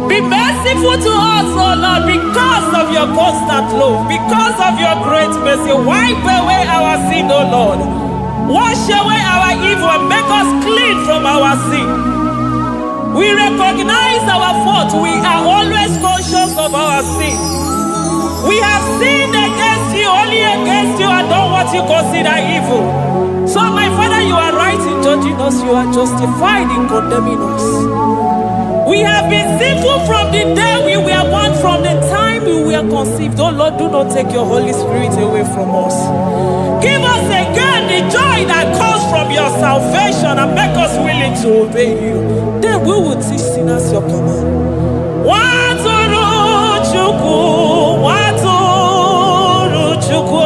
Be merciful to us, O Lord, because of your constant love, because of your great mercy. Wipe away our sin, O Lord. Wash away our evil and make us clean from our sin. We recognize our fault. We are always conscious of our sin. We have sinned against you, only against you, and done what you consider evil. So, my Father, you are right in judging us. You are justified in condemning us. We have been sinful from the day we were born, from the time we were conceived. Oh Lord, do not take your Holy Spirit away from us. Give us again the joy that comes from your salvation and make us willing to obey you. Then we will teach sinners your command. Waturu Chuku, Waturu Chuku.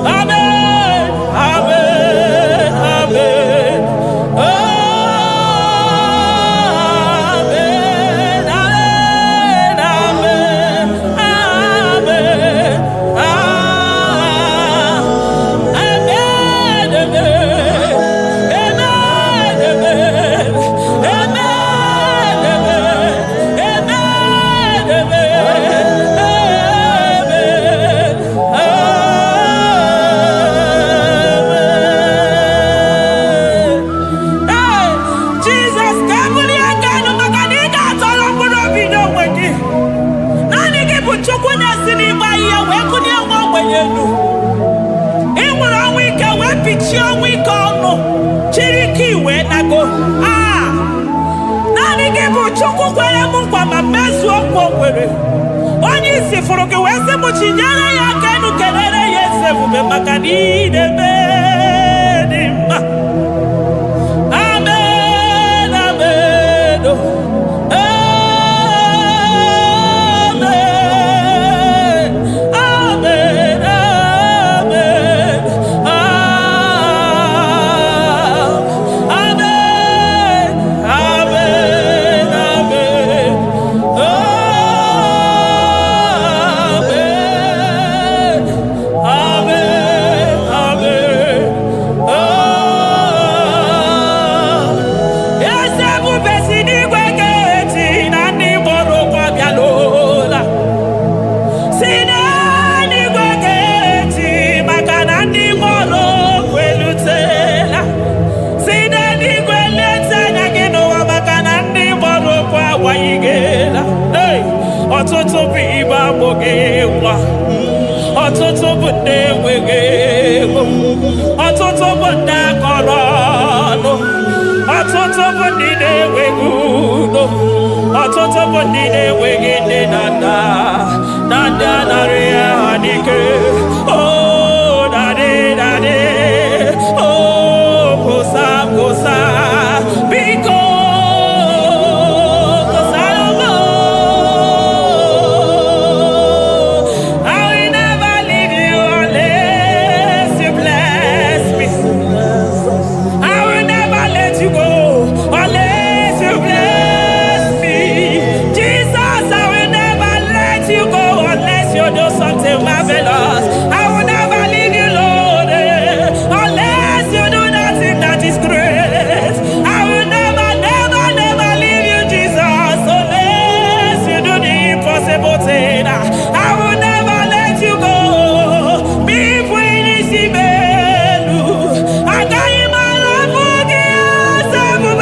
Amen. enweghị nwa. Ọtụtụ bụ ndị enweghị ego. Ọtụtụ bụ ndị akọrọ ọnụ. Ọtụtụ bụ ndị na-enweghị udo. Ọtụtụ bụ ndị na-enweghị nne na nna. Na ndị anarị ya ha n'ike. Oh, daddy, daddy. Oh, kosa, kosa. Biko. Marvelous. I will never leave you, Lord, unless you do that thing that is great. I will never, never, never leave you, Jesus, unless you do the impossible thing. I will never let you go. Me when you see me, I got you my love for you.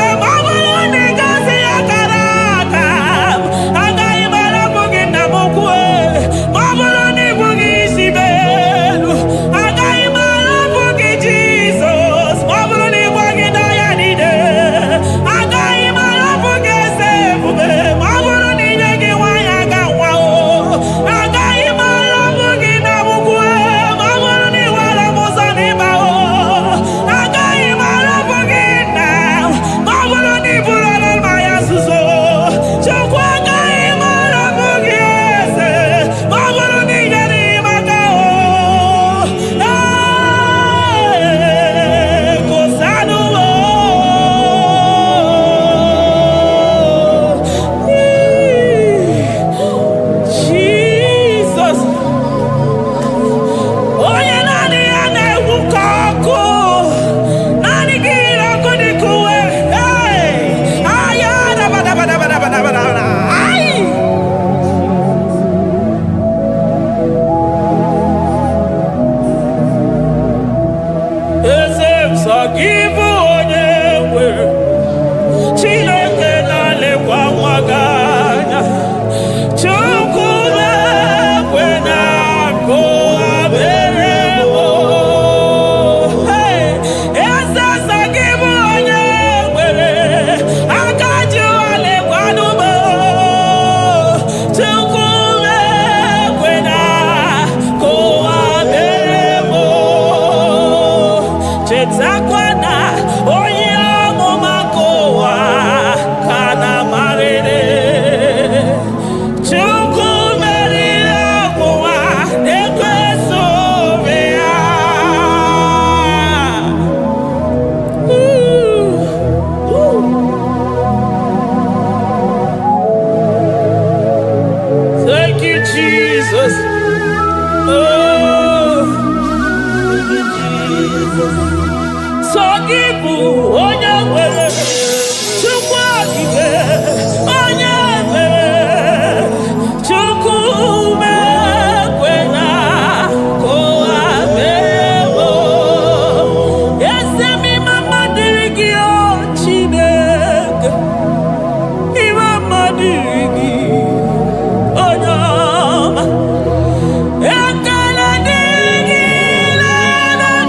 I got you my love for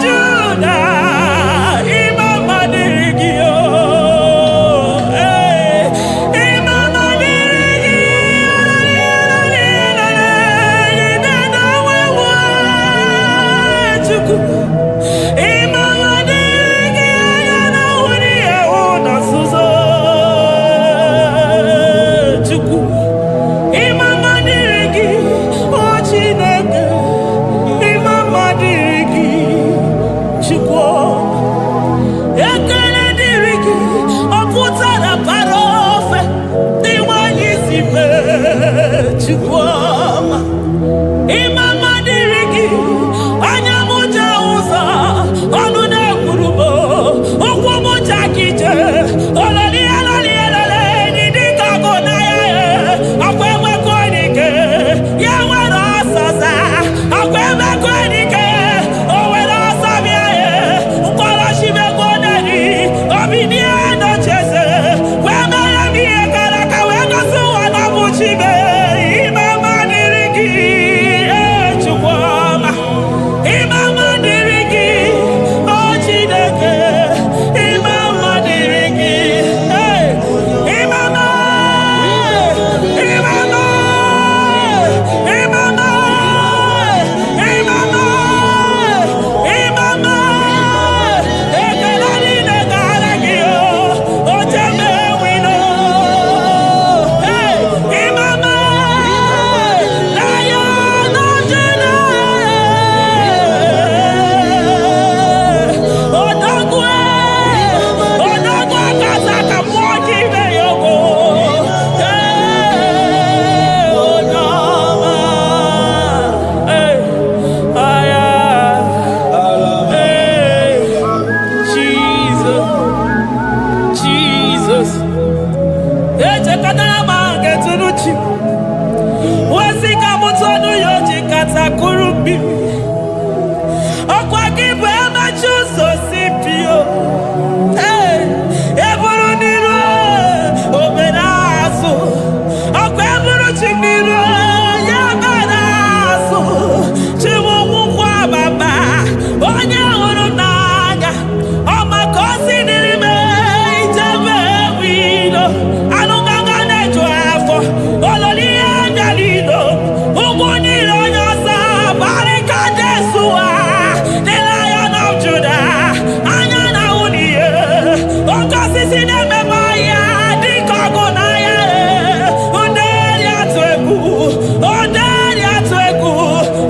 Judah, Imam Madirigio. mbi. Okwa gibu emachuso sipio. Eburu niru oberazo. Okwa eburu chimiru ya berazo. Chimu mukwa baba. Onye huru n'anya. Ọmakosi n'ime ijebe wido. Anụgaga na-eju afọ. Ololi ya bịalilo. Ugwu niile onye ọsọ. Barika Jesua. The Lion of Judah. Anya na uniye. Oke osisi na-ememe ya. Dịka ọgụ na ya. Nderi atụ egwu. Nderi atụ egwu.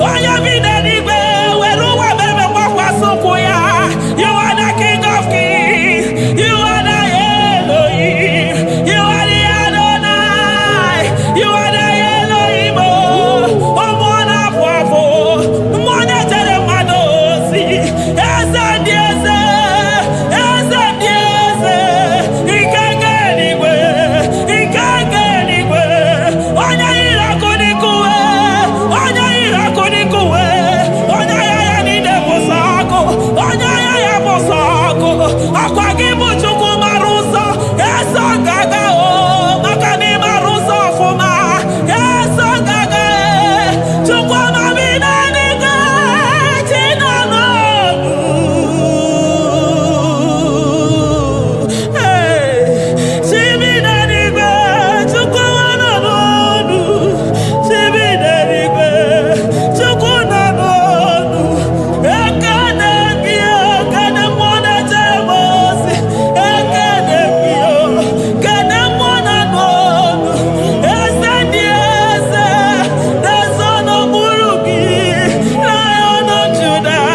Onye bi n'eluigwe. Were ụwa meme gbakwasị ụkwụ ya. You are the King of Kings. You are the Elohim. You are the Adonai. You are the Elohim. Ọmọ na-apụ apụ. Mmụọ na-echere mmadụ ozi. Eze dị eze. Eze dị eze. Ike nke eluigwe. Ike nke eluigwe. Onye yiri ọkụ n'ikuwe. Onye yiri ọkụ n'ikuwe. Onye ya ya niile bụ sọ ọkụ. Onye ya ya bụ sọ ọkụ. Akwa gị bụ Chukwu mara ụzọ. Eso gaga o. Maka na ị mara ụzọ ọfụma. Eso gaga e. Chukwu amabi n'eluigwe. Chi nọ n'ọnụ. Chi bi n'eluigwe. Chukwu nọ n'ọnụ. Chi bi n'eluigwe. Chukwu nọ n'ọnụ. Ekene gị o. Kene mmụọ na-echere m ozi. Ekene gị o. Kene mmụọ nọ n'ọnụ. Eze dị eze. Eze n'okpuru gị. Lion of Judah.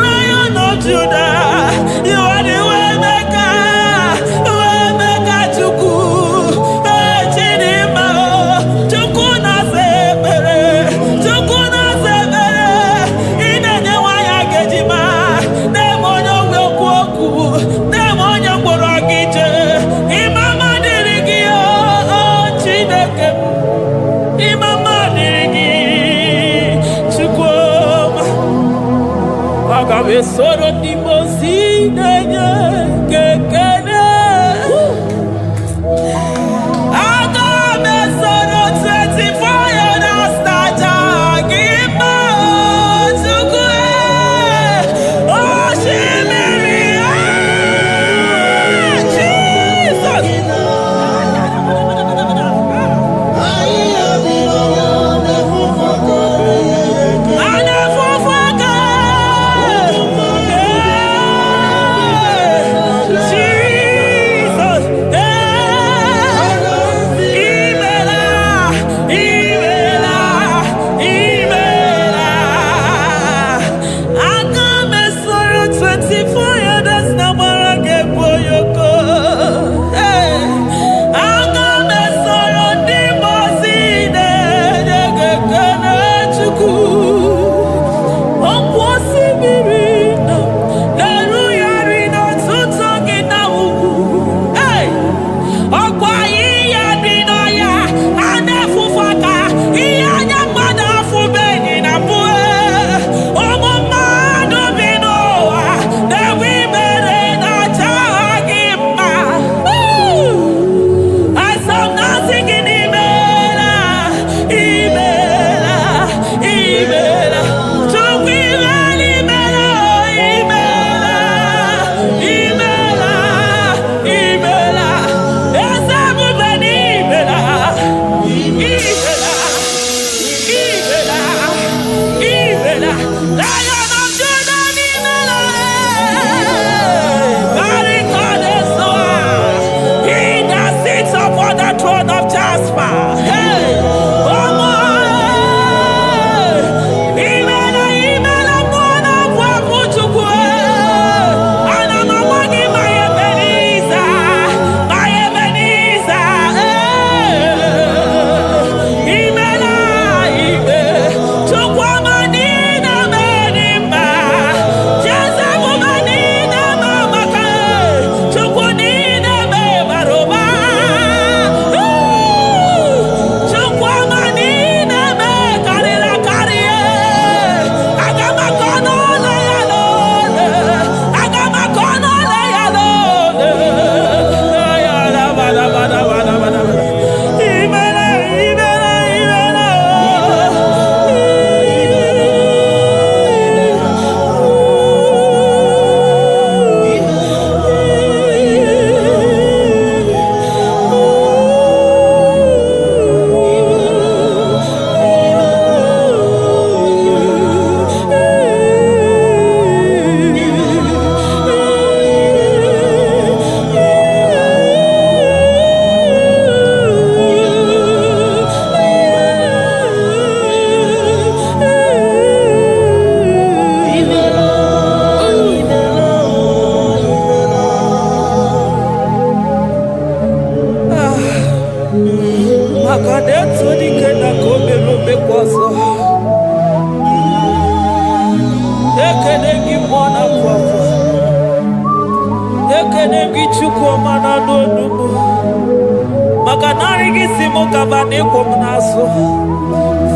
Lion of Judah. You are the way maker. Way maker Chukwu. Chidimma o. Chukwu na-asa ekpere. Chukwu na-asa ekpere. Ị na-enye nwanyị agejima. Na-eme onye ogwe okwu okwu. Na-eme onye mkpọrọ gị jee. Ịmama dịrị gị o Chineke m. Ịmama dịrị gị Chukwu ọma. Aga m esoro ndị mozi na-enye gị ekele. Aga m esoro 24 elders na-aja gị mma o Chukwu osimiri Jesus. Anya fufu aka.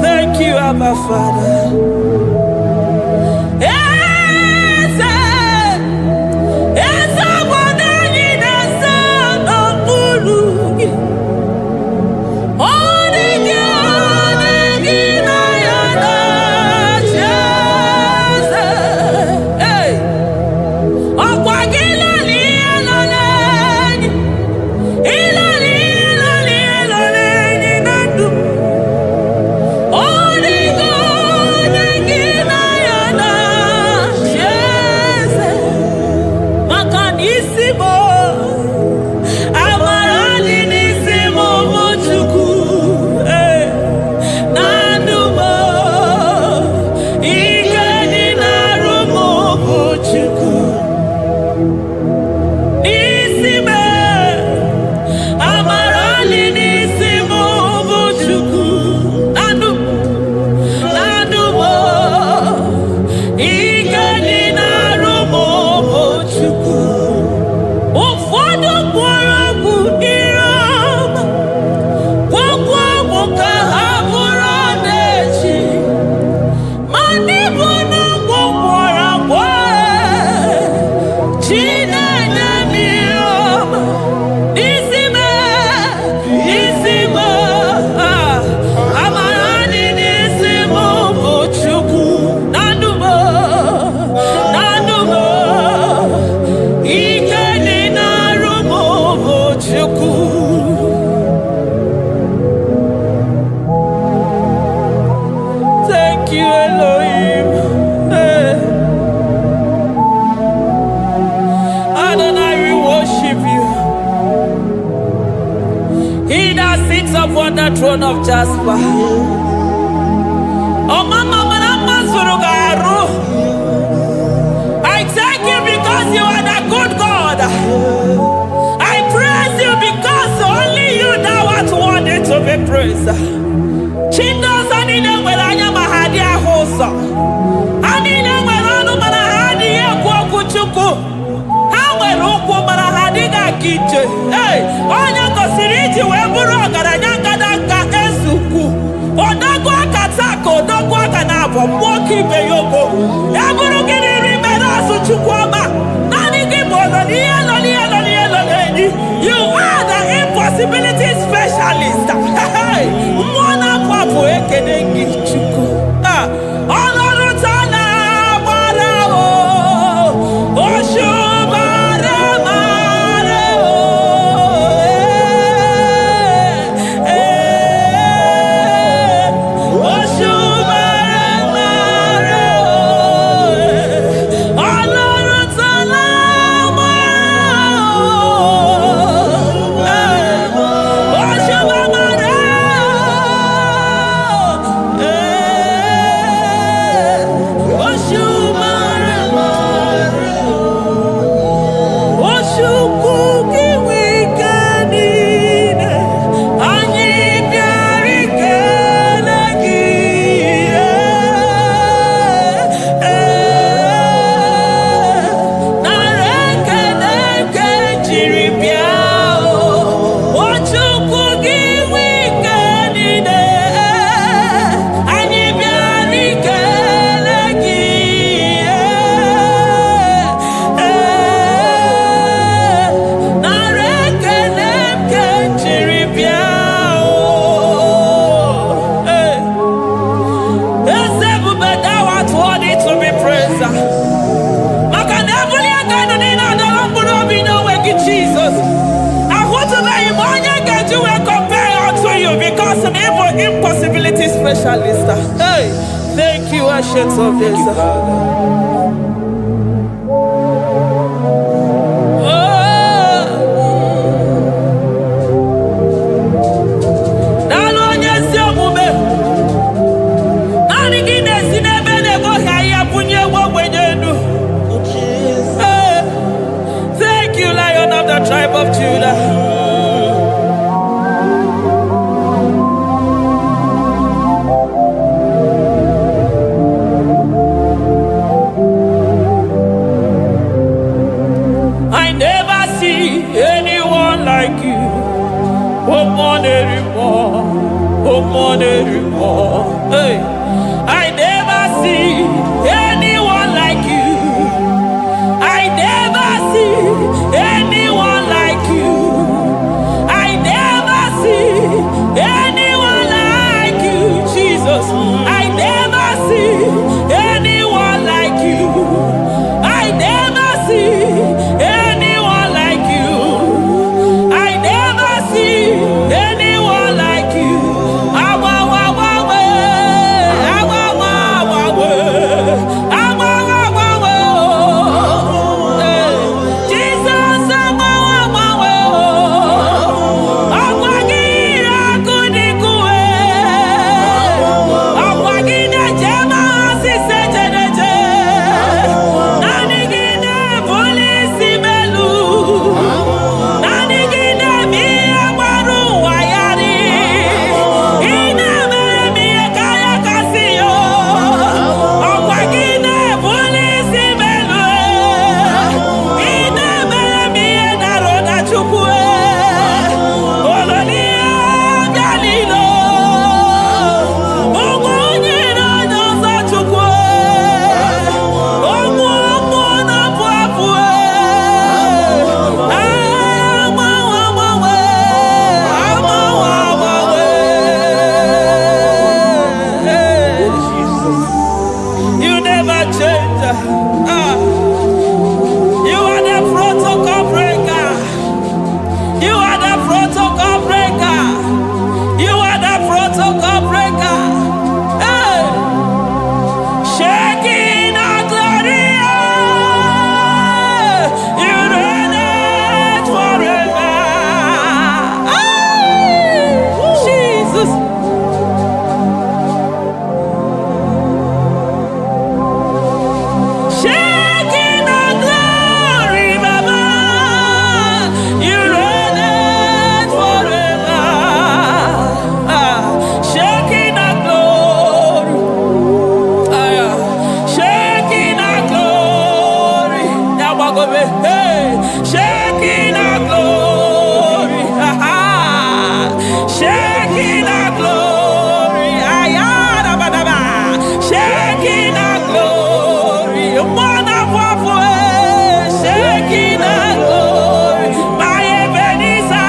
Thank you, Abba Father. Upon the throne of Jasper. Oh, Mama, I thank you because you are the good God. I praise you because only you now are worthy to be praised. Chindos anine welanya mahadi ahosa. Anine welanu manahadi ekwo kuchuku. Hawe ruku manahadi ga kije. Hey, onya kosiriji weburu ogaranya kadaka esuku. Odagwa katako, odagwa kanabo, mwoki beyoko. Eburu gini rimena suchukwama. Nani gibono nielo. You are the impossibility specialist. Hey, mwana papu ekenengi chuku. Olorutana marao, oshubare marao. Oshubare marao. Olorutana Impossibility specialist. Hey, thank you, Ancient of Days. Thank you, Lion of the tribe of Judah. Hey, shaking our glory. Shaking our glory. Ayadabadaba. Shaking our glory. Shaking our glory. My Ebenezer.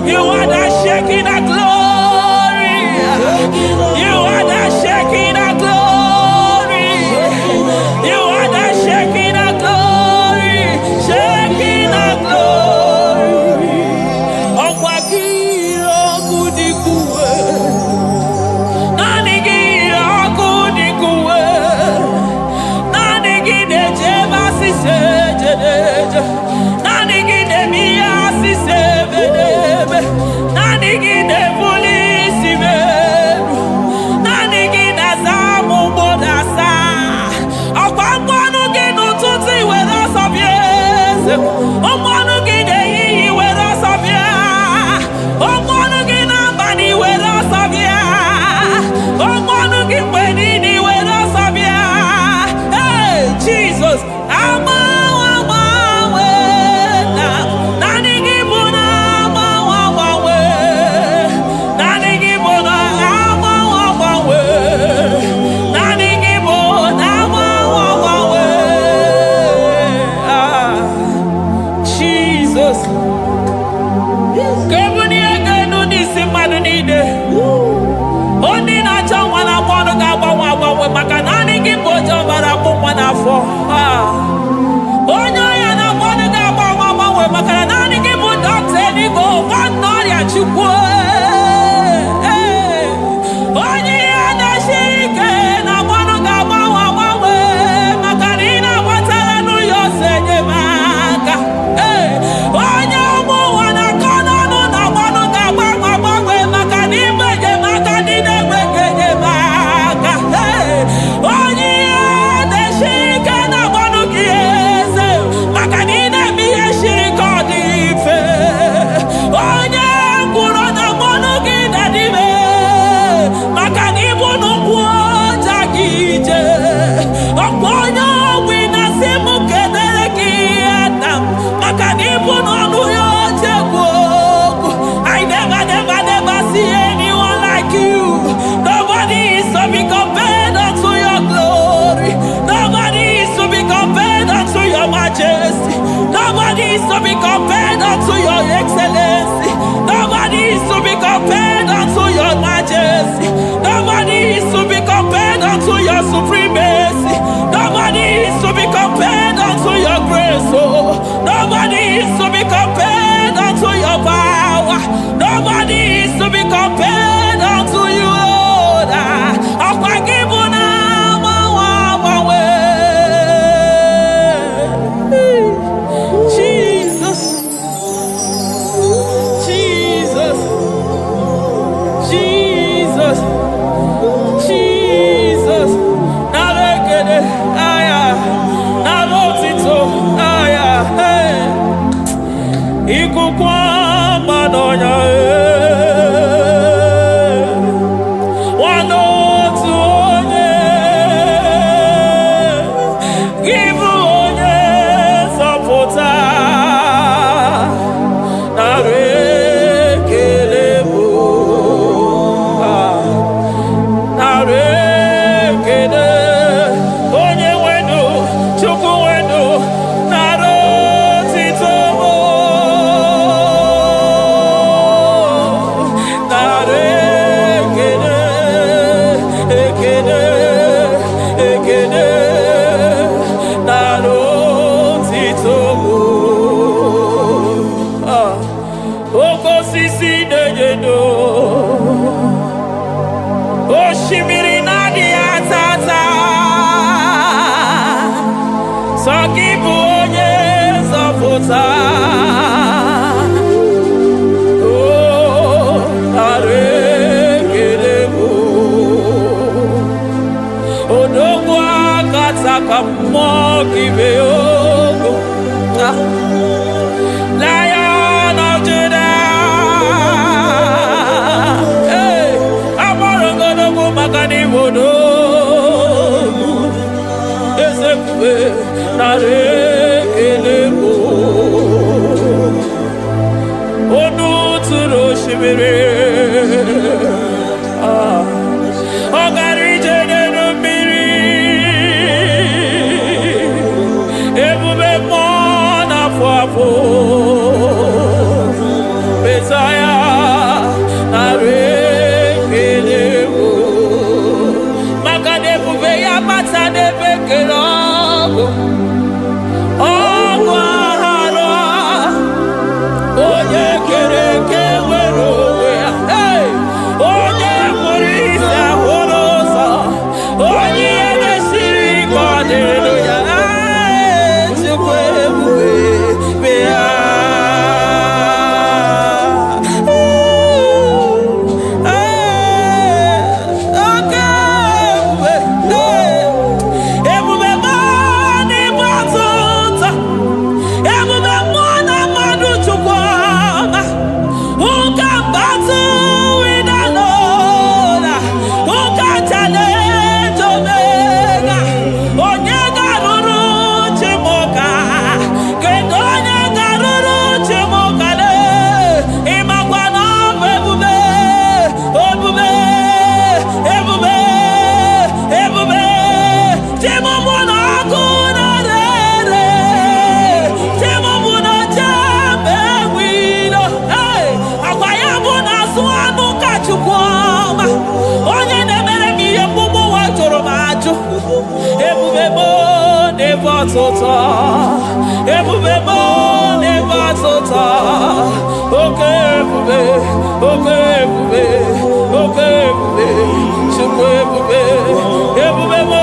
You are the shaking of glory. You are the shaking of glory. You are the shaking of glory. Shaking of glory. Okwakiro kudikuwe. Nanigiro kudikuwe. Nanigide jeba sisejedeje. Nanigide miya sisebedebe. Nanigide polisi beru. Nanigide zamu bodasa. Okwamwanu ginu tuti wera sabiese. Omwanu gide yiyi wera sabia. Omwanu gina bani wera sabia. Omwanu gimbenini wera sabia. Hey, Jesus. Nobody is to be compared unto your excellency. Nobody is to be compared unto your majesty. Nobody is to be compared unto your supremacy. Nobody is to be compared unto your grace. Oh, nobody is to be compared unto your power. Nobody is to be compared unto you, Lord. Lion of Judah, hey, Amorogodogo Magani Wodo, Ezekwe, Narekelebo, Onu Turo Shimere, Ogari Jene Miri, Ebube Mona Fwafo, Messiah, Narekelebo, Makadebube Yamata de Bekelabo, Ogwahara, Oye Kereke Werowe, hey, Oye Morisa Horosa, Oye Neshiri Hallelujah, Chukwe Bea. Ebubebo never tota. Okay, ebube, okay, ebube, okay, ebube, chukwu ebube, ebubebo,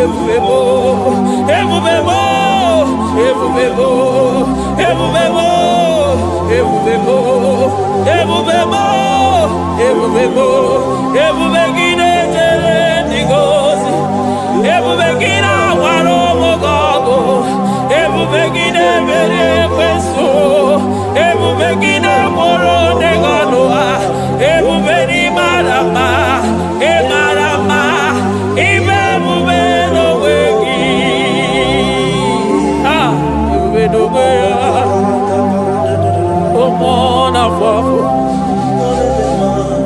ebubebo, ebubebo, ebubebo, ebubebo, ebubebo, ebubebo, ebubebo, ebubegide jere ndigozi, ebubegina waro mogogo. Ebubegide mere kweso, ebubegide moro neganoa, ebubeni marama, emarama, ibebube no wegi. Ah, ebube no wegi. Omona fafo,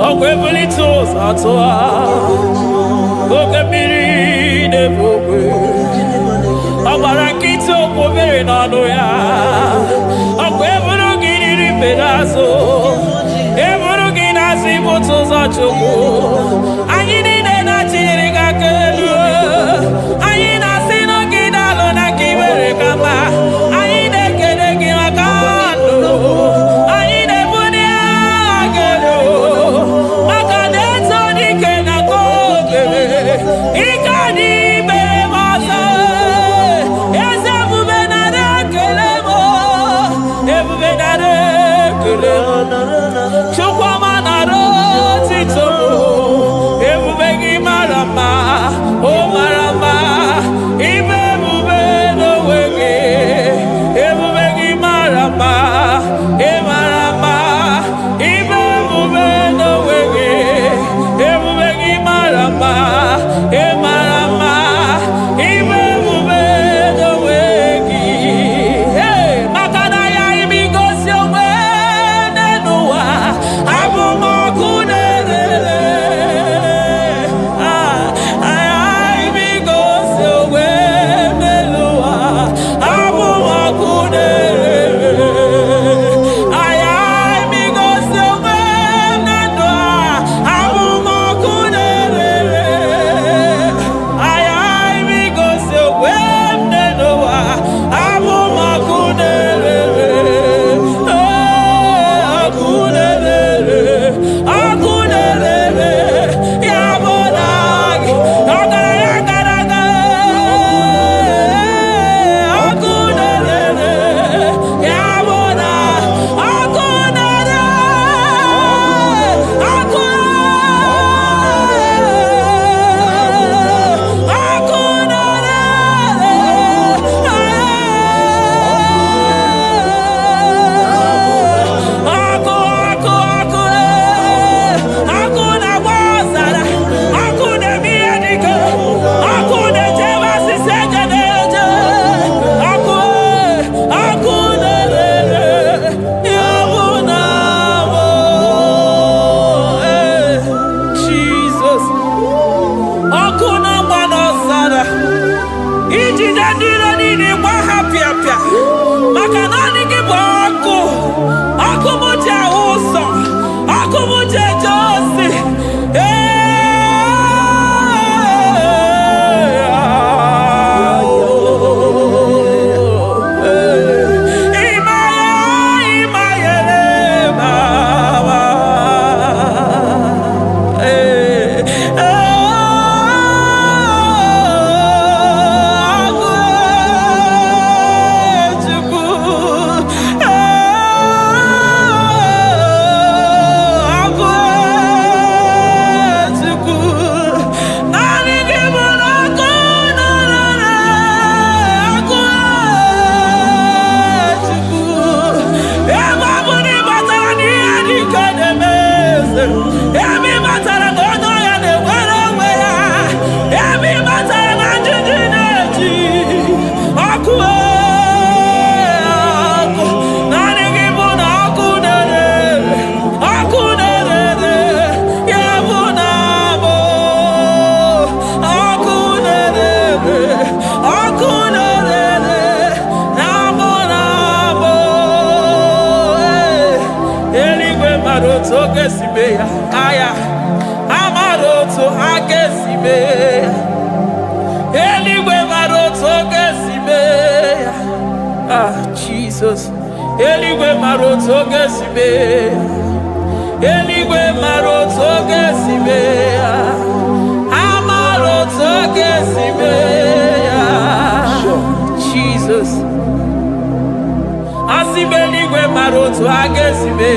okwebuli tos atoa, okebiri nebokwe. Abarakito kubiri nano ya, akweburu gini pedazo, eburu gina sibutu za chuku, ayini nena chiriga kelu, ayina sino gina lona kibere kama, ayine kede gina kando, ayine buni agelo, makadeto di kena kobebe, ikadi bebe masa. to Gesibe, Aya, Amaro to Agesibe, Eligwe Maro to Gesibe, Jesus, Eligwe Maro to Gesibe, Eligwe Maro to Gesibe, Amaro to Gesibe, Jesus. Asibeligwe maroto agesibe,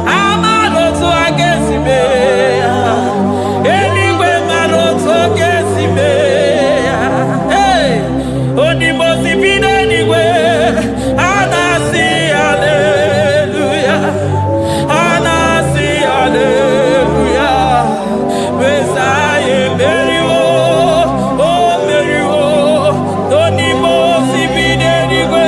amaroto agesibe, eligwe maroto agesibe. Hey, onimosi bide ligwe, anasi hallelujah, anasi hallelujah. Besaye meriwo, oh meriwo, onimosi bide ligwe.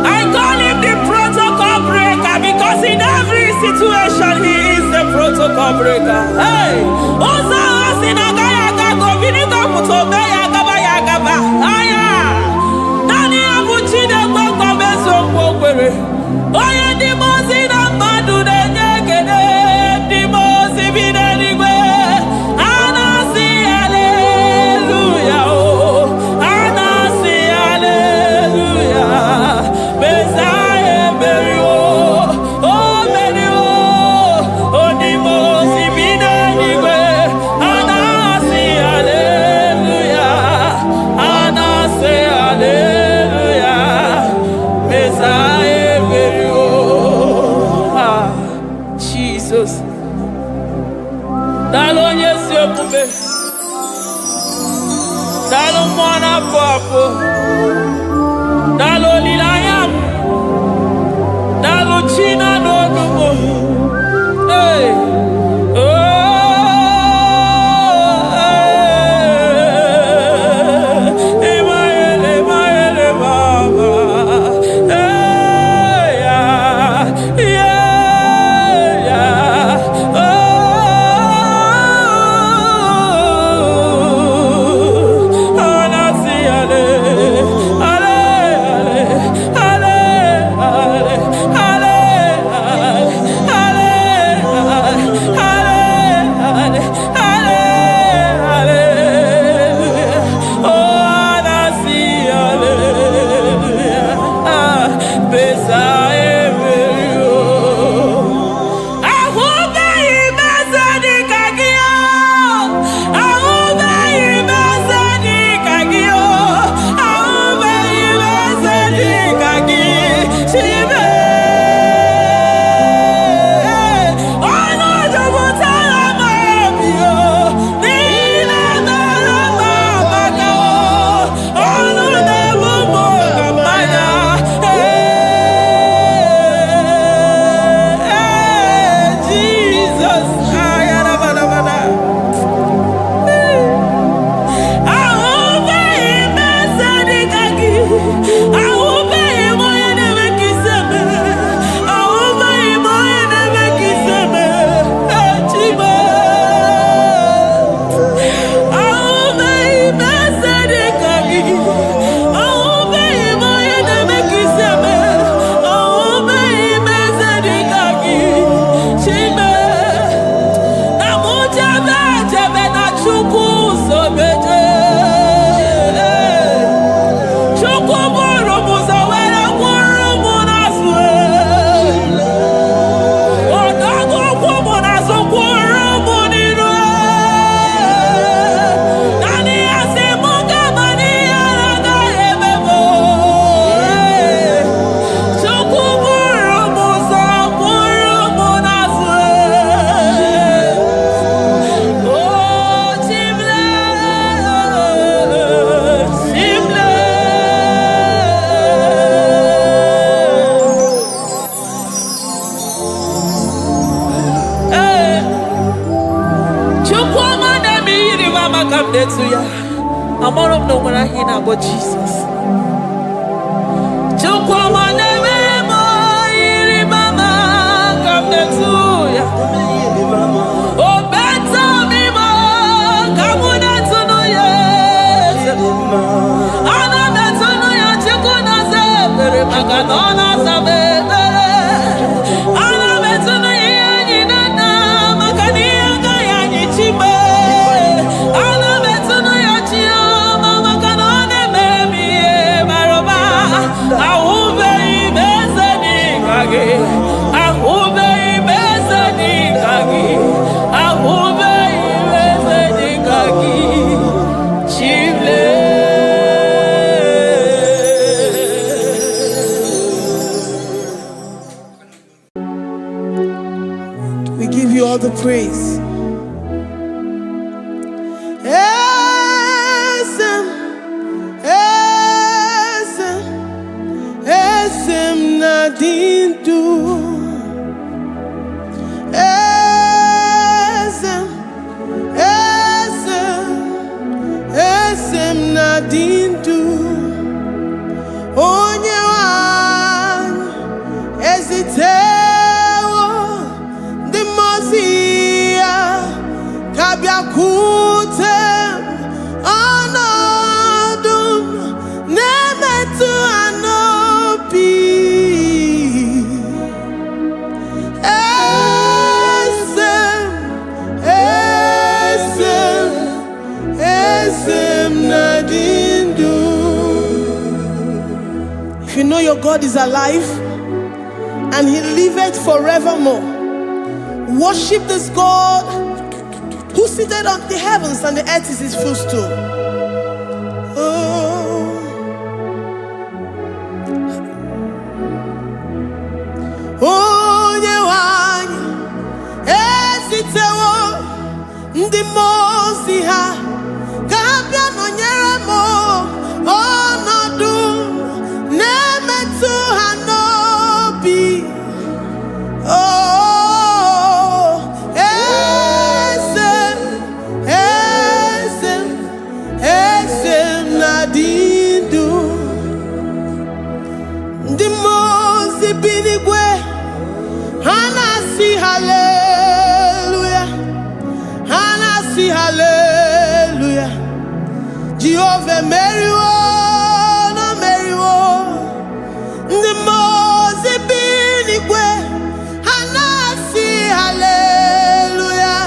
I call him the protocol breaker because in every situation he is the protocol breaker. Hey, Osa Osinaga Yagago Vinika Mutobe Yagaba Yagaba. Aya, Nani Abuchina Boko Beso Bokere. Oya Dimosina Madu de Negede, Dimosi Bidanigwe. Anasi hallelujah. Dalo mwana papo, dalo lilayam, dalo china no gumo. Hey, oh, emaele baba, hey yeah, oh. Hallelujah. mama come there to ya. I'm all of no one I hear about Jesus. Chukwama neme mo iri mama come there to ya. Oh better me mo come there to no ya. Ana better no ya chukuna se pere maganona sabe. Ana better no ya ni na magania ga ya ni chibe. Ana better no ya chi mama kanone baby baroba. Ahube ibezeni kage. Ahube ibezeni kage. Ahube ibezeni kage. Chile. We give you all the praise. Esem nadindu. Esem nadindu. Onye wan ezitewo the mozia kabia kutem anadum nemetu anopi esem nadindu. If you know your God is alive and he liveth forevermore, worship this God who seated on the heavens and the earth is his footstool. Onye wanyi esitewo ndị mozi ha kabia nonyere mo ọnọdụ na-emetụ ha n'obi. Esem nadindu. Ndị mozi bi n'igwe ha na-asị hallelujah, ha na-asị hallelujah. Jehova meriwo na meriwo. Ndị mozi bi n'igwe ha na-asị hallelujah,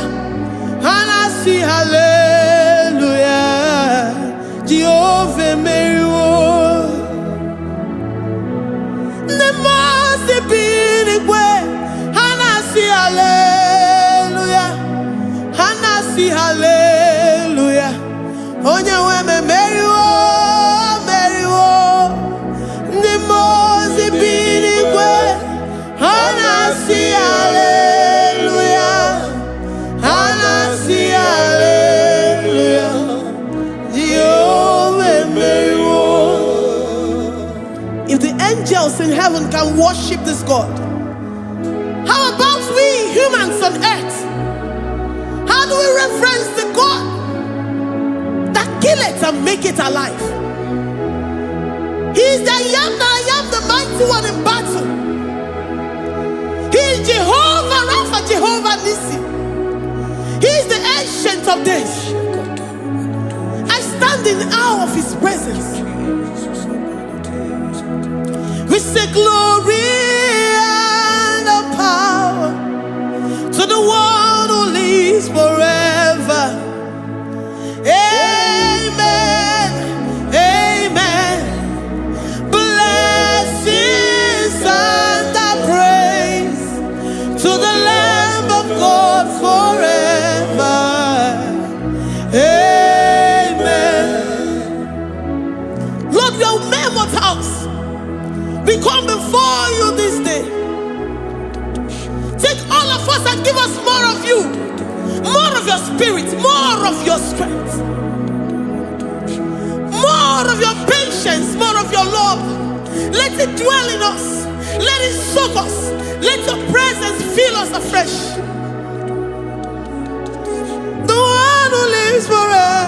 ha na-asị hallelujah. Jehova meriwo. Ndị mozi bi n'igwe ha na-asị hallelujah, ha na-asị hallelujah. Onye nwe m meriwo, meriwo. Ndị mozi bi n'igwe ha na-asị hallelujah, ha na-asị hallelujah. Jehovah meriwo. If the angels in heaven can worship this God, how about we humans on earth? How do we reference the God that kill it and make it alive? He is the I am, the mighty one in battle. He is Jehovah Rapha, Jehovah Nissi. He is the ancient of days. I stand in awe of his presence. We say glory and the power to the one who lives forever. Amen, amen. Blessings and the praise to the Lamb of God forever. Amen. Lord, we are mere mortals. We come before you this day. Take all of us and give us more of you, more of your spirit, more of your strength, more of your patience, more of your love. Let it dwell in us. Let it soak us. Let your presence fill us afresh. The one who lives forever.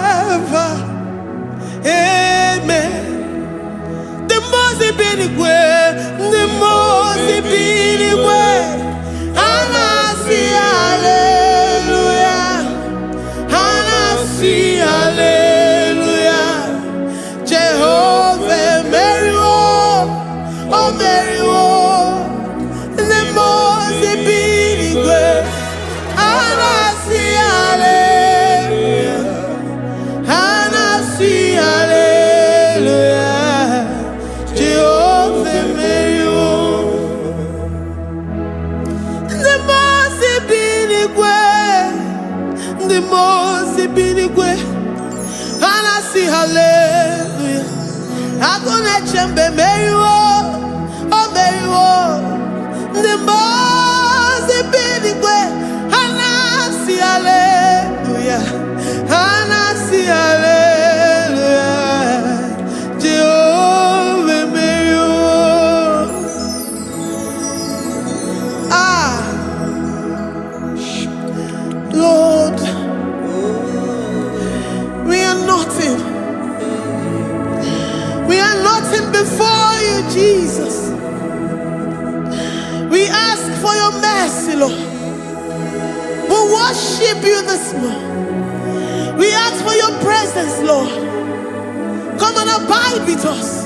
see hallelujah. Agone chembe meriwo, oh meriwo. The most big Hana see hallelujah. Hana see hallelujah. Jehovah meriwo. Lord, we are nothing. We are nothing before you, Jesus. We ask for your mercy, Lord. We worship you this morning. We ask for your presence, Lord. Come and abide with us.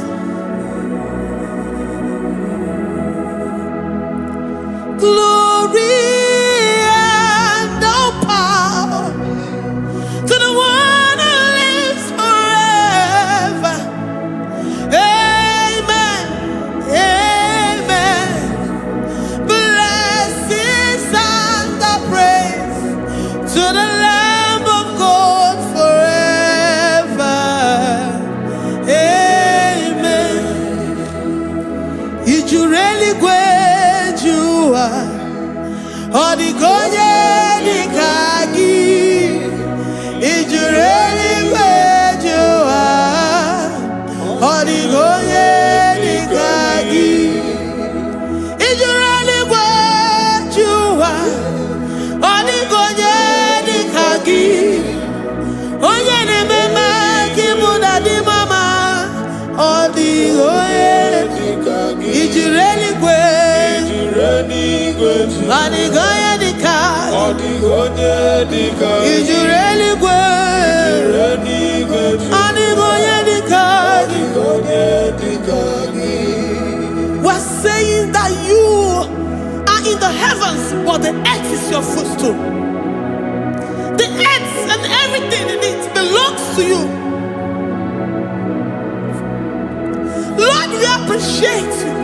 Glory and all power to the one who lives forever. Amen. Amen. Blessings and the praise to the Lamb of God forever. Amen. Did you really go? Odigonye dikagi, ijureli kwejuwa. Odigonye dikagi, ijureli kwejuwa. Odigonye dikagi, onye ne mema kibuda di mama. Odigonye dikagi, ijureli kwejuwa. Odigonye dikagi, odigonye dikagi, ijureli kwejuwa. Odigonye dikagi, odigonye dikagi. We're saying that you are in the heavens, but the earth is your footstool. The earth and everything in it belongs to you. Lord, we appreciate you.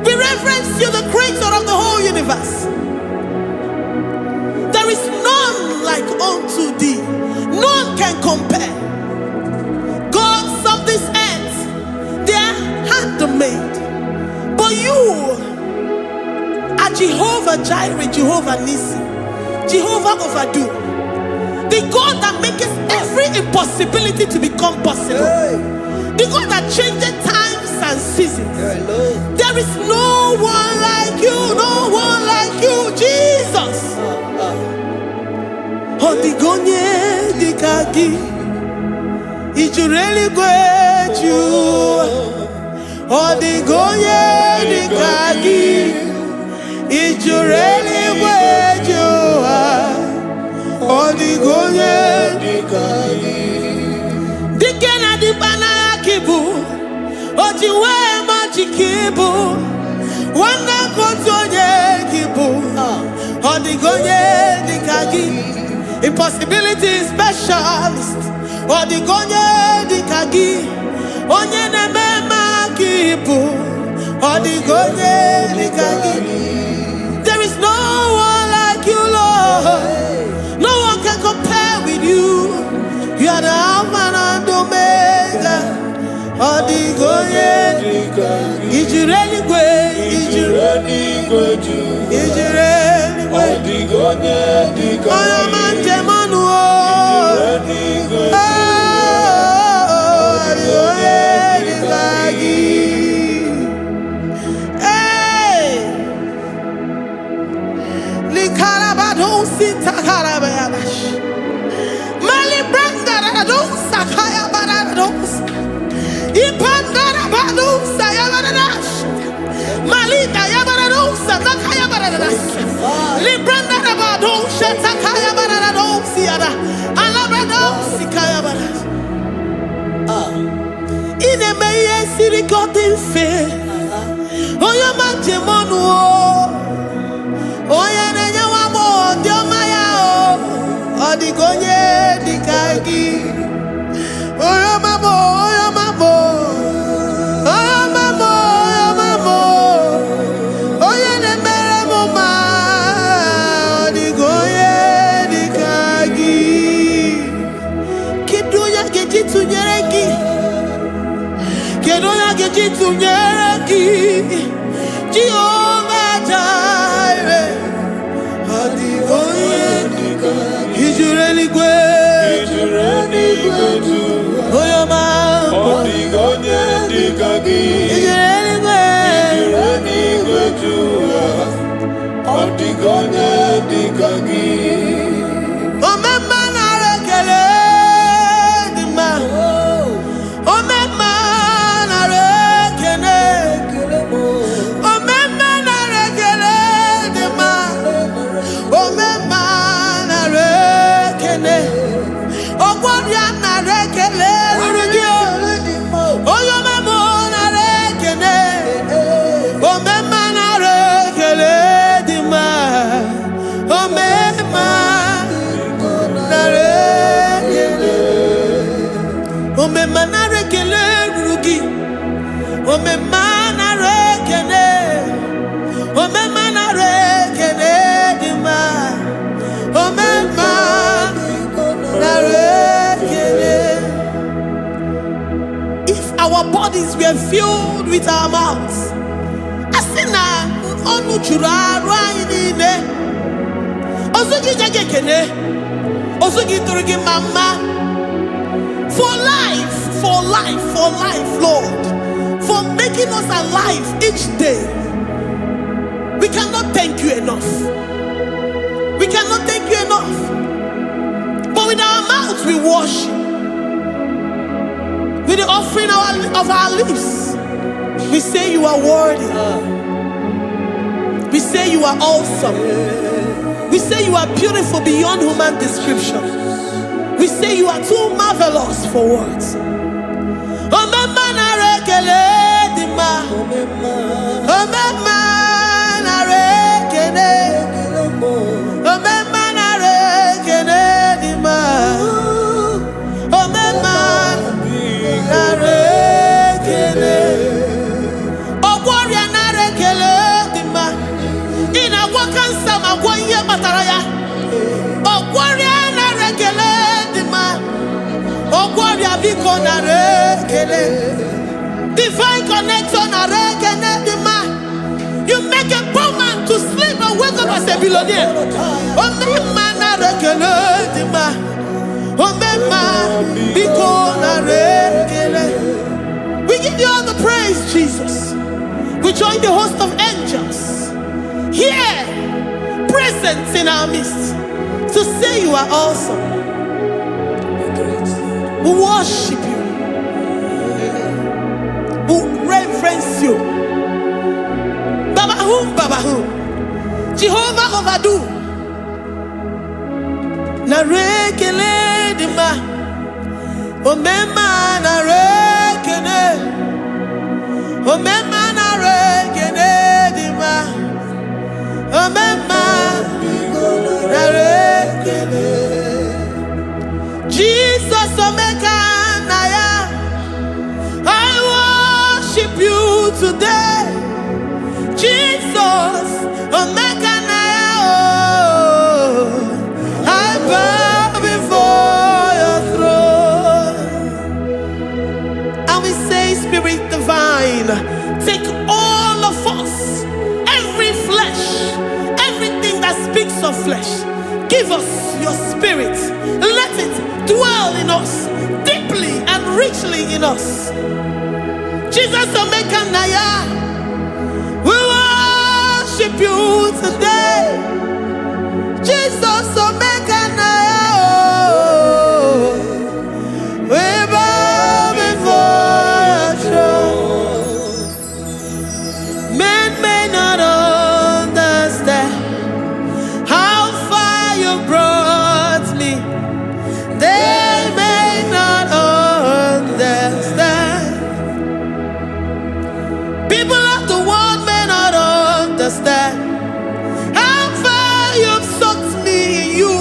We reverence you, the creator of the whole universe. There is none like unto thee. None can compare. Gods of this earth, they are handmade. But you are Jehovah Jireh, Jehovah Nissi, Jehovah Overdo. The God that makes every impossibility to become possible. The God that changes times and seasons. There is no one like you, no one like you, Jesus. Odigonye dikagi, ijureli kwejuwa. Odigonye dikagi, ijureli kwejuwa. Odigonye dikagi. Dikena dibana kibu, ojiwe majikibu. Wana kotonye kibu, odigonye dikagi. Impossibility specialist, odigonye dikagi. Onye nemema kibu, odigonye dikagi. There is no one like you, Lord. No one can compare with you. You are the Alpha and Omega. Odigonye dikagi. Ijureli kwe, ijureli kwe, ijureli kwe. Odigonye dikagi. Oyo manje manu o. Ijureli kwe. Odigonye dikagi. Hey. Likarabado sitakarabayabash. Malibranda radosa kaya baradosa. Ipandara badosa yabaradosh. Malita yabaradosa nakaya baradosa. Libranda rabadosa takaya baradosa yada. Alabradosa kaya baradosa. Ine meye sirikotin fe. Oya majemonu o. Oya nenya wamo diomaya o. Odigonye dikagi. Oya mamo, oya mamo. Oya mamo, oya mamo. Oya nemere moma. Odigonye dikagi. Kiduya tunyereki. Kedu ya geji tunyereki. Jehovah Jireh. Hallelujah. Ijureli gwe. Oyoma. Odigonye dikagi. Ijureli gwe. Odigonye dikagi. Omema na rekele dima. Omema na rekele. Omema na rekele dima. Omema na rekele. Ogwaria na rekele rugio. Oyoma mo na rekele. Omema na rekele dima. Omema na rekele. Omema na rekele rugi. Omema na rekele. Omema na rekele dima. Omema na rekele. If our bodies were filled with our mouths, asina onu chura rainine. Osugi jage kene. Osugi turugi mama. For life, Lord. For making us alive each day. We cannot thank you enough. We cannot thank you enough. But with our mouths we worship. With the offering of our lips, we say you are worthy. We say you are awesome. We say you are beautiful beyond human description. We say you are too marvelous for words. Omema na rekele dima. Omema na rekele. Omema na rekele dima. Omema na rekele. Ogwaria na rekele dima. Ina kwa kansa magwa ihe batara ya. Ogwaria na rekele dima. Ogwaria biko na rekele. Divine connection na rekele dima. You make a poor man to sleep and wake up as a billionaire. Omema na rekele dima. Omema biko na rekele. We give you all the praise, Jesus. We join the host of angels here, present in our midst, to say you are awesome. We worship you. We reverence you. Babahum. Jehovah overdo. Na rekele dima. Omema na rekele. Omema na rekele dima. Omema na rekele. Jesus omeka na ya. I worship you today. Jesus omeka na ya. Oh, I bow before your throne. And we say, Spirit divine, take all of us, every flesh, everything that speaks of flesh. Give us your spirit. Let it dwell in us, deeply and richly in us. Jesus Omeka Naya, we worship you today. Jesus Omeka Naya, oh, we bow before your throne. Men may not understand how far you brought me. They may not understand. People of the world may not understand how far you've sucked me in you.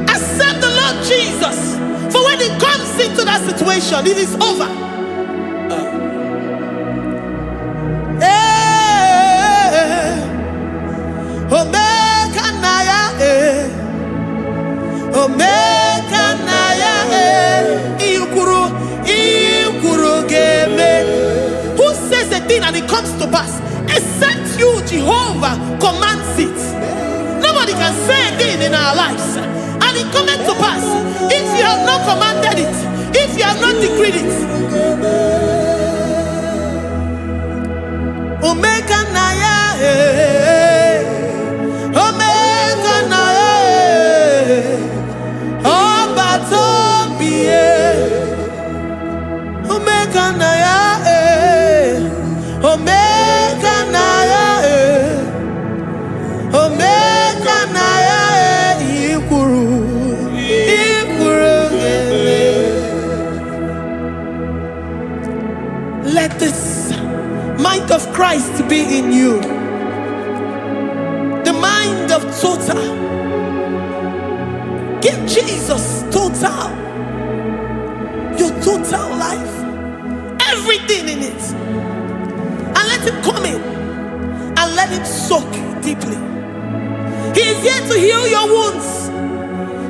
Accept the Lord Jesus. For when He comes into that situation, it is over. Omega Naya, Omega Naya, Ikuru Game. Who says a thing and it comes to pass? Except you, Jehovah, commands it. Nobody can say a thing in our lives and it comes to pass if you have not commanded it, if you have not decreed it. Omega Naya, Omega Naya, Obatobie, Omega Naya, Omega Naya, Omega Naya, Ikuru. Let this mind of Christ be in you. The mind of total. Give Jesus total. Your total life. Everything in it. And let Him come in. And let Him soak deeply. He is here to heal your wounds.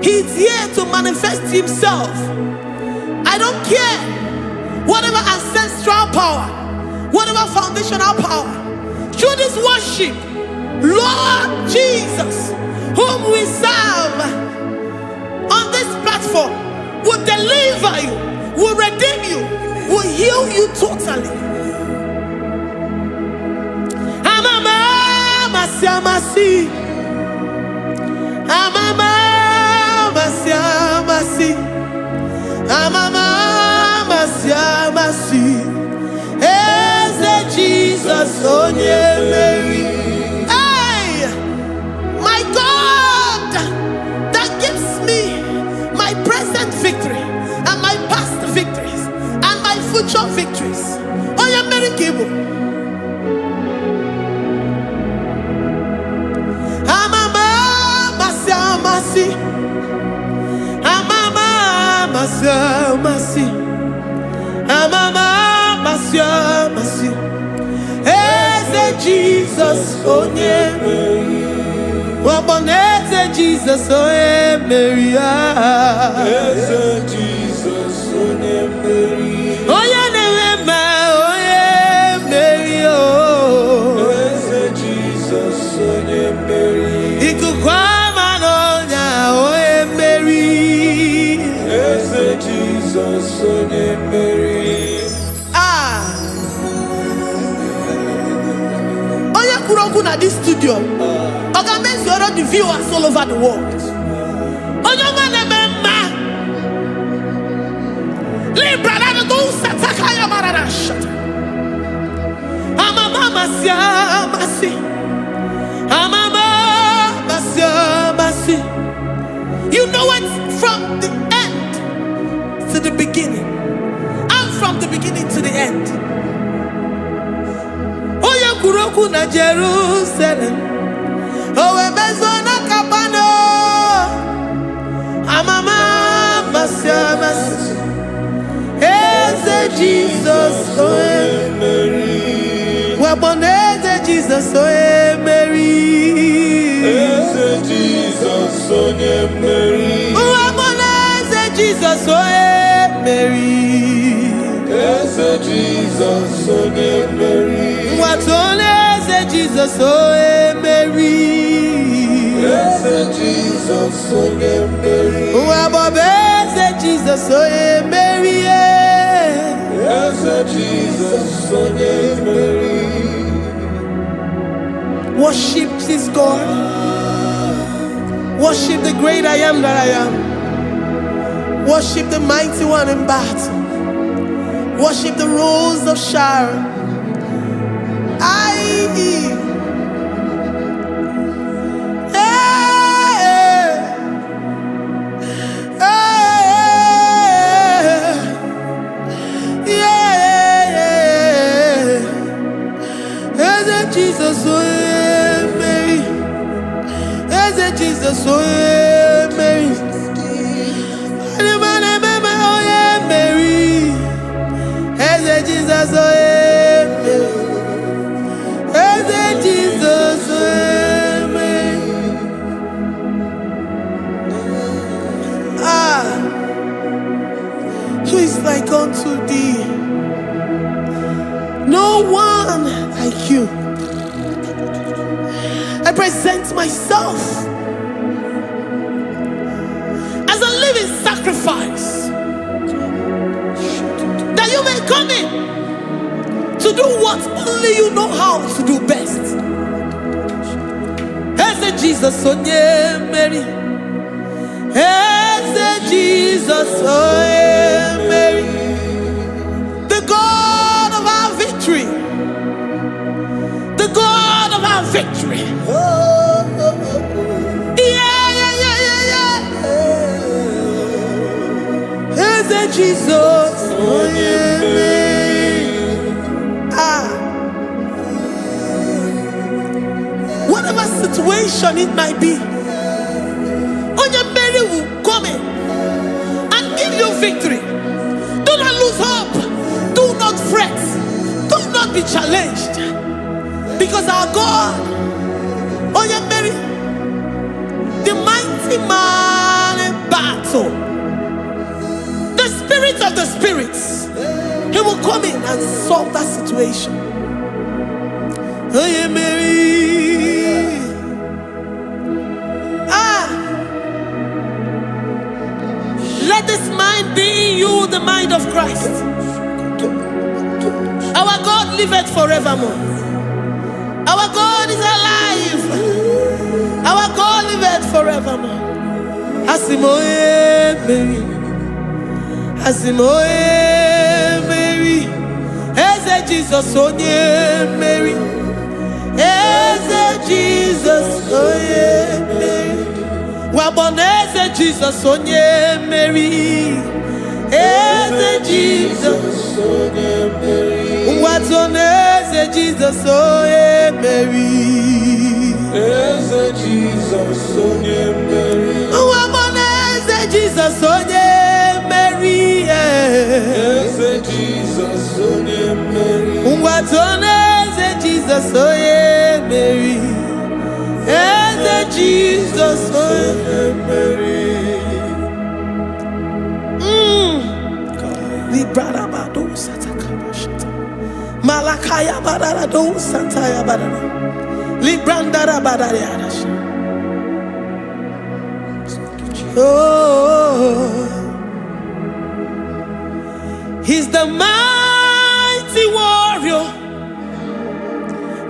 He is here to manifest Himself. I don't care. Whatever ancestral power, whatever foundational power, through this worship, Lord Jesus, whom we serve on this platform, will deliver you, will redeem you, will heal you totally. Amama Masiamasi, Amama Masiamasi, Amama Masiamasi, Eze Jesus onye Mary. Hey, my God, that gives me my present victory and my past victories and my future victories. Onye Mary Kibo. Amama Masiamasi, Amama Masiamasi, Amama Masiamasi, Eze Jesus onye Mary. Waboneze Jesus onye Mary. Eze Jesus onye Mary. Onye Newema onye Mary. Eze Jesus onye Mary. Ikukwama n'ọnya onye Mary. Eze Jesus onye Mary. Onye kwuru okwu na this studio, ọ ga-emezuoro the viewers all over the world. Onye ọma na-eme mma. Libra na ndo sataka ya marara shata. Amama Masiamasi, Amama Masiamasi. You know it from the end to the beginning, and from the beginning to the end. Oya kuroku na Jerusalem, owe bezona kapano. Amama Masiamasi, Eze Jesus oe Mary. Waboneze Jesus oe Mary. Eze Jesus onye Mary. Waboneze Jesus oe Mary. Eze Jesus onye Mary. Watoneze Jesus oe Mary. Eze Jesus onye Mary. Wabobeze Jesus oe Mary. Eze Jesus onye Mary. Worship this God. Worship the great I am that I am. Worship the mighty one in battle. Worship the rose of Sharon. Jesus, oh, Mary. Eze Jesus, oh yeah, Mary. Oh yeah, Mary. Eze Jesus, oh yeah, Mary. Eze Jesus, oh yeah, Mary. Who is like unto thee? No one like you. I present myself as a living sacrifice, that you may come in to do what only you know how to do best. Eze Jesus, oh yeah, Mary. Eze Jesus, oh yeah, Mary. The God of our victory. The God of our victory. Eze Jesus, oh yeah, Mary. Whatever situation it might be, Onya Mary will come in and give you victory. Do not lose hope. Do not fret. Do not be challenged. Because our God, Onya Mary, the mighty man in battle, the spirit of the spirits, he will come in and solve that situation. Onya Mary. Let this mind be in you, the mind of Christ. Our God liveth forevermore. Our God is alive. Our God liveth forevermore. Asimoye Mary. Asimoye Mary. Eze Jesus, onye Mary. Eze Jesus, onye Mary. Waboneze Jesus, onye Mary. Eze Jesus, onye Mary. Watoneze Jesus, onye Mary. Eze Jesus, onye Mary. Waboneze Jesus, onye Mary. Eze Jesus, onye Mary. Watoneze Jesus, onye Mary. Eze Jesus, onye Mary. Librada bado satakaba shata. Malakaya badara do santaya badara. Librandara badara yadash. Oh, he's the mighty warrior,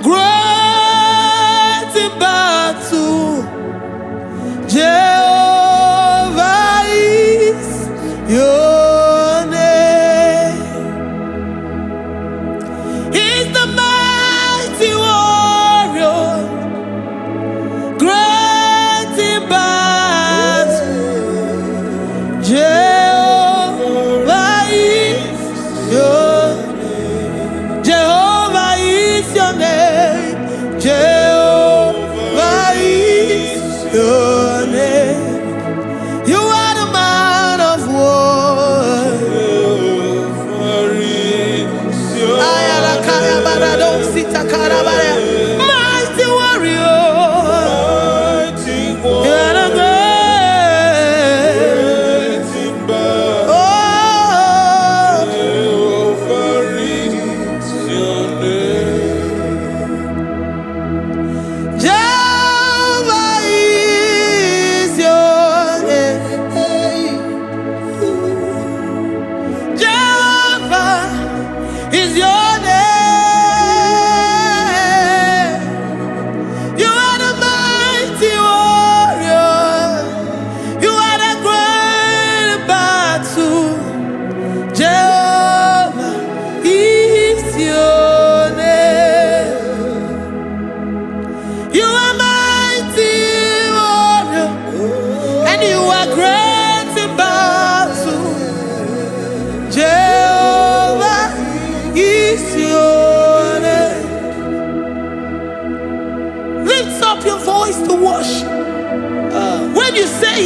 great in battle. Jehovah is your name. He's the mighty warrior, great in battle. Jehovah is your name. Jehovah is your name. Jehovah is your name. You are the man of war. Jehovah is your name. Mighty warrior. Mighty You are the great. great in battle. Oh, Jehovah is your name. Jehovah is your name. Jehovah is your name.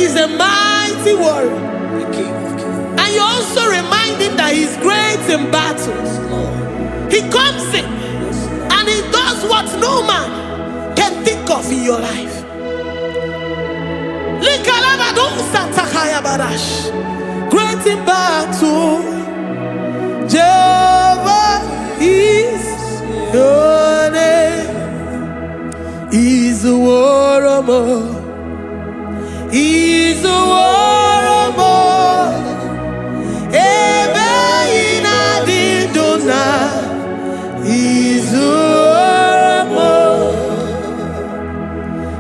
He's a mighty warrior. the King of Kings. And you also remind him that he's great in battles. He comes in and he does what no man can think of in your life. Great in battle, Jehovah is your name. He's a warrior. He's a warrior. Ebe ina di dona. He's a warrior.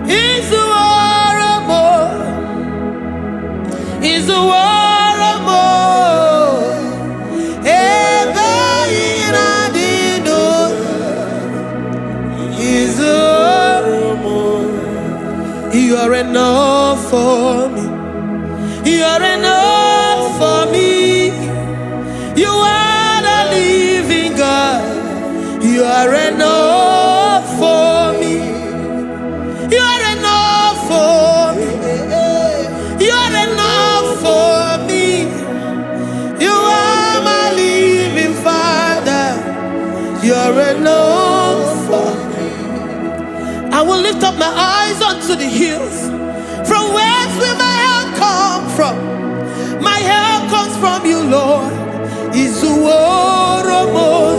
He's a warrior. He's a warrior. Ebe ina di dona. He's a warrior. You are enough for me. You are enough for me. You are the living God. You are enough for me. You are enough for me. You are enough for me. You are my living Father. You are enough for me. I will lift up my eyes unto the hills. From whence will my help come from? My help comes from you, Lord. Is the word of God.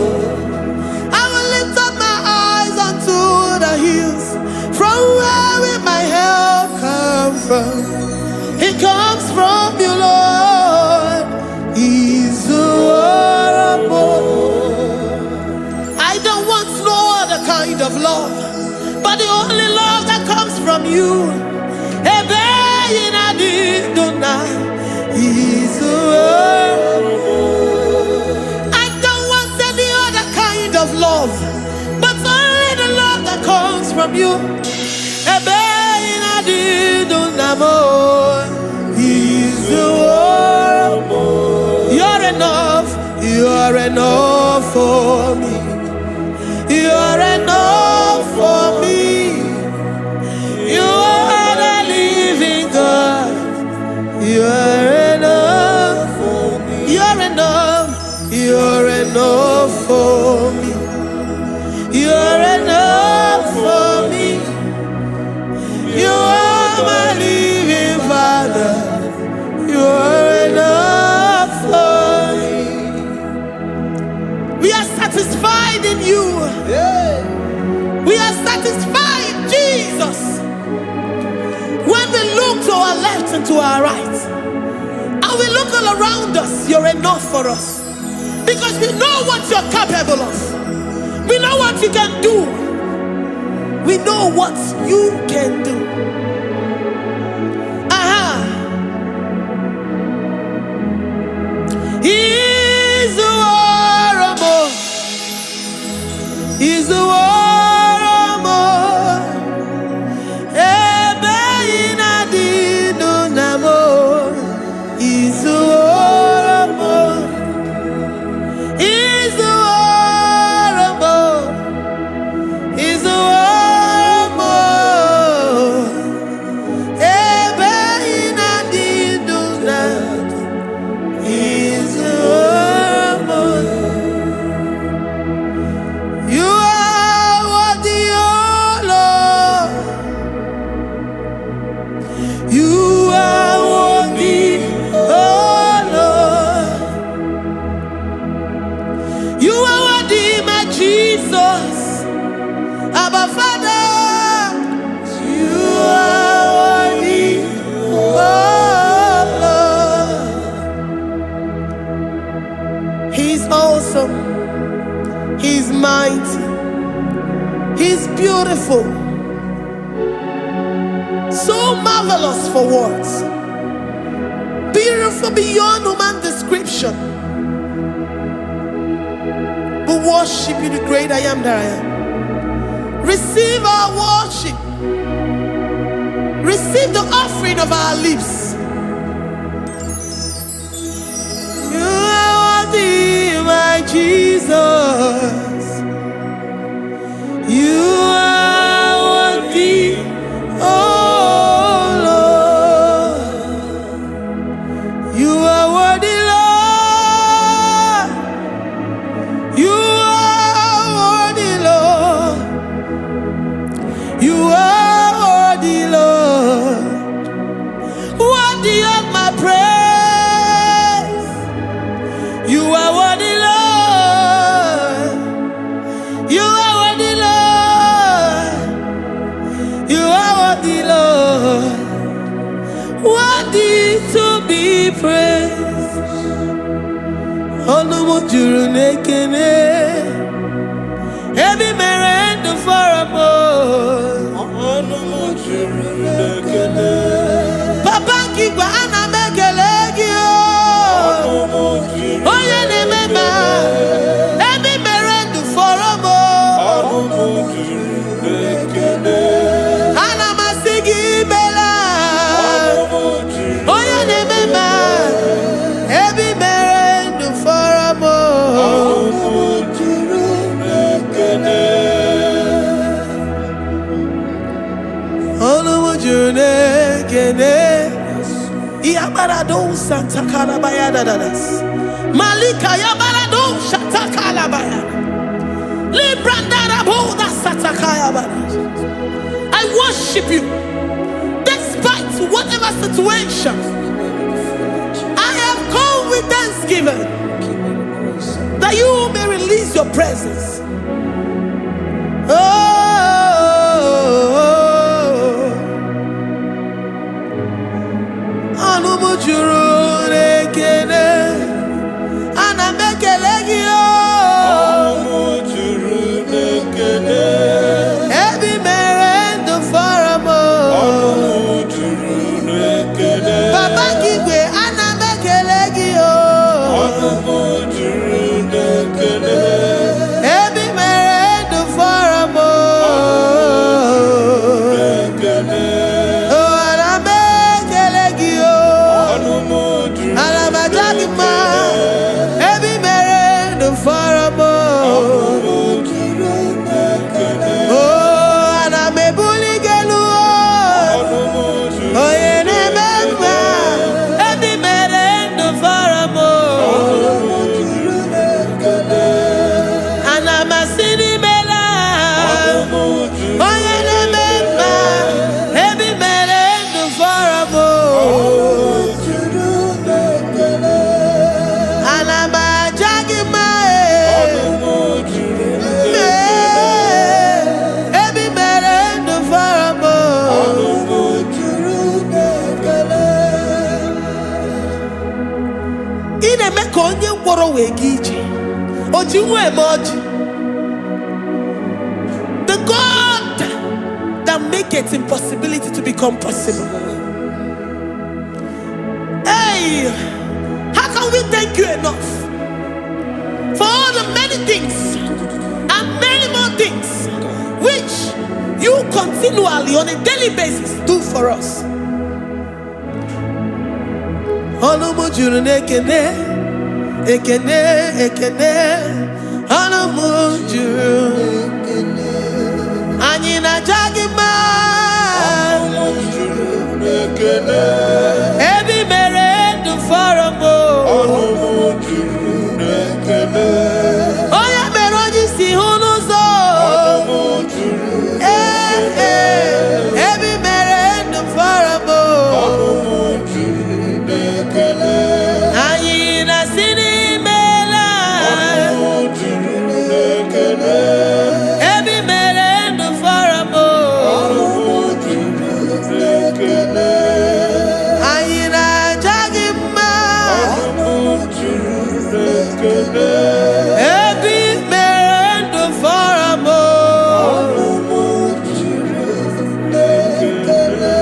I will lift up my eyes unto the hills. From where will my help come from? It comes from you, Lord. Is the word of God. I don't want no other kind of love, but the only love that comes from you. I don't want any other kind of love, but only the love that comes from you. You're enough. You're enough for me. You're enough for me. You are the living God. You are enough for me. You're enough. You're enough for me. You're enough for me. You are my living Father. You are enough for me. We are satisfied in you. We are satisfied, Jesus. When we look to our left and to our right, and we look all around us, you're enough for us. Because we know what you're capable of. We know what you can do. We know what you can do. He's the warrior. He's the warrior. He's mighty. He's beautiful. So marvelous for words. Beautiful beyond human description. We worship you, the great I am that I am. Receive our worship. Receive the offering of our lips. You are worthy, my Jesus. You are worthy, oh Lord. Olumu juru nekene. Ebi mere ndu foramo. Olumu juru nekene. Papa kigwa ana mekele gi o. Olumu juru Oye ne mema. Ebi mere ndu foramo. Olumu juru nekene. Ana masigi bela. Olumu juru Oye ne mema. Ebi mere ndu foramo. Olumu juru nekene. Olumu juru nekene. Yabarado Santa Calabaya dadas. Malika Yabarado Shata Calabaya. Librandara Boda Satakaya badas. I worship you despite whatever situation. I have come with thanksgiving that you may release your presence. Anumu juru nekene, ana mekele gi o. Olumu juru nekene. Ebi mere ndu foramo. Olumu juru nekene. Baba kigwe ana mekele gi o. Olumu juru nekene. Ebi mere ndu foramo. Nekene. Oh, ana mekele gi o. Olumu juru Ana majagi ma. Ebi mere ndu foramo. juru nekene. Oh, ana mebuli gelu o. Olumu juru Oye ne mema. Ebi mere ndu foramo. juru nekene. Ana masini bela. Olumu juru Oye ne mema. Ebi mere ndu foramo. juru nekene. Ana majagi ma. Olumu juru Ebi mere ndu foramo. Olumu juru nekene. Ị na-eme ka onye ngwọrọ wee ga ije. O ji nwa eme ọjị. The God that maketh impossibility to become possible. Hey, how can we thank you enough for all the many things and many more things which you continually on a daily basis do for us? Olumu juru nekene, ekene, ekene. Olumu juru, anyị na-aja gị mma. Olumu juru nekene. Ebi mere ndụ fọrọ m o. Olumu juru nekene. Onye mere onye isi hụ n'ụzọ. Olumu juru Ebi mere ndụ fọrọ m o. Olumu juru nekene. Anyị na-asị n'imela. Olumu juru nekene. Ebi mere ndụ fọrọ m o. Olumu juru nekene. Anyị na-aja gị mma. Olumu juru nekene. Ebi mere ndụ fọrọ m o. Olumu juru nekene.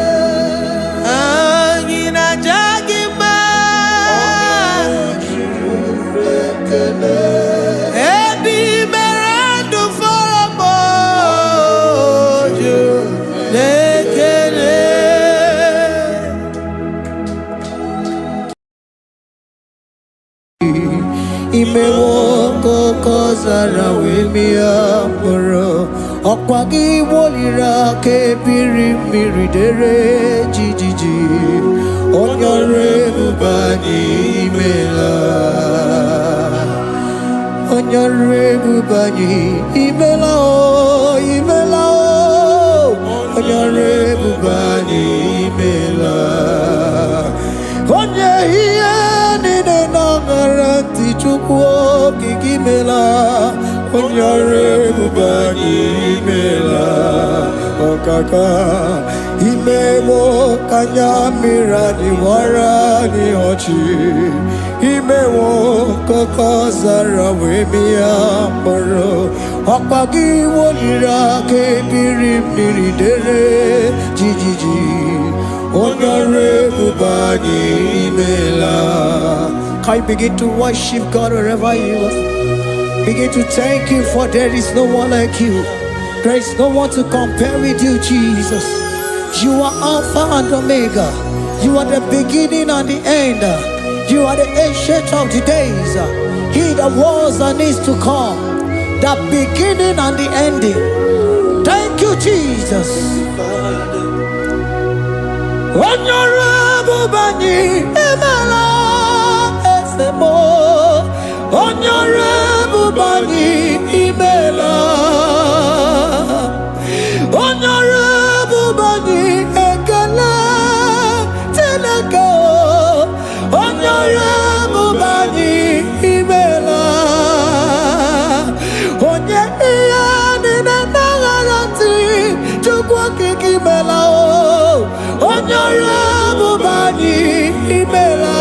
Anyị na-aja gị mma. Juru nekene. Ebi mere ndụ fọrọ m o. Juru n'ekele. Imewo koko zara wemia mụrụ ọkwa gị woliri aka ebiri mmiri dere jijiji onye ọrụ ebube anyị imela onye ọrụ ebube anyị imela o imela o onye ọrụ ebube anyị imela onye ihe niile na-aṅara ntị Chukwu okike imela onye ọrụ ebube anyị imela ọkaka imewo ka anya mmiri anyị gbara anyị ọchị imewo kokosara webia moro ọkpagi wolira kebiri mmiri dere jijiji onore bubani imela. Can you begin to worship God wherever you are? Begin to thank Him, for there is no one like you. There is no one to compare with you, Jesus. You are Alpha and Omega. You are the beginning and the end. You are the ancient of the days. He that was and is to come. The beginning and the ending. Thank you, Jesus. Honorable Bani Emala Esemo. Honorable Bani Emala. Honorable Bani Ekala Teleko. Honorable Bani Emala. Onye iyani na nagarati chukwa kikimela o. Honorable Bani Emala.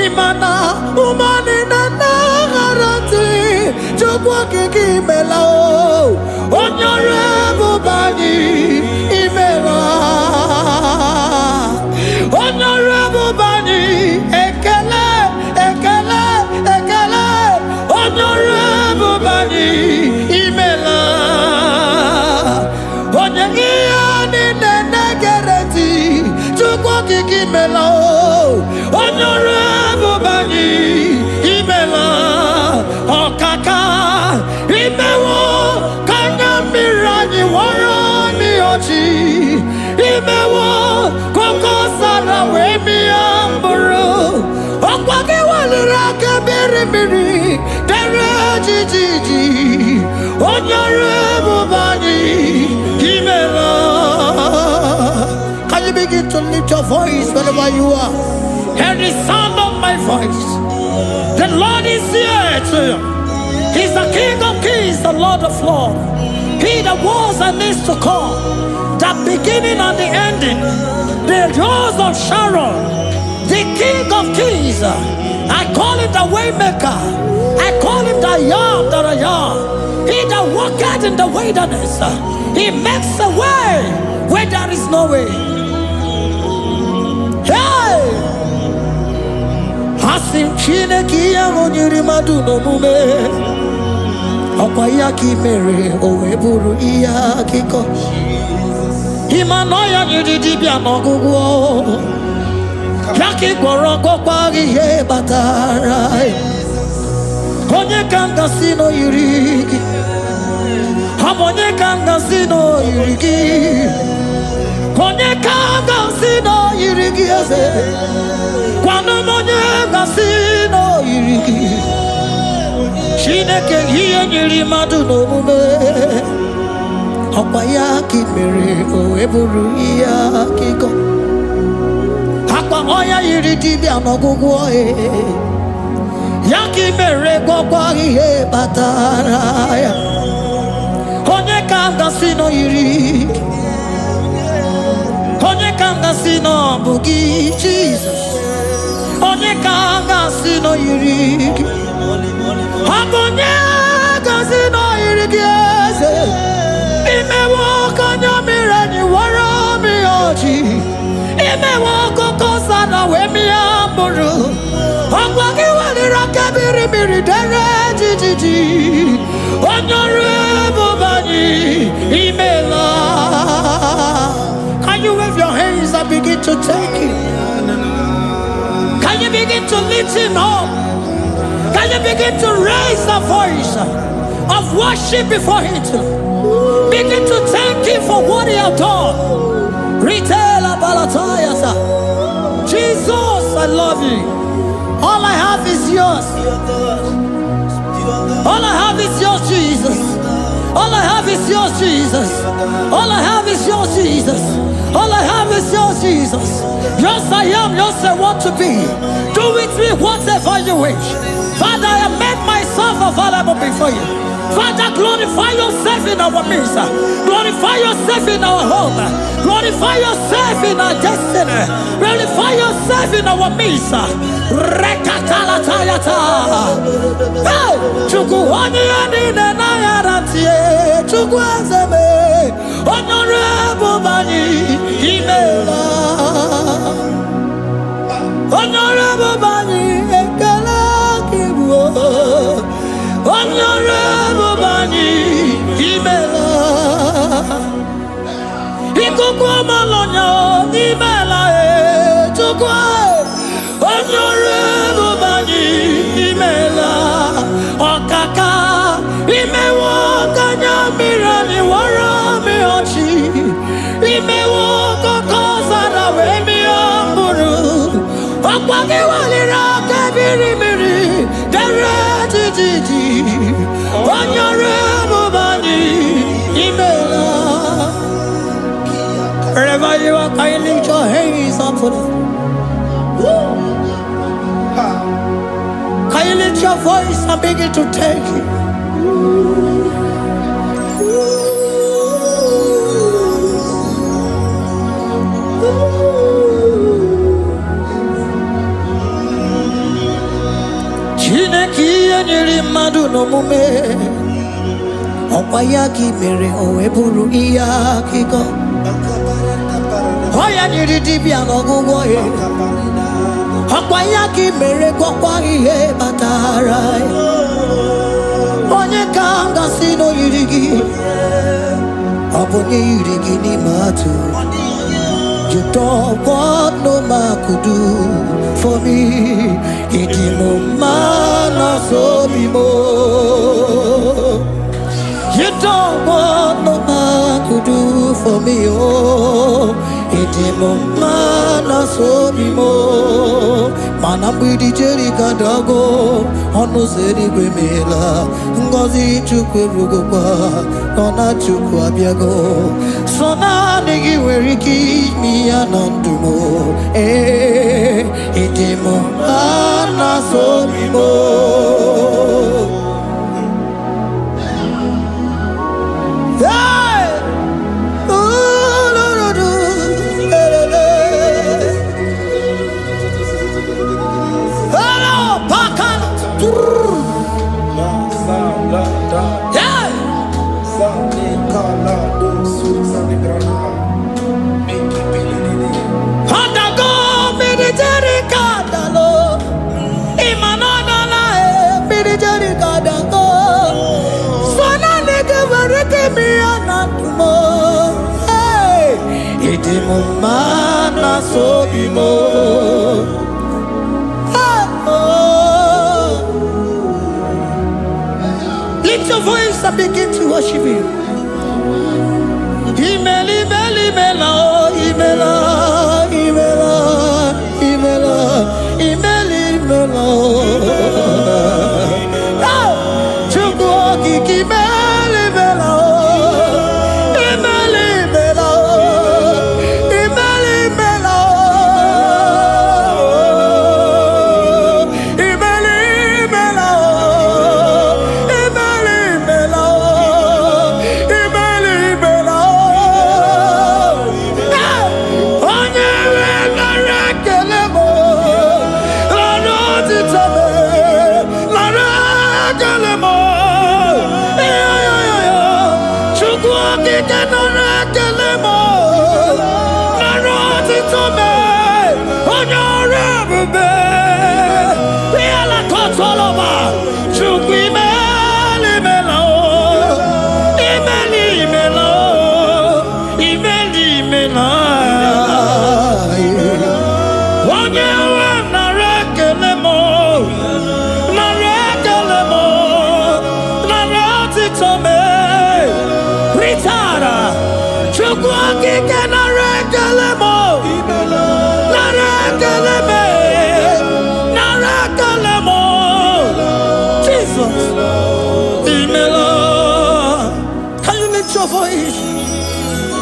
Imana umani na nagarati chukwa kikimela o. Honorable Bani Emala. Honorable Bani Ekele Ekele Ekele. Honorable Bani Emala. Onyegiyani nenegereti chukwa kikimela o. Honorable Bani Emala. Okaka imewo kanyambirani warani ochi. Imewo kokosara wemi amburu. Okwage walira kebirimiri dere jijiji. Honorable Bani Emala. Can you begin to lift your voice wherever you are? Hear the sound of my voice. The Lord is here to you. He's the King of Kings, the Lord of Lords. He that was and is to come, the beginning and the ending, the rose of Sharon, the King of Kings. I call him the Waymaker. I call him the Yam that I am. He that walketh in the wilderness, he makes a way where there is no way. Hey! Asim Chineke ya onyiri madu no mume. Ọkwa ya ki mere o wee bụrụ ihe akụkọ. Ịma na ya nyiri dibịa n'ọgwụgwọ. Ya ka ị gwọrọ gwọkwa ihe batara. Onye ka m gasị na o yiri gị? Ọ bụ onye ka m gasị na o yiri gị? Onye ka m gasị na o yiri gị eze? Gwanụ m onye gasị na o yiri gị? Chineke ihe nyiri mmadụ n'omume. Ọkwa ya ka ị mere o wee bụrụ ihe akụkọ. Akwa ọya yiri dibịa n'ọgwụgwọ ya ka ị mere gwọkwa ihe batara ya. Onye ka m gasị na o yiri gị? Onye ka m gasị na ọ bụ gị Jizọs? Onye ka m gasị na o yiri gị? Ọ bụ onye gasị na o yiri gị eze? Imewo ka onye mmiri anyị wara m ọjị. Imewo kokosara wee mịa mkpụrụ. Ọgwa gị weliri aka birimiri dere jijiji. Honorable Bani Emala. Can you wave your hands and begin to thank Him? Can you begin to lift Him up? Can you begin to raise the voice of worship before Him? Begin to thank Him for what He has done. Retailer Balatayasa. Jesus, I love you. All I have is yours. All I have is yours, Jesus. All I have is yours, Jesus. All I have is yours, Jesus. All I have is yours, Jesus. Yours I am, yours I want to be. Do with me whatever you wish. Father, I have made myself available before you. Father, glorify yourself in our midst. Glorify yourself in our home. Glorify yourself in our destiny. Glorify yourself in our midst. Rekatalatayata. Hey, Chukwani anine na yarantie. Chukwazeme. Honorable Bani Imela. Honorable Bani Ekala Kibu. Honorable Bani Imela. Ikukwa Malonya Imela Chukwa. Honorable Bani Imela. Okaka Imewa Kanya Mirani Warami Ochi. Imewa Kokosara Wemi Amburu. Okwagi Walira Kabiri Miri. Derejiji. Honorable Bani Imela. Wherever you are, can you lift your hands up for them? Can you lift your voice and begin to take it? Chineke nyere mmadụ n'omume ọkwa ya ka mere o wee bụrụ ihe akụkọ ọ ya nyere dibịa n'ọgwụgwọ ya ọkwa ya ka mere gwọkwa ihe batara ya onye ka m gasị n'oyiri gị ọ bụ onye yiri gị n'ime atụ. You don't want no man could do for me. Idimo mana so bimo. You don't want no man could do for me. Oh, idimo mana so bimo. Mana bidi jeri kadago. Ono zeri gwemela. Ngozi chukwe rugokwa. Nona chukwa biago. Sona nigi weriki mi anandumo. Idimo mana so bimo. Mana so bimo. Lift your voice and begin to worship Him. Imeli, imeli, imela, imela, imela, imela, imeli, imela. Chukwu okike imeli, imela.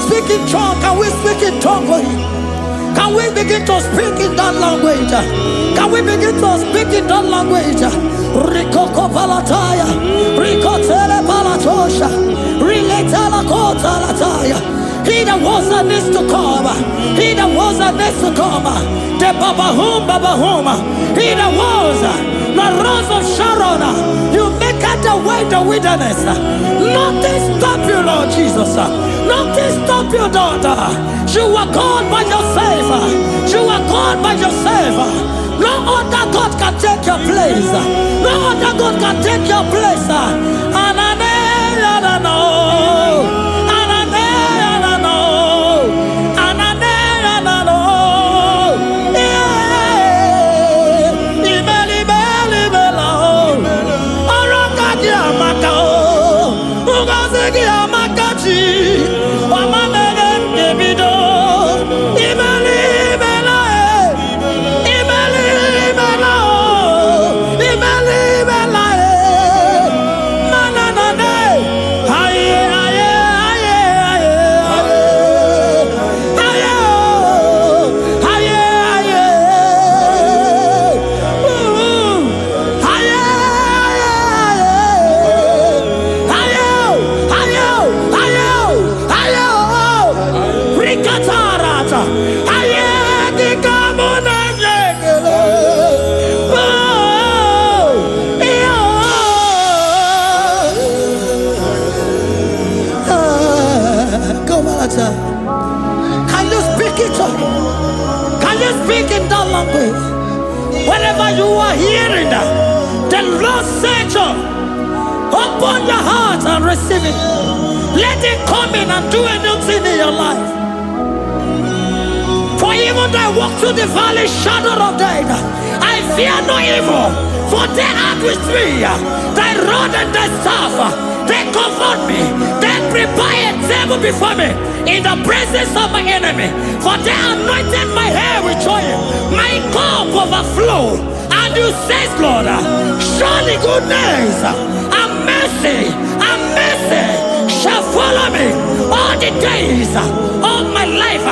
Speak in tongue. Can we speak in tongue for Him? Can Can we begin to speak in that language? Can we begin to speak in that language? Rikoko palataya, rikotele palatosha, riletala kota lataya. He that was and needs to come. He that was and needs to come. The Babahum. He that was the rose of Sharon. You make out the way in the wilderness. Nothing stop you, Lord Jesus. Nothing stop you, daughter. You are called by yourself. You are called by yourself. No other God can take your place. No other God can take your place. And I know. Can you speak it? Can you speak in that language? Whenever you are hearing that, the Lord said, open your heart and receive it. Let it come in and do a new thing in your life. For even though I walk through the valley shadow of death, I fear no evil. For they are with me. Thy rod and thy staff, they comfort me. They prepare a table before me in the presence of my enemy. For they anointed my hair with oil. My cup overflow. And you say, Lord, surely goodness and mercy shall follow me all the days of my life.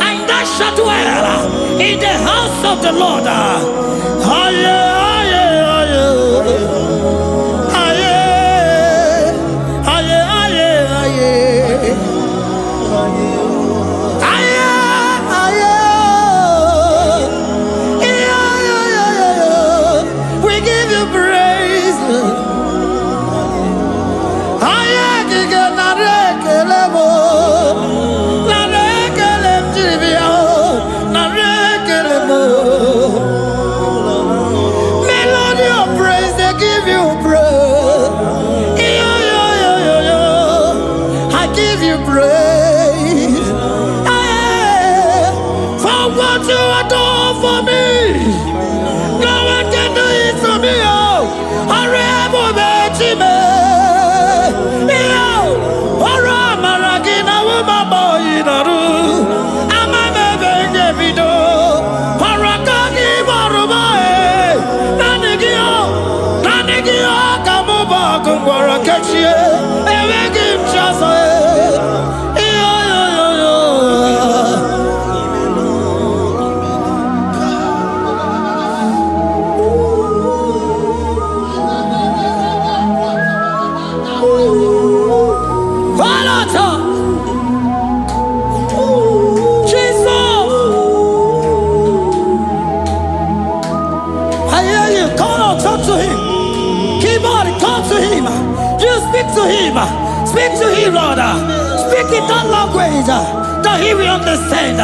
And I shall dwell in the house of the Lord. We give you praise. Melody of praise, they give you praise. I give you praise. For what you have done for me, no one can do it for me. Speak to him, Lord. Speak in that language that he will understand.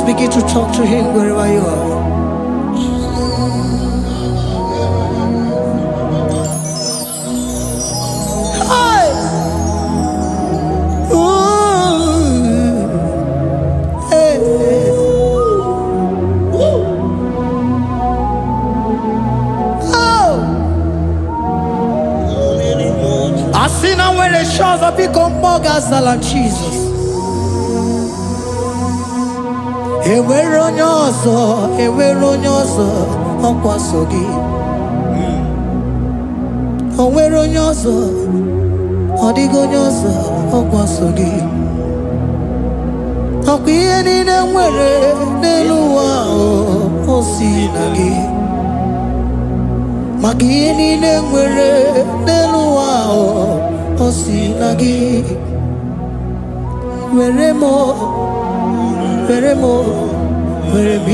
Begin to talk to him wherever you are. Hey! Ooh. Hey! when the shores of become more than Jesus. Enwere onye ọzọ ọkwaso gị. Onwere onye ọzọ, ọ dịghị onye ọzọ ọkwaso gị. Ọkwa ihe niile nwere n'elu ụwa o si na gị. Maka ihe niile nwere n'elu ụwa o si na gị. Were m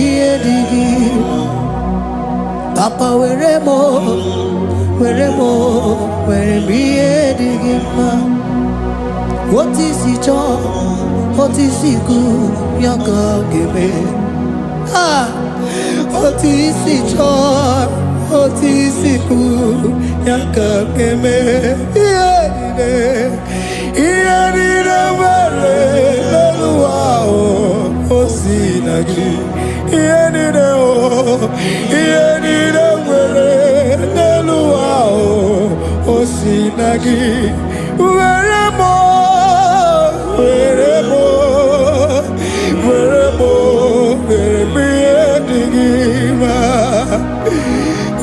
ihe dị gị. Papa were m ihe dị gị mma. Otu isi chọọ, otu isi kwu ya ka ga-eme. Otu isi chọọ, otu isi kwu ya ka ga-eme. Ihe niile nwere n'elu ụwa o si na gị. Ihe niile nwere n'elu ụwa o si na gị. Were m ihe dị gị mma.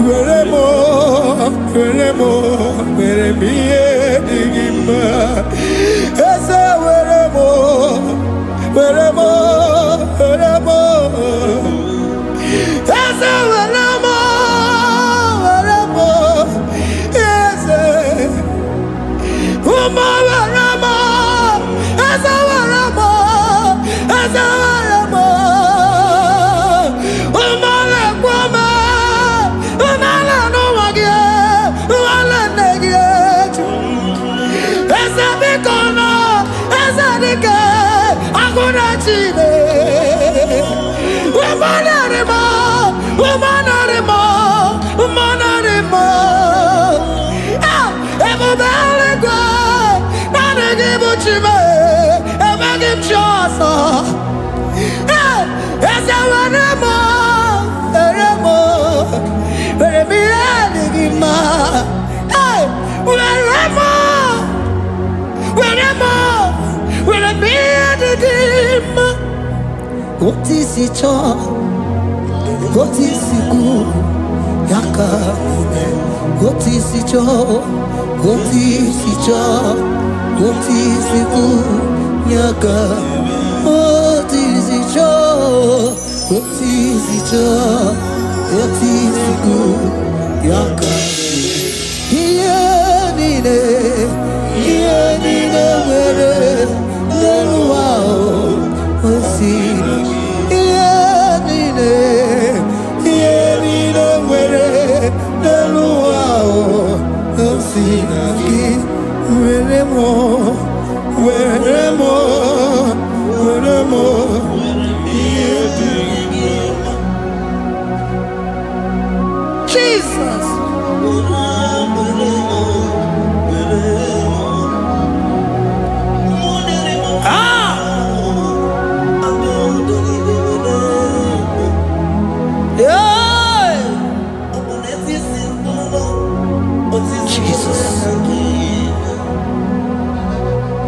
Were m ihe dị gị mma. Eze were m Eze were m Eze ụmụ were m Eze were m ụmụ na-ekwe m ụmụala n'ụwa gị ụmụala nne gị eju. Eze biko nọ Eze dike agụna chine ụmụnarịma ebube eluigwe naanị gị bụ Chime, enweghị m chi ọzọ. Eze were m ihe dị gị mma. Were m ihe dị gị mma. Otu isi chọọ, otu isi kwu ya ka ga-eme. Otu isi chọọ, otu isi kwu ya ka. Otu isi chọọ, otu isi kwu ya ka. Ihe niile nwere n'elu ụwa o si na gị. Ihe niile nwere n'elu ụwa o si na gị. Were m ihe dị gị mma. Jesus.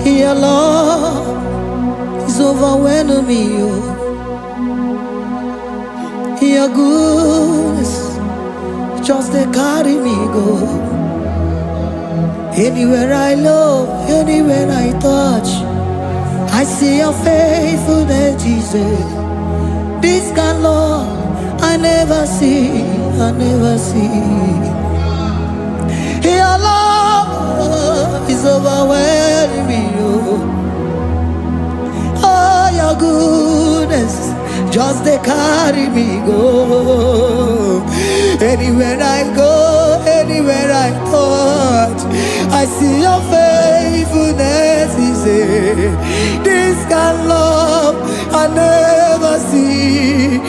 Your love is overwhelming me. Your goodness just they carry me go. Anywhere I look, anywhere I touch, I see your faithfulness, Jesus. This kind of love I never see. Your love is overwhelming me. Oh, your goodness just they carry me go. Anywhere I go, anywhere I touch, I see your faithfulness. This kind of love I never see.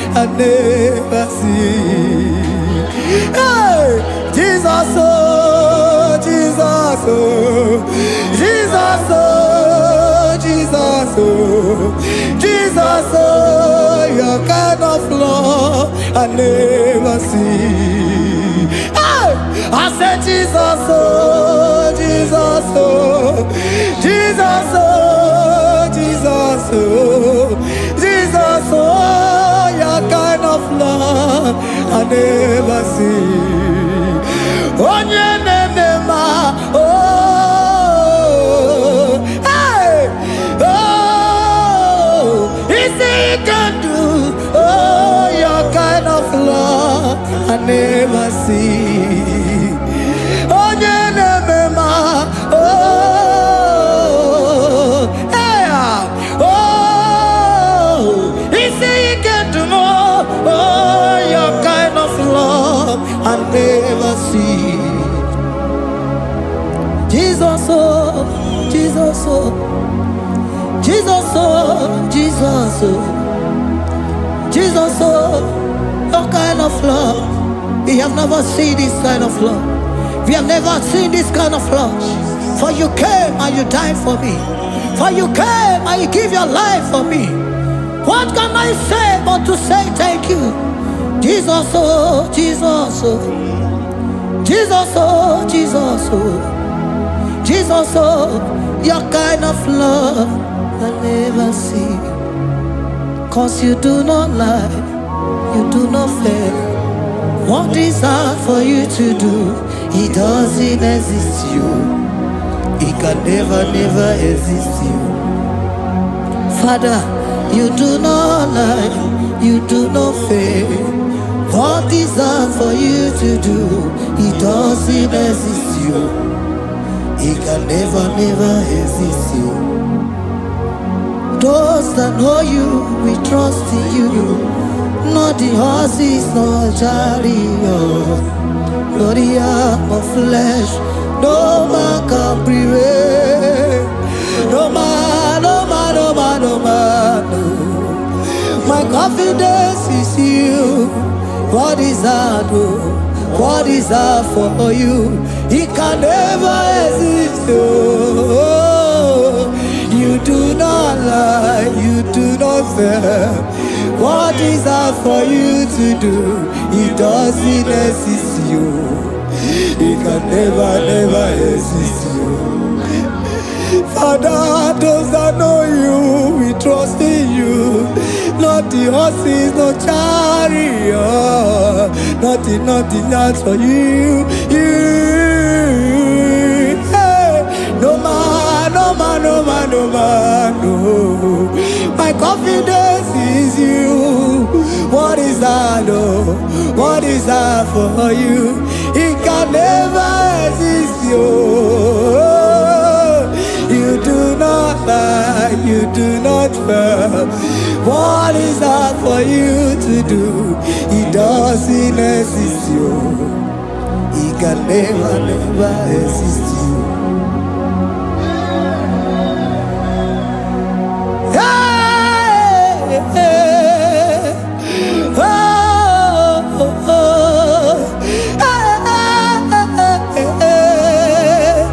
Hey, Jesus, oh, Jesus, oh, Jesus, oh, Jesus, oh, Jesus, oh, your kind of love I never see. Hey, I said Jesus, oh, Jesus, oh, Jesus, oh, Jesus, oh, Jesus, oh, your kind of love I never see. On your name, oh, hey, oh, easy can do, oh, your kind of love I never see. On your name, oh, hey, oh, easy can do more, oh, your kind of love I never see. Jesus, oh, Jesus, oh, Jesus, oh, Jesus, oh, Jesus, oh, your kind of love. We have never seen this kind of love. We have never seen this kind of love. For you came and you died for me. For you came and you give your life for me. What can I say but to say thank you? Jesus, oh, Jesus, oh, Jesus, oh, Jesus, oh, Jesus, oh, your kind of love I never see. 'Cause you do not lie, you do not fail. What is hard for you to do, it doesn't exist you. It can never, never exist you. Father, you do not lie, you do not fail. What is hard for you to do, it doesn't exist you. It can never, never exist you. Those that know you, we trust in you. Not the horses, not chariot, not the arm of flesh. No man can prevail. No man, no man, no man, no man, no. My confidence is you. What is hard, oh? What is hard for you? It can never exist, oh. You do not lie, you do not fail. What is hard for you to do, it doesn't exist you. It can never, never exist you. Father, those that know you, we trust in you. Not the horses, no chariot. Nothing else for you. Hey, no man, no man, no man, no man, no. My confidence is you. What is that, oh? What is that for you? It can never exist you. You do not lie, you do not fail. What is that for you to do? It doesn't exist you. It can never, never exist you. Hey, hey, oh, oh, oh. Hey, hey, hey, hey, hey,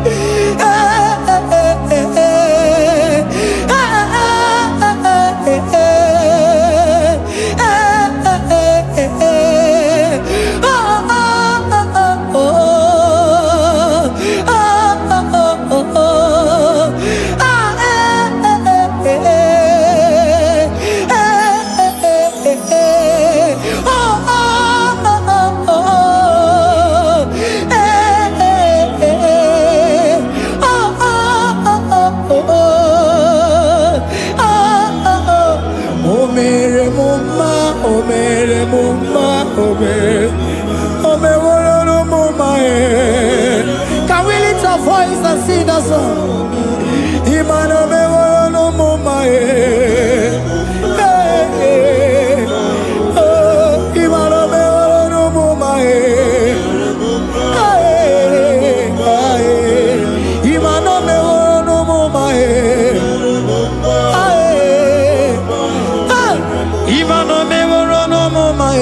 can we lift our voice and sing that song? Imano me no mama oh, imano me no mama imano me no mama imano me no mama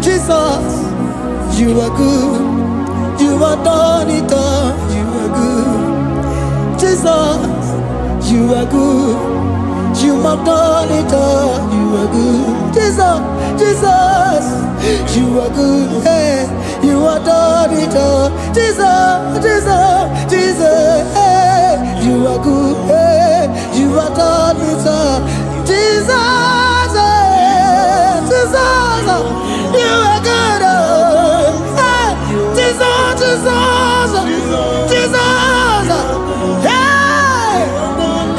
Jesus, you are good, you are done it all, you are good. Jesus, you are good, You have done it all. You are good. Jesus, Jesus, you are good. Hey, you have done it all. Jesus, Jesus, Jesus, hey, you are good. Hey, you have done it all. Jesus, hey, Jesus, you are good. Hey, Jesus, Jesus, Jesus, hey,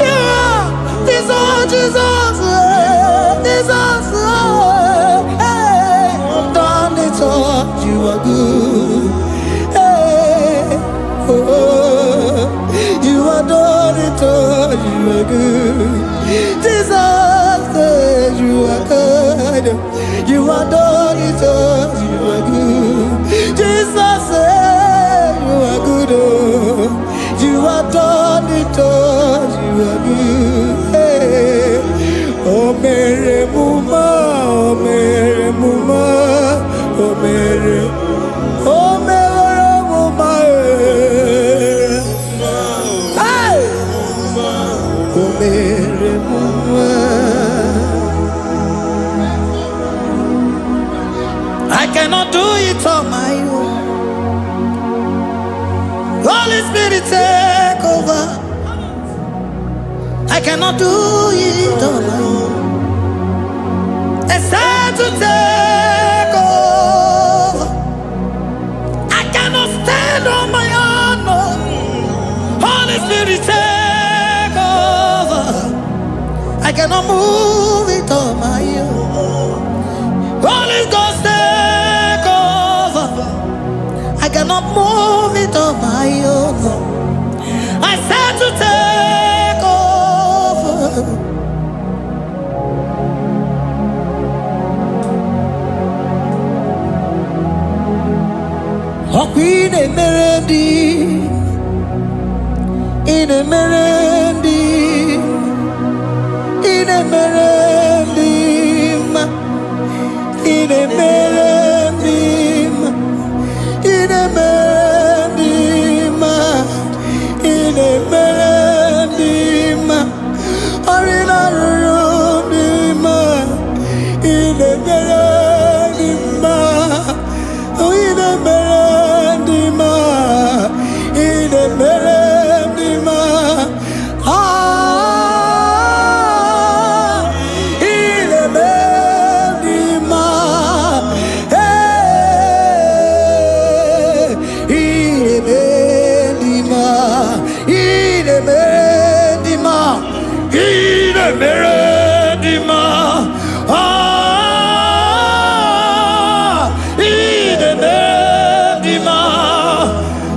you are Jesus, Jesus, Jesus, hey, done it all. You are good. Hey, oh, you are done it all. You are good. Jesus, you are good. You are done it all. You are good. Jesus, you are good. Oh, you are done it all. You are good. Hey, oh, Mary Muma, oh, Mary Muma, oh, Mary, oh, Mary Muma, hey, oh, Mary Muma. I cannot do it on my own. Holy Spirit, take over. I cannot do it on my own. It's time to take over. I cannot stand on my own. No. Holy Spirit, take over. I cannot move it on my own. Holy Ghost, take over. I cannot move it on my own. I said to take over. In a melody, in a melody, in a melody, in a melody, in a melody, in a melody, or in a room, in a melody, oh, in a melody, in a melody, ah, in a melody, hey, in a melody, in a melody, in a melody, ah, in a melody,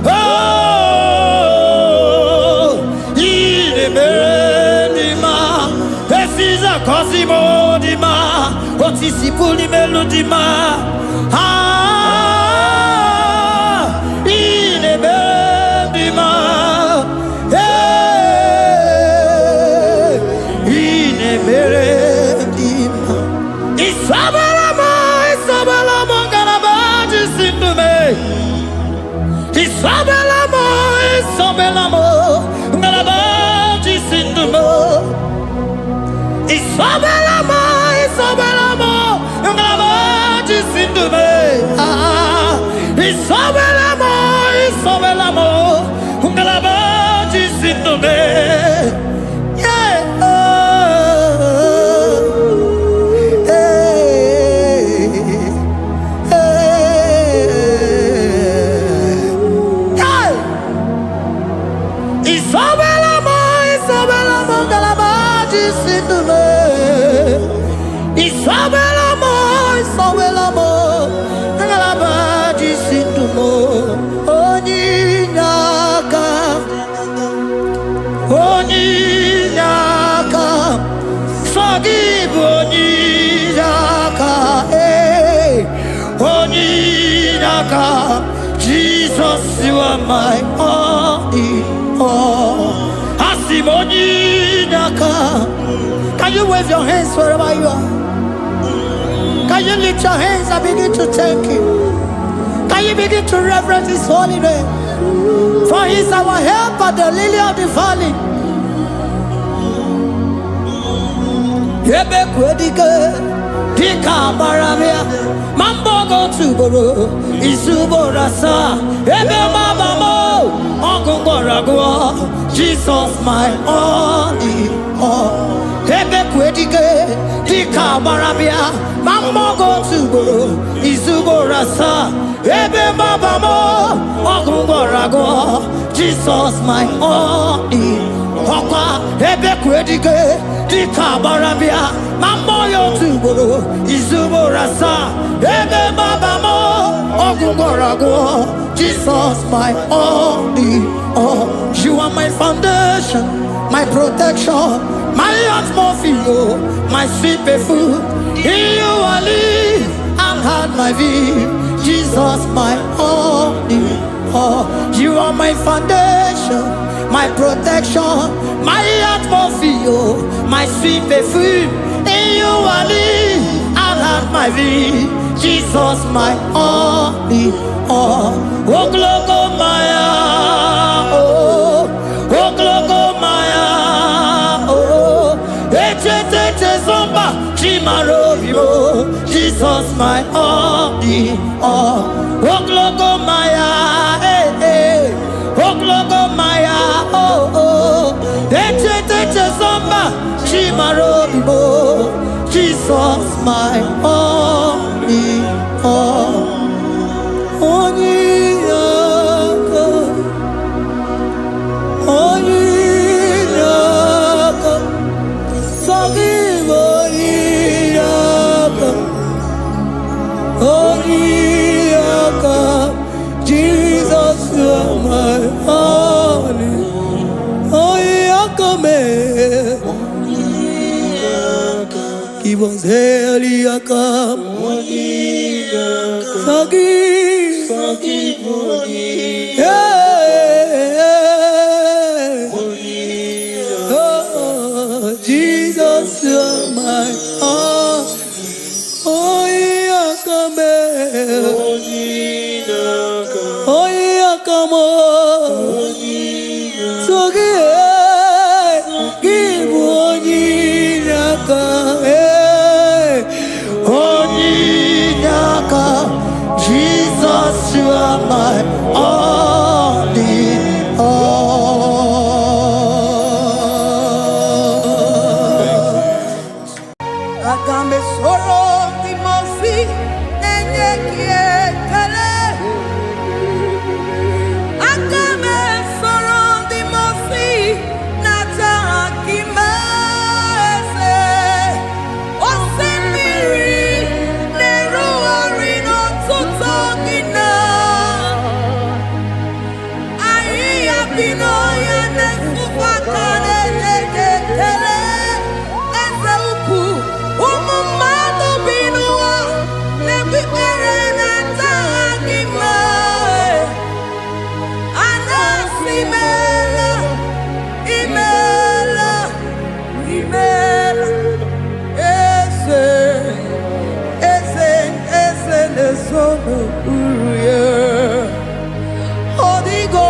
oh, in a melody, this is a Cosimo Dima, what is the fully melody, ah, in a melody, hey, in a melody, Isabelamo, Isabelamo, Ganabaji, Sindume, Isabelamo, Isabelamo, Ganabaji, Sindume, Isabelamo, Isabelamo, Ganabaji, Sindume, ah, Isabelamo, Isabelamo, Ganabaji, Sindume, yeah, Isabelamo, Isabelamo, Galabaji, Sindume, Isabelamo, Isabelamo, Galabaji, Sindumo, Onyinaka, Onyinaka, forgive Onyinaka, hey, Onyinaka, Jesus, you are my only all. Onyinaka. Can you wave your hands wherever you are? Can you lift your hands and begin to thank Him? Can you begin to reverence His holy name? For He is our help at the lily of the valley. ebe kwedike dika baramia mambogo tuboro isuborasa ebe mabamo ogungorago Jesus my only all ebe kwedike dika baramia mambogo tuboro isuborasa ebe mabamo ogungorago Jesus my only Papa, ebe kwedike dika barabia mamoyo tuboro izuborasa ebe babamo ogungorago Jesus my only all. You are my foundation, my protection, my atmosphere, my sweet perfume. In you I live and had my view. Jesus my only all. You are my foundation, my protection, my atmosphere, my sweet perfume. In you I live and have my vie. Jesus my only all. Oh glogo maya, oh glogo maya, oh ete zomba chimarovio. Jesus my only all. Oh glogo maya, oh glogo maya, oh ete zomba chimarovio. Jesus my only all. Jesus, you are my only. Give us Eliaka. Jesus, you are my all. Jesus, you are my only all. Agambe soro timosi nenye kiekele. Agambe soro timosi nata akimese. Osemiri neruari no tutogina. Aia pino ya nesufakane nekele. Eze uku umumado binua nebipere nata akima. Anasimela imela imela ese nesono uruye odigo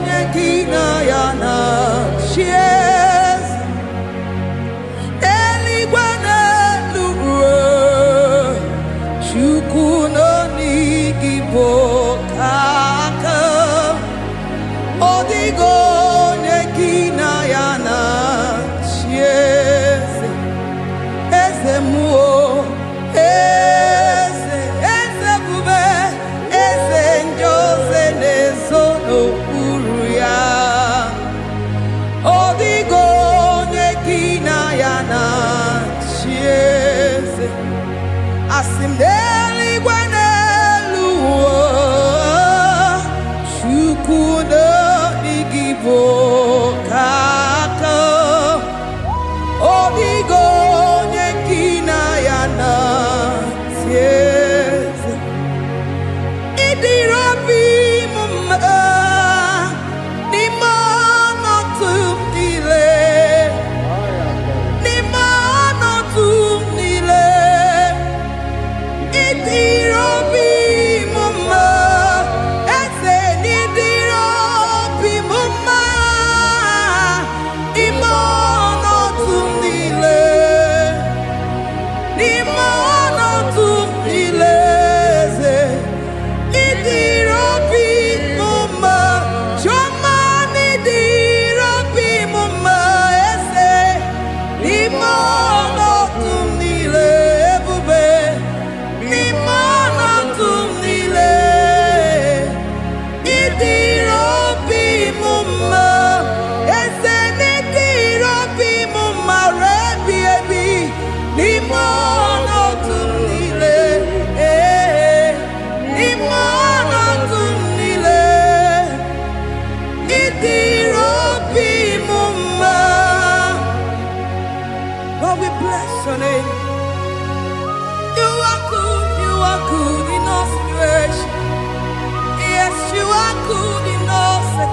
nyekina yana chies eligwana luwe chukuno nigibo kaka odigo nyekina yana chies eze muo eze bube eze njose nesono uruya odigo nyekina yana chiese asimdeli gwaneluwo chukuno igibo kaka odigo nyekina yana chiese idirabi mumma nimano tumile idirabi mumma ese nidirabi mumma imano tumile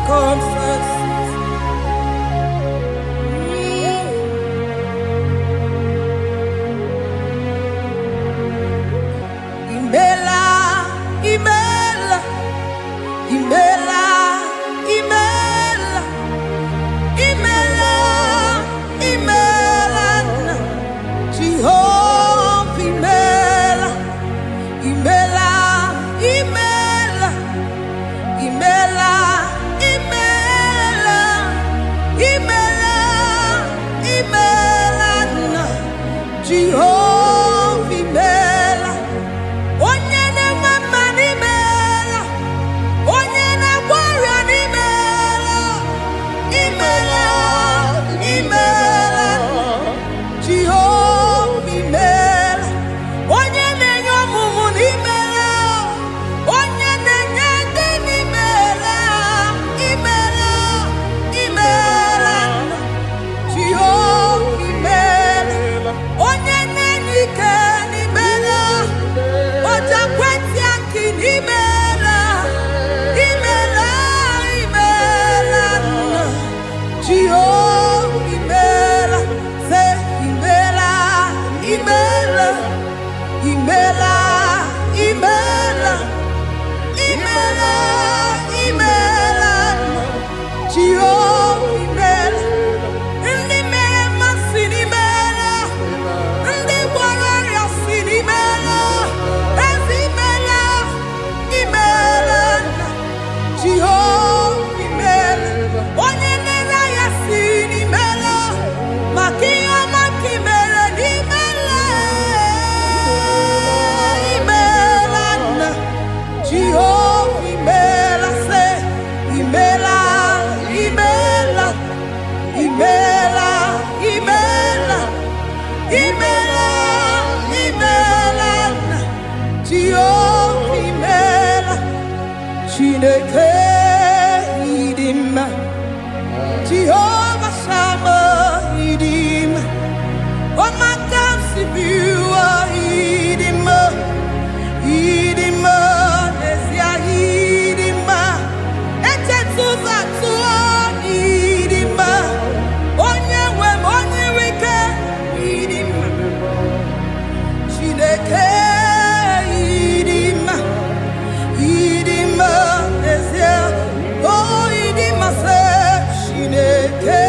circumstances. Imela, Imela, Imela, Imela, Imela, Imela, Jehovah, Imela, Imela, Imela, Imela, Imela, Imela, Imela, Jehovah, Imela. Onye na-mama n'imela, onye na-agwara n'imela, imela, imela, Jehova imela. Onye na-enye ọmụmụ n'imela, onye na-enye ndị n'imela, imela, imela, Jehova imela. Onye na-enye ike n'imela, Oja kweti aki n'imela, imela, imela, Jehovah imela, say imela, imela, imela, imela, imela, imela, Jehovah imela. Ndị mere mmasị n'imela, ndị gwara ọrịa si n'imela. Jehovah imela, onye nere ya si n'imela, maka ihe ọma ka imere n'imela, imela nna. Jehovah imela, say imela, imela, imela, imela, imela, imela nna. Jehovah imela. Chineke idima, Jehovah Shammah idima, Omakasibiwa idima, idima, Nesia idima, Etetuzatuo idima, Onyewe Onyewike idima, Chineke idima, idima. Oh, idima se Chineke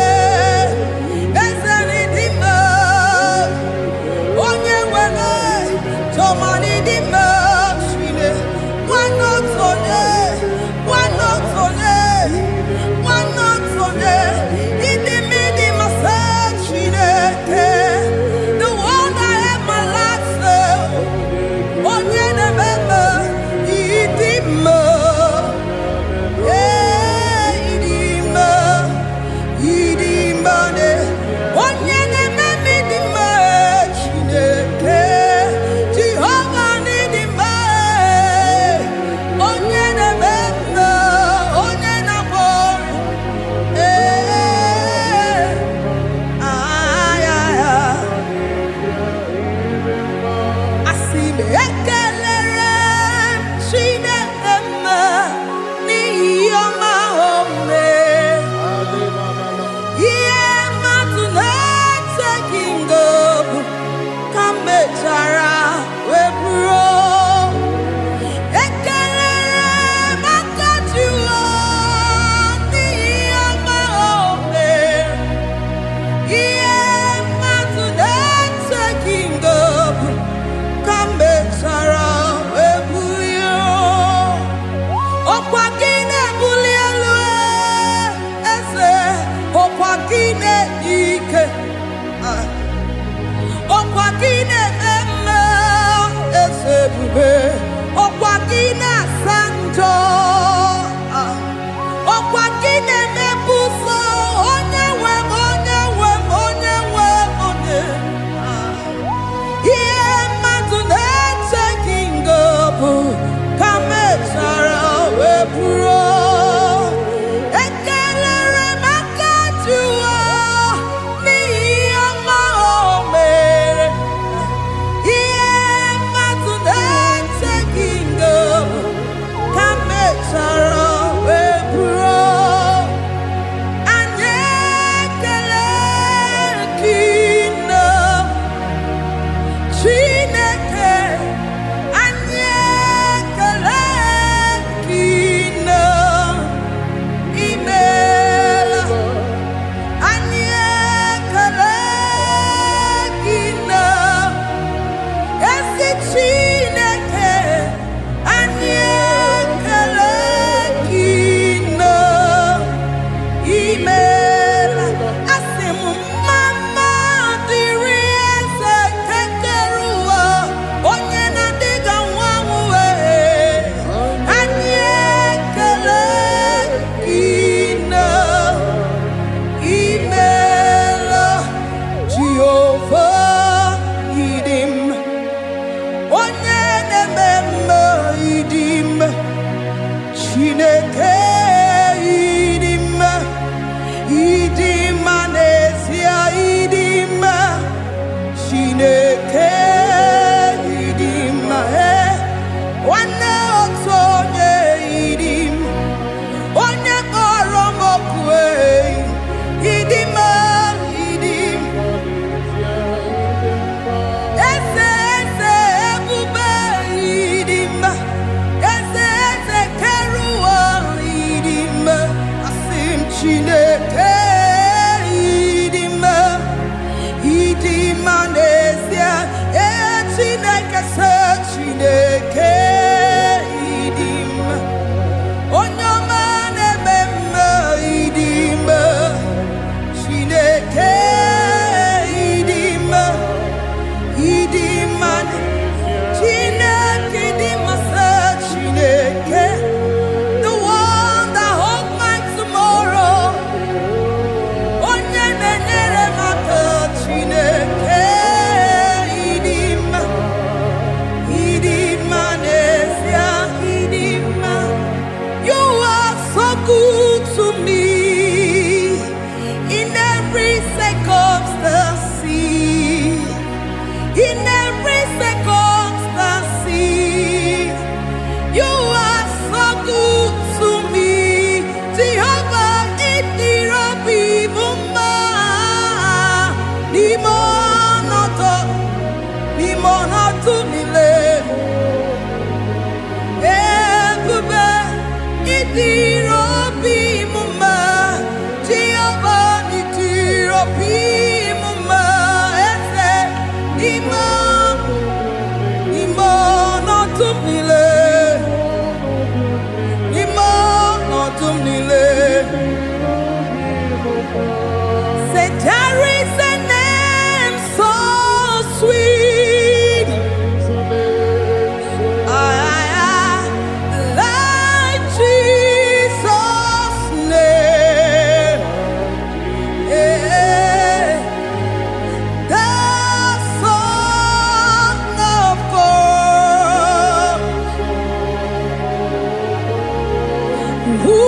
who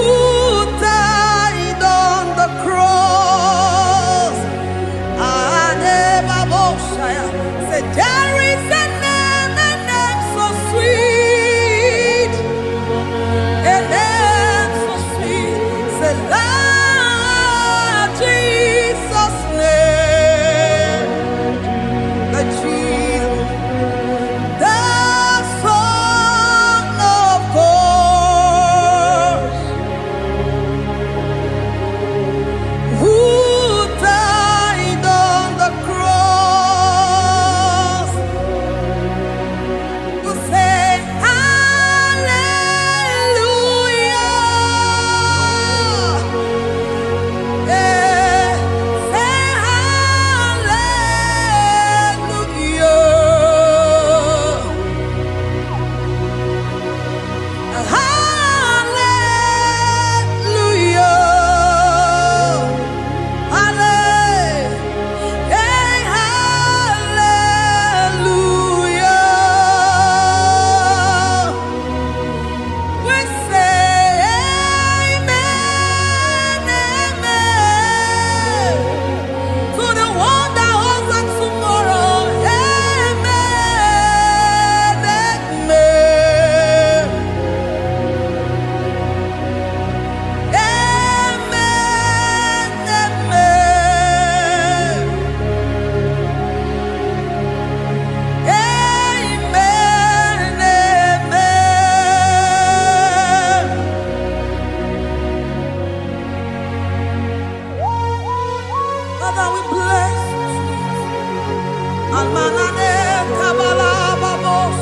died on the cross. Said, there is a name so sweet, a name so sweet. Said, Lord Jesus' name, the Jesus, the Son of God, who died on the cross, who said, Hallelujah, say hallelujah, hallelujah. We say amen, amen, to the one that holds us tomorrow. Amen, amen, Father, we bless you. Almanane kabala babos.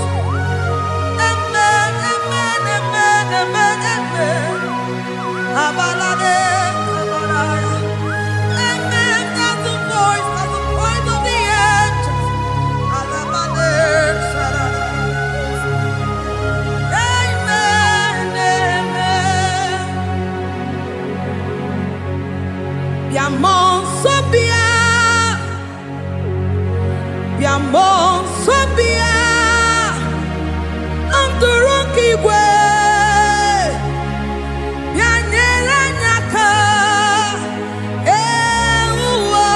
Amen, amen, amen, amen, amen. Abalade kabalaya. Amen. That's the voice of the angels. Alabade sarada. Amen, amen. Biamon sobia, biamon sobia, anturuki gwe, bianyela nyaka, uwa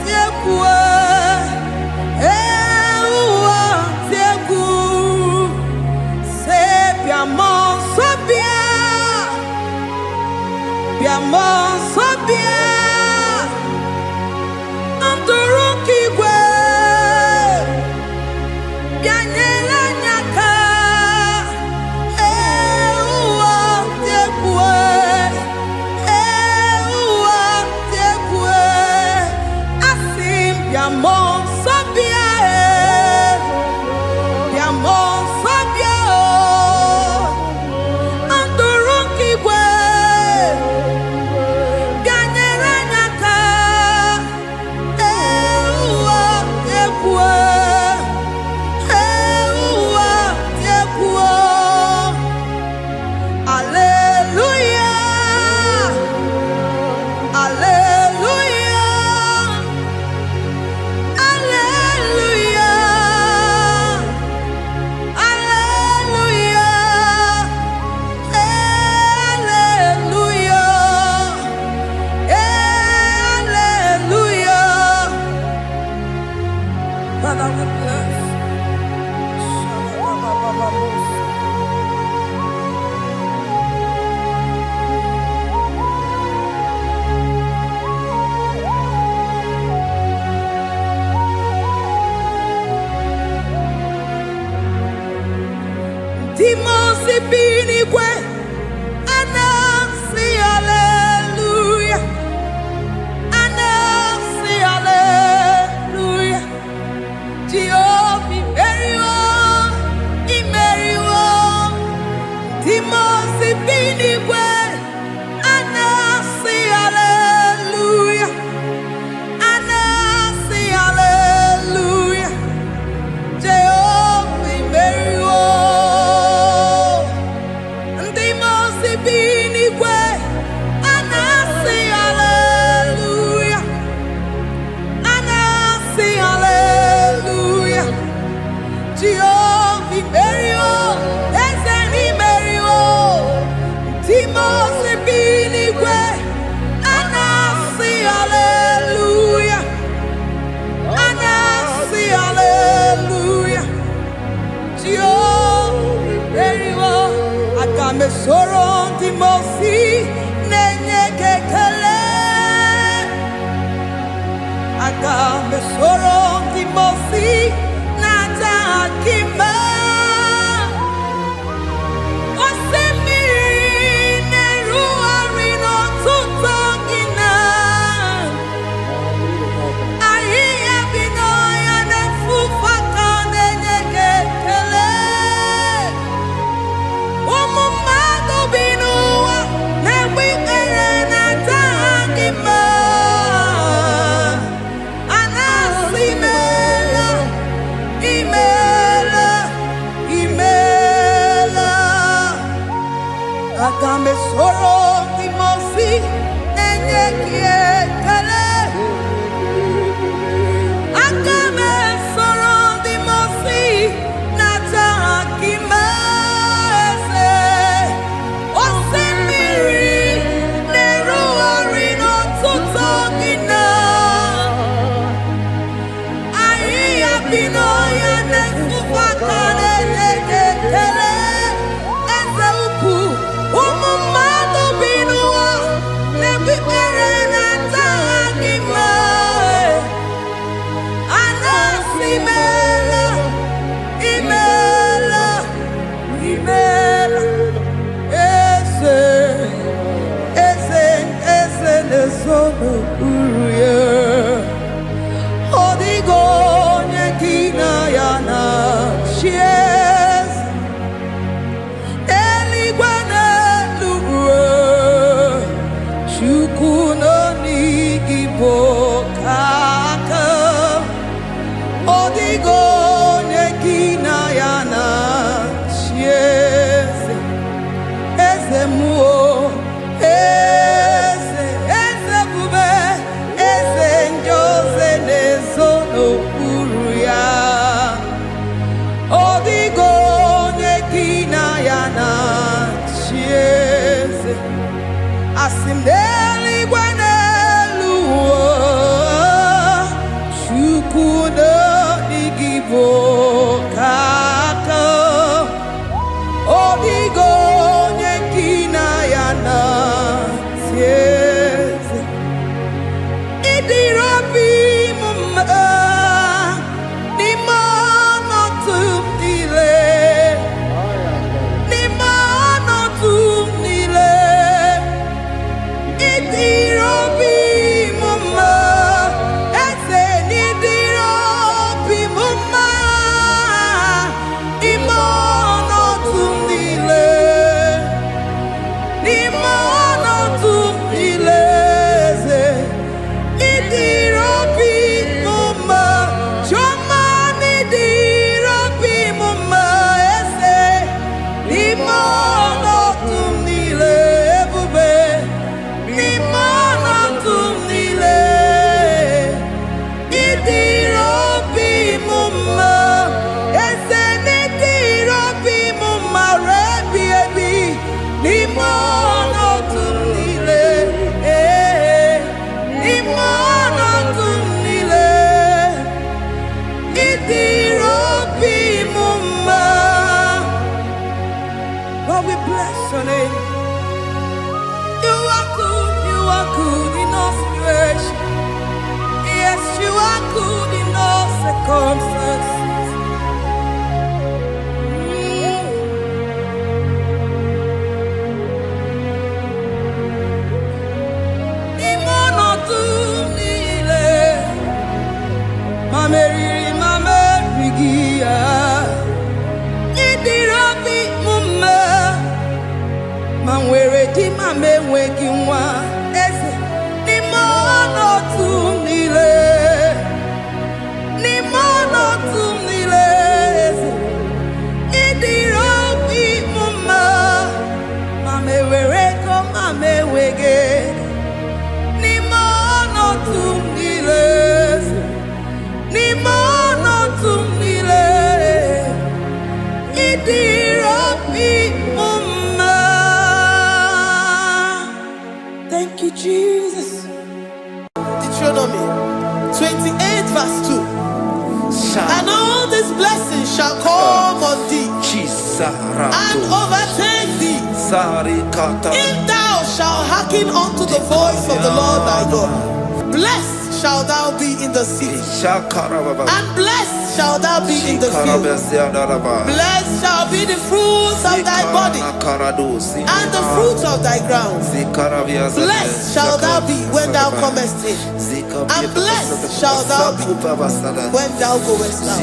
tiekwe, uwa tieku, se biamon sobia, biamon sobia. Antorokigwe, bianyela nyaka, uwa tiekwe, asim biamon sabia, biamon sabia, Antorokigwe, bianyela Imosi binigwe anasi hallelujah. Anasi hallelujah. Tio eriwo akame soro timosi nenye kekele. Akame soro timosi nata akima. Akame soro timosi nenye kiekele. Akame soro timosi nata akimese. Osemiri neru orino tutogina. Ahiya bino ya nesufaka nenye kiekele. Eze upu umumado binua nebi erena tagima. Anasimela imela imela eze nesono uruye. Odigo nyekina yana shies eligwana lugwe chukuno nigibo kaka. Odigo nyekina yana shies eze muo eze bube eze njoze nezono uruya. Odigo nyekina yana chieze asimdeli gwanelu chukuno igibo kaka. Odigo nyekina yana chieze idirobi mumma nimono tumdile. Lord, we bless your name. You are good in all situations. Yes, you are good in all circumstances. Thank you, Jesus. Deuteronomy 28 verse 2. And all these blessings shall come on thee and overtake thee if thou shalt hearken unto the voice of the Lord thy God. Blessed shalt thou be in the city, and blessed shalt thou be in the field. Blessed shall be the fruits of thy body, and the fruit of thy ground. Blessed shalt thou be when thou comest in, and blessed shalt thou be when thou goest out.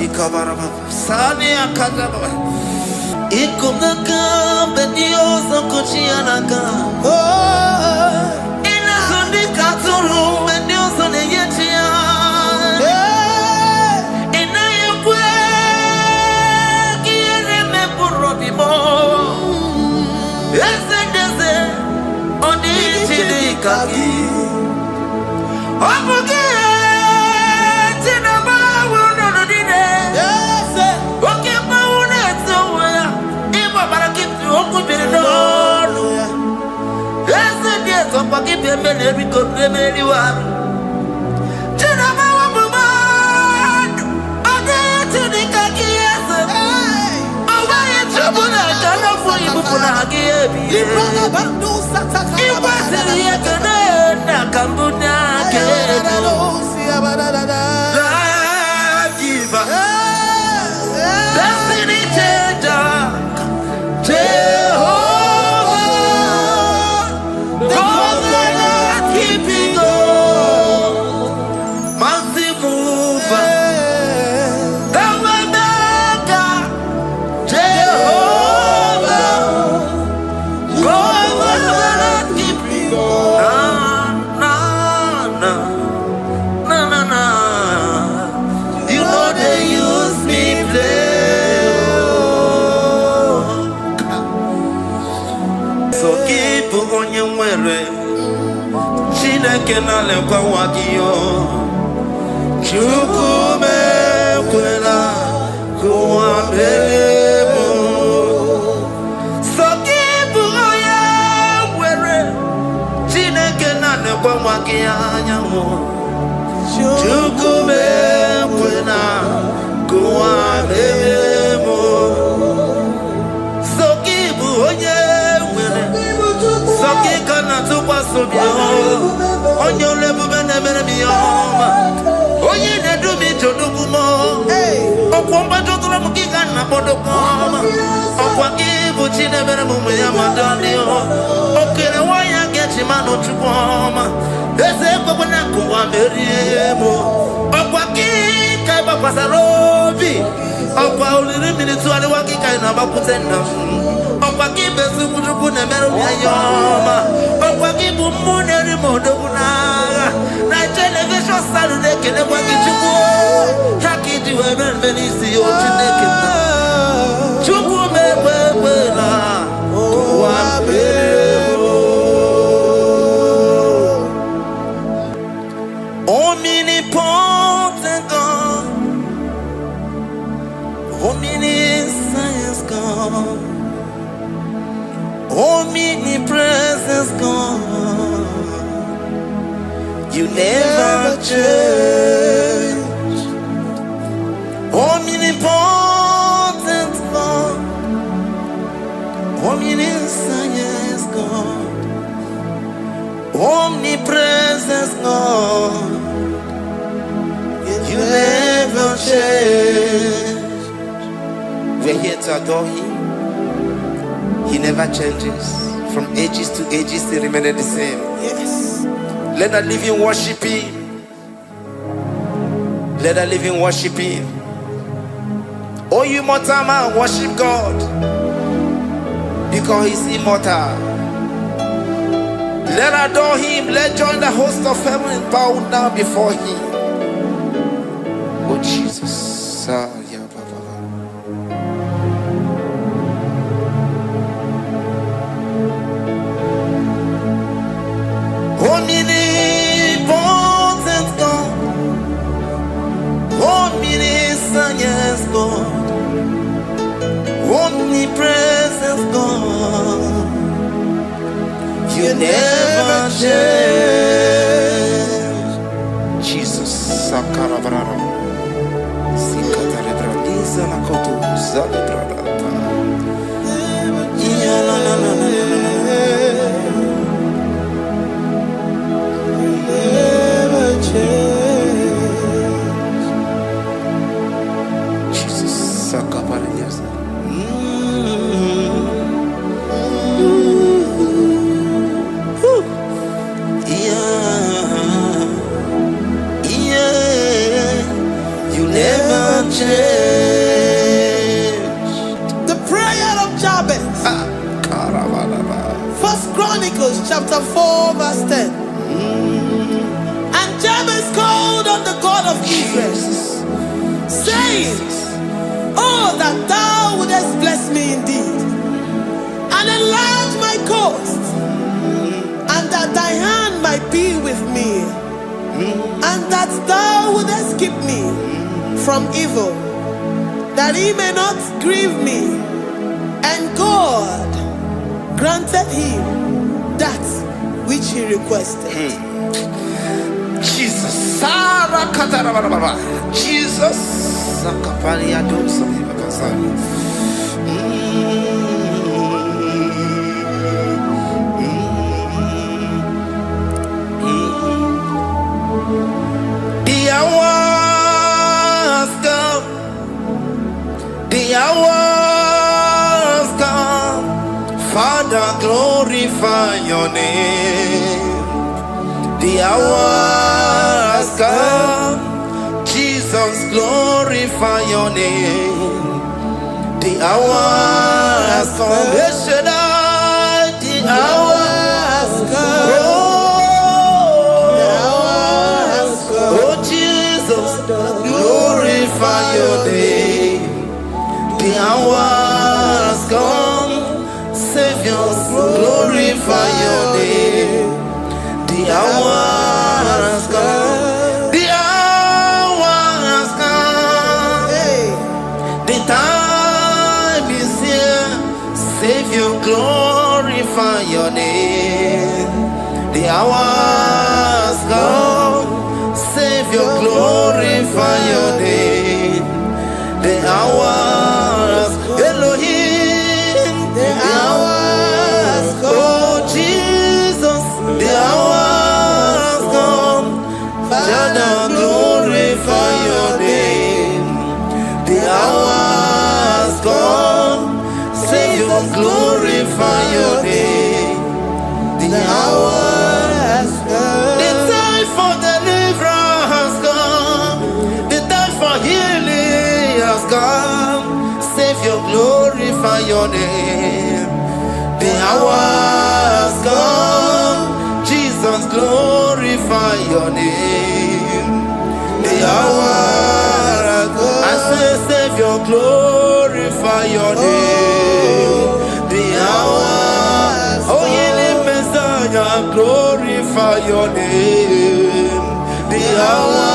Omnipotent God, omniscience God, omnipresence God, you never change. Omnipotent God, omniscience God, omnipresence God, you never change. We're here to adore Him. He never changes. From ages to ages, He remains the same. Yes. Let the living worship Him. Let the living worship Him. Oh, you mortal man, worship God, because He's immortal. Let adore Him. Let join the host of heaven and bow down before Him. Oh Jesus. Omnipotent God, omniscience God, omnipresence God, you never change. Sakarabrara. Sikatarebradiza la kotu zalebrada. Ya la la la la la. Never change. Jesus sakaparadias. You never change. The prayer of Jabez. First Chronicles chapter 4 verse 10. And Jabez called on the God of Israel, saying, oh, that thou wouldest bless me indeed, and enlarge my coast, and that thy hand might be with me, and that thou wouldest keep me from evil, that he may not grieve me. And God granted him that which he requested. Jesus. Sarah Katarababa. Jesus. Sakapariado Sabibakasari. The hour has come. The hour has come. Father, glorify your name. The hour has come. Jesus, glorify your name. The hour has come. The hour has come. Oh, Jesus, glorify your name. The hour has come. Savior, glorify your name. The hour has come. The hour has come. The time is here. Savior, glorify your name. The hour has come. Savior, glorify your name. The hour has come. Elohim, the hour has come. Oh, Jesus, the hour has come. Father, glorify your name. The hour has come. Savior, glorify your name. The hour has come. The time for deliverance has come. The time for healing has come. Savior, glorify your name. The hour has come. Jesus, glorify your name. The hour has come. I say, Savior, glorify your name. The hour. Oh, ye Messiah, glorify your name. The hour.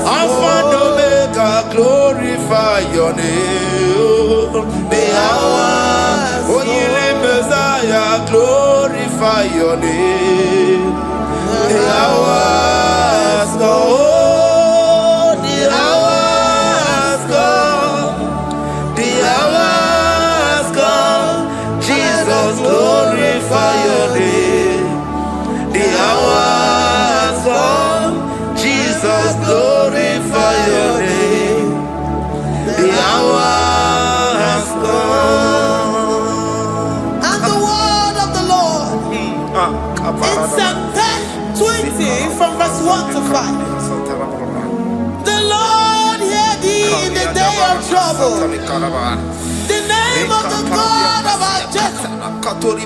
Alpha and Omega, glorify your name. The hour. Oh, ye Messiah, glorify your name. The hour has come. Oh, the hour has come. The hour has come. Jesus, glorify your name. The hour has come. Jesus, glorify your name. The hour has come. And the word of the Lord in Psalm 20 from verse 1 to 5. The Lord hear thee in the day of trouble. The name of the God of our Jacob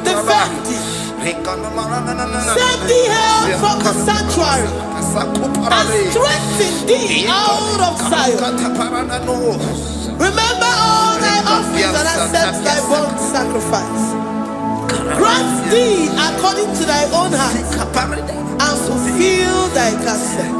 defend thee. Send thee help from the sanctuary and strengthen thee out of Zion. Remember all thy offerings and accept thy burnt sacrifice. Grant thee according to thy own heart and fulfill thy counsel.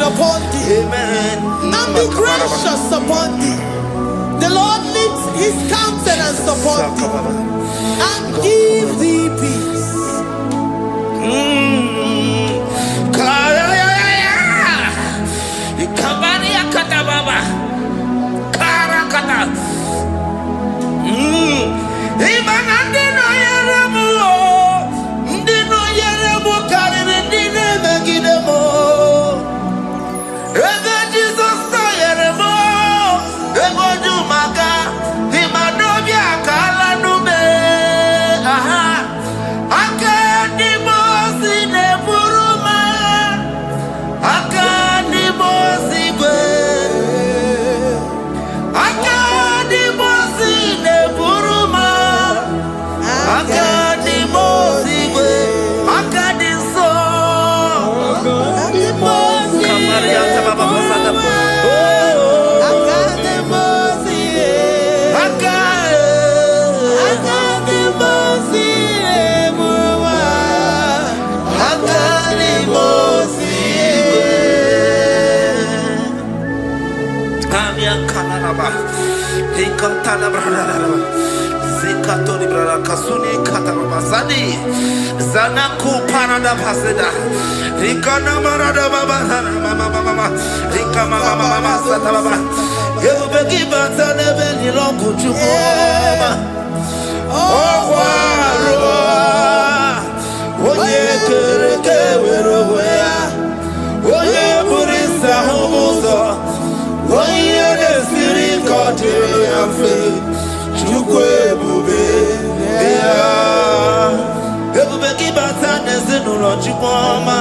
Upon thee, amen, and be gracious upon thee. The Lord lifts his countenance upon thee and give thee peace. Zanaku Panada Paseda Rikana Marada Baba Mama Rika Mama Sataba You begi bata nebeli longu chukoma Waro Oye kereke weroya Oye burisa humuzo Oye nesiri kote yafe Chukwe bube Ebubeki bata nezinu lo chukoma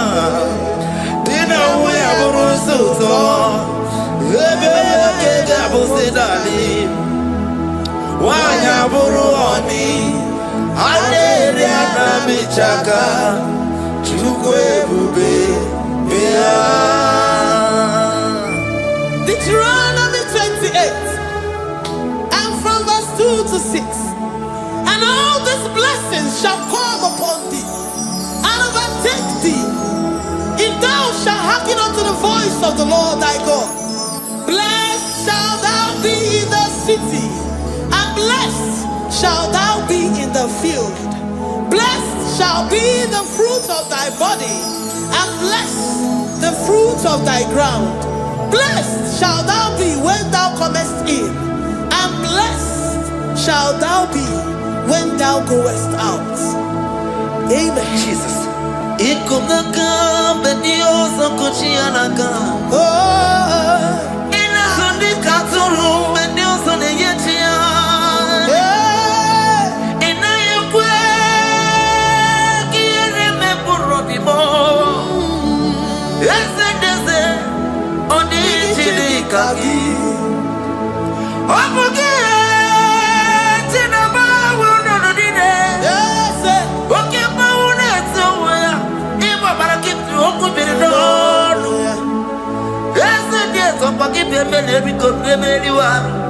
Dina uwe aburu suto Ebebeke gabu sedali Wanya buru oni Aneri anamichaka Chukwe bube Deuteronomy 28 and from verse 2 to 6. And all these blessings shall come upon thee and overtake thee, if thou shalt hearken unto the voice of the Lord thy God. Blessed shalt thou be in the city, and blessed shalt thou be in the field. Blessed shall be the fruit of thy body, and blessed the fruit of thy ground. Blessed shalt thou be when thou comest in, and blessed shalt thou be when thou goest out. Amen. Jesus. every good anyone.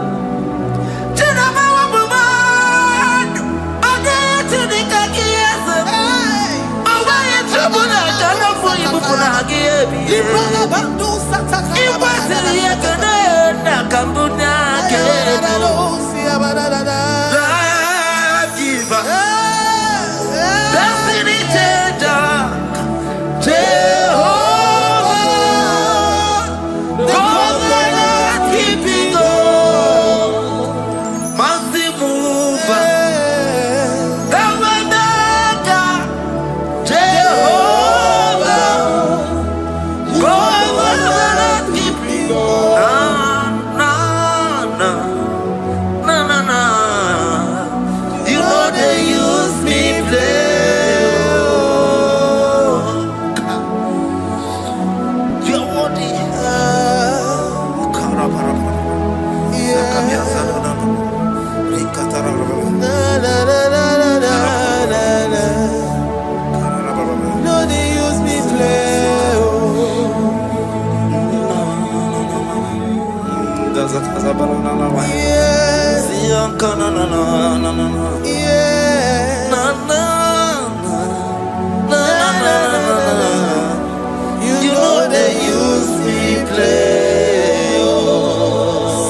You know they use me play.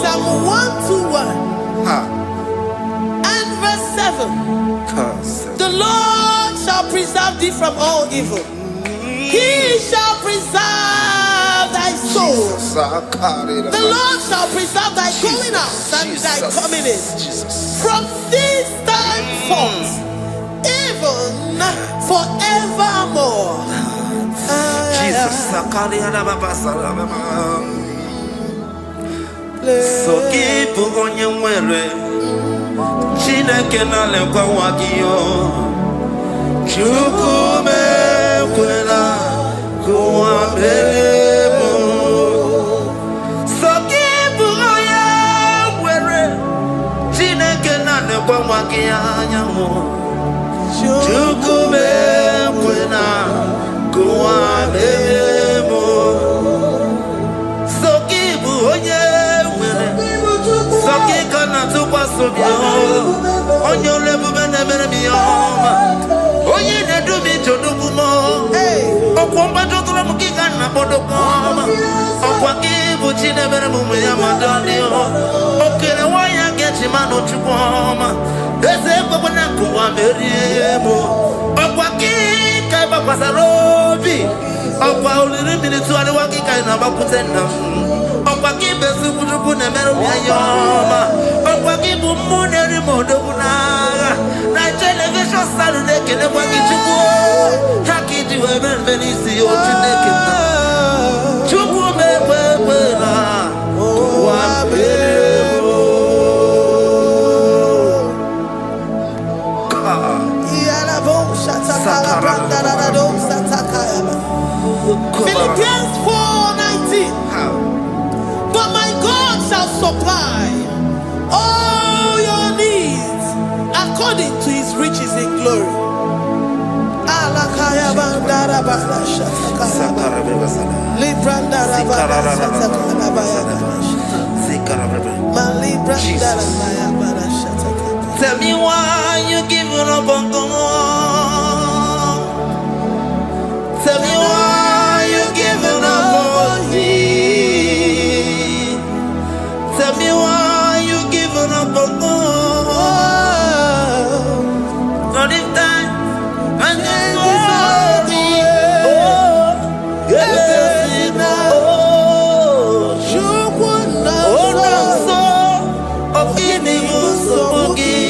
Psalm 121 and verse 7. The Lord shall preserve thee from all evil. He shall preserve thy soul. The Lord shall preserve thy going out and thy coming in from this time forth, even forevermore. Jesus, so keep on your way. Chineke na lekwa wagiyo. Chukume kwela kuambemo. So keep on your way. Chineke na lekwa wagiyo. Chukume kwela kuambemo. So keep on your way. So keep on on your level, and never be home. Oh, you need to be to do more. Oh, Quamba to the Muki and Nabodoma. Oh, Quaki, which you never move with Madonna. Okay, why I get him out of Chupoma? There's a Babanaku, I'm very able. Oh, Quaki, Kaba Pasarobi. Oh, Paul, minutes to the Waki kind of Aputena. Oh, Quaki, Besu, never be a yama. Wakibu muneri modobunaga na television Saturday kele wakichuku hakiti weben benisi otineke na chuku mepepe na wabebo Philippians 4:19. But my God shall supply all your needs according to his riches in glory. Tell me why you giving up on God. Tell me why you giving up on me. Tell me why you giving up on God. Not in time and then glory. Oh, yes, oh, no, so, oh, in the use of Boogie,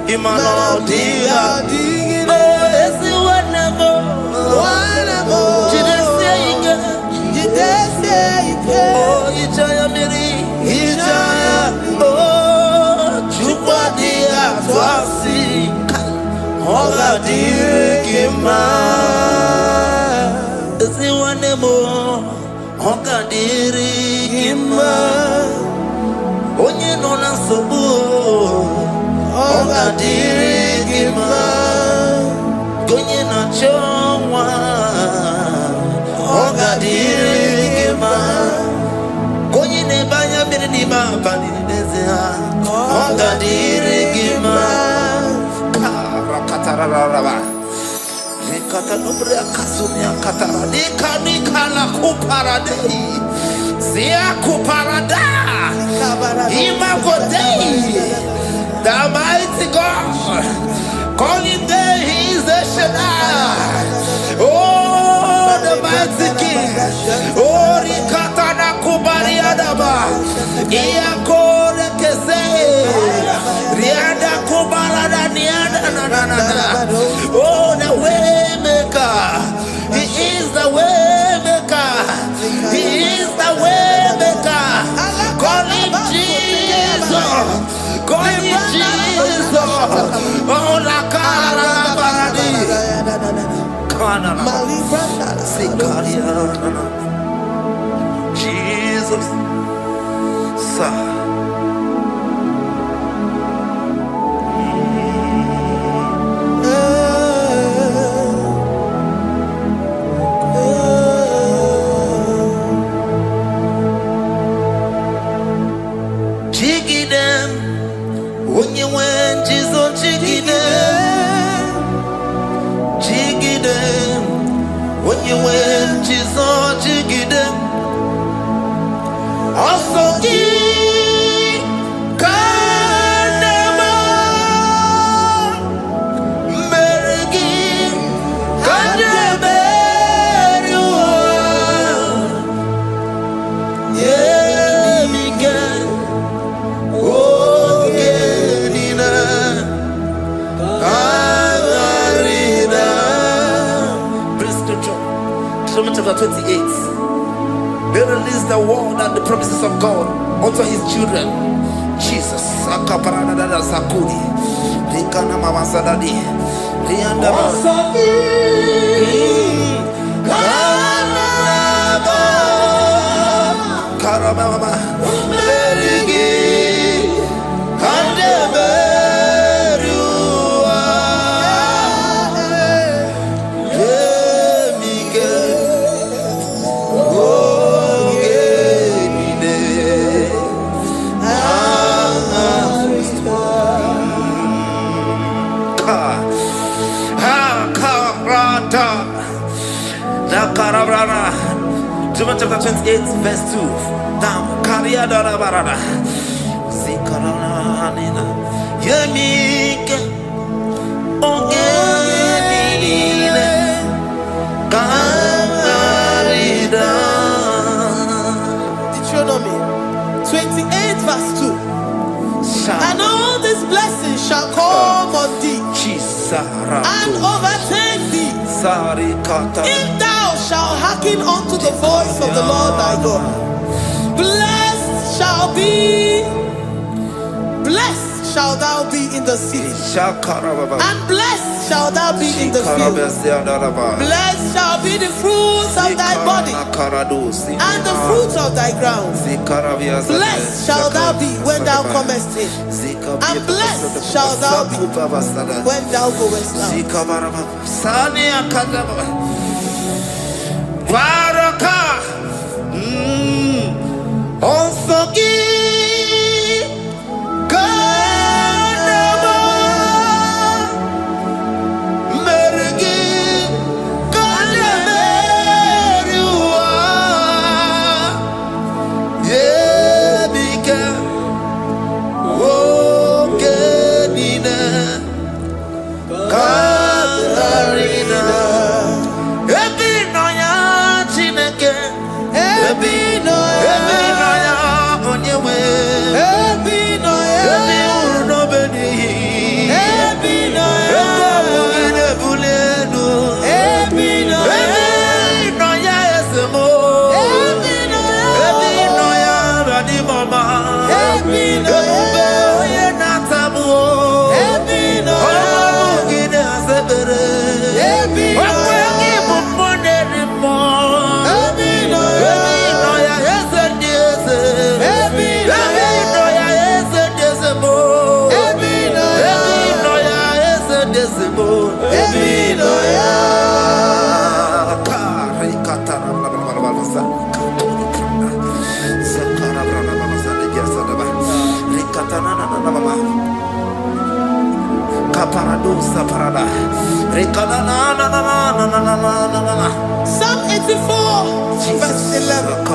Imano, dear, oh, yes, whatever. Oh, Ijaya Miri, Ijaya, oh, Chupadia, Twasi, Hola, dear Kima, is it one more? Hoka, dear Kima, Onye Nona Sobu, Hoka, dear Kima, Gonye Nachoma, Hoka, dear Kima. Gadirigima Karakatararaba Hekatanubria Kasumia Katara Nikala Kuparadei Zia Kuparada Imagodei the mighty God calling there he is the Shaddai. Oh, the mighty King. Oh, Rikatana Kubariadaba. Iakore Kese. Riada Kubarada Niada. Oh, the way maker. He is the way maker. He is the way maker. Call him Jesus. Call him Jesus. Oh, la cara baradi. Jesus, sir. Jiggy them when you went, Jesus, jiggy them, jiggy them. When you went, Jesus, jiggy them. Also, Kanama, Merigi, Kanama, yeah, Miguel, oh, Genina, Amarida. Bring scripture. Psalm chapter 28. They release the word and the promises of God unto his children. Jesus. Akaparadada Sakuri. Rikana Mama Sadadi. Riandaba. Karababa. Merigi. Kandeberua. Yeah, Miguel. Oh, Genine. Karata. La Karabrana. John chapter 28, verse 2. Down. Kariada Barada. Zikaranina. Yemike. Ogenine. Karida. Deuteronomy 28 verse 2. And all these blessings shall come on thee and overtake thee if thou shalt hearken unto the voice of the Lord thy God. Blessed shall thou be in the city, and blessed shall thou be in the field. Blessed shall be the fruits of thy body and the fruits of thy ground. Blessed shall thou be when thou comest in, and blessed shall thou be when thou goest out. Baraka. Also Psalm 84, verse 11.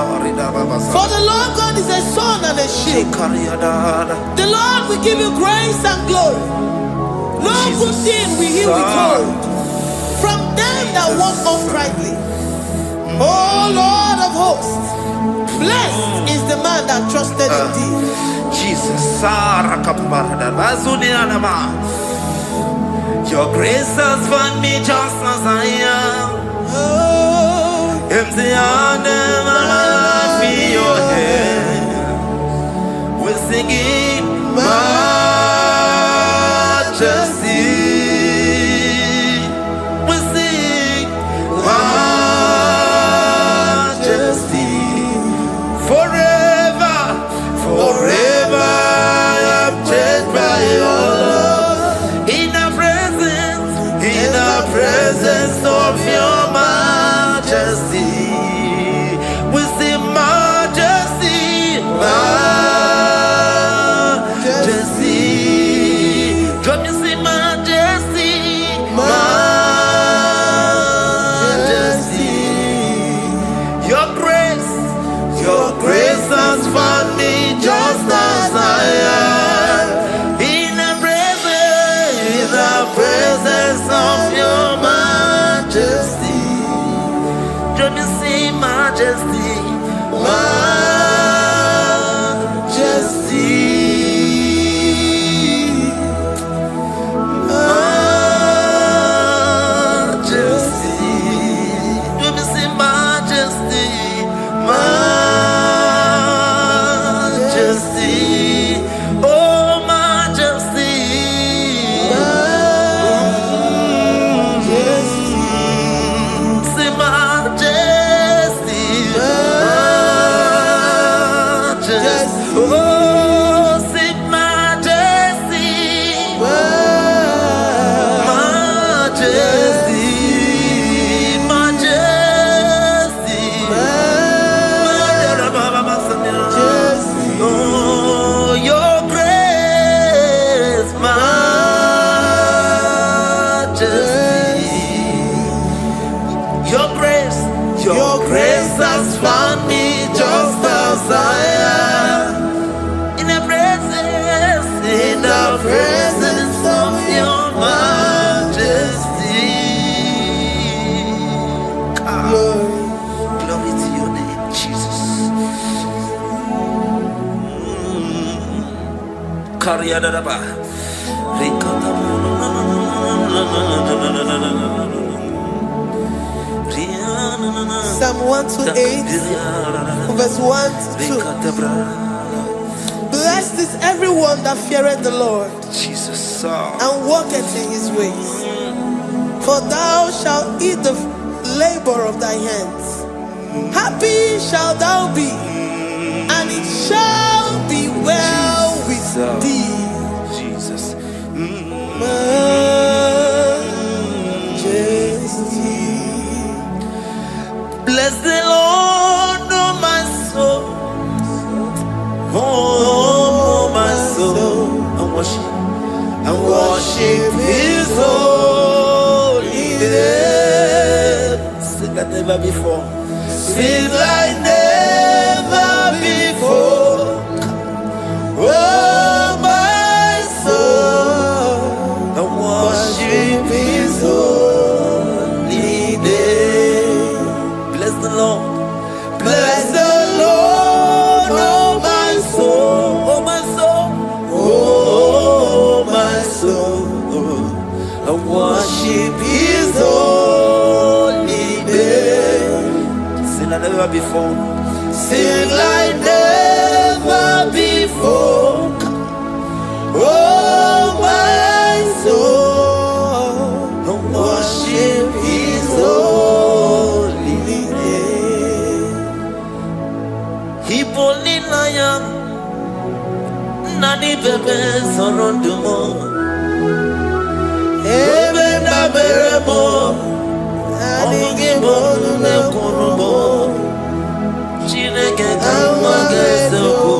For the Lord God is a sun and a shield. The Lord will give you grace and glory. No good thing will he withhold from them that walk uprightly. O Lord of hosts, blessed is the man that trusted in thee. Jesus, your grace has found me just as I am. Empty handed, my life in your hand. We're singing majesty. We sing majesty. Forever, forever I'm changed by your love. In the presence of your majesty, we see majesty, majesty. Come you see majesty, majesty. Your grace has found me just as I am. In the presence of your majesty, let me see majesty, majesty, majesty. Let me see majesty, majesty. Oh, majesty. Your grace has found me just as I am. In the presence of your majesty. Glory to your name, Jesus. Psalm 128, verse 1 to 2. Blessed is everyone that feareth the Lord, Jesus, and walketh in his ways. For thou shalt eat the labor of thy hands. Happy shalt thou be, and it shall be well with thee. Jesus. Majesty. Bless the Lord, oh my soul. Oh, my soul. And worship his holy name. Sing like never before. Sing like never before. Oh, my soul. And worship his holy name. Bless the Lord. Bless the Lord, oh my soul, oh my soul, oh my soul. I worship his holy name. Sing like never before. Sing like never before. Oh my soul, I worship his holy name. Hipoli lion, nani bebe sorondumo. Ebe na beremo, omugi bolu ne kunumo. Chineke kama gesoko,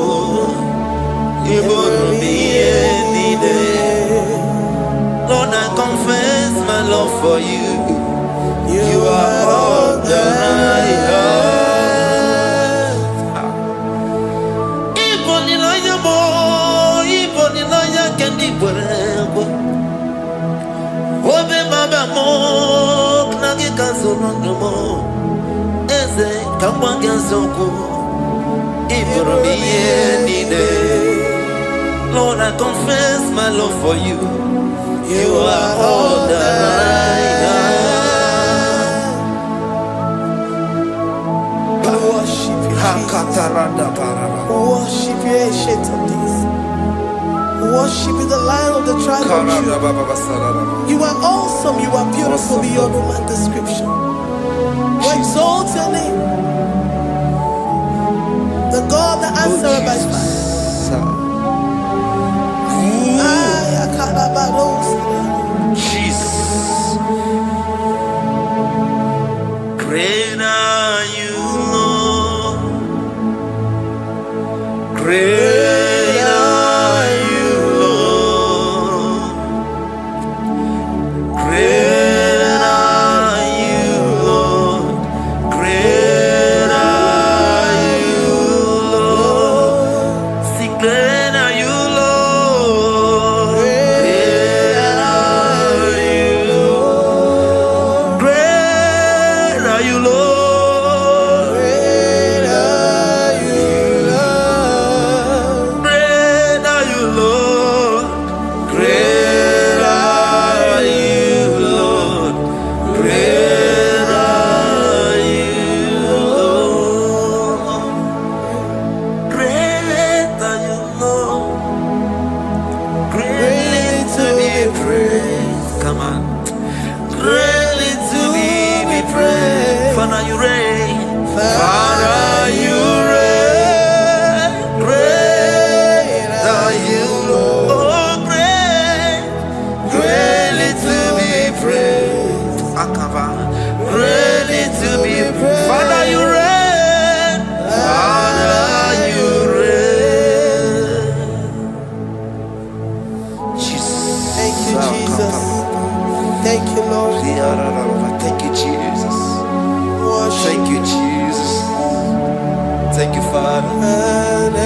ibonu biye. my love for you. You are all that I have. Iboni na yamo, iboni na yakeni bwerebo. Obe baba mo, knagi kazonondo mo. Eze kamwange zoko, ibromi yenide. Lord, I confess my love for you. You are all that I have. We worship you, Jesus. We worship you, Ancient of Days. We worship you, the Lion of the tribe of Judah. You are awesome. You are beautiful beyond human description. We exalt your name, the God that answered by fire. Jesus. Great are you, Lord. Great are you, Lord. Great are you, Lord. Great are you, Lord. Sing great are you, Lord. Great are you, Lord. Great are you, Lord. Great are you, Lord. Great are you, Lord. Great are you, Lord. Great are you, Lord. Great are you, Lord. Greatly to be praised. Come on. Greatly to be praised. Father, you reign. Father, you reign. Great are you, Lord. Oh, great. Greatly to be praised. Akava. Greatly to be praised. Father, you reign. Father, you reign. Jesus. Thank you, Jesus. Thank you, Lord. Thank you, Jesus. Worship Thank you, Jesus. Thank you, Father.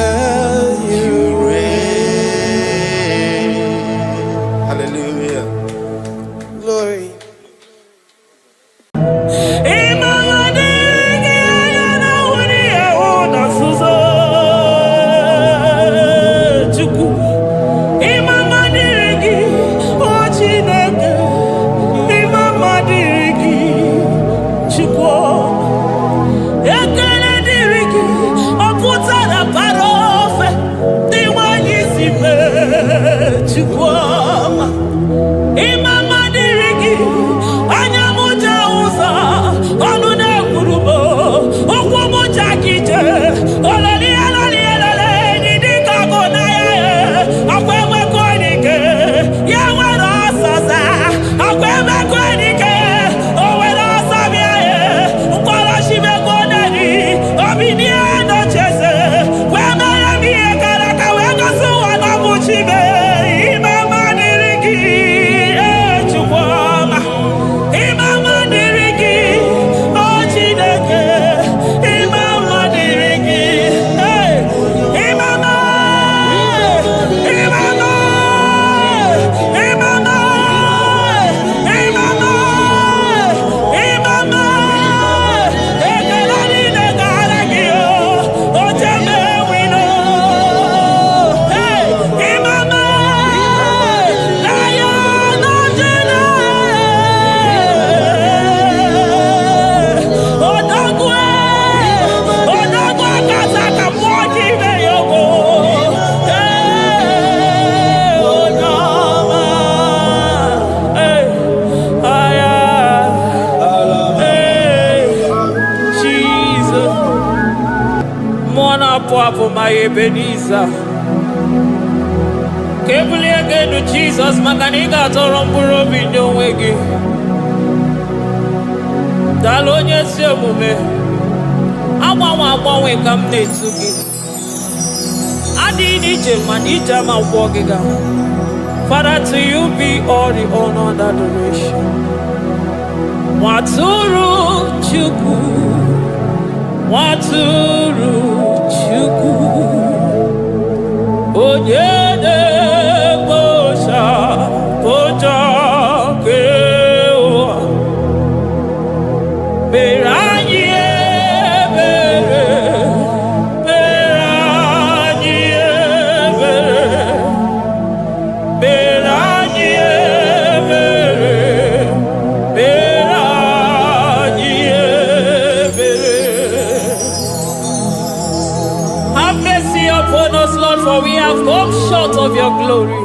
You reign. Hallelujah. Glory. Papa, my Ebenezer. Kebuli again to Jesus, Makaniga Toromburo Bindo Wegi. Dalonya Semume. I want come near to me. I did it, Manija, my walking. Father, to you be all the honor and adoration. Waturu Chukwu, Waturu Chukwu, Onyene Bosha, Boja Kewa, Beranye Bere, Beranye Bere, Beranye Bere, Beranye Bere. Have mercy upon us, Lord, for we have come short of your glory.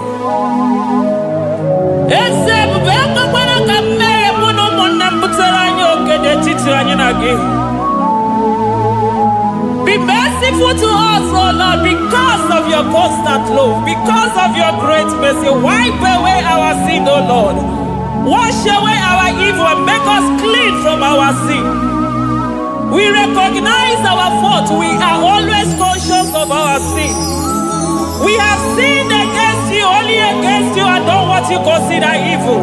Be merciful to us, oh Lord, because of your constant love, because of your great mercy. Wipe away our sin, oh Lord. Wash away our evil and make us clean from our sin. We recognize our fault. We are always conscious of our sin. We have sinned against you, only against you, and done what you consider evil.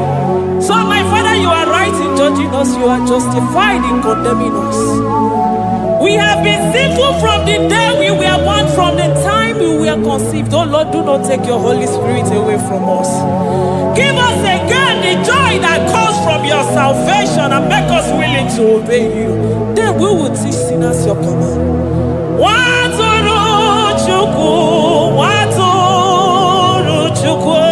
So, my Father, you are right in judging us. You are justified in condemning us. We have been sinful from the day we were born, from the time we were conceived. Oh Lord, do not take your Holy Spirit away from us. Give us again the joy that comes from your salvation and make us willing to obey you. Then we will teach sinners your command. Waturu Chukwu, Waturu Chukwu,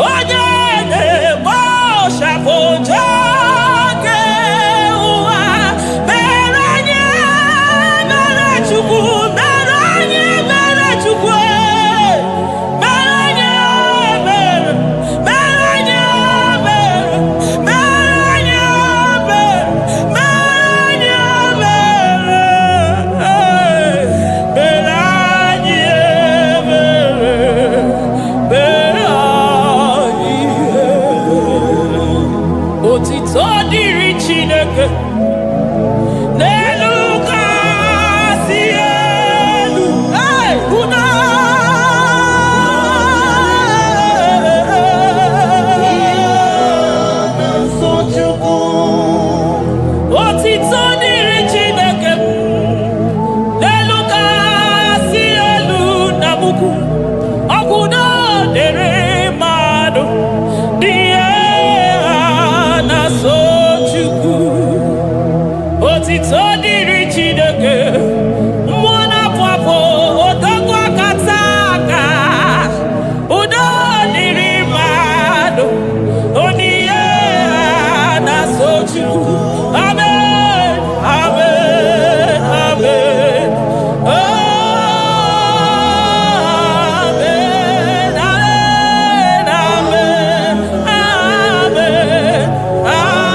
Onyene Bosha Boja Kewa, Beranye Bere Chukwu, Beranye Bere Chukwu, Beranye Bere, Beranye Bere, Beranye Bere, Beranye Bere, Otito diri Chineke n'elu kasị elu. Una otito diri Chineke n'elu kasị elu na buku ọgwụdo dere mmadụ dị na so Chukwu. Otito dịrị Chineke, mmụọ na-apụ apụ, odogwu akata aka, udo dịrị mmadụ, onyinye na so Chukwu. Amen, amen, amen. Amen, amen, amen, amen.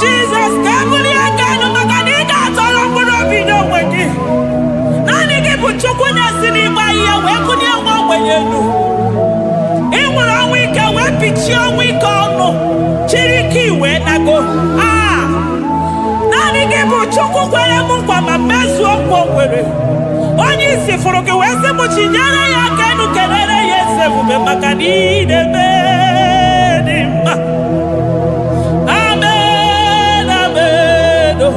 Jesus, kabuli agano maganiga tolo mbuno bido wegi. Nani gibu chukwu na-esi n'ịgba ihe wee kụnye nwa ogbenye elu. Ị nwere ọnwụ ike wee pichie ọnwụ ike ọnụ, chiri ike iwe nago. Naanị gị bụ Chukwu kwere m nkwa ma mezuo nkwa o kwere. Onye isi fụrụ gị wee sị m chinyere ya aka enu kelere ya eze ebube maka na ị na-eme dị mma. Amen, amen, oh.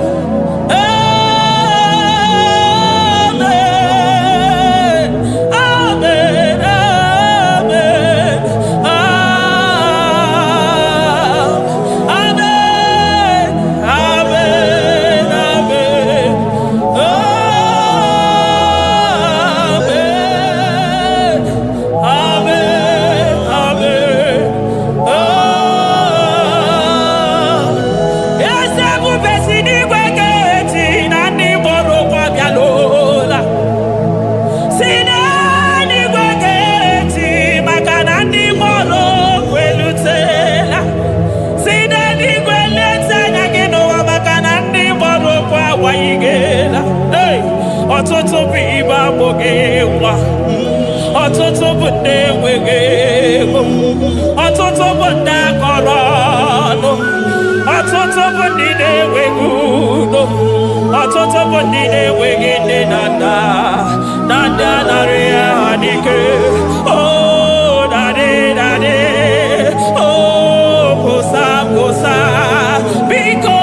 Amen, amen, amen, amen, amen, amen, amen, amen, amen. ọtụtụ bụ ibe agbụghị nwa, ọtụtụ bụ ndị enweghị ego, ọtụtụ bụ ndị akọrọ ọnụ, ọtụtụ bụ ndị na-enweghị udo, ọtụtụ bụ ndị na-enweghị nne na nna, na ndị anarị ya adịke. Oh, daddy, daddy, oh, gosa, gosa, biko.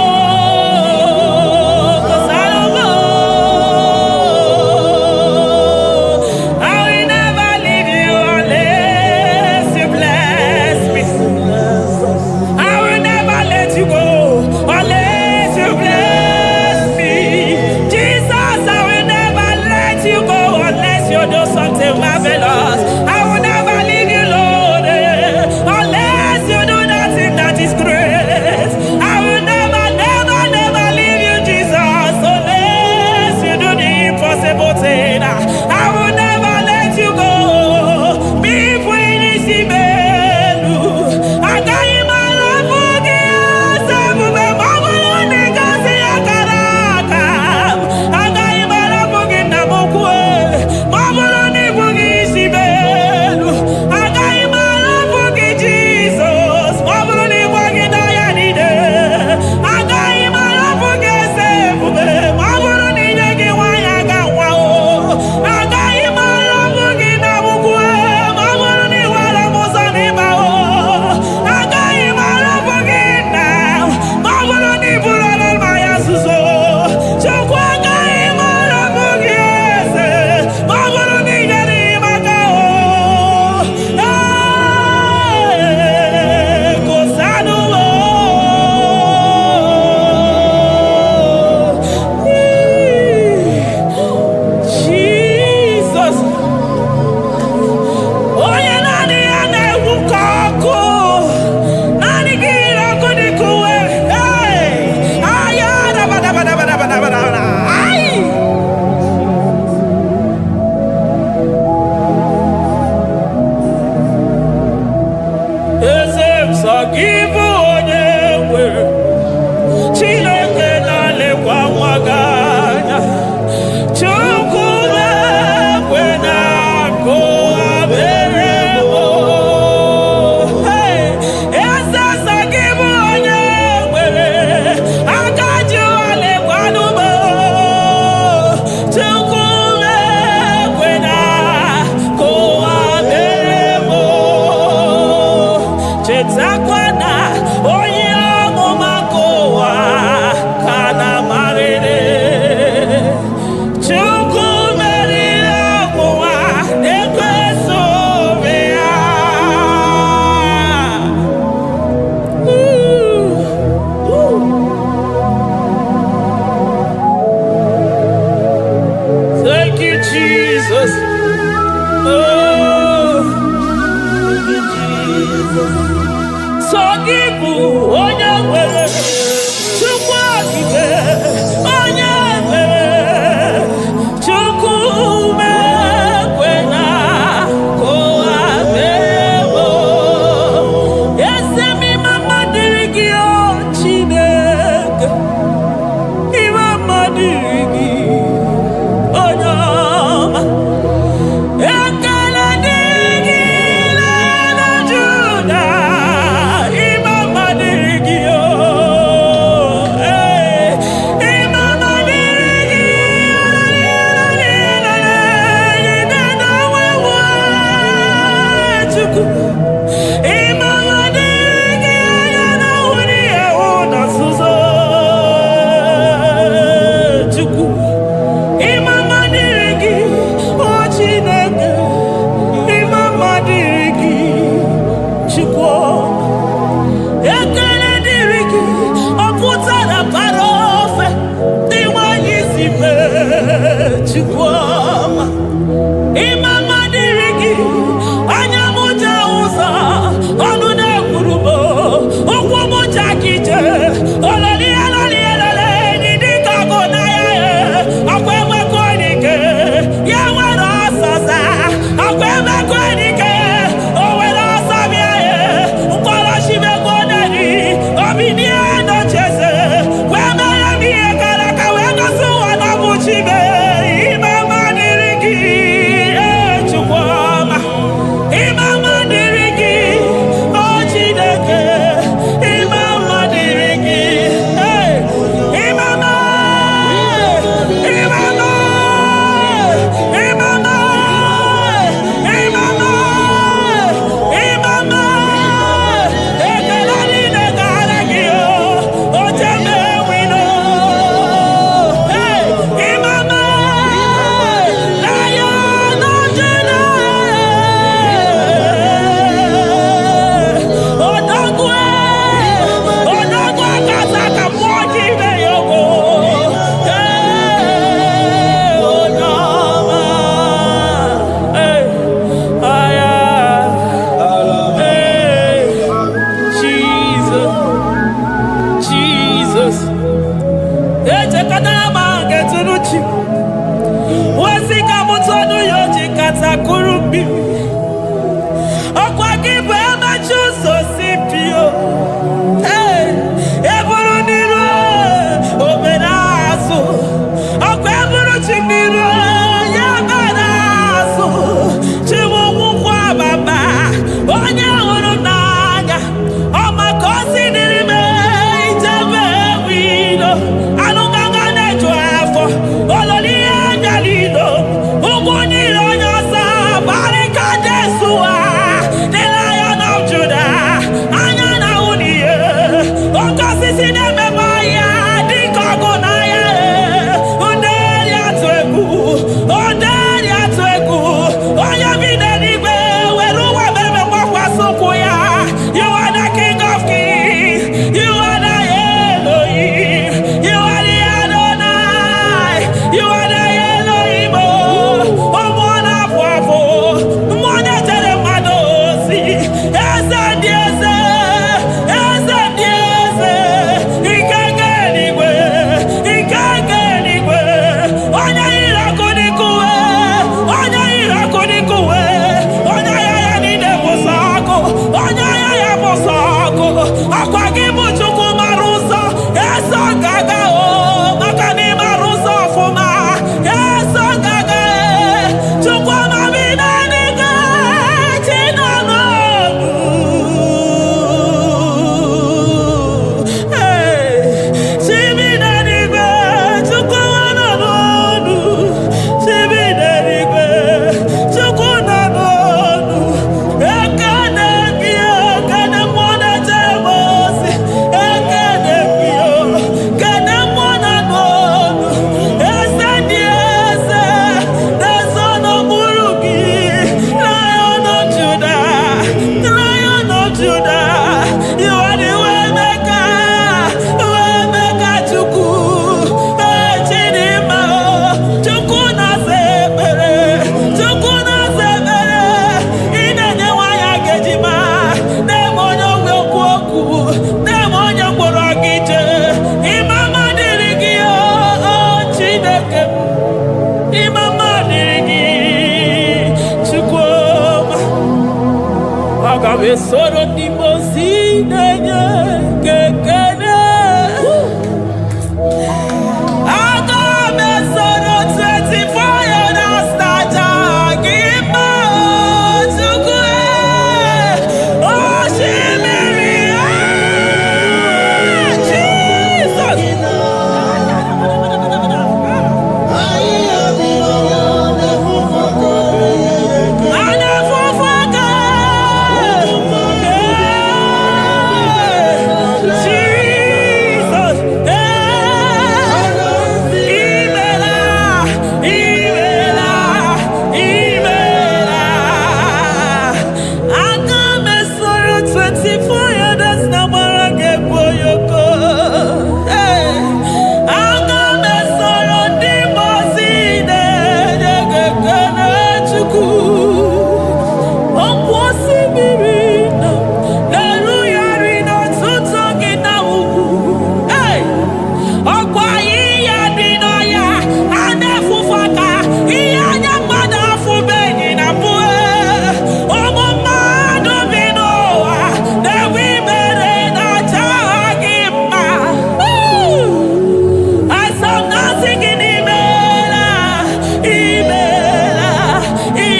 Soro di